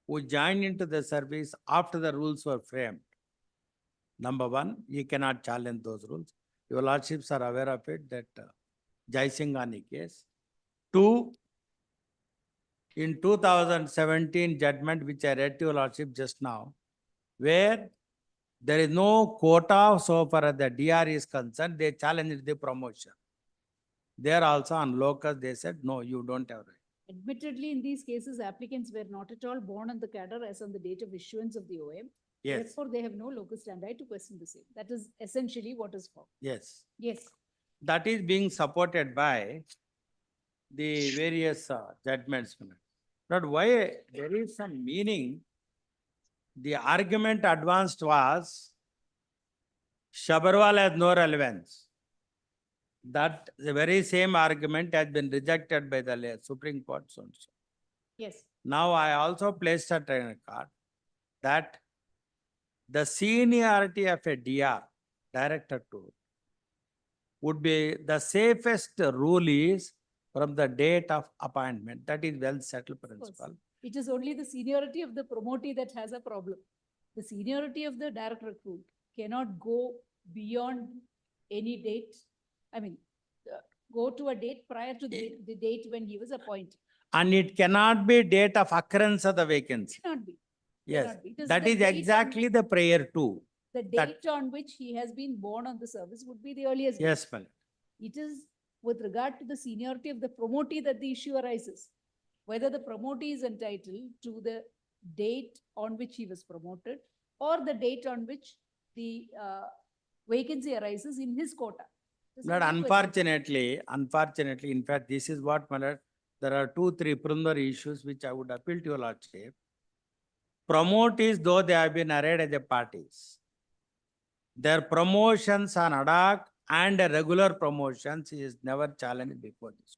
who joined into the service after the rules were framed, number one, he cannot challenge those rules. Your lordships are aware of it, that Jai Singhani case. Two, in 2017 judgment, which I read to your lordship just now, where there is no quota so far as the DR is concerned, they challenged the promotion. There also on locus, they said, no, you don't have right. Admittedly, in these cases, applicants were not at all born on the cadre as on the date of issuance of the OM. Yes. Therefore, they have no locus standi to question the same. That is essentially what is for. Yes. Yes. That is being supported by the various judgments. But why there is some meaning, the argument advanced was Shabarwal has no relevance. That the very same argument has been rejected by the Supreme Court. So and so. Yes. Now I also placed a record that the seniority of a DR, director to, would be the safest rule is from the date of appointment. That is well settled principle. It is only the seniority of the promotee that has a problem. The seniority of the direct recruit cannot go beyond any date. I mean, go to a date prior to the date when he was appointed. And it cannot be date of occurrence of the vacancy. Cannot be. Yes, Cannot be. It is that the is date on exactly the prayer too. The That- date on which he has been born on the service would be the earliest. date. Yes, ma'am. It is with regard to the seniority of the promotee that the issue arises. Whether the promotee is entitled to the date on which he was promoted or the date on which the vacancy arises in his quota. This is But my question. unfortunately, in fact, this is what, my lord, there are 2-3 preliminary issues which I would appeal to your lordship. Promotees, though they have been arrayed as the parties, their promotions on ad hoc and regular promotions is never challenged before this.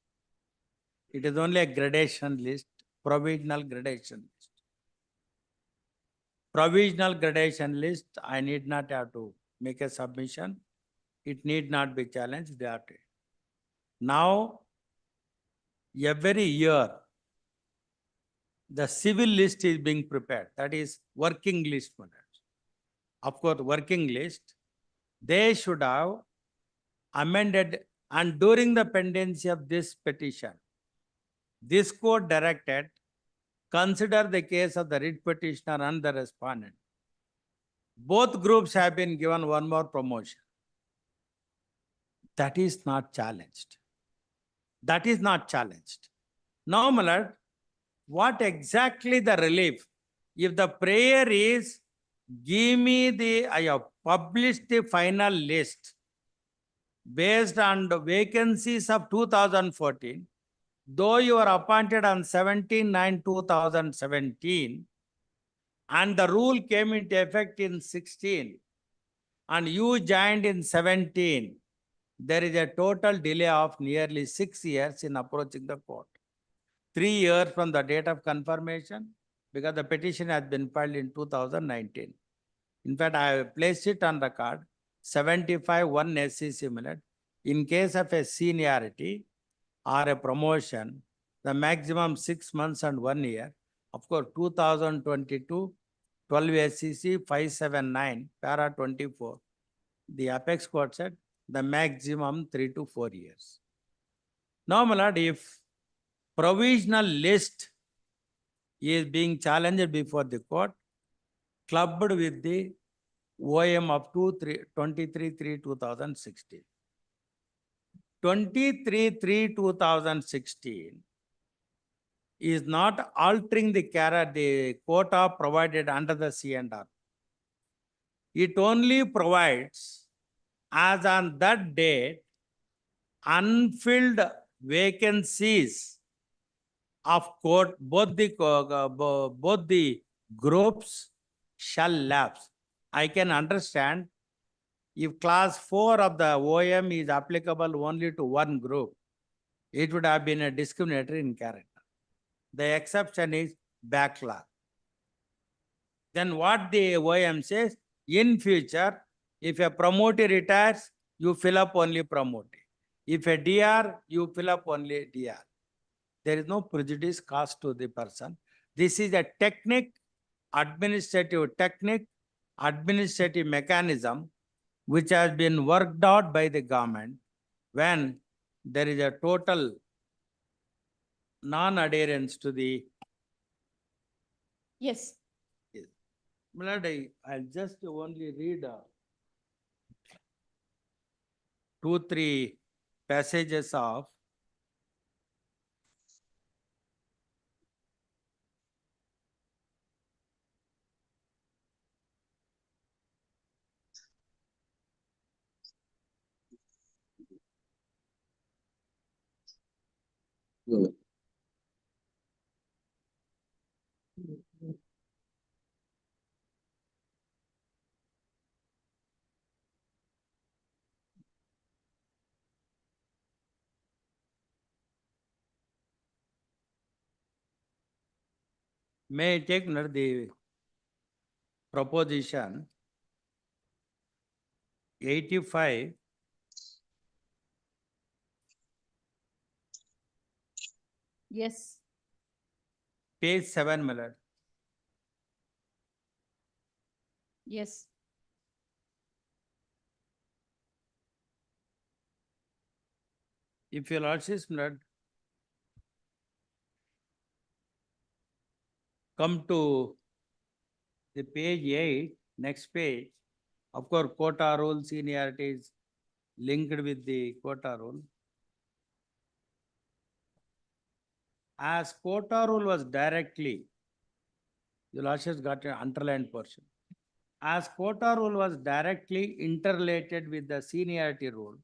It is only a gradation list, provisional gradation list. Provisional gradation list, I need not have to make a submission. It need not be challenged thereafter. Now, every year, the civil list is being prepared. That is working list. Of course, working list, they should have amended, and during the pendency of this petition, this court directed, consider the case of the writ petitioner and the respondent. Both groups have been given one more promotion. That is not challenged. That is not challenged. Now, my lord, what exactly the relief? If the prayer is, give me I have published the final list based on the vacancies of 2014, though you are appointed on 17/9/2017, and the rule came into effect in 16, and you joined in 17, there is a total delay of nearly 6 years in approaching the court. 3 years from the date of confirmation, because the petition has been filed in 2019. In fact, I have placed it on record, 75(1) SCC minute. In case of a seniority or a promotion, the maximum 6 months and 1 year. Of course, 2022, 12 SCC 579, para 24. The apex court said the maximum 3 to 4 years. Now, my lord, if provisional list is being challenged before the court, clubbed with the OM of 23/3/2016. 23/3/2016 is not altering the quota provided under the C&R. It only provides, as on that date, unfilled vacancies of court, both the groups shall lapse. I can understand if class 4 of the OM is applicable only to one group, it would have been a discriminatory in character. The exception is backlog. Then what the OM says, in future, if a promotee retires, you fill up only promotee. If a DR, you fill up only DR. There is no prejudice caused to the person. This is a administrative mechanism which has been worked out by the government when there is a total non-adherence to the. Yes. I'll just only read 2-3 passages of may I take the proposition 85. Yes. Page 7, my lord. Yes. If your lordship, my lord, come to the page 8, next page, of course, quota rule seniority is linked with the quota rule. As quota rule was directly, the lordship got an underlined portion. as quota rule was directly interrelated with the seniority rule,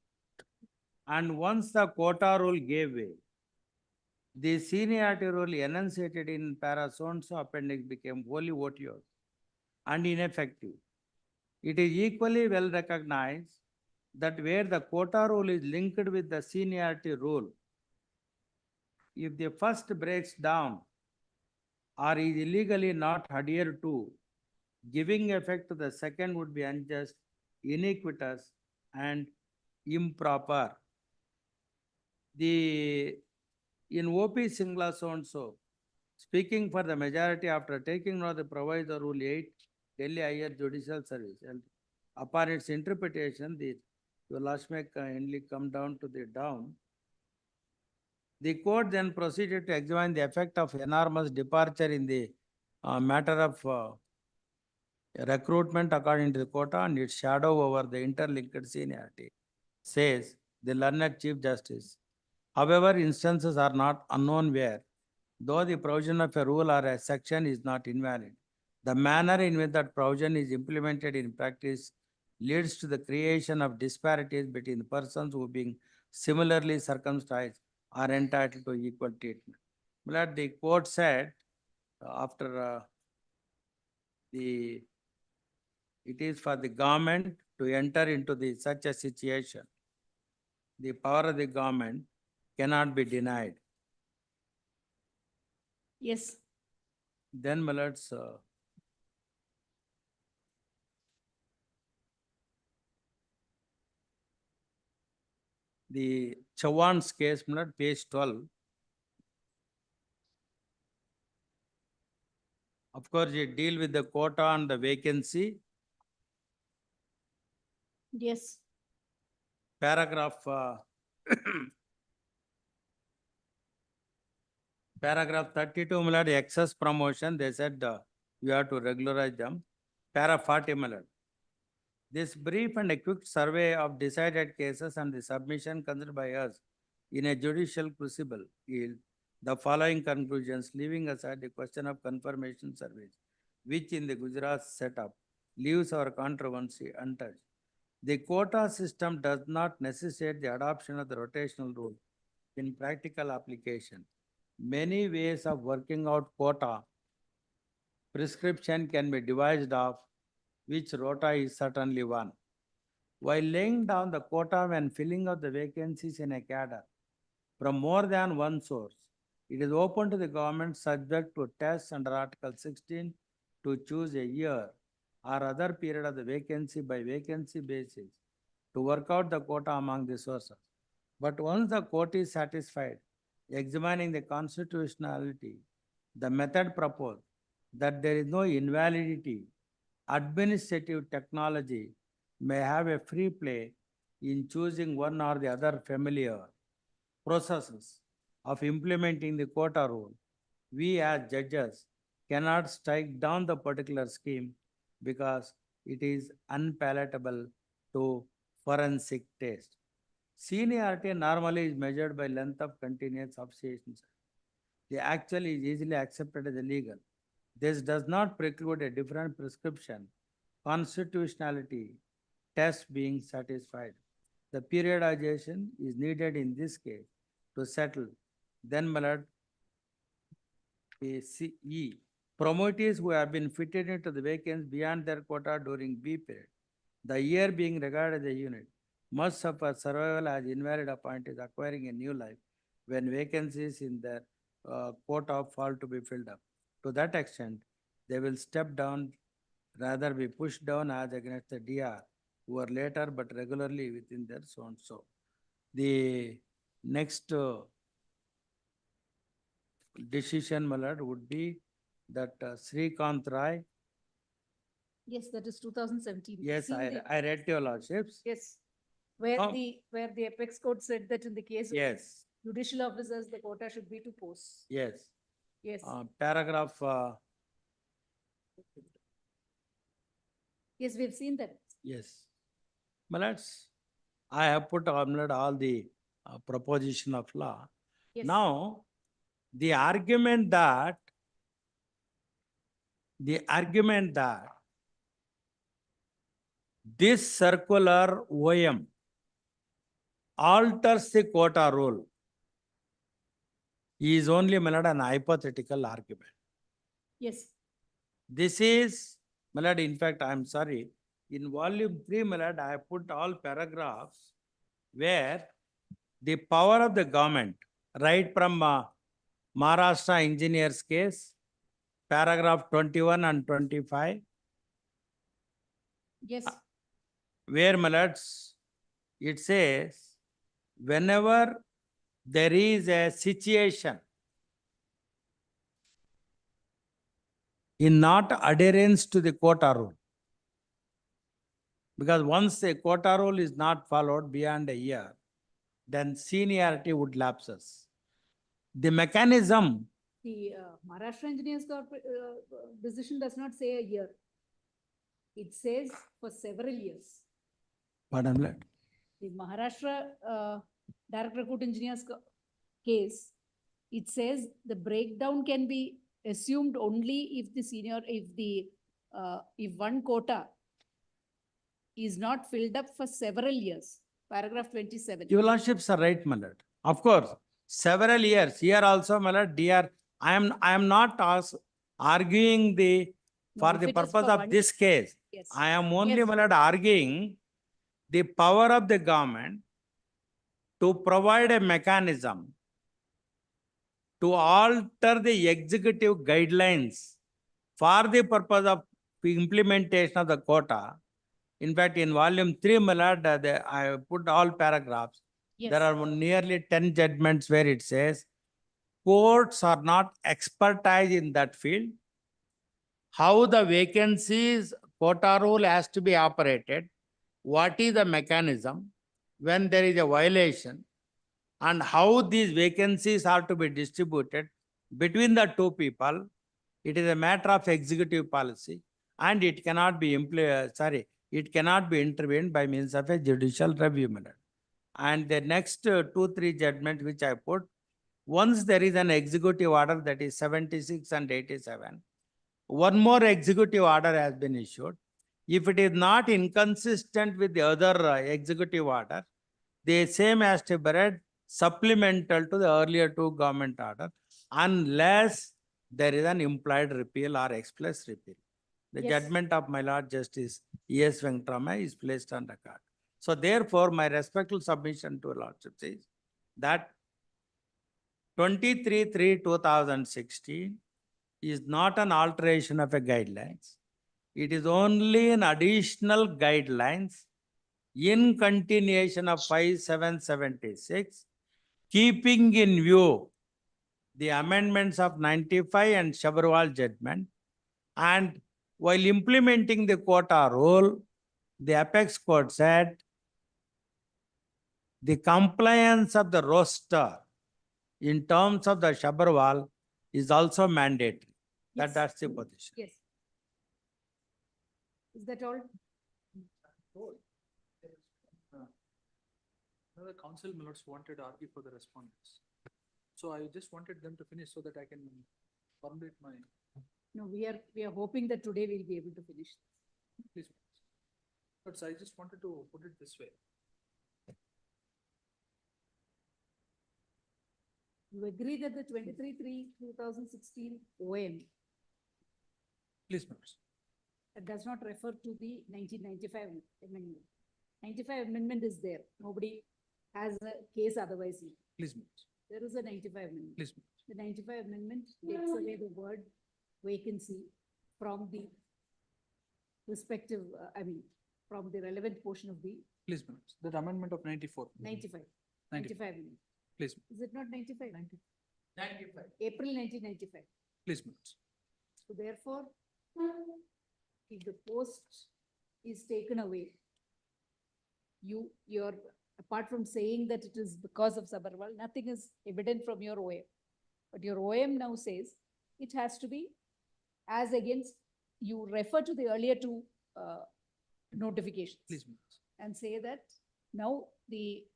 and once the quota rule gave way, the seniority rule enunciated in para so-and-so appendix became wholly votious and ineffective. It is equally well recognized that where the quota rule is linked with the seniority rule, if the first breaks down or is illegally not adhered to, giving effect to the second would be unjust, iniquitous, and improper. In OP Singla so-and-so, speaking for the majority after taking note of the proviso rule 8, Delhi Higher Judicial Service, and upon its interpretation, your last may kindly come down to the down. The court then proceeded to examine the effect of enormous departure in the matter of recruitment according to the quota and its shadow over the interlinked seniority, says the learned Chief Justice. However, instances are not unknown where, though the provision of a rule or a section is not invalid, the manner in which that provision is implemented in practice leads to the creation of disparities between persons who, being similarly circumcised, are entitled to equal treatment. But the court said after it is for the government to enter into such a situation. The power of the government cannot be denied. Yes. Then, my lords, the Chauhan's case, my lord, page 12. Of course, you deal with the quota and the vacancy. Yes. Paragraph paragraph 32, my lord, excess promotion, they said you have to regularize them. Para 40, my lord. This brief and quick survey of decided cases and the submission considered by us in a judicial crucible yield the following conclusions, leaving aside the question of confirmation surveys, which in the Gujarat setup leaves our controversy untouched. The quota system does not necessitate the adoption of the rotational rule in practical application. Many ways of working out quota prescription can be devised of, which rota is certainly one. While laying down the quota when filling of the vacancies in a cadre from more than one source, it is open to the government subject to tests under Article 16 to choose a year or other period of the vacancy by vacancy basis to work out the quota among the sources. But once the quota is satisfied, examining the constitutionality, the method proposed that there is no invalidity, administrative technology may have a free play in choosing one or the other familiar processes of implementing the quota rule. We as judges cannot strike down the particular scheme because it is unpalatable to forensic taste. Seniority normally is measured by length of continuous association. The actual is easily accepted as illegal. This does not preclude a different prescription, constitutionality test being satisfied. The periodization is needed in this case to settle. Then, my lord, CE, promotees who have been fitted into the vacancies beyond their quota during B period, the year being regarded as a unit, must suffer survival as invalid appointees acquiring a new life when vacancies in their quota fall to be filled up. To that extent, they will step down, rather be pushed down as against the DR, who are later but regularly within their so and so. The next decision, my lord, would be that Srikanth Rai. Yes, that is 2017. Yes, Seen the- I read your lordships. Yes, where Oh. where the apex court said that in the case of Yes, judicial officers, the quota should be 2 posts. yes. Yes, Paragraph yes, we've seen that. yes. My lords, I have put on all the proposition of law. Yes. Now, the argument that This circular OM alters the quota rule is only, my lord, an hypothetical argument. Yes. This is, my lord, in fact, I am sorry, in volume 3, my lord, I put all paragraphs where the power of the government, right from Maharashtra engineers case, paragraph 21 and 25, Yes. where, my lords, it says, whenever there is a situation in not adherence to the quota rule, because once the quota rule is not followed beyond a year, then seniority would lapses. The mechanism, The Maharashtra Engineers decision does not say a year. It says for several years. pardon, my lord. The Maharashtra Direct Recruit Engineers case, it says the breakdown can be assumed only if the if one quota is not filled up for several years. Paragraph 27. Your lordships are right, my lord. Of course, several years. Here also, my lord, dear, I am not arguing for if the it is purpose for of one- this case. Yes. I am only, Yes. my lord, arguing the power of the government to provide a mechanism to alter the executive guidelines for the purpose of implementation of the quota. In fact, in volume 3, my lord, I put all paragraphs. Yes. There are nearly 10 judgments where it says courts are not expertise in that field. How the vacancies quota rule has to be operated, what is the mechanism when there is a violation, and how these vacancies are to be distributed between the two people. It is a matter of executive policy, and it cannot be it cannot be intervened by means of a judicial review method. And the next 2-3 judgments which I put, once there is an executive order, that is 76 and 87, one more executive order has been issued. If it is not inconsistent with the other executive order, the same has to be read supplemental to the earlier two government order, unless there is an implied repeal or express repeal. The Yes. judgment of my Lord Justice E.S. Venkatrama is placed on record. So therefore, my respectful submission to Lordship is that 23/3/2016 is not an alteration of a guidelines. It is only an additional guidelines in continuation of 5776, keeping in view the amendments of 95 and Shabarwal judgment. And while implementing the quota rule, the apex court said the compliance of the roster in terms of the Shabarwal is also mandatory. Yes. That's the position. Yes. Is that all? Another council members wanted to argue for the respondents. So I just wanted them to finish so that I can formulate my. No, we are hoping that today we'll be able to finish. Please. But I just wanted to put it this way. You agree that the 23/3/2016 OM Please, members. does not refer to the 1995 amendment. 95 amendment is there. Nobody has a case otherwise. Please, members. There is a 95 amendment. Please. The 95 amendment takes away the word vacancy from the respective, from the relevant portion of the Please, members. That amendment of 94. 95. 95. 95 amendment. Please. Is it not 95? 95. April 1995. Please, members. So therefore, if the post is taken away, you're, apart from saying that it is because of Sabarwal, nothing is evident from your OM. But your OM now says it has to be as against, you refer to the earlier two notifications. Please, members. And say that now the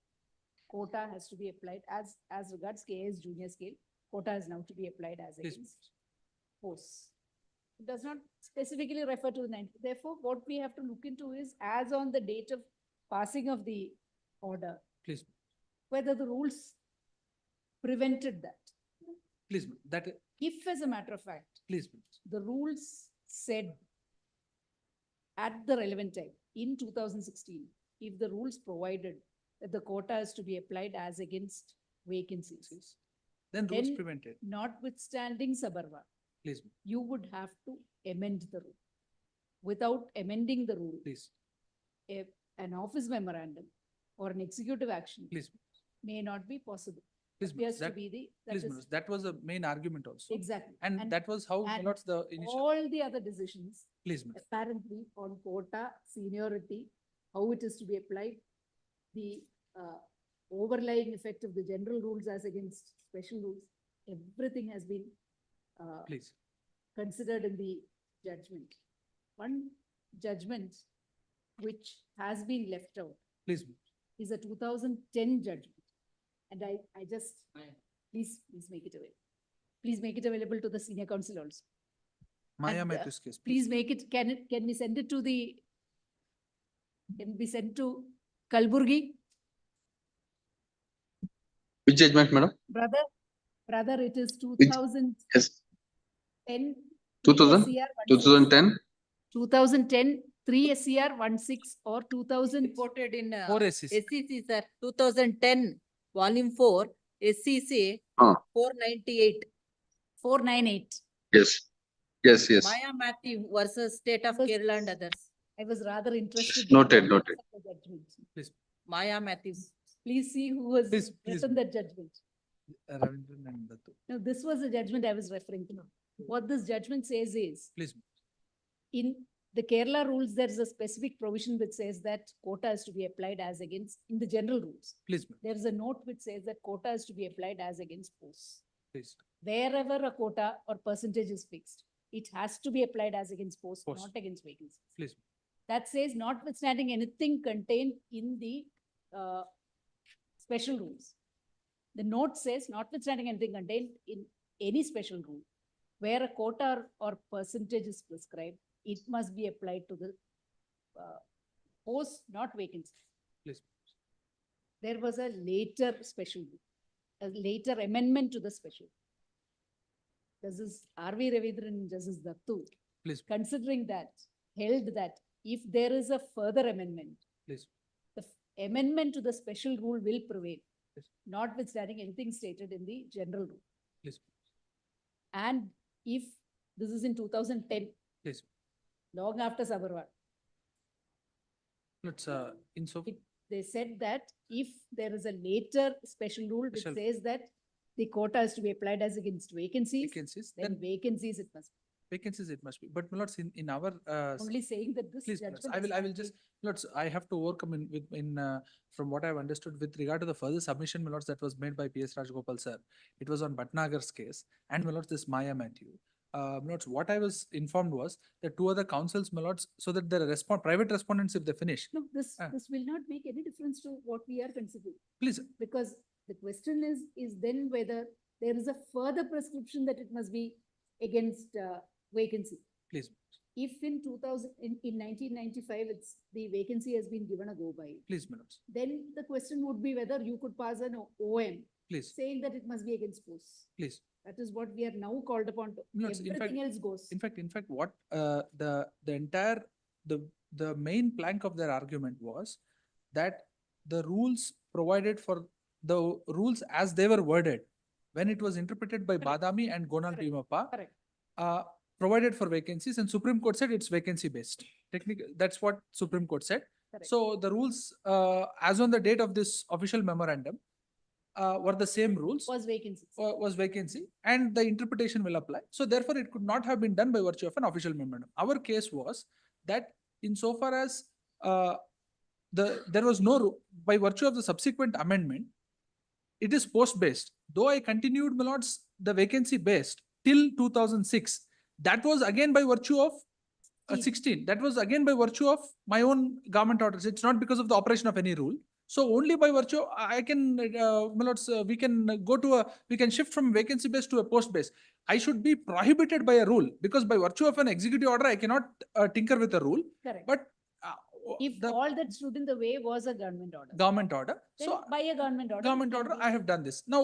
quota has to be applied as regards KS junior scale, quota is now to be applied as Please. against posts. It does not specifically refer to the 90. Therefore, what we have to look into is as on the date of passing of the order, Please, whether the rules prevented that. please, that, If as a matter of fact, please. the rules said at the relevant time in 2016, if the rules provided that the quota is to be applied as against vacancies, Then rules then prevented. notwithstanding Sabarwa, Please, you would have to amend the rule. Without amending the rule, please, an office memorandum or an executive action please, may not be possible. please. Appears to That, be the, that please, is Manoj, that was the main argument also. exactly. And that was how, and not the initial, all the other decisions please, Manoj. apparently on quota, seniority, how it is to be applied, the overlying effect of the general rules as against special rules, everything has been Please, considered in the judgment. One judgment which has been left out please, Manoj. is a 2010 judgment. And I just, please make it available. Please make it available to the senior counsel also. Maya And, Matthews case. Please make it, can we send it to the, can we send to Kalburgi? Which judgment, madam? Brother, it is Which- 2010. Yes, 2000, 2010? 2010, 3 SCR 16 or 2000. Reported in 4 SCC. SCC, sir, 2010, volume 4, SCC, Ah. 498. 498. Yes, yes. Maya Matthew versus State of Kerala and others. I was rather interested. Noted, in noted. the judgment. Please, Maya Matthews. Please see who has Please, please. written that judgment. Ravindran and Dattu. No, this was the judgment I was referring to. What this judgment says is, Please, in the Kerala rules, there is a specific provision which says that quota is to be applied as against, in the general rules. please, Manoj. There is a note which says that quota is to be applied as against posts. Please, Wherever a quota or percentage is fixed, it has to be applied as against posts, Posts. not against vacancies. please, That says notwithstanding anything contained in the special rules. The note says notwithstanding anything contained in any special rule, where a quota or percentage is prescribed, it must be applied to the post, not vacancies. please. There was a later special rule, a later amendment to the special. Justice R.V. Ravindran and Justice Dattu, Please, considering that, held that if there is a further amendment, please, the amendment to the special rule will prevail, Yes. notwithstanding anything stated in the general rule. please, And if this is in 2010, please. long after Sabarwal, Let's, in so, they said that if there is a later special rule which Special- says that the quota is to be applied as against vacancies, vacancies, then then vacancies it must be. vacancies it must be. But my lords, in our, Only saying that this please, judgment. Manoj, has I will not just, been- Lords, I have to overcome from what I've understood with regard to the further submission, my lords, that was made by P.S. Rajgopal sir. It was on Bhatnagar's case and my lords, this Maya Matthew. My lords, what I was informed was that 2 other councils, my lords, so that the private respondents, if they finish, No, this Ah. will not make any difference to what we are considering. please, Because the question is then whether there is a further prescription that it must be against vacancy. please, If in 2000, in 1995, the vacancy has been given a go by, please, my lords, then the question would be whether you could pass an OM please, saying that it must be against posts. please. That is what we are now called upon to. No, it's in fact- Everything else goes. In fact, what the entire the main plank of their argument was that the rules provided for the rules as they were worded when it was interpreted by Badami and Gonal Bhimappa, Correct. provided for vacancies, and Supreme Court said it's vacancy based. Technically, that's what Supreme Court said. Correct. So the rules, as on the date of this official memorandum, were the same rules. Was vacancies. Was vacancy, and the interpretation will apply. So therefore, it could not have been done by virtue of an official memorandum. Our case was that insofar as there was no, by virtue of the subsequent amendment, it is post-based. Though I continued, my lords, the vacancy-based till 2006, that was again by virtue of 16. That was again by virtue of my own government orders. It's not because of the operation of any rule. So only by virtue, I can, my lords, we can we can shift from vacancy base to a post base. I should be prohibited by a rule because by virtue of an executive order, I cannot tinker with a rule. Correct. But If the all that stood in the way was a government order, government order. then So by a government order. government it can order, be- I have done this. Now,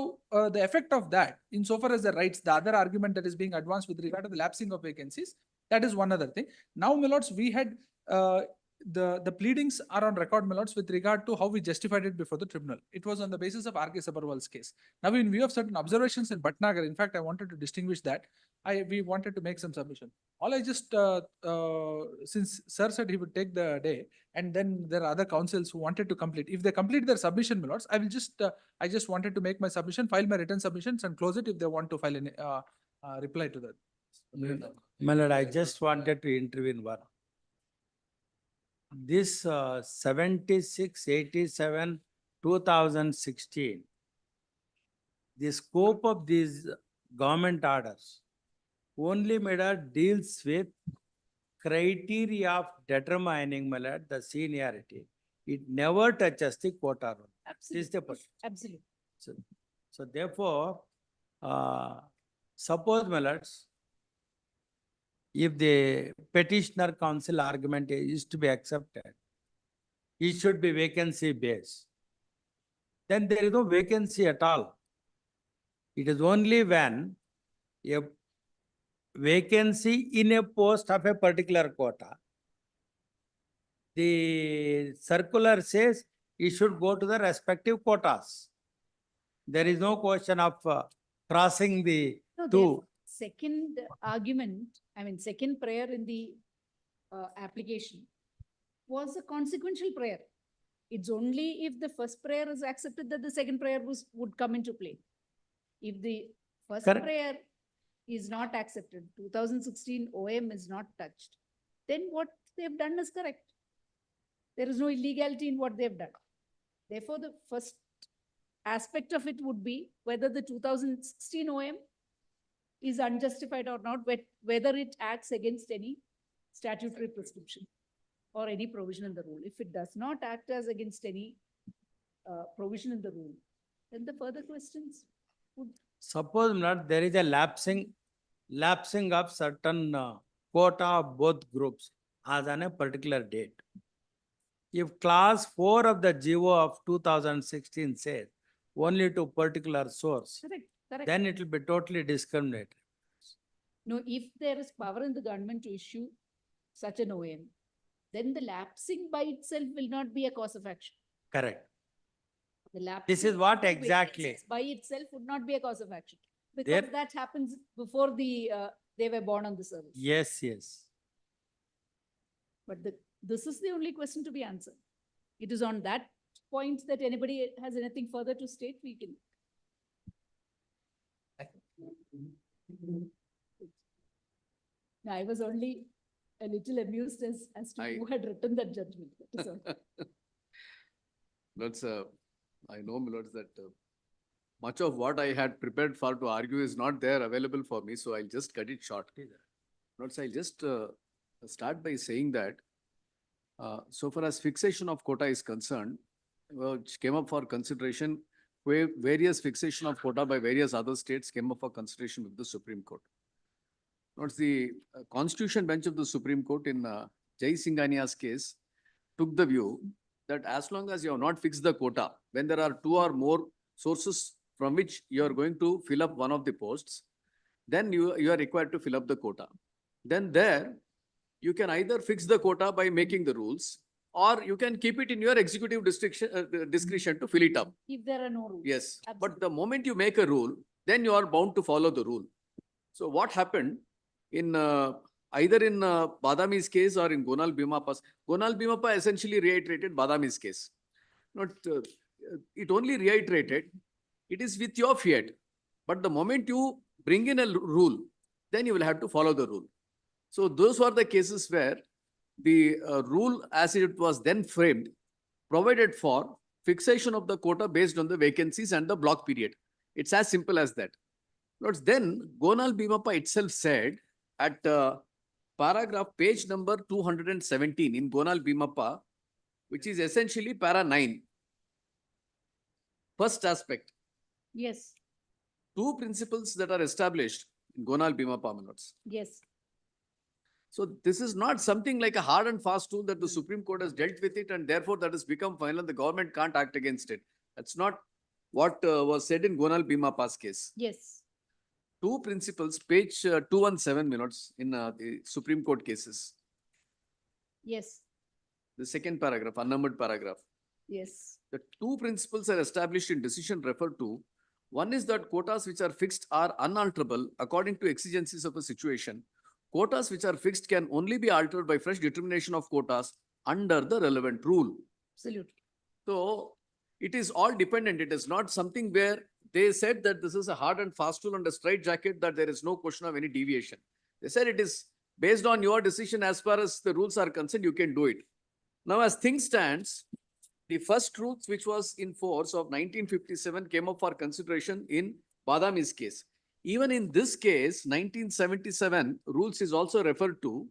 the effect of that, insofar as the rights, the other argument that is being advanced with regard to the lapsing of vacancies, that is one other thing. Now, my lords, we had the pleadings are on record, my lords, with regard to how we justified it before the tribunal. It was on the basis of R.K. Sabarwal's case. Now, in view of certain observations in Bhatnagar, in fact, I wanted to distinguish that. We wanted to make some submission. All I just, since Sir said he would take the day, and then there are other councils who wanted to complete. If they complete their submission, my lords, I will just, I just wanted to make my submission, file my written submissions and close it if they want to file any reply to that. My lord, I just wanted to intervene one. This 76, 87, 2016, the scope of these government orders only deals with criteria of determining, my lord, the seniority. It never touches the quota rule. This is the point. Absolutely. So therefore, suppose, my lords, if the petitioner council argument is to be accepted, it should be vacancy based. Then there is no vacancy at all. It is only when a vacancy in a post of a particular quota, the circular says it should go to the respective quotas. There is no question of crossing the No, two. second argument, I mean, second prayer in the application was a consequential prayer. It's only if the first prayer is accepted that the second prayer would come into play. If the first Correct. prayer is not accepted, 2016 OM is not touched, then what they've done is correct. There is no illegality in what they've done. Therefore, the first aspect of it would be whether the 2016 OM is unjustified or not, whether it acts against any statutory prescription or any provision in the rule. If it does not act as against any provision in the rule, then the further questions would. Suppose not there is a lapsing of certain quota of both groups as on a particular date. If clause 4 of the GO of 2016 says only to particular source, Correct, correct. then it will be totally discriminatory. No, if there is power in the government to issue such an OM, then the lapsing by itself will not be a cause of action. Correct. The lapsing This is what of exactly. vacancies by itself would not be a cause of action. Because There- that happens before they were born on the service. Yes, yes. But this is the only question to be answered. It is on that point that anybody has anything further to state, we can. No, I was only a little amused as to who had written that judgment. That is all. Lords, I know, my lords, that much of what I had prepared for to argue is not there available for me, so I'll just cut it short. Lords, I'll just start by saying that so far as fixation of quota is concerned, which came up for consideration, where various fixation of quota by various other states came up for consideration with the Supreme Court. Notice the Constitution Bench of the Supreme Court in Jai Singhania's case took the view that as long as you have not fixed the quota, when there are two or more sources from which you are going to fill up one of the posts, then you are required to fill up the quota. Then there, you can either fix the quota by making the rules, or you can keep it in your executive discretion to fill it up. If there are no rules. Yes, Absolutely. but the moment you make a rule, then you are bound to follow the rule. So what happened in either in Badami's case or in Gonal Bhimappa essentially reiterated Badami's case. Not it only reiterated, it is with your fiat. But the moment you bring in a rule, then you will have to follow the rule. So those were the cases where the rule as it was then framed provided for fixation of the quota based on the vacancies and the block period. It's as simple as that. Lords, then Gonal Bhimappa itself said at paragraph page number 217 in Gonal Bhimappa, which is essentially para 9. first aspect, Yes, two principles that are established in Gonal Bima Parmenots. yes. So this is not something like a hard and fast rule that the Supreme Court has dealt with it and therefore that has become final and the government can't act against it. That's not what was said in Gonal Bima Pass case. Yes. Two principles, page 217 minutes in the Supreme Court cases. Yes. The second paragraph, unnumbered paragraph. Yes. The two principles are established in decision referred to. One is that quotas which are fixed are unalterable according to exigencies of a situation. Quotas which are fixed can only be altered by fresh determination of quotas under the relevant rule. Absolutely. So it is all dependent. It is not something where they said that this is a hard and fast rule and a straight jacket that there is no question of any deviation. They said it is based on your decision as far as the rules are concerned, you can do it. Now, as things stands, the first rules which was in force of 1957 came up for consideration in Badami's case. Even in this case, 1977 rules is also referred to.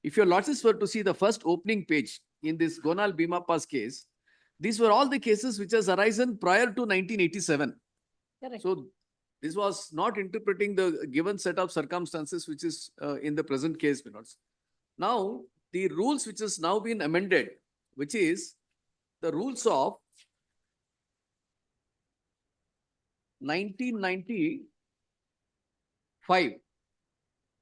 If your losses were to see the first opening page in this Gonal Bima Pass case, these were all the cases which has arisen prior to 1987. Correct. So this was not interpreting the given set of circumstances which is in the present case. Now, the rules which has now been amended, which is the rules of 1995.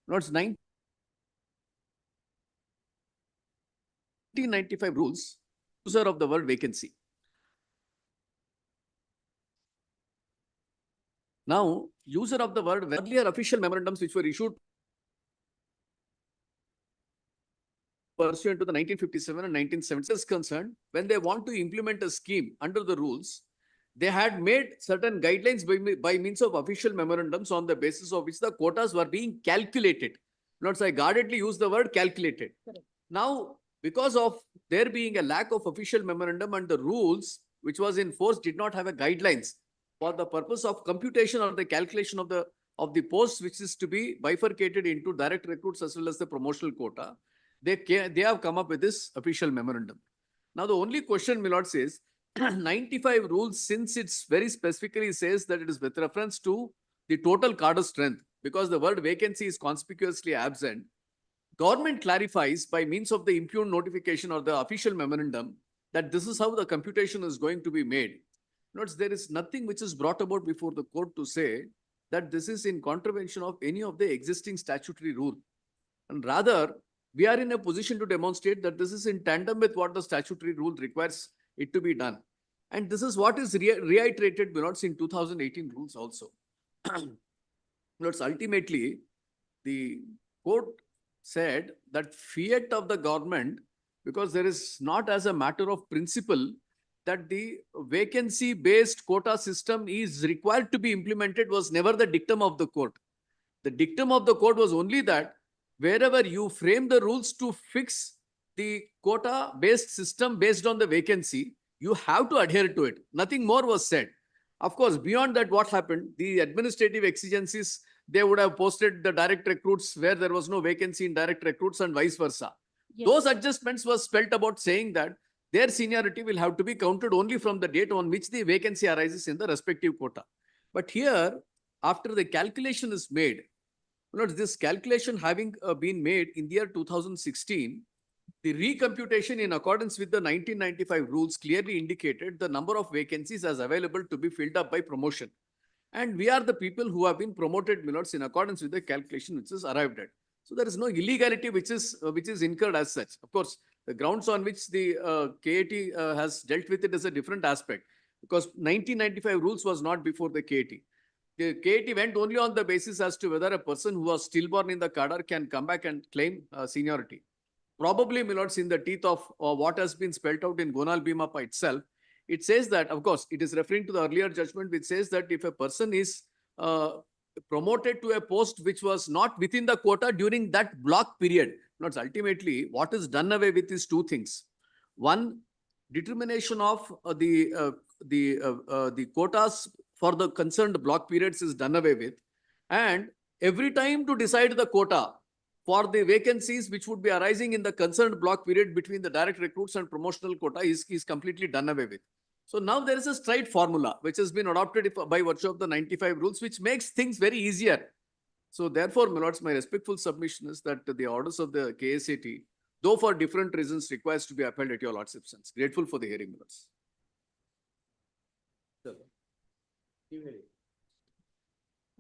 Notes 1995 rules, user of the word vacancy. Now, user of the word, earlier official memorandums which were issued pursuant to the 1957 and 1970 is concerned, when they want to implement a scheme under the rules, they had made certain guidelines by means of official memorandums on the basis of which the quotas were being calculated. Notice I guardedly use the word calculated. Correct. Now, because of there being a lack of official memorandum and the rules which was in force did not have a guidelines for the purpose of computation or the calculation of the posts which is to be bifurcated into direct recruits as well as the promotional quota, they have come up with this official memorandum. Now, the only question, my lords, is 95 rules, since it's very specifically says that it is with reference to the total cadre strength, because the word vacancy is conspicuously absent, government clarifies by means of the impugned notification or the official memorandum that this is how the computation is going to be made. Notice there is nothing which is brought about before the court to say that this is in contravention of any of the existing statutory rule. And rather, we are in a position to demonstrate that this is in tandem with what the statutory rule requires it to be done. And this is what is reiterated in 2018 rules also. Ultimately, the court said that fiat of the government, because there is not as a matter of principle that the vacancy-based quota system is required to be implemented, was never the dictum of the court. The dictum of the court was only that wherever you frame the rules to fix the quota-based system based on the vacancy, you have to adhere to it. Nothing more was said. Of course, beyond that, what happened? The administrative exigencies, they would have posted the direct recruits where there was no vacancy in direct recruits and vice versa. Yes. Those adjustments were spelt about saying that their seniority will have to be counted only from the date on which the vacancy arises in the respective quota. But here, after the calculation is made, this calculation having been made in the year 2016, the recomputation in accordance with the 1995 rules clearly indicated the number of vacancies as available to be filled up by promotion. And we are the people who have been promoted, in accordance with the calculation which is arrived at. So there is no illegality which is incurred as such. Of course, the grounds on which the KAT has dealt with it is a different aspect, because 1995 rules was not before the KAT. The KAT went only on the basis as to whether a person who was stillborn in the cadre can come back and claim seniority. Probably, my lords, in the teeth of what has been spelled out in Gonal Bima Pa itself, it says that, of course, it is referring to the earlier judgment which says that if a person is promoted to a post which was not within the quota during that block period, ultimately what is done away with is two things. One, determination of the quotas for the concerned block periods is done away with, and every time to decide the quota for the vacancies which would be arising in the concerned block period between the direct recruits and promotional quota is completely done away with. So now there is a straight formula which has been adopted by virtue of the 95 rules, which makes things very easier. So therefore, my lords, my respectful submission is that the orders of the KSAT, though for different reasons, requires to be upheld at your lord's absence. Grateful for the hearing, my lords.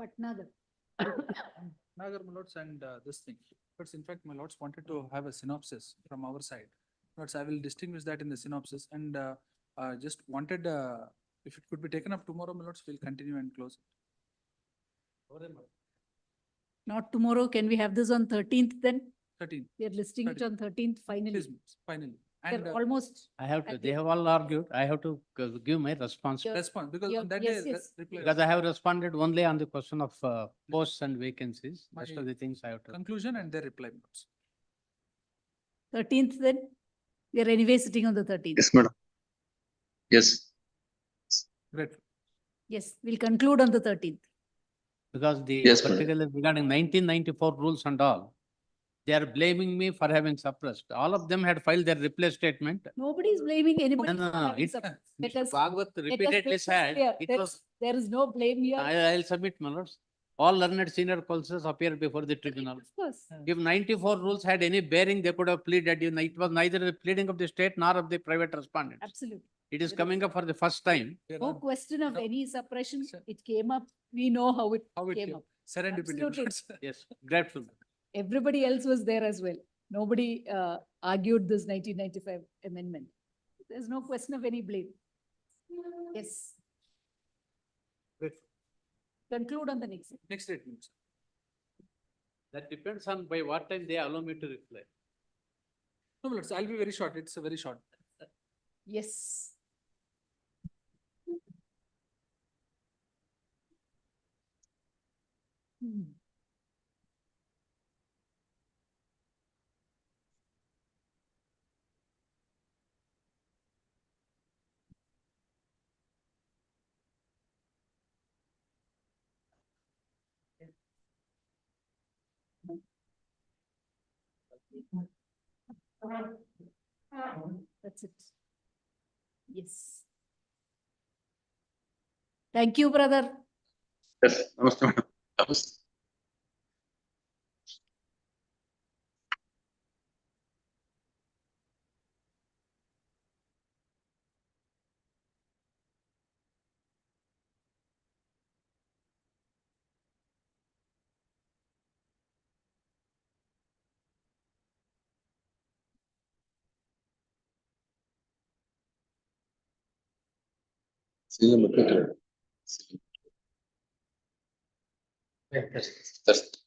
Bhatnagar. Nagar, my lords, and this thing. But in fact, my lords wanted to have a synopsis from our side. Lords, I will distinguish that in the synopsis and just wanted, if it could be taken up tomorrow, my lords, we'll continue and close it. Not tomorrow. Can we have this on 13th then? 13th. We are listing it on 13th finally. Please, finally. And They're almost. I have to, at they the- have all argued. I have to give my response. Your- response, because your- on that yes, day, yes. reply. Because I have responded only on the question of posts and vacancies. Rest My of the things I have to. Conclusion and their reply. My lords. 13th then? We are anyway sitting on the 13th. Yes, madam. Yes. Great. Yes, we'll conclude on the 13th. Because the, Yes, madam. particularly regarding 1994 rules and all, they are blaming me for having suppressed. All of them had filed their replay statement. Nobody is blaming anybody. No, no, for no, having it- suppressed. Let Mr. us- Bhagwat let us repeatedly make this said clear. it There- was. There is no blame here. I'll submit, my lords. All learned senior counsels appear before the tribunal. Of course. If 94 rules had any bearing, they could have pleaded. It was neither the pleading of the state nor of the private respondents. Absolutely. It is There coming up for the first time. No question of any suppression. Sir. It came up. We know how it How it came came. up. Serendipity. my Absolutely. lords. Yes, grateful. Everybody else was there as well. Nobody argued this 1995 amendment. There's no question of any blame. Yes. Great. Conclude on the next. Next statement. Sir. That depends on by what time they allow me to reply. No, my lords, I'll be very short. It's a very short. Yes. Hmm. That's it. Yes. Thank you, brother. Yes, namaste, madam. Namaste. See you later. That's